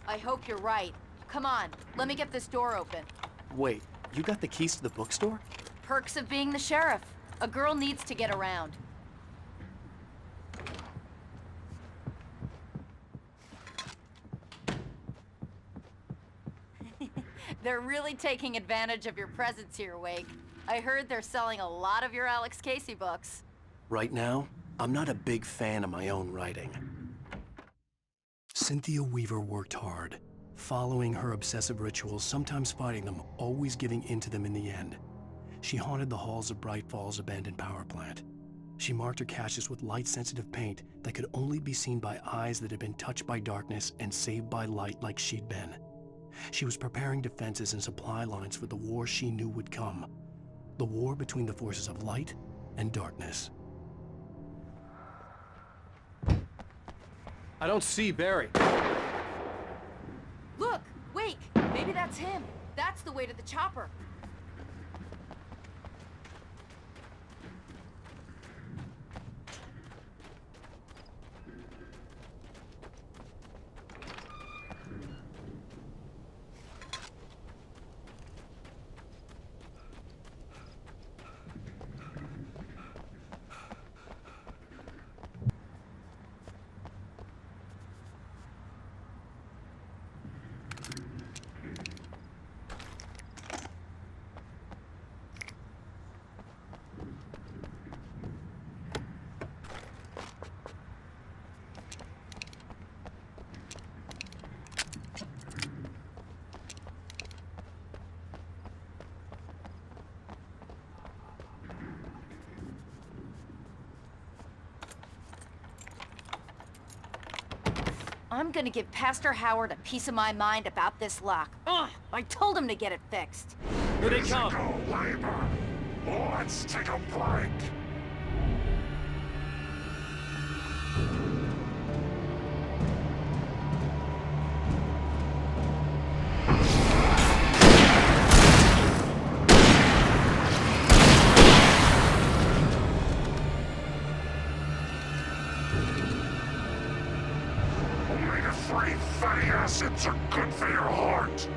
I hope you're right. Come on, let me get this door open. Wait, you got the keys to the bookstore? Perks of being the sheriff. A girl needs to get around. They're really taking advantage of your presence here, Wake. I heard they're selling a lot of your Alex Casey books. Right now, I'm not a big fan of my own writing. Cynthia Weaver worked hard, following her obsessive rituals, sometimes fighting them, always giving in to them in the end. She haunted the halls of Bright Falls abandoned power plant. She marked her caches with light-sensitive paint that could only be seen by eyes that had been touched by darkness and saved by light like she'd been. She was preparing defenses and supply lines for the war she knew would come. The war between the forces of light and darkness. I don't see Barry. Look! Wake! Maybe that's him. That's the way to the chopper. I'm gonna give Pastor Howard a piece of my mind about this lock. Ugh! I told him to get it fixed. Here they come. Let's take a break. Omega-3 fatty acids are good for your heart.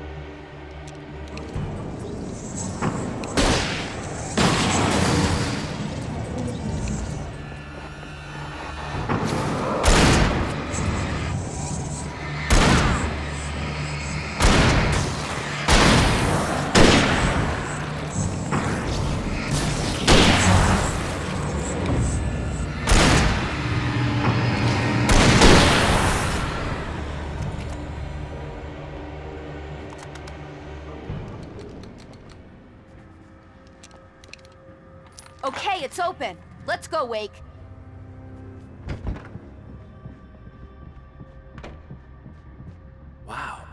Okay, it's open. Let's go, Wake. Wow.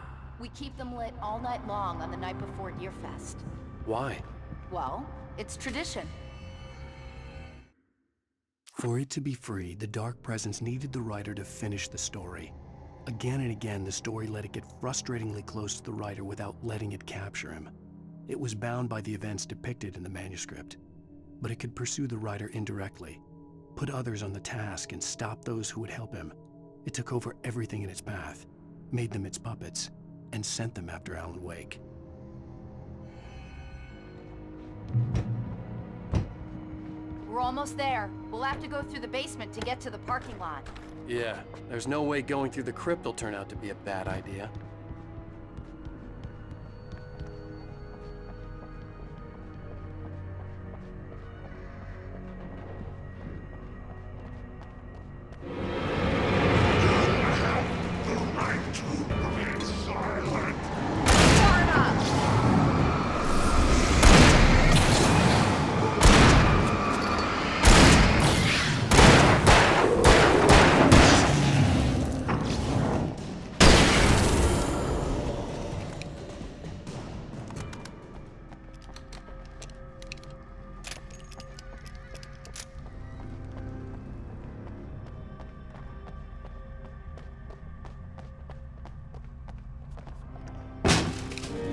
We keep them lit all night long on the night before Deerfest. Why? Well, it's tradition. For it to be free, the Dark Presence needed the writer to finish the story. Again and again, the story let it get frustratingly close to the writer without letting it capture him. It was bound by the events depicted in the manuscript, but it could pursue the writer indirectly, put others on the task and stop those who would help him. It took over everything in its path, made them its puppets, and sent them after Alan Wake. We're almost there. We'll have to go through the basement to get to the parking lot. Yeah, there's no way going through the crypt will turn out to be a bad idea.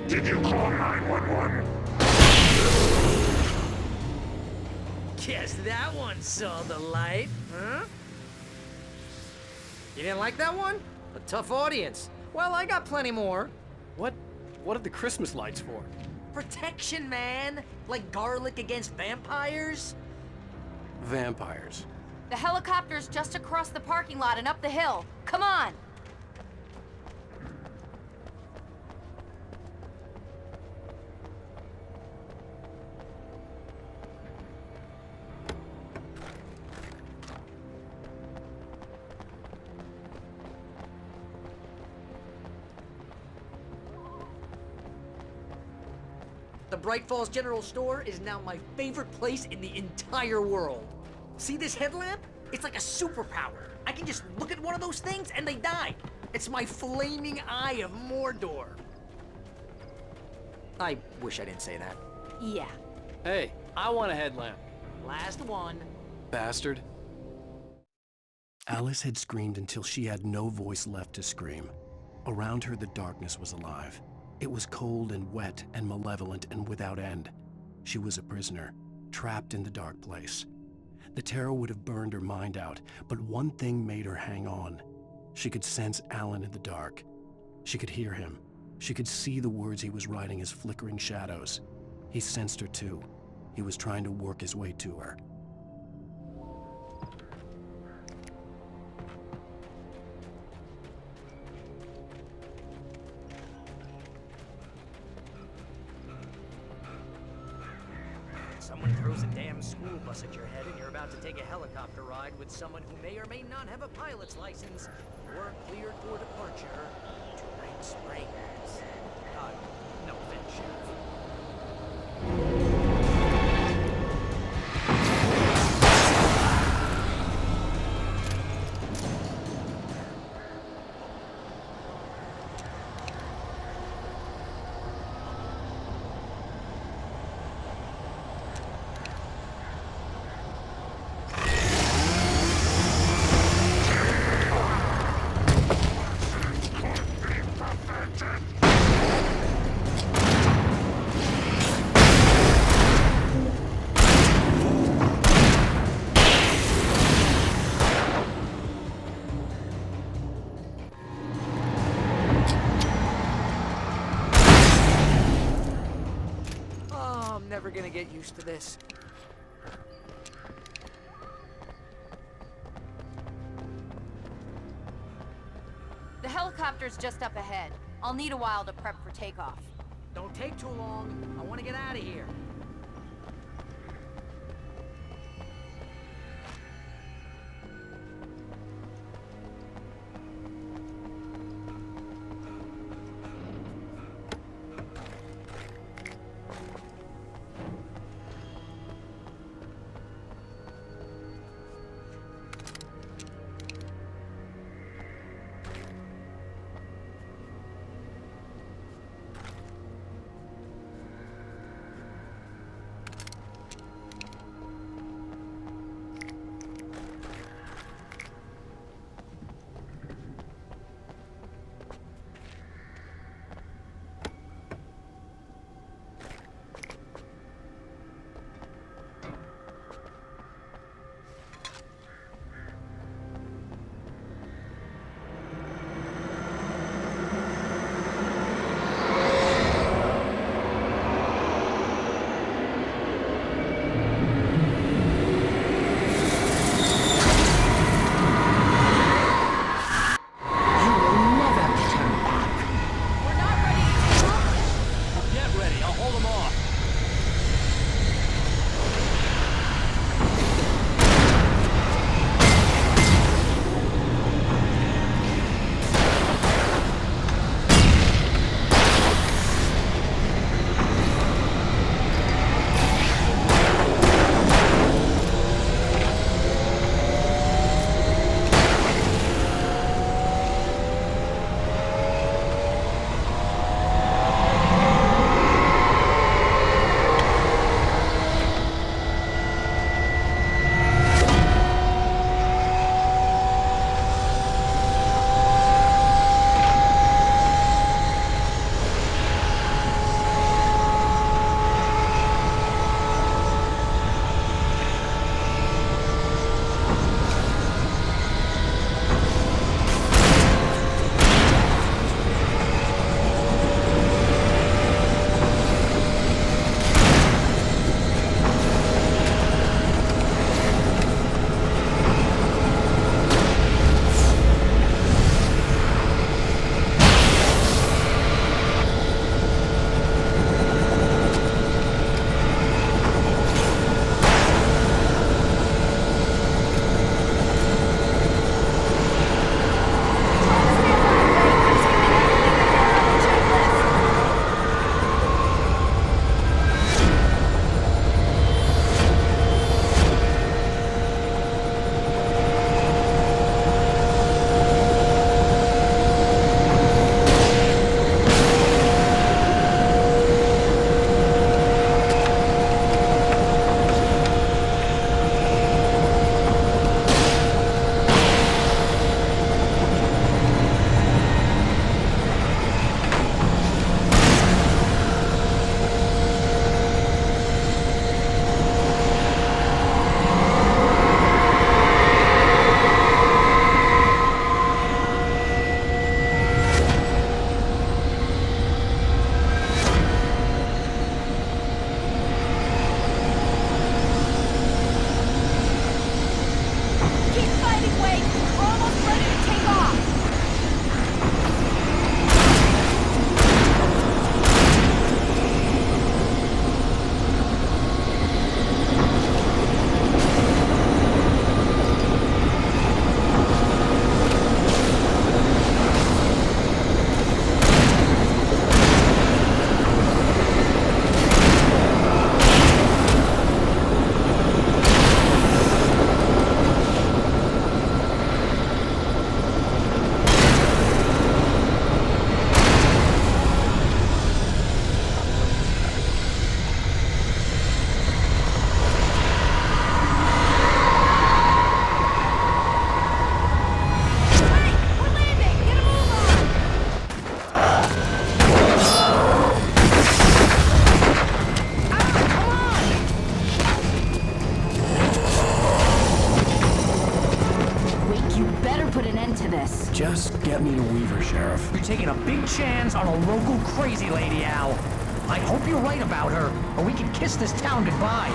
Did you call 911? Guess that one saw the light, huh? You didn't like that one? A tough audience. Well, I got plenty more. What are the Christmas lights for? Protection, man! Like garlic against vampires? Vampires. The helicopter's just across the parking lot and up the hill. Come on! The Bright Falls General Store is now my favorite place in the entire world. See this headlamp? It's like a superpower. I can just look at one of those things and they die. It's my flaming eye of Mordor. I wish I didn't say that. Yeah. Hey, I want a headlamp. Last one. Bastard. Alice had screamed until she had no voice left to scream. Around her, the darkness was alive. It was cold and wet and malevolent and without end. She was a prisoner, trapped in the dark place. The terror would have burned her mind out, but one thing made her hang on. She could sense Alan in the dark. She could hear him. She could see the words he was writing as flickering shadows. He sensed her too. He was trying to work his way to her. Someone throws a damn school bus at your head and you're about to take a helicopter ride with someone who may or may not have a pilot's license. You're cleared for departure to Night Springs. No offense, Sheriff. Never gonna get used to this. The helicopter's just up ahead. I'll need a while to prep for takeoff. Don't take too long. I want to get out of here. to this. Just get me to Weaver, Sheriff. You're taking a big chance on a local crazy lady, Al. I hope you're right about her, or we can kiss this town goodbye.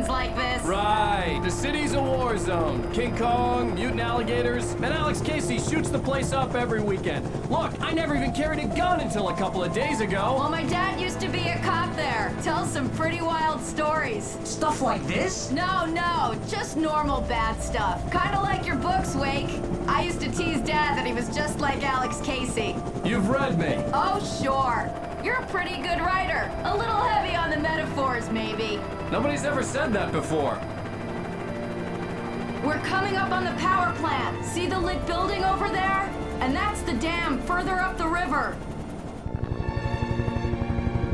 Like this. Right. The city's a war zone. King Kong, mutant alligators, and Alex Casey shoots the place up every weekend. Look, I never even carried a gun until a couple of days ago. Well, my dad used to be a cop there. Tells some pretty wild stories. Stuff like this? No, just normal bad stuff. Kinda like your books, Wake. I used to tease Dad that he was just like Alex Casey. You've read me. Oh, sure. You're a pretty good writer. A little heavy on the metaphors, maybe. Nobody's ever said that before. We're coming up on the power plant. See the lit building over there? And that's the dam further up the river.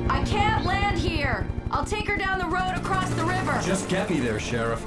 I can't land here. I'll take her down the road across the river. Just get me there, Sheriff.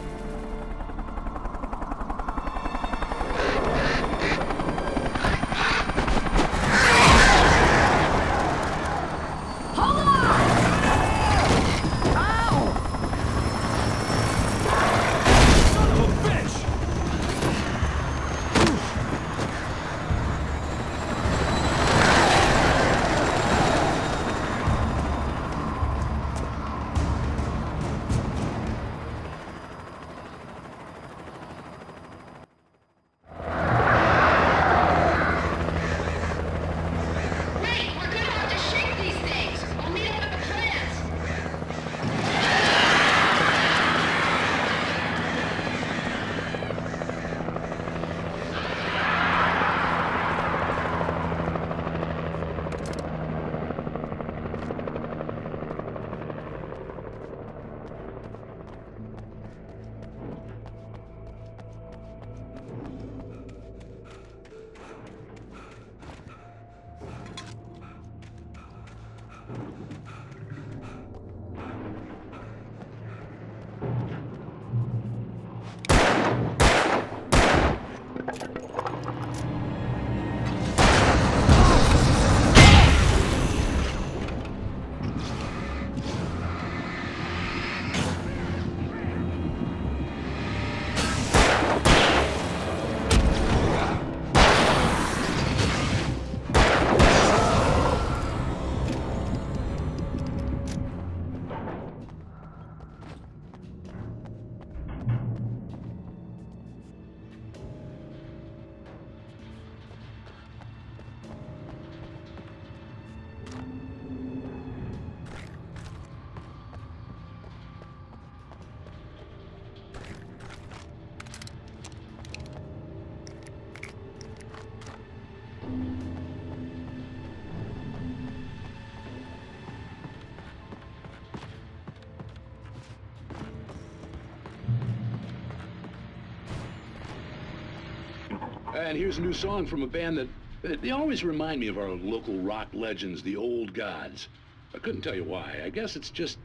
And here's a new song from a band that they always remind me of our local rock legends, the Old Gods. I couldn't tell you why. I guess it's just,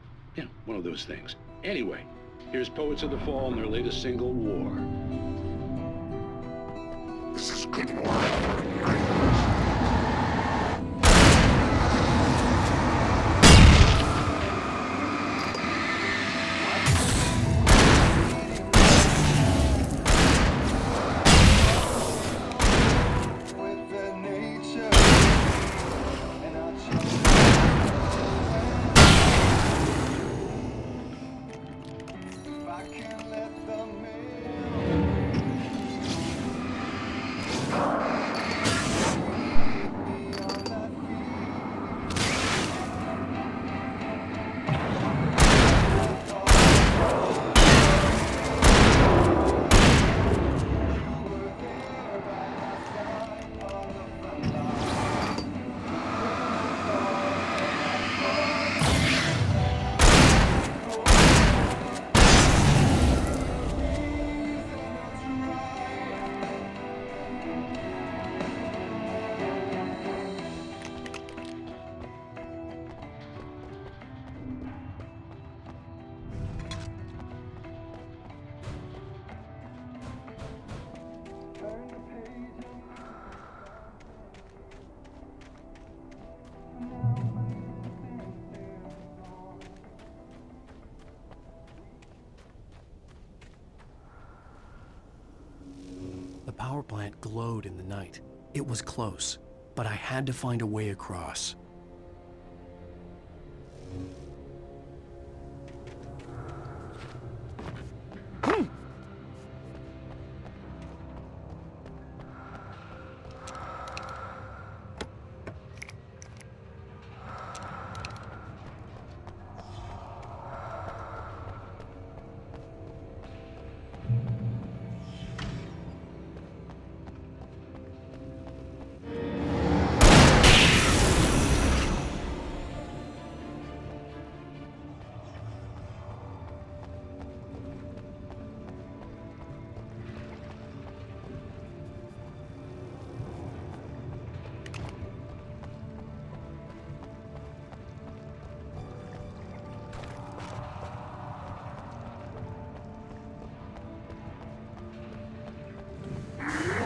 one of those things. Anyway, here's Poets of the Fall and their latest single, War. This is good war. plant glowed in the night. It was close, but I had to find a way across.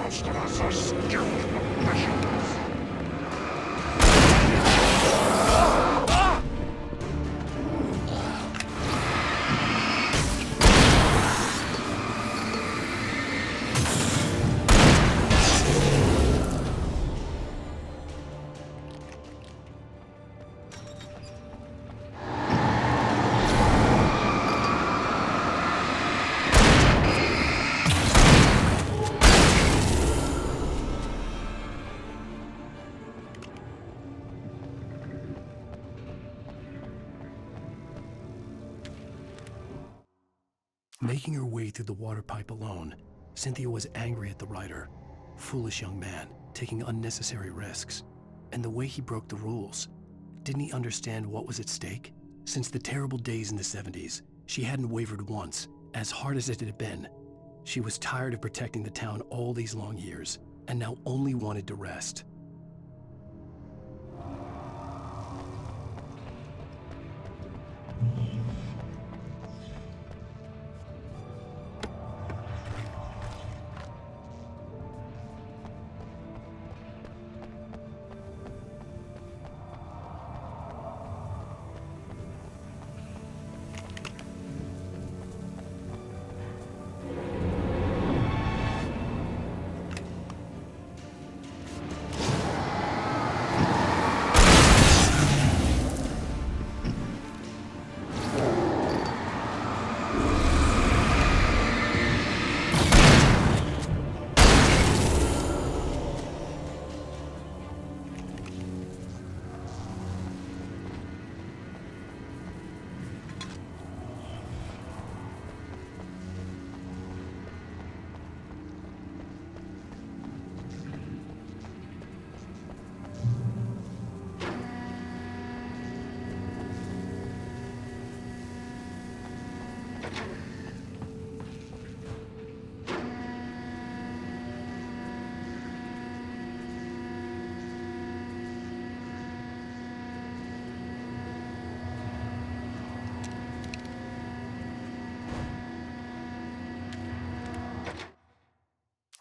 Most of us are skilled professionals. Making her way through the water pipe alone, Cynthia was angry at the writer. Foolish young man, taking unnecessary risks. And the way he broke the rules. Didn't he understand what was at stake? Since the terrible days in the 70s, she hadn't wavered once, as hard as it had been. She was tired of protecting the town all these long years, and now only wanted to rest.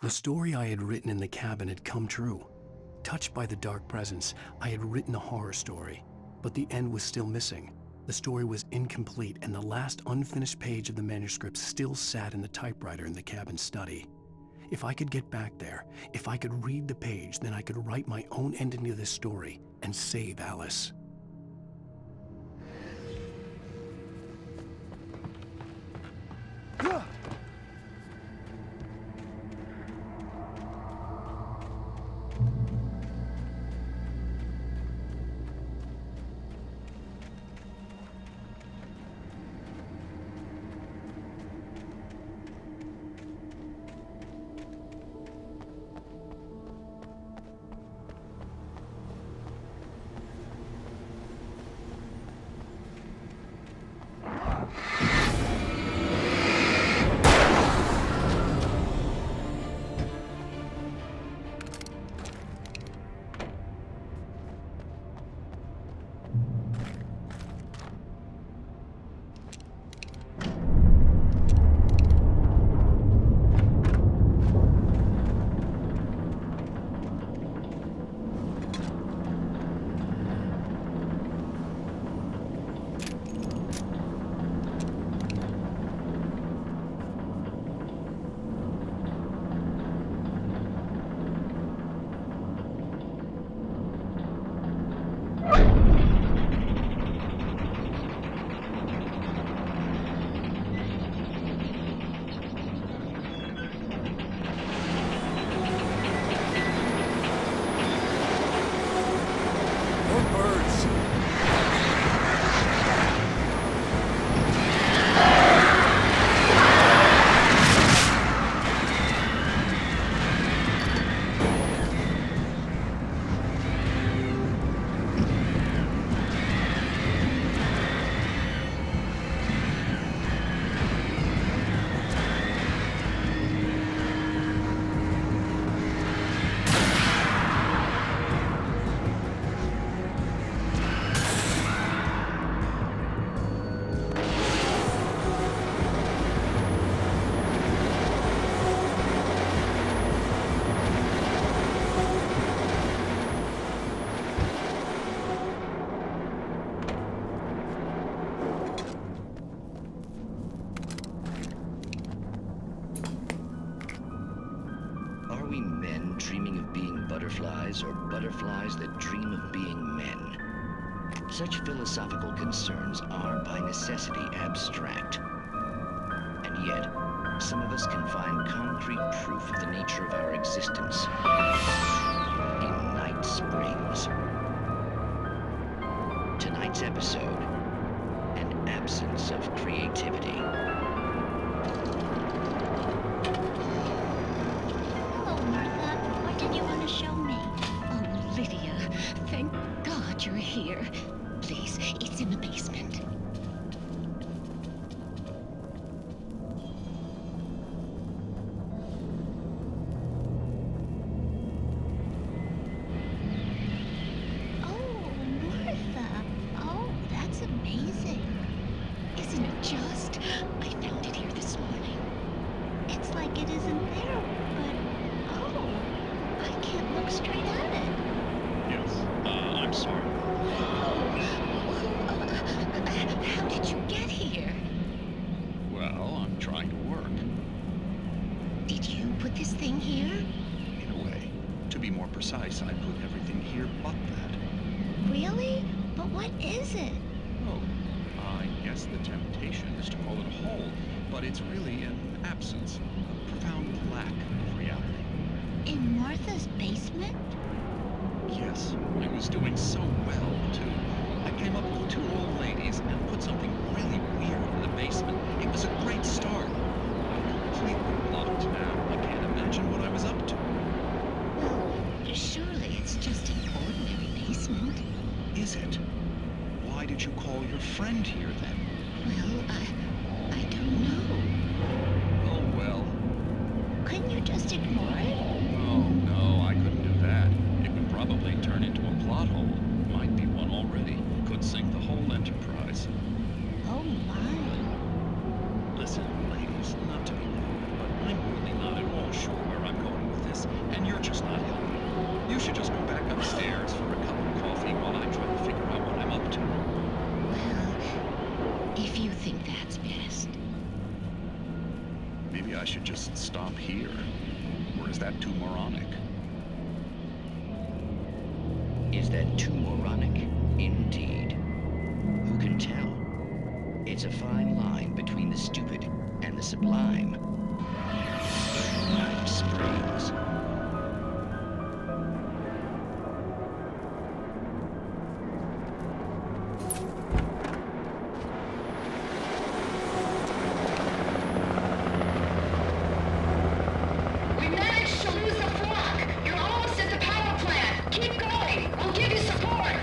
The story I had written in the cabin had come true. Touched by the dark presence, I had written a horror story, but the end was still missing. The story was incomplete, and the last unfinished page of the manuscript still sat in the typewriter in the cabin study. If I could get back there, if I could read the page, then I could write my own ending to this story and save Alice. own birds. Are we men dreaming of being butterflies, or butterflies that dream of being men? Such philosophical concerns are, by necessity, abstract. And yet, some of us can find concrete proof of the nature of our existence in Night Springs. Tonight's episode, an absence of creativity. Hello, Martha. What did you want to show me? Oh, Lydia. Thank God you're here. Please, it's in the basement. Oh, Martha. Oh, that's amazing. Isn't it just? I found it here this morning. It's like it isn't there, but oh, I can't look straight at it. Yes, I'm sorry. How did you get here? Well, I'm trying to work. Did you put this thing here? In a way. To be more precise, I put everything here but that. Really? But what is it? Oh, I guess the temptation is to call it a hole, but it's really an absence, a profound lack of reality. In Martha's basement? Yes, I was doing so well, too. I came up with 2 old ladies and put something really weird in the basement. It was a great start. I'm completely blocked now. I can't imagine what I was up to. Well, surely it's just an ordinary basement. Is it? Why did you call your friend here, then? Well, I don't know. Oh, well. Couldn't you just ignore it? Oh, no, I couldn't do that. It would probably turn into a plot hole. Might be one already. Could sink the whole enterprise. Oh, my. Listen, ladies, not to be rude, but I'm really not at all sure where I'm going with this, and you're just not helping. You should just go back upstairs for a cup of coffee while I try to figure out what I'm up to. Well, if you think that's best. Maybe I should just stop here. Or is that too moronic? Is that too moronic? Indeed. Who can tell? It's a fine line between the stupid and the sublime. Night Springs. We managed to lose the flock. You're almost at the power plant. Keep going. We'll give you support.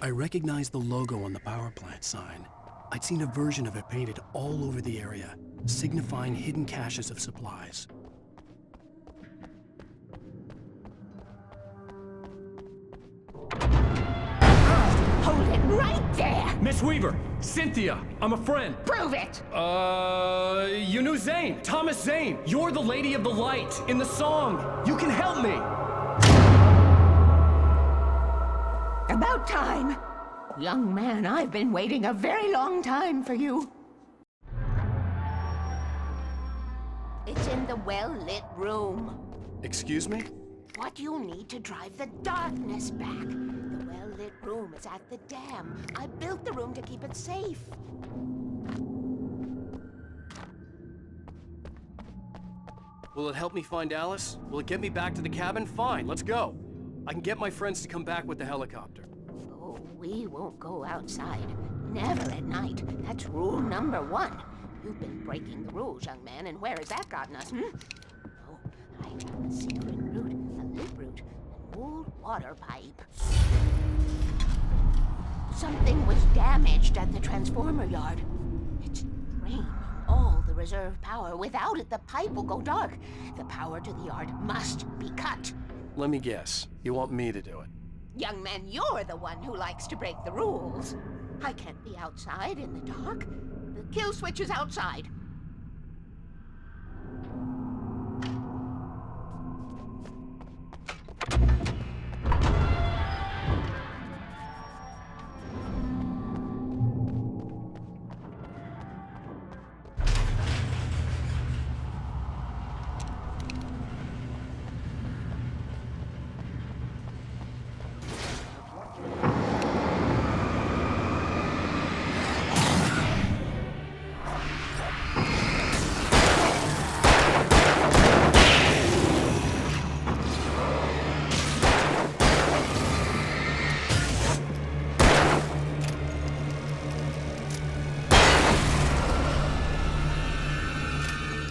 I recognized the logo on the power plant sign. I'd seen a version of it painted all over the area, signifying hidden caches of supplies. Hold it right there! Miss Weaver, Cynthia, I'm a friend. Prove it! You knew Zane, Thomas Zane. You're the Lady of the Light in the song. You can help me. About time. Young man, I've been waiting a very long time for you. It's in the well-lit room. Excuse me? What you need to drive the darkness back. The well-lit room is at the dam. I built the room to keep it safe. Will it help me find Alice? Will it get me back to the cabin? Fine, let's go. I can get my friends to come back with the helicopter. Oh, we won't go outside. Never at night. That's rule number 1. You've been breaking the rules, young man, and where has that gotten us, Oh, I have a secret route, a lit route, an old water pipe. Something was damaged at the transformer yard. It's draining all the reserve power. Without it, the pipe will go dark. The power to the yard must be cut. Let me guess. You want me to do it? Young man, you're the one who likes to break the rules. I can't be outside in the dark. The kill switch is outside.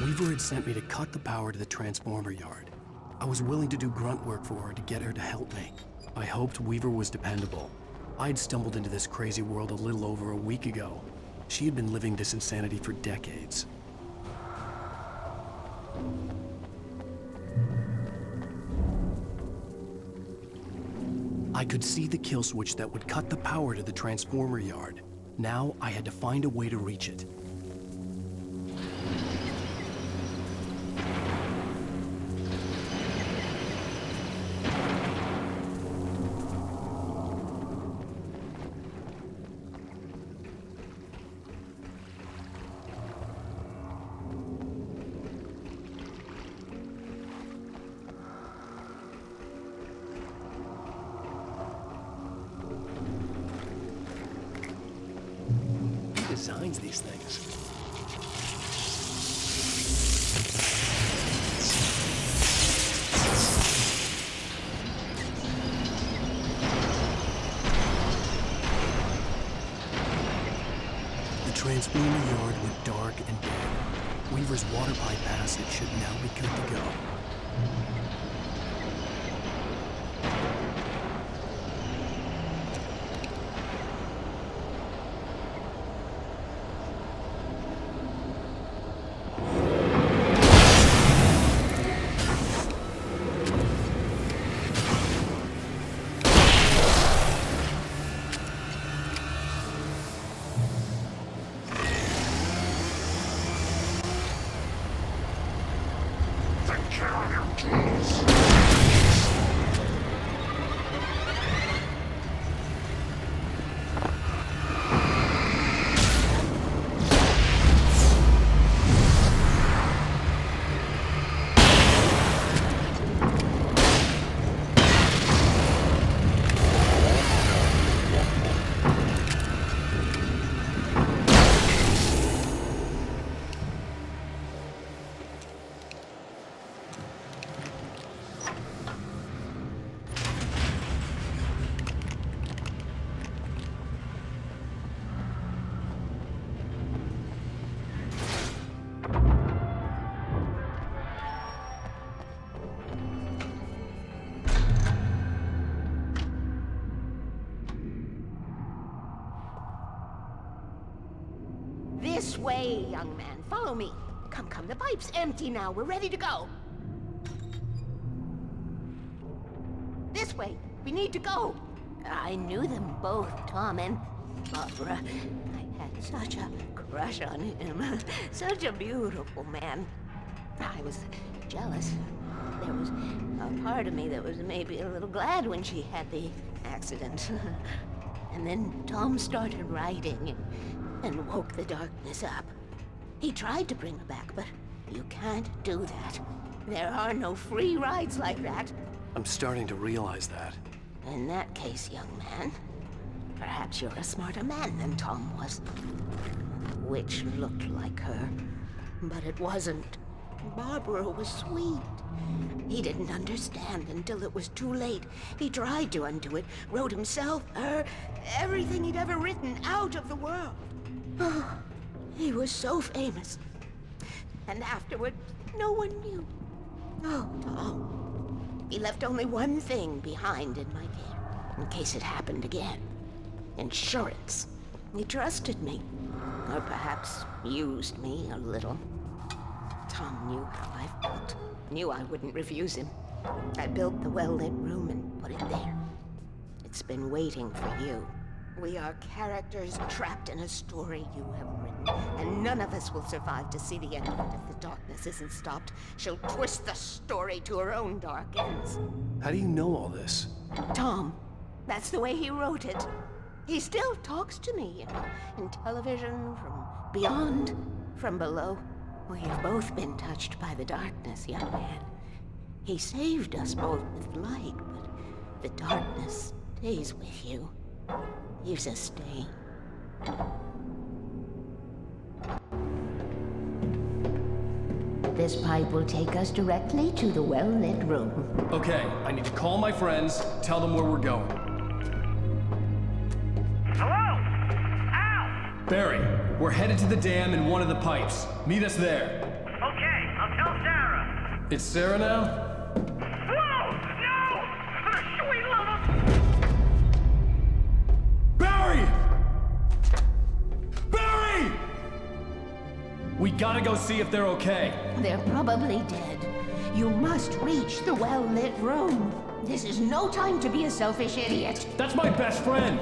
Weaver had sent me to cut the power to the transformer yard. I was willing to do grunt work for her to get her to help me. I hoped Weaver was dependable. I'd stumbled into this crazy world a little over a week ago. She had been living this insanity for decades. I could see the kill switch that would cut the power to the transformer yard. Now I had to find a way to reach it. Designs these things. The transformer yard went dark and dead. Weaver's water pipe passage should now be good to go. way, young man. Follow me. Come, come, the pipe's empty now. We're ready to go. This way. We need to go. I knew them both, Tom and Barbara. I had such a crush on him. Such a beautiful man. I was jealous. There was a part of me that was maybe a little glad when she had the accident. And then Tom started writing and woke the darkness up. He tried to bring her back, but you can't do that. There are no free rides like that. I'm starting to realize that. In that case, young man, perhaps you're a smarter man than Tom was. Which looked like her, but it wasn't. Barbara was sweet. He didn't understand until it was too late. He tried to undo it, wrote himself, her, everything he'd ever written out of the world. Oh, he was so famous. And afterward, no one knew. Oh, Tom. He left only one thing behind in my care, in case it happened again. Insurance. He trusted me. Or perhaps used me a little. Tom knew how I felt. Knew I wouldn't refuse him. I built the well-lit room and put it there. It's been waiting for you. We are characters trapped in a story you have written, and none of us will survive to see the end of it if the darkness isn't stopped. She'll twist the story to her own dark ends. How do you know all this? Tom, that's the way he wrote it. He still talks to me, in television, from beyond, from below. We've both been touched by the darkness, young man. He saved us both with light, but the darkness stays with you. Leaves a stain. This pipe will take us directly to the well-lit room. Okay, I need to call my friends, tell them where we're going. Hello? Al! Barry, we're headed to the dam in one of the pipes. Meet us there. Okay, I'll tell Sarah. It's Sarah now? Whoa! No! For the sweet love of... Barry! Barry! We gotta go see if they're okay. They're probably dead. You must reach the well-lit room. This is no time to be a selfish idiot. That's my best friend!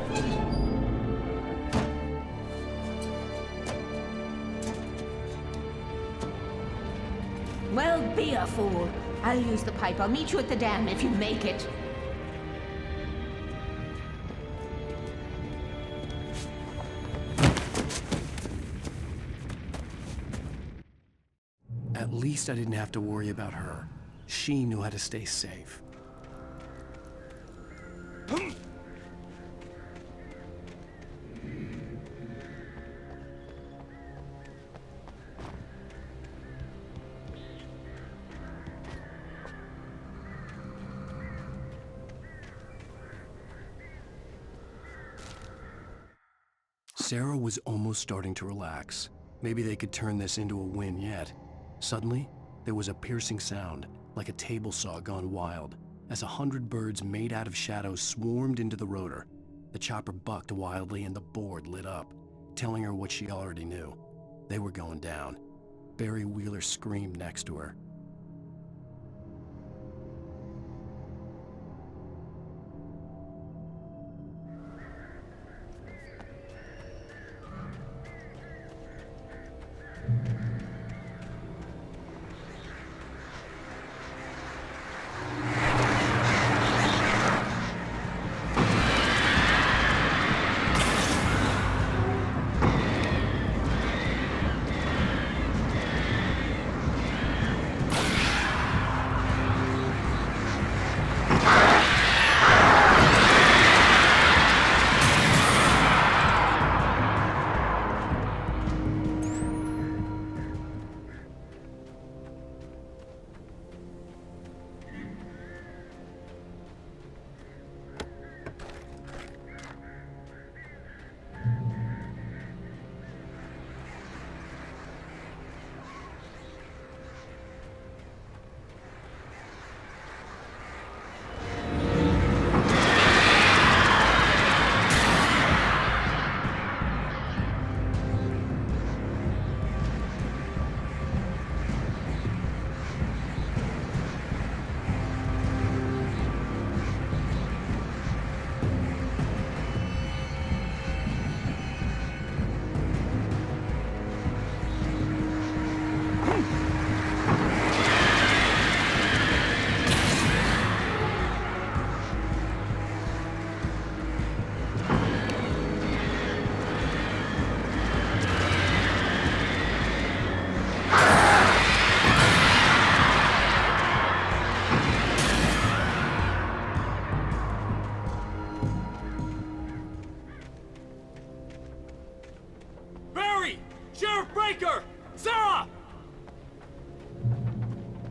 Well, be a fool. I'll use the pipe. I'll meet you at the dam if you make it. At least I didn't have to worry about her. She knew how to stay safe. Sarah was almost starting to relax. Maybe they could turn this into a win yet. Suddenly, there was a piercing sound, like a table saw gone wild, as 100 birds made out of shadows swarmed into the rotor. The chopper bucked wildly and the board lit up, telling her what she already knew. They were going down. Barry Wheeler screamed next to her.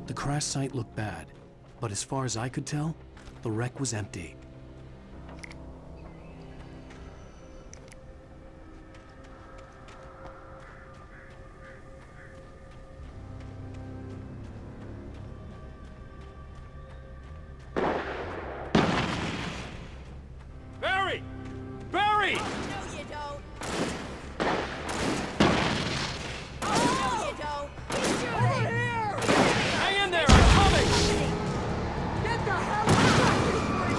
The crash site looked bad, but as far as I could tell, the wreck was empty. Barry! Barry! No, you don't. Oh, no, you don't. He's shooting. Over here! Hang in there! I'm coming! Get the hell out of here!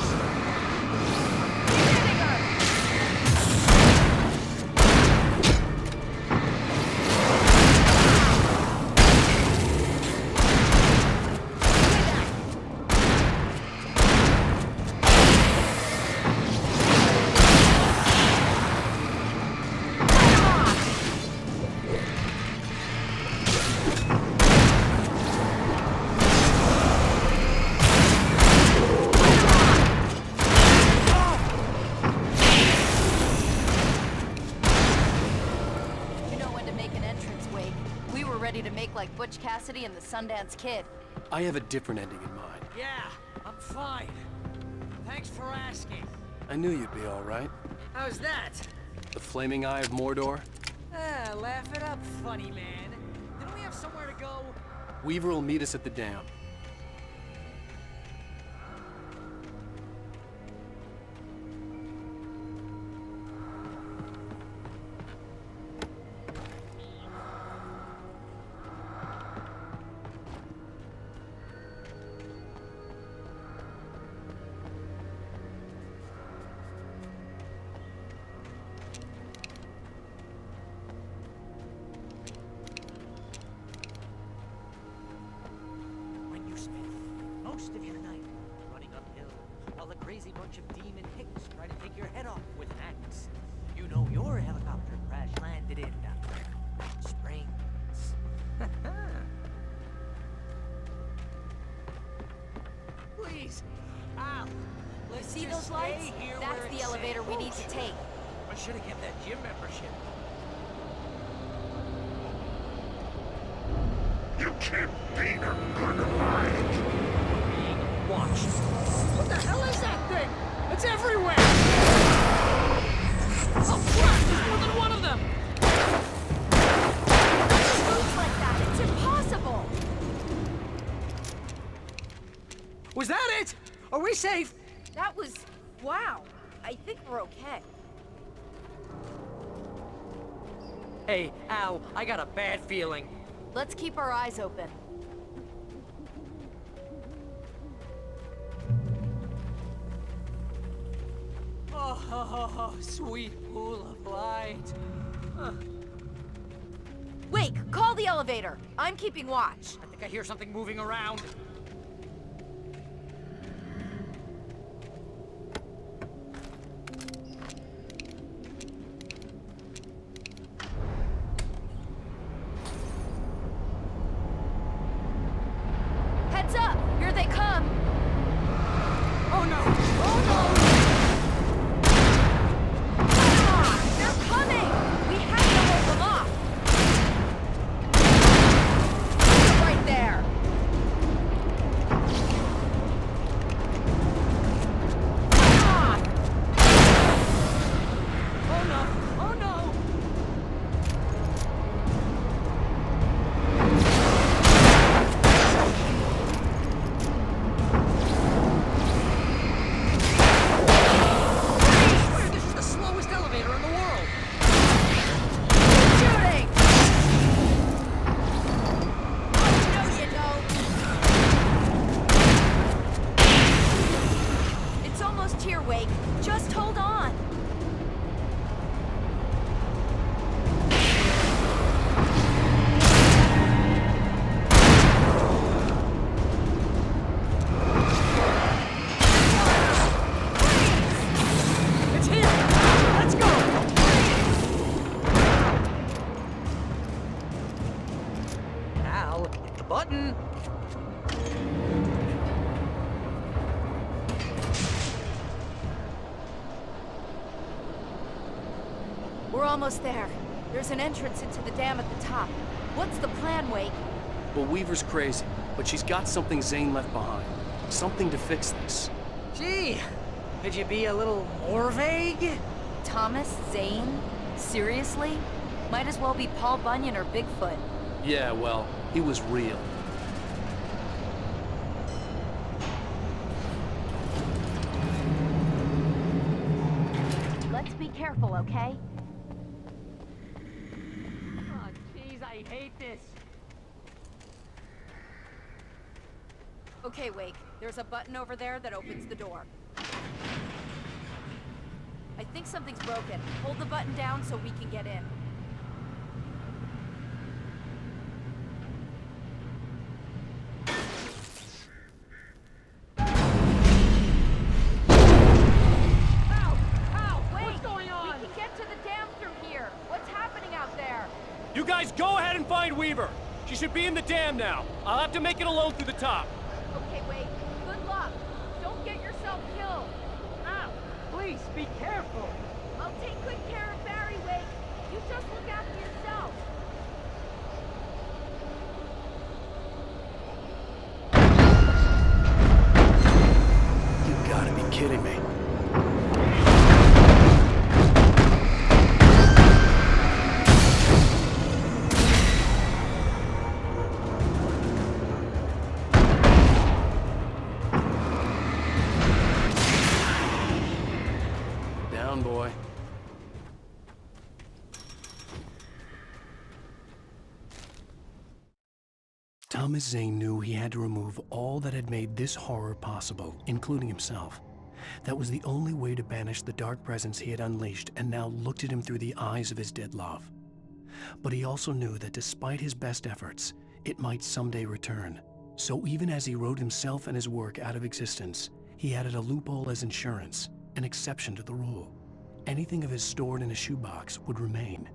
Like Butch Cassidy and the Sundance Kid. I have a different ending in mind. Yeah, I'm fine. Thanks for asking. I knew you'd be all right. How's that? The flaming eye of Mordor? Ah, laugh it up, funny man. Didn't we have somewhere to go? Weaver will meet us at the dam. Most of your night running uphill while the crazy bunch of demon hicks try to take your head off with an axe. You know your helicopter crash landed in Springs. Please, Al, let's See just those lights? stay here That's where the it's elevator safe. we need to take. I should have kept that gym membership. You can't be a good mind. Watch. What the hell is that thing? It's everywhere! Oh crap! There's more than one of them! It moves like that. It's impossible. Was that it? Are we safe? That was... wow. I think we're okay. Hey, Al, I got a bad feeling. Let's keep our eyes open. Oh, sweet pool of light. Wake, call the elevator. I'm keeping watch. I think I hear something moving around. Heads up! Here they come! Oh no! Oh no! They're coming! We have to hold them off! Right there! Oh no! Oh no! I swear this is the slowest elevator in the world! Shooting! No, you don't! It's almost here, Wake. Just hold on. It's here! Let's go! Al, hit the button! We're almost there. There's an entrance into the dam at the top. What's the plan, Wake? Well, Weaver's crazy. but she's got something Zane left behind. Something to fix this. Gee, could you be a little more vague? Thomas Zane? Seriously? Might as well be Paul Bunyan or Bigfoot. Yeah, well, he was real. Let's be careful, okay? Oh, jeez, I hate this. Okay, Wake. There's a button over there that opens the door. I think something's broken. Hold the button down so we can get in. You guys go ahead and find Weaver. She should be in the dam now. I'll have to make it alone through the top. Okay, Wake. Good luck. Don't get yourself killed. Ow! Please, be careful. I'll take good care of Barry, Wake. You just look after yourself. You gotta be kidding me. Down, boy. Thomas Zane knew he had to remove all that had made this horror possible, including himself. That was the only way to banish the dark presence he had unleashed and now looked at him through the eyes of his dead love. But he also knew that despite his best efforts, it might someday return. So even as he wrote himself and his work out of existence, he added a loophole as insurance, an exception to the rule. Anything of his stored in a shoebox would remain.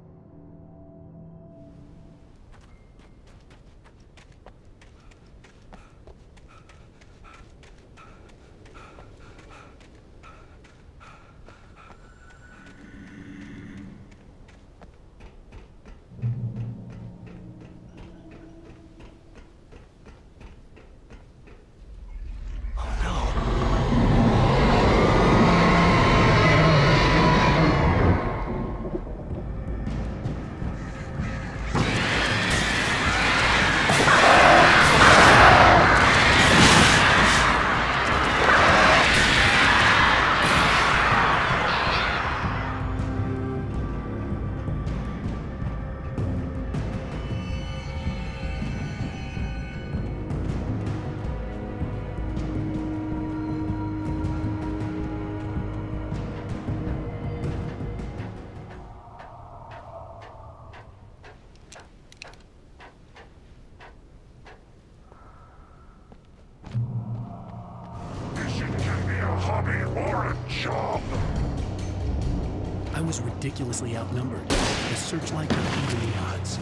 I was ridiculously outnumbered. The searchlight could even the odds.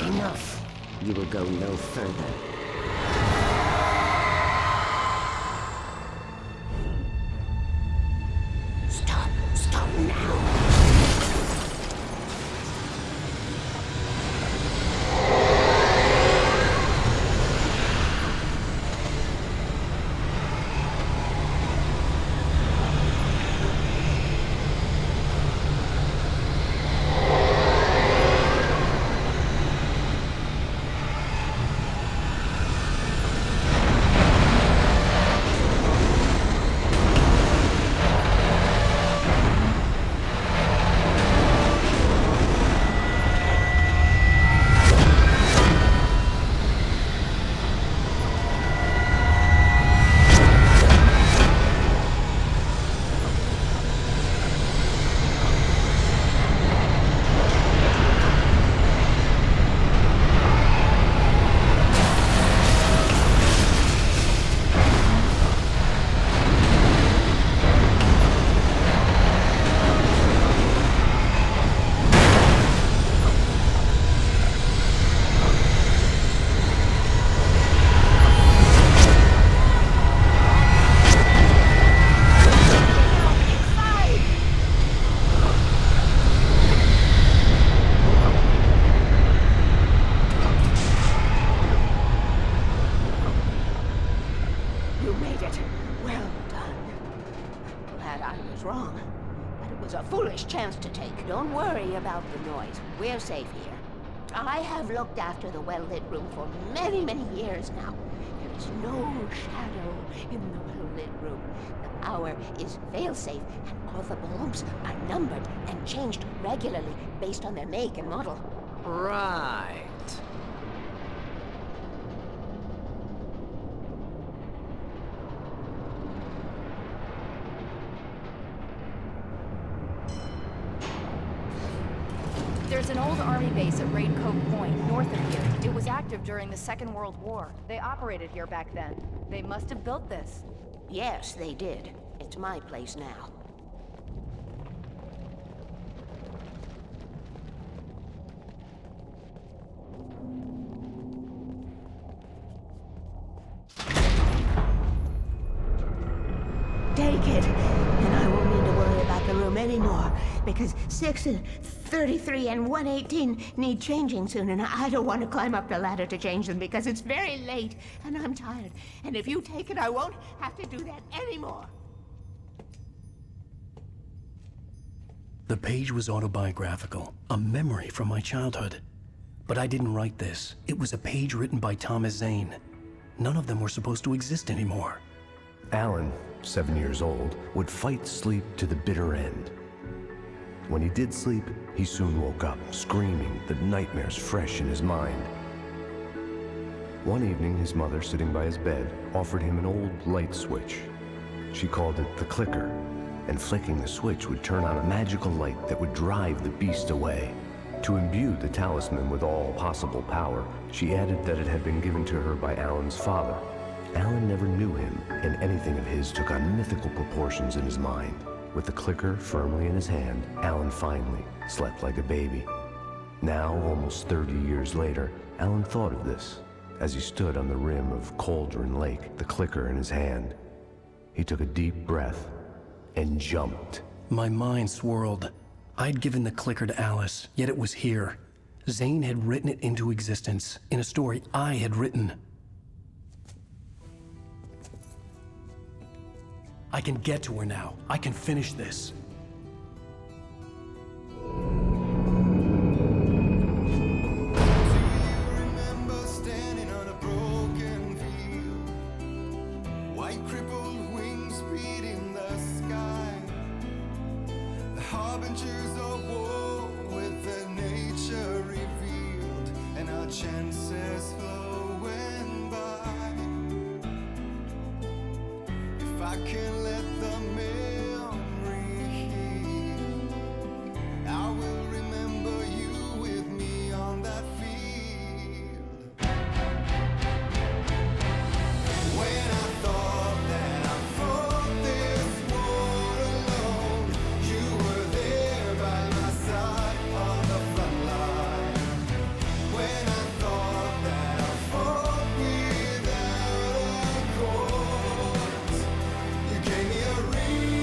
Enough. You will go no further. Stop. Stop now. was a foolish chance to take. Don't worry about the noise. We're safe here. I have looked after the well-lit room for many, many years now. There is no shadow in the well-lit room. The power is fail-safe, and all the bulbs are numbered and changed regularly based on their make and model. Right. There's an old army base at Raid Cove Point, north of here. It was active during the Second World War. They operated here back then. They must have built this. Yes, they did. It's my place now. Take it, and I won't need to worry about the room anymore, because 6 and 33 and 118 need changing soon, and I don't want to climb up the ladder to change them because it's very late, and I'm tired. And if you take it, I won't have to do that anymore. The page was autobiographical, a memory from my childhood. But I didn't write this. It was a page written by Thomas Zane. None of them were supposed to exist anymore. Alan, 7 years old, would fight sleep to the bitter end. When he did sleep, he soon woke up, screaming, the nightmares fresh in his mind. One evening, his mother, sitting by his bed, offered him an old light switch. She called it the clicker, and flicking the switch would turn on a magical light that would drive the beast away. To imbue the talisman with all possible power, she added that it had been given to her by Alan's father. Alan never knew him, and anything of his took on mythical proportions in his mind. With the clicker firmly in his hand, Alan finally slept like a baby. Now, almost 30 years later, Alan thought of this as he stood on the rim of Cauldron Lake, the clicker in his hand. He took a deep breath and jumped. My mind swirled. I'd given the clicker to Alice, yet it was here. Zane had written it into existence in a story I had written. I can get to her now. I can finish this. Chances flowing by. If I can let the memory heal, I will remember you with me on that field. When I thought that I fought this war alone, you were there by my side on the front line. When I thought that I fought without a cause, you gave me a reason.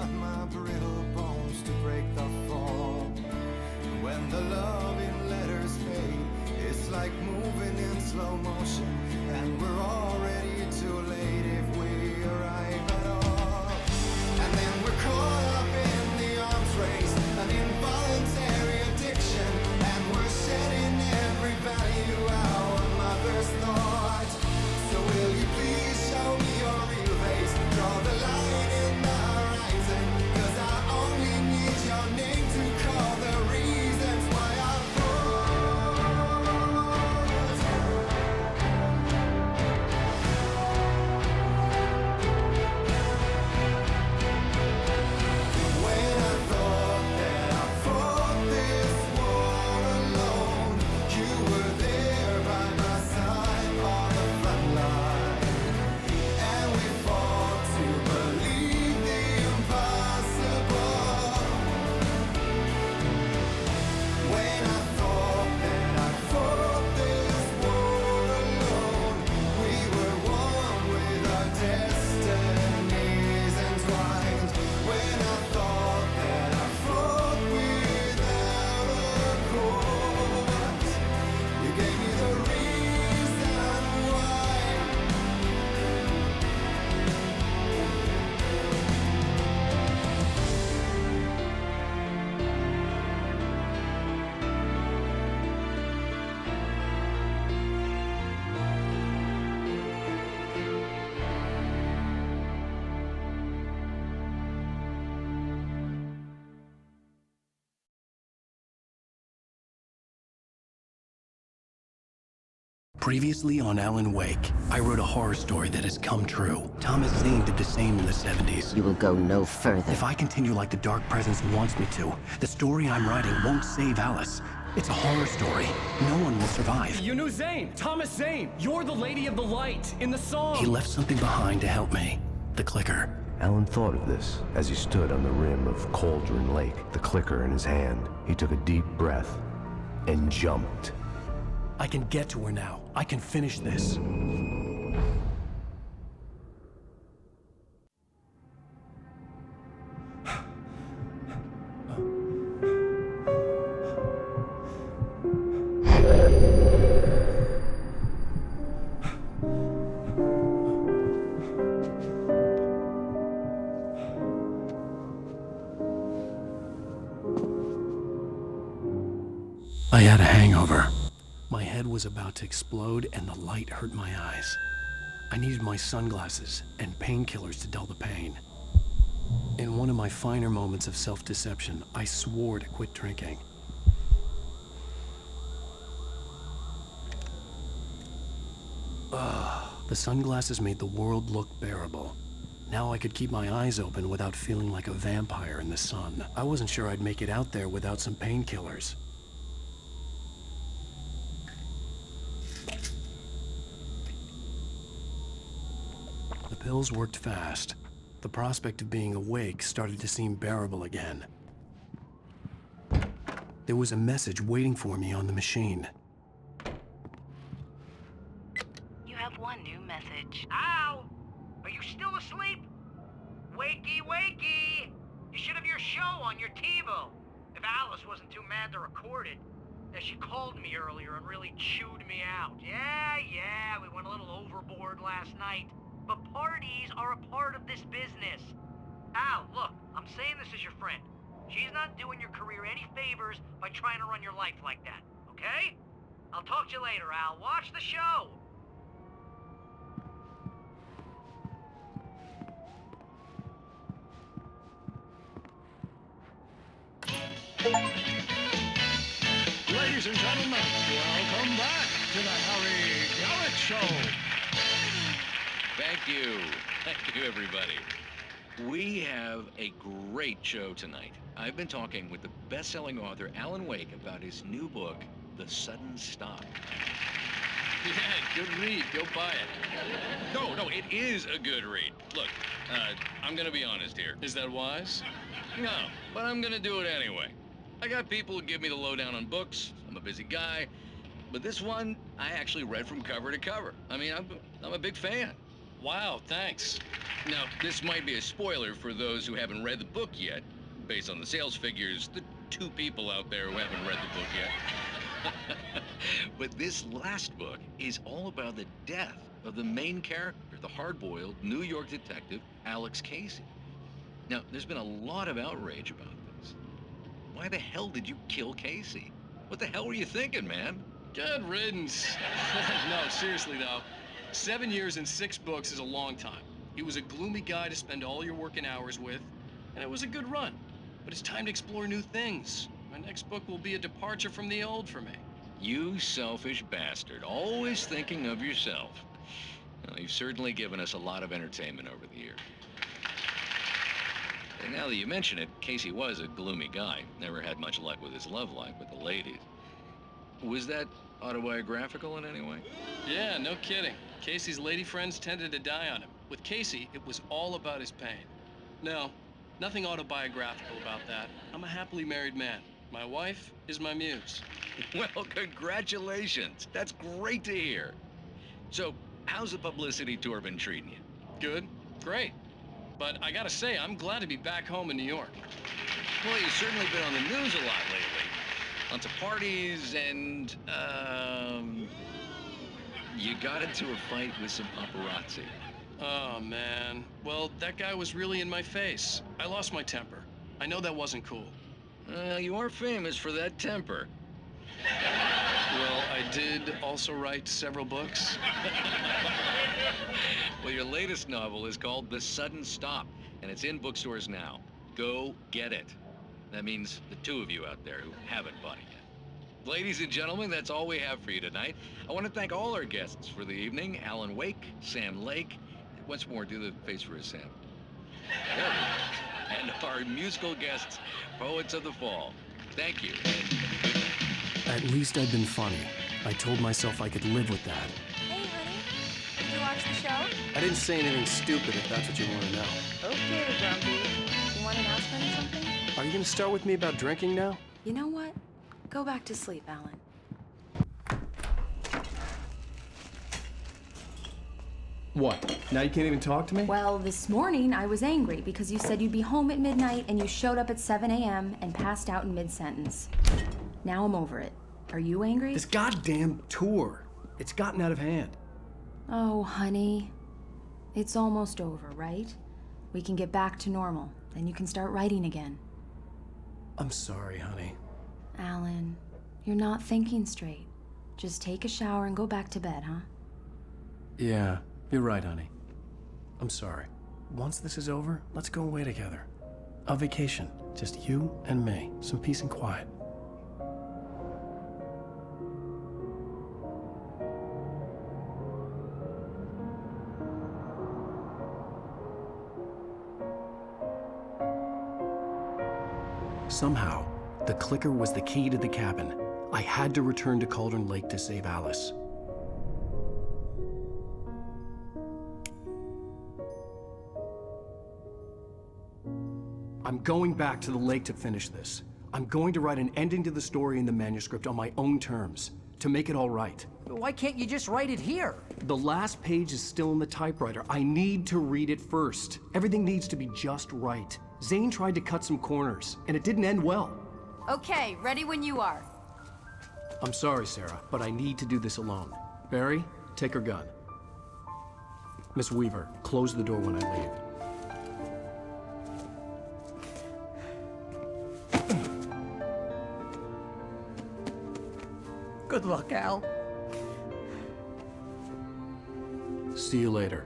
got my brittle bones to break the fall. When the love in letters fade, it's like moving in slow motion, and we're already too late if we arrive at all. And then we're caught up in the arms race, an involuntary addiction, and we're shedding every value our mother's thought. So will you please show me your real face, draw the line in the horizon, 'cause I only need your name to call the reasons why I Previously on Alan Wake, I wrote a horror story that has come true. Thomas Zane did the same in the 70s. You will go no further. If I continue like the Dark Presence wants me to, the story I'm writing won't save Alice. It's a horror story. No one will survive. You knew Zane! Thomas Zane! You're the Lady of the Light in the song! He left something behind to help me. The clicker. Alan thought of this as he stood on the rim of Cauldron Lake, the clicker in his hand. He took a deep breath and jumped. I can get to her now. I can finish this. I had a hangover. My head was about to explode and the light hurt my eyes. I needed my sunglasses and painkillers to dull the pain. In one of my finer moments of self-deception, I swore to quit drinking. The sunglasses made the world look bearable. Now I could keep my eyes open without feeling like a vampire in the sun. I wasn't sure I'd make it out there without some painkillers. The pills worked fast. The prospect of being awake started to seem bearable again. There was a message waiting for me on the machine. You have one new message. Al! Are you still asleep? Wakey, wakey! You should have your show on your TiVo. If Alice wasn't too mad to record it. Yeah, she called me earlier and really chewed me out. Yeah, we went a little overboard last night. But parties are a part of this business. Al, look, I'm saying this as your friend. She's not doing your career any favors by trying to run your life like that, okay? I'll talk to you later, Al. Watch the show! Ladies and gentlemen, welcome back to the Harry Garrett Show. Thank you. Thank you, everybody. We have a great show tonight. I've been talking with the best-selling author Alan Wake about his new book, The Sudden Stop. Yeah, good read. Go buy it. No, it is a good read. Look, I'm gonna be honest here. Is that wise? No, but I'm gonna do it anyway. I got people who give me the lowdown on books. I'm a busy guy. But this one, I actually read from cover to cover. I mean, I'm a big fan. Wow, thanks. Now, this might be a spoiler for those who haven't read the book yet. Based on the sales figures, the 2 people out there who haven't read the book yet. But this last book is all about the death of the main character, the hard-boiled New York detective, Alex Casey. Now, there's been a lot of outrage about this. Why the hell did you kill Casey? What the hell were you thinking, man? Good riddance. No, seriously though. 7 years and 6 books is a long time. He was a gloomy guy to spend all your working hours with, and it was a good run. But it's time to explore new things. My next book will be a departure from the old for me. You selfish bastard, always thinking of yourself. Well, you've certainly given us a lot of entertainment over the years. And now that you mention it, Casey was a gloomy guy. Never had much luck with his love life with the ladies. Was that autobiographical in any way? Yeah, no kidding. Casey's lady friends tended to die on him. With Casey, it was all about his pain. No, nothing autobiographical about that. I'm a happily married man. My wife is my muse. Well, congratulations. That's great to hear. So, how's the publicity tour been treating you? Good, great. But I gotta say, I'm glad to be back home in New York. Well, you've certainly been on the news a lot lately. Lots of parties and, you got into a fight with some paparazzi. Oh, man. Well, that guy was really in my face. I lost my temper. I know that wasn't cool. You are famous for that temper. Well, I did also write several books. Well, your latest novel is called The Sudden Stop, and it's in bookstores now. Go get it. That means the 2 of you out there who haven't bought it yet. Ladies and gentlemen, that's all we have for you tonight. I want to thank all our guests for the evening. Alan Wake, Sam Lake. Once more, do the face for a Sam. There we go. And our musical guests, Poets of the Fall. Thank you. At least I'd been funny. I told myself I could live with that. Hey, honey. Did you watch the show? I didn't say anything stupid if that's what you want to know. Okay, Grumpy. You want to ask honey something? Are you going to start with me about drinking now? You know what? Go back to sleep, Alan. What? Now you can't even talk to me? Well, this morning I was angry because you said you'd be home at midnight and you showed up at 7 a.m. and passed out in mid-sentence. Now I'm over it. Are you angry? This goddamn tour. It's gotten out of hand. Oh, honey. It's almost over, right? We can get back to normal. Then you can start writing again. I'm sorry, honey. Alan, you're not thinking straight. Just take a shower and go back to bed, huh? Yeah, you're right, honey. I'm sorry. Once this is over, let's go away together. A vacation. Just you and me. Some peace and quiet. Somehow, the clicker was the key to the cabin. I had to return to Cauldron Lake to save Alice. I'm going back to the lake to finish this. I'm going to write an ending to the story in the manuscript on my own terms, to make it all right. Why can't you just write it here? The last page is still in the typewriter. I need to read it first. Everything needs to be just right. Zane tried to cut some corners, and it didn't end well. Okay, ready when you are. I'm sorry, Sarah, but I need to do this alone. Barry, take her gun. Miss Weaver, close the door when I leave. Good luck, Al. See you later.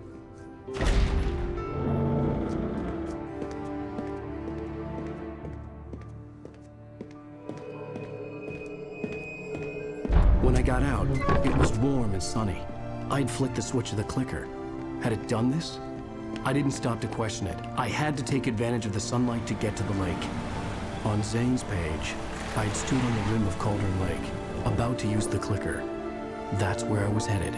When I got out, it was warm and sunny. I'd flicked the switch of the clicker. Had it done this? I didn't stop to question it. I had to take advantage of the sunlight to get to the lake. On Zane's page, I'd stood on the rim of Cauldron Lake, about to use the clicker. That's where I was headed.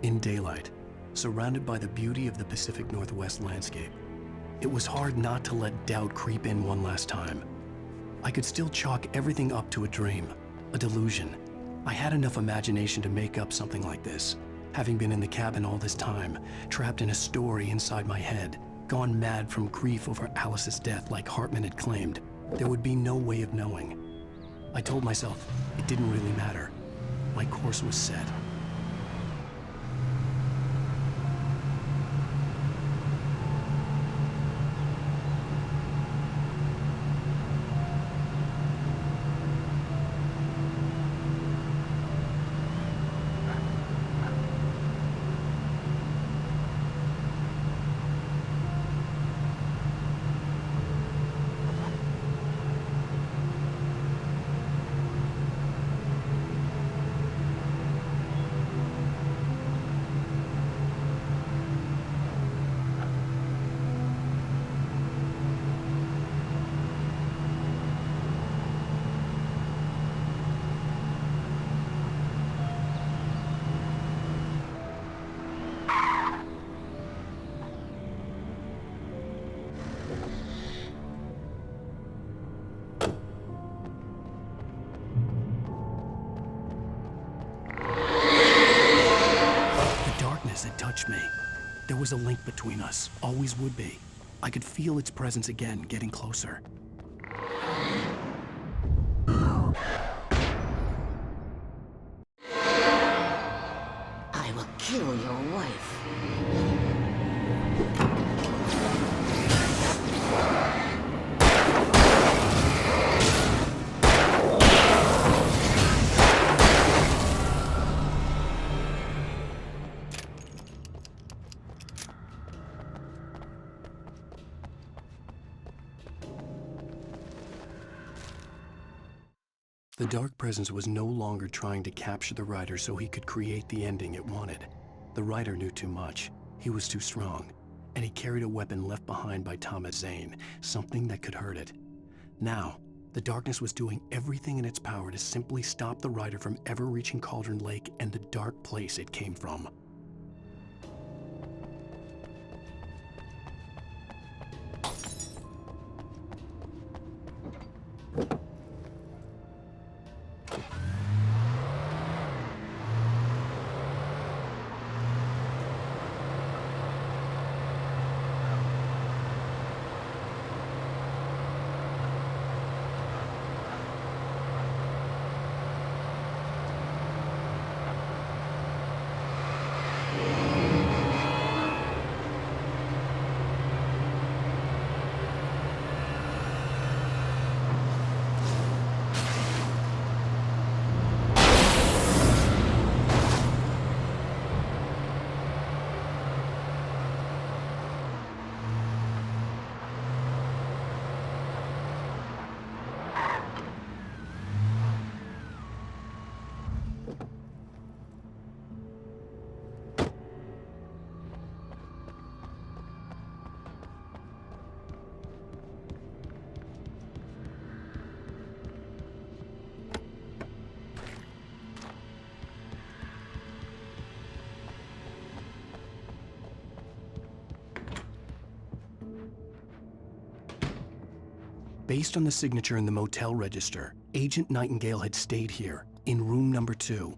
In daylight, surrounded by the beauty of the Pacific Northwest landscape, it was hard not to let doubt creep in one last time. I could still chalk everything up to a dream, a delusion. I had enough imagination to make up something like this, having been in the cabin all this time, trapped in a story inside my head, gone mad from grief over Alice's death like Hartman had claimed. There would be no way of knowing. I told myself it didn't really matter. My course was set. It touched me. There was a link between us, always would be. I could feel its presence again, getting closer. I will kill your wife. The Dark Presence was no longer trying to capture the Rider so he could create the ending it wanted. The Rider knew too much. He was too strong. And he carried a weapon left behind by Thomas Zane, something that could hurt it. Now, the Darkness was doing everything in its power to simply stop the Rider from ever reaching Cauldron Lake and the dark place it came from. Based on the signature in the motel register, Agent Nightingale had stayed here, in room number 2.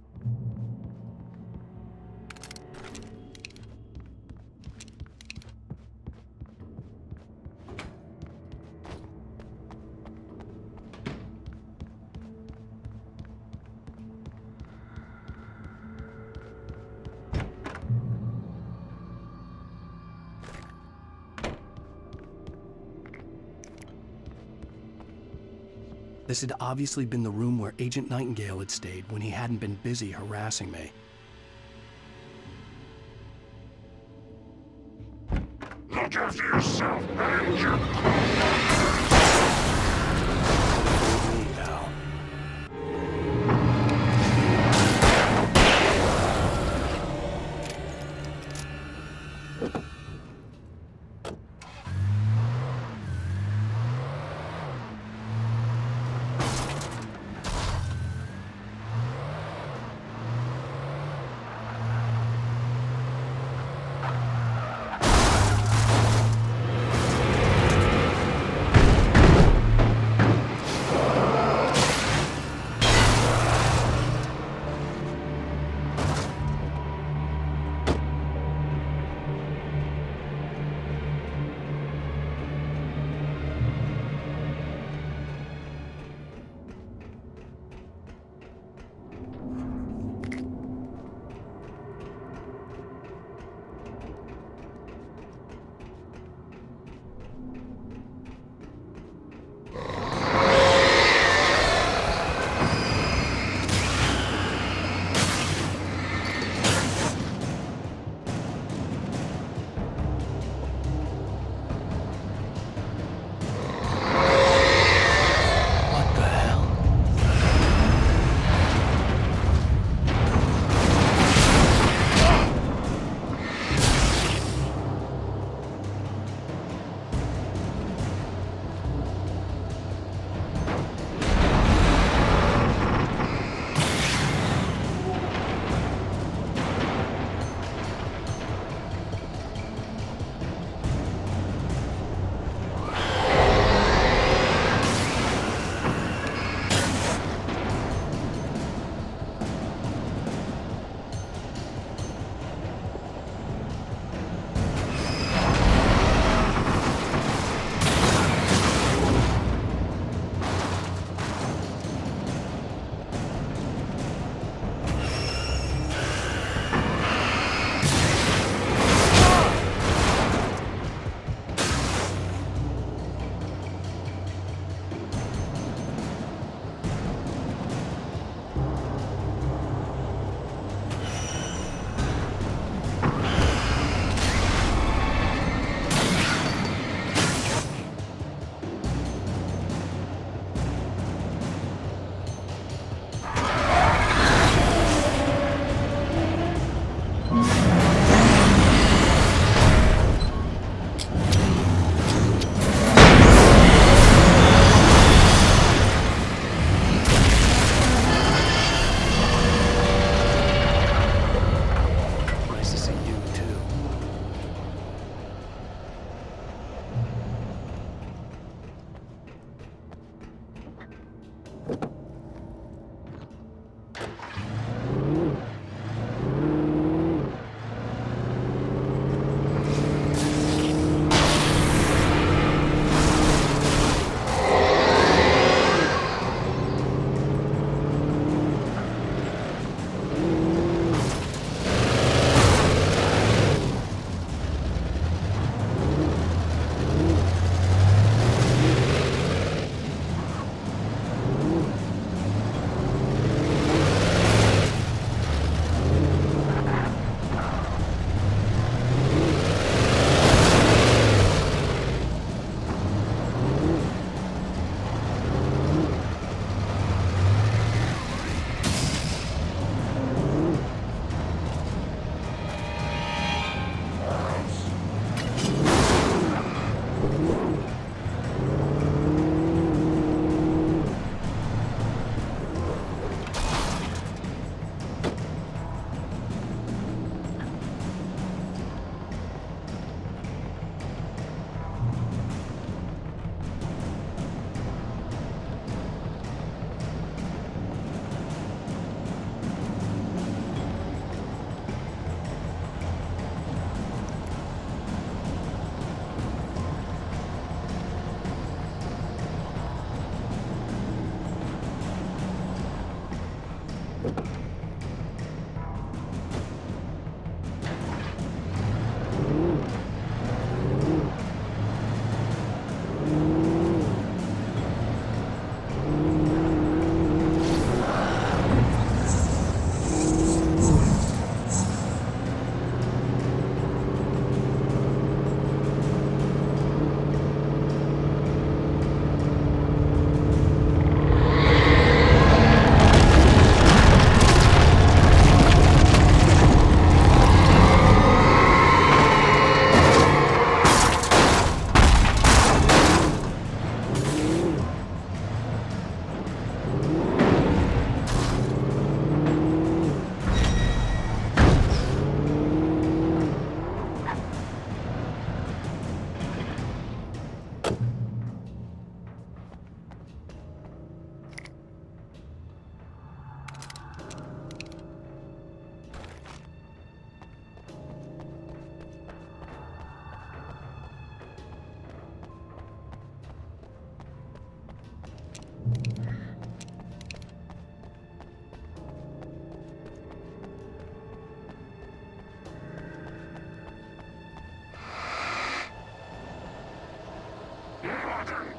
This had obviously been the room where Agent Nightingale had stayed when he hadn't been busy harassing me. Look after yourself, manager!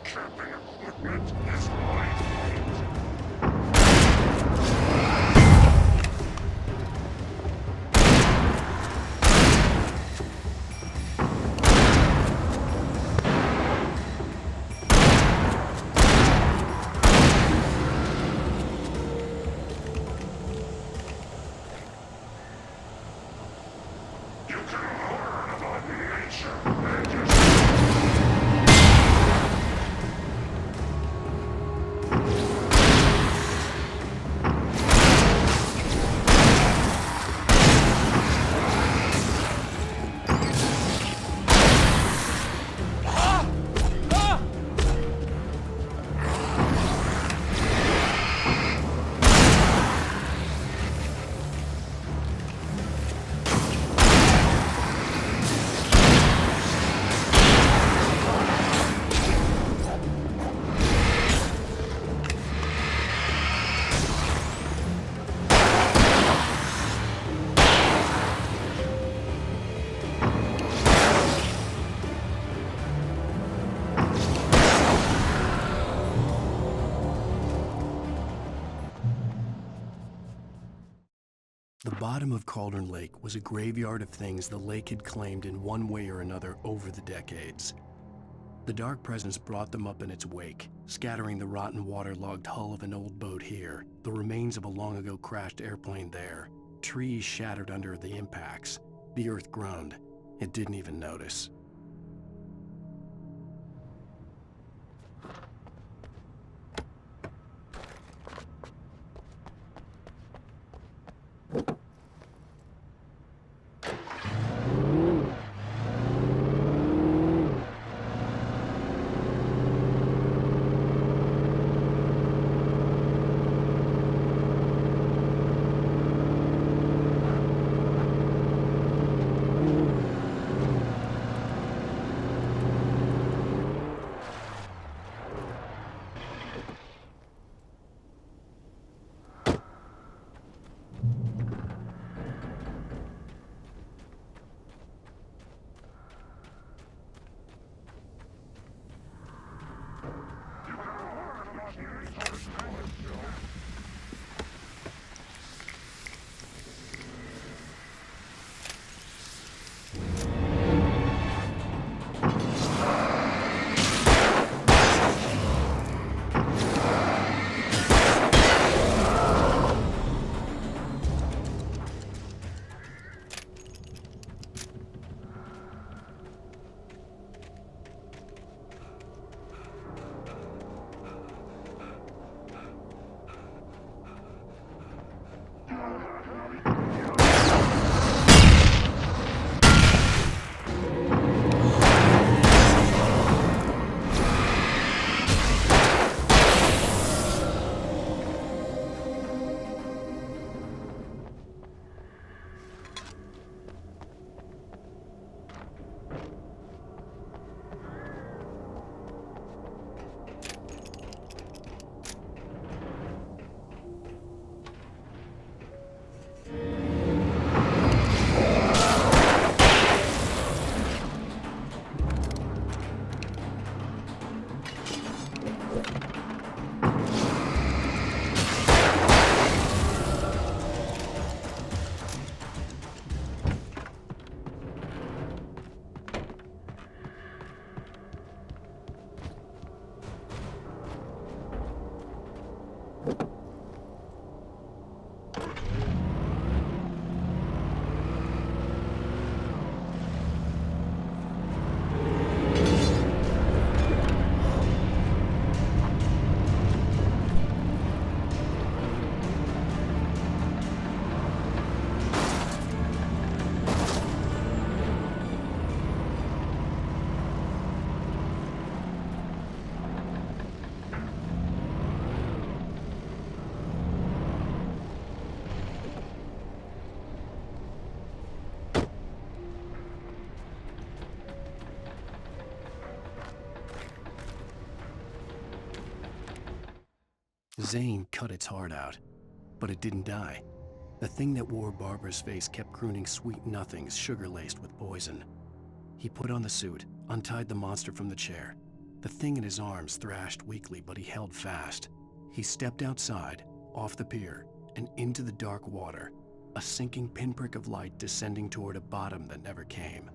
camping equipment is my fault. You can learn about nature and yourself. The bottom of Cauldron Lake was a graveyard of things the lake had claimed in one way or another over the decades. The Dark Presence brought them up in its wake, scattering the rotten waterlogged hull of an old boat here, the remains of a long-ago crashed airplane there, trees shattered under the impacts. The earth groaned. It didn't even notice. Zane cut its heart out, but it didn't die. The thing that wore Barbara's face kept crooning sweet nothings sugar-laced with poison. He put on the suit, untied the monster from the chair. The thing in his arms thrashed weakly, but he held fast. He stepped outside, off the pier, and into the dark water, a sinking pinprick of light descending toward a bottom that never came.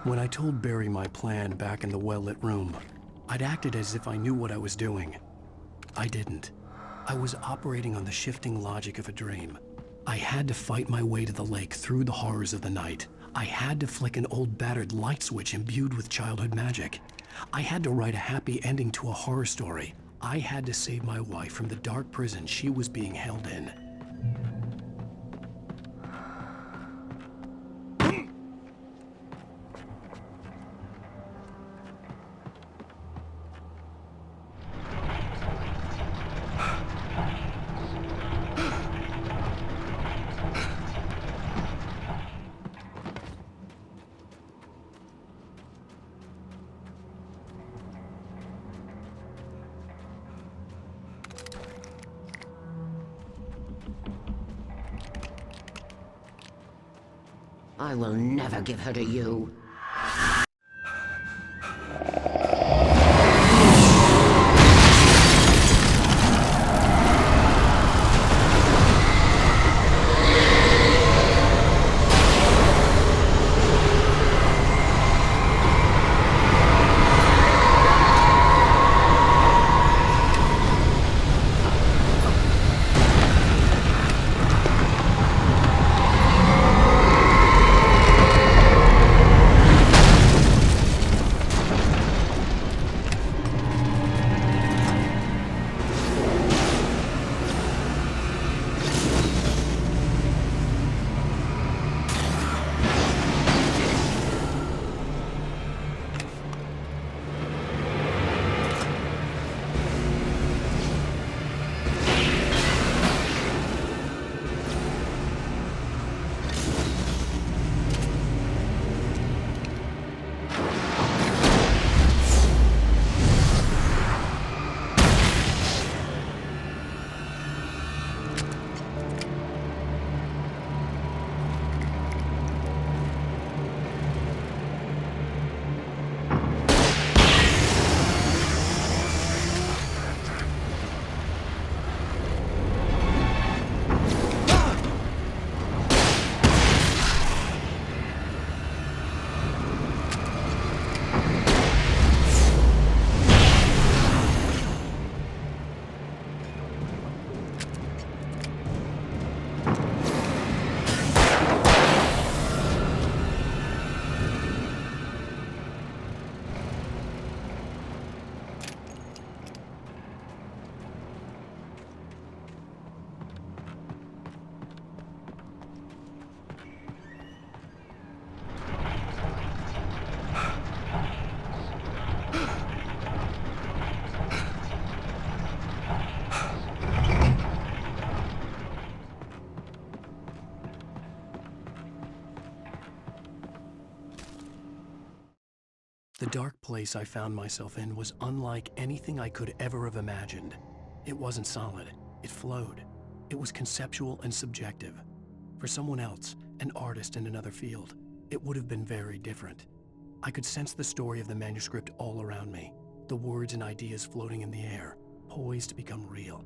When I told Barry my plan back in the well-lit room, I'd acted as if I knew what I was doing. I didn't. I was operating on the shifting logic of a dream. I had to fight my way to the lake through the horrors of the night. I had to flick an old battered light switch imbued with childhood magic. I had to write a happy ending to a horror story. I had to save my wife from the dark prison she was being held in. I will never give her to you. The dark place I found myself in was unlike anything I could ever have imagined. It wasn't solid, it flowed. It was conceptual and subjective. For someone else, an artist in another field, it would have been very different. I could sense the story of the manuscript all around me, the words and ideas floating in the air, poised to become real.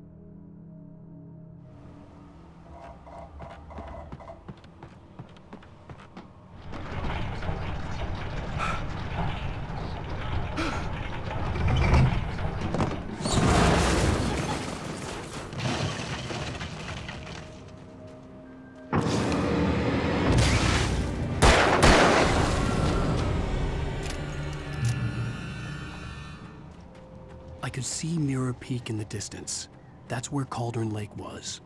I could see Mirror Peak in the distance. That's where Cauldron Lake was.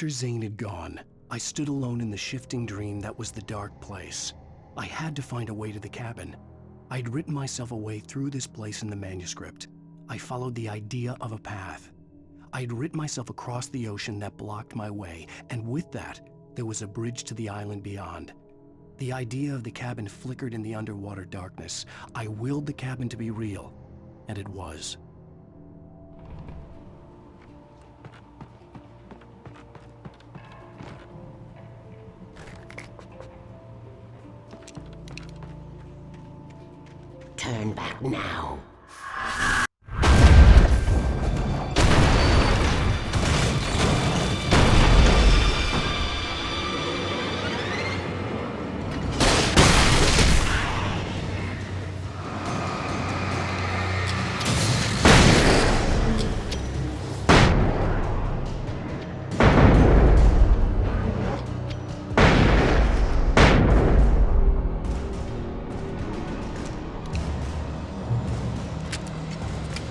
After Zane had gone, I stood alone in the shifting dream that was the dark place. I had to find a way to the cabin. I'd written myself a way through this place in the manuscript. I followed the idea of a path. I'd written myself across the ocean that blocked my way, and with that, there was a bridge to the island beyond. The idea of the cabin flickered in the underwater darkness. I willed the cabin to be real, and it was. Turn back now.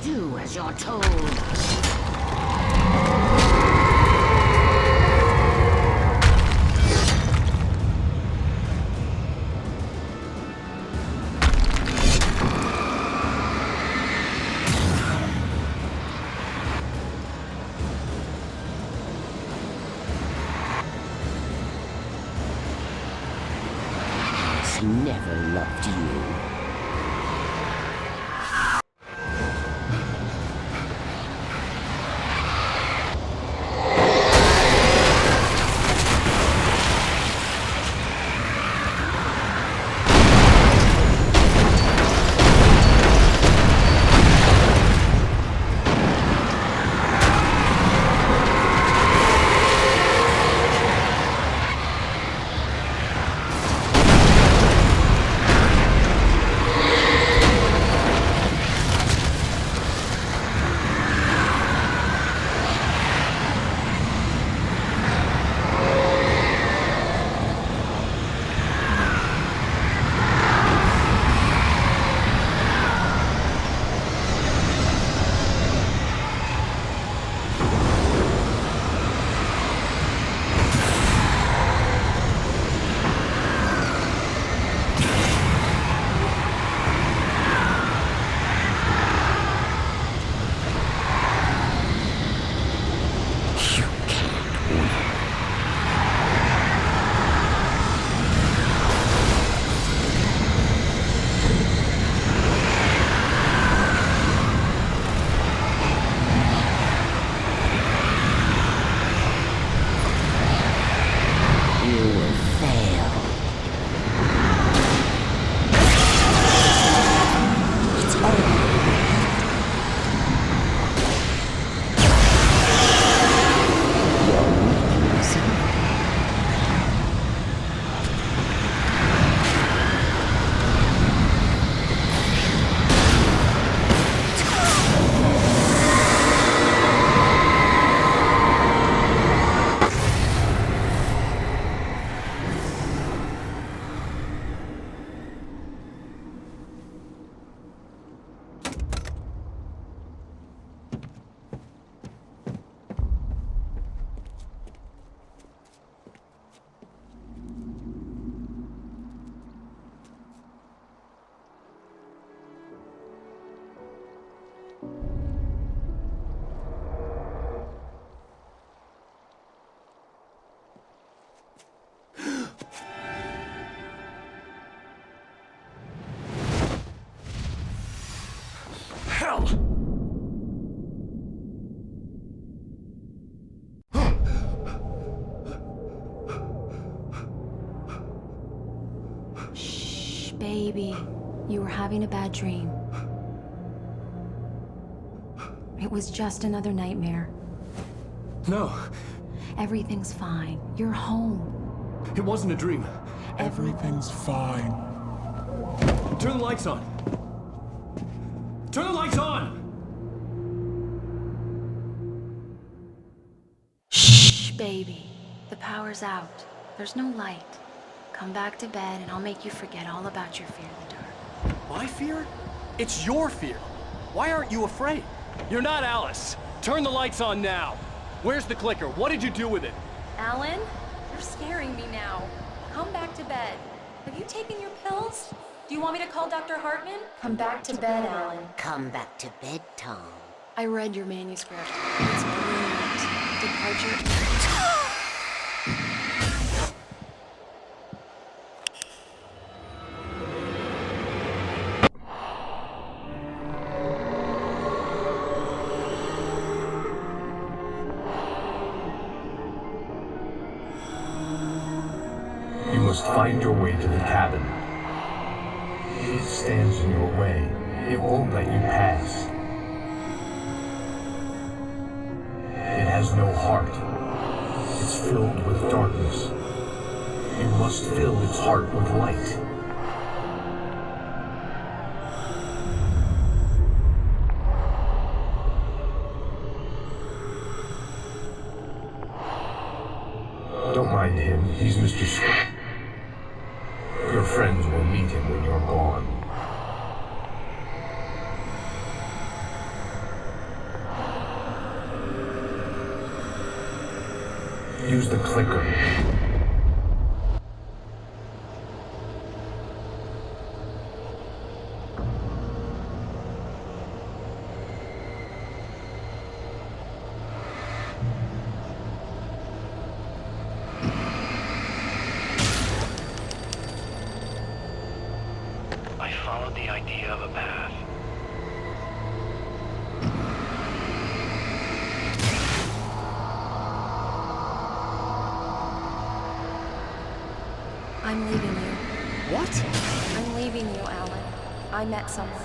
Do as you're told. Has never loved you. Hell! Shh, baby. You were having a bad dream. It was just another nightmare. No. Everything's fine. You're home. It wasn't a dream. Everything's fine. Turn the lights on. Turn the lights on! Shh, baby. The power's out. There's no light. Come back to bed and I'll make you forget all about your fear of the dark. My fear? It's your fear. Why aren't you afraid? You're not Alice. Turn the lights on now. Where's the clicker? What did you do with it? Alan, you're scaring me now. Come back to bed. Have you taken your pills? Do you want me to call Dr. Hartman? Come back to bed, Alan. Come back to bed, Tom. I read your manuscript. It's brilliant. Departure. You must find your way to the cabin. It stands in your way. It won't let you pass. It has no heart. It's filled with darkness. You must fill its heart with light. Don't mind him. He's Mr. Scott. Your friends will meet him when you're gone. Use the clicker. I followed the idea of a path. I'm leaving you. What? I'm leaving you, Alan. I met someone.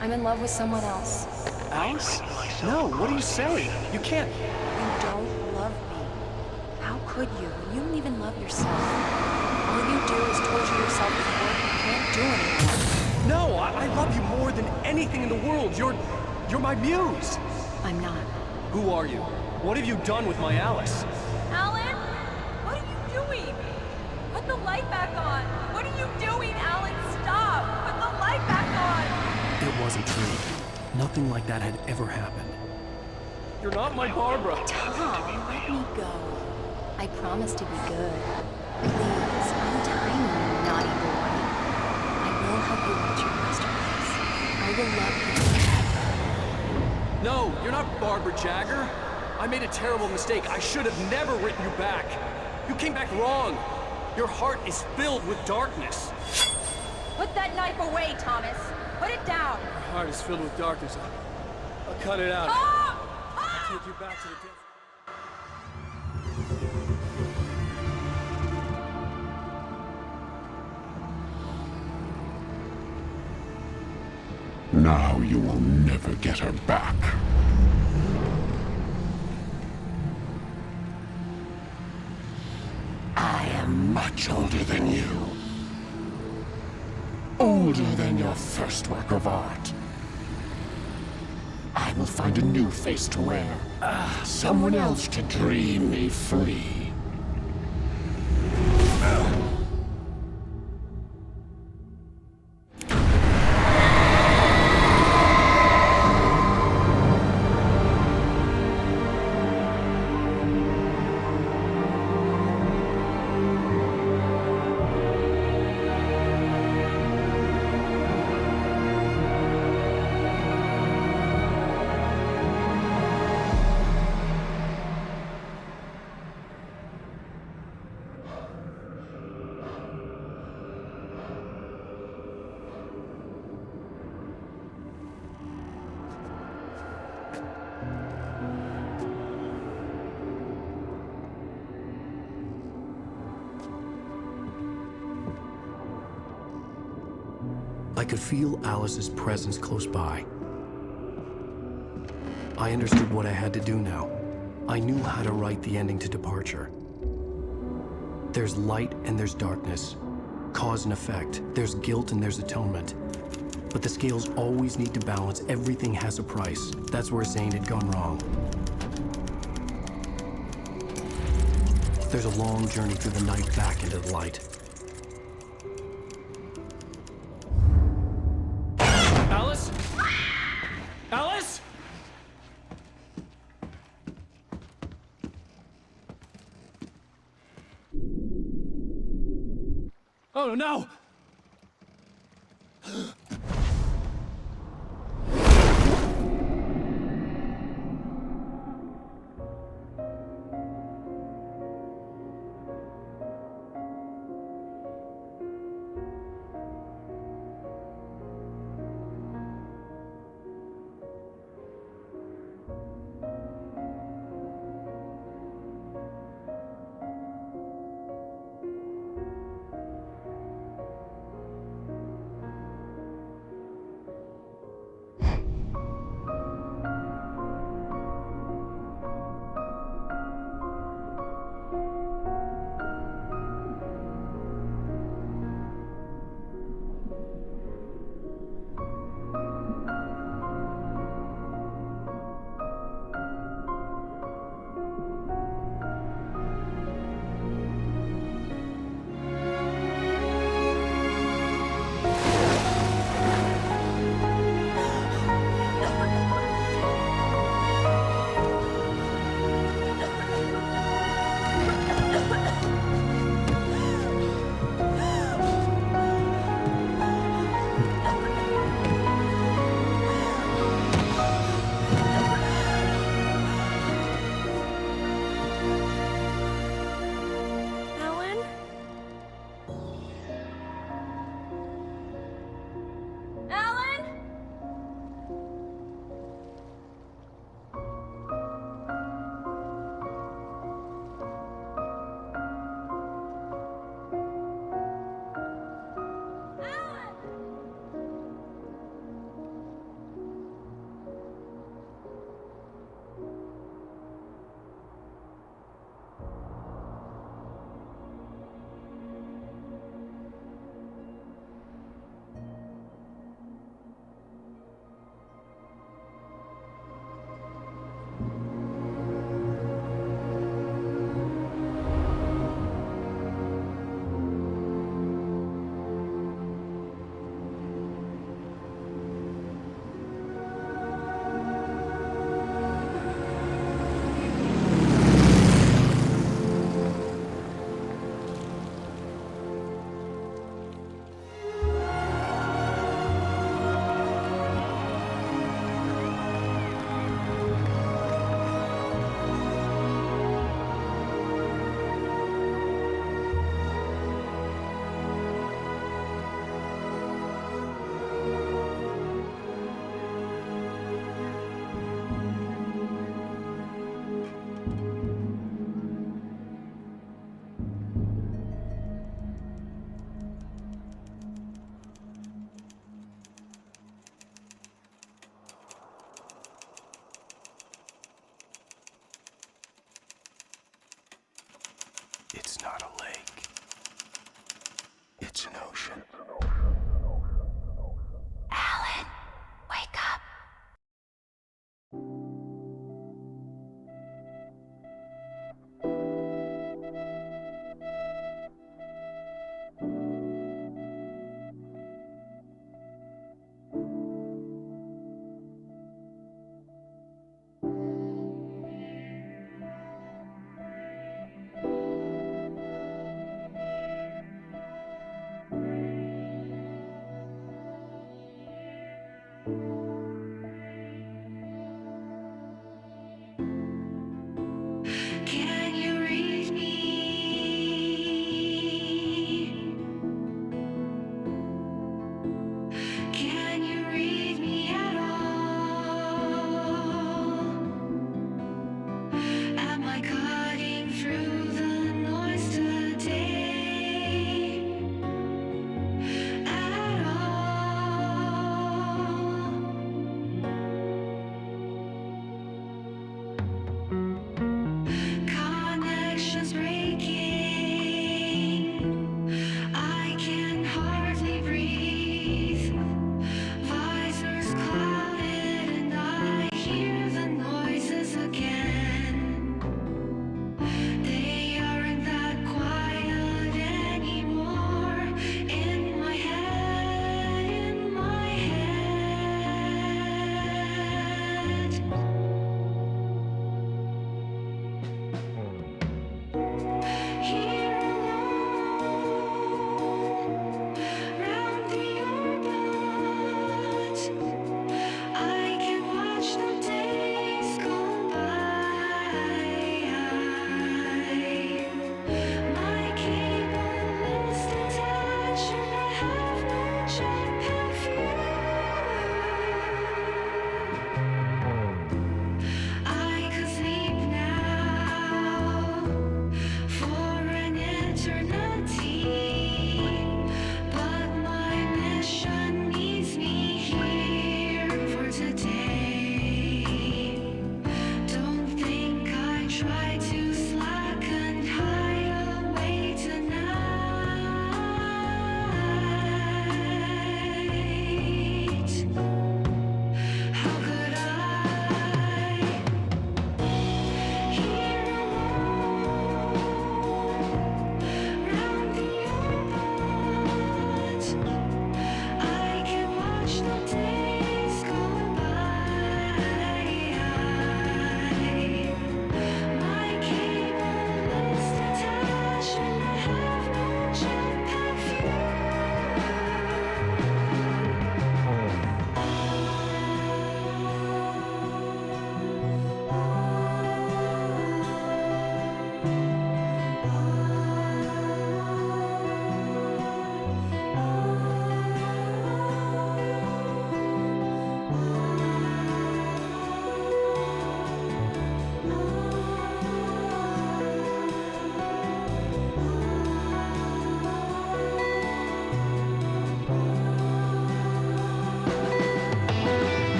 I'm in love with someone else. Alice? No, what are you saying? You can't. You don't love me. How could you when you don't even love yourself? All you do is torture yourself with work you can't do anymore. No, I love you more than anything in the world. You're my muse. I'm not. Who are you? What have you done with my Alice? Alan? What are you doing? Put the light back on. What are you doing, Alan? Stop. Put the light back on. It wasn't true. Nothing like that had ever happened. You're not my Barbara. Tom, let me go. I promise to be good. Please, untie me, you naughty boy. I will help you write your masterpiece. I will love you. No, you're not Barbara Jagger. I made a terrible mistake. I should have never written you back. You came back wrong. Your heart is filled with darkness. Put that knife away, Thomas. Put it down. My heart is filled with darkness. I'll cut it out. Tom! I'll take you back to the desert. Now you will never get her back. I am much older than you. Older than your first work of art. I will find a new face to wear. Someone else to dream me free. I could feel Alice's presence close by. I understood what I had to do now. I knew how to write the ending to Departure. There's light and there's darkness. Cause and effect. There's guilt and there's atonement. But the scales always need to balance. Everything has a price. That's where Zane had gone wrong. There's a long journey through the night back into the light. Alice? Alice? Oh no! It's not a lake. It's an ocean.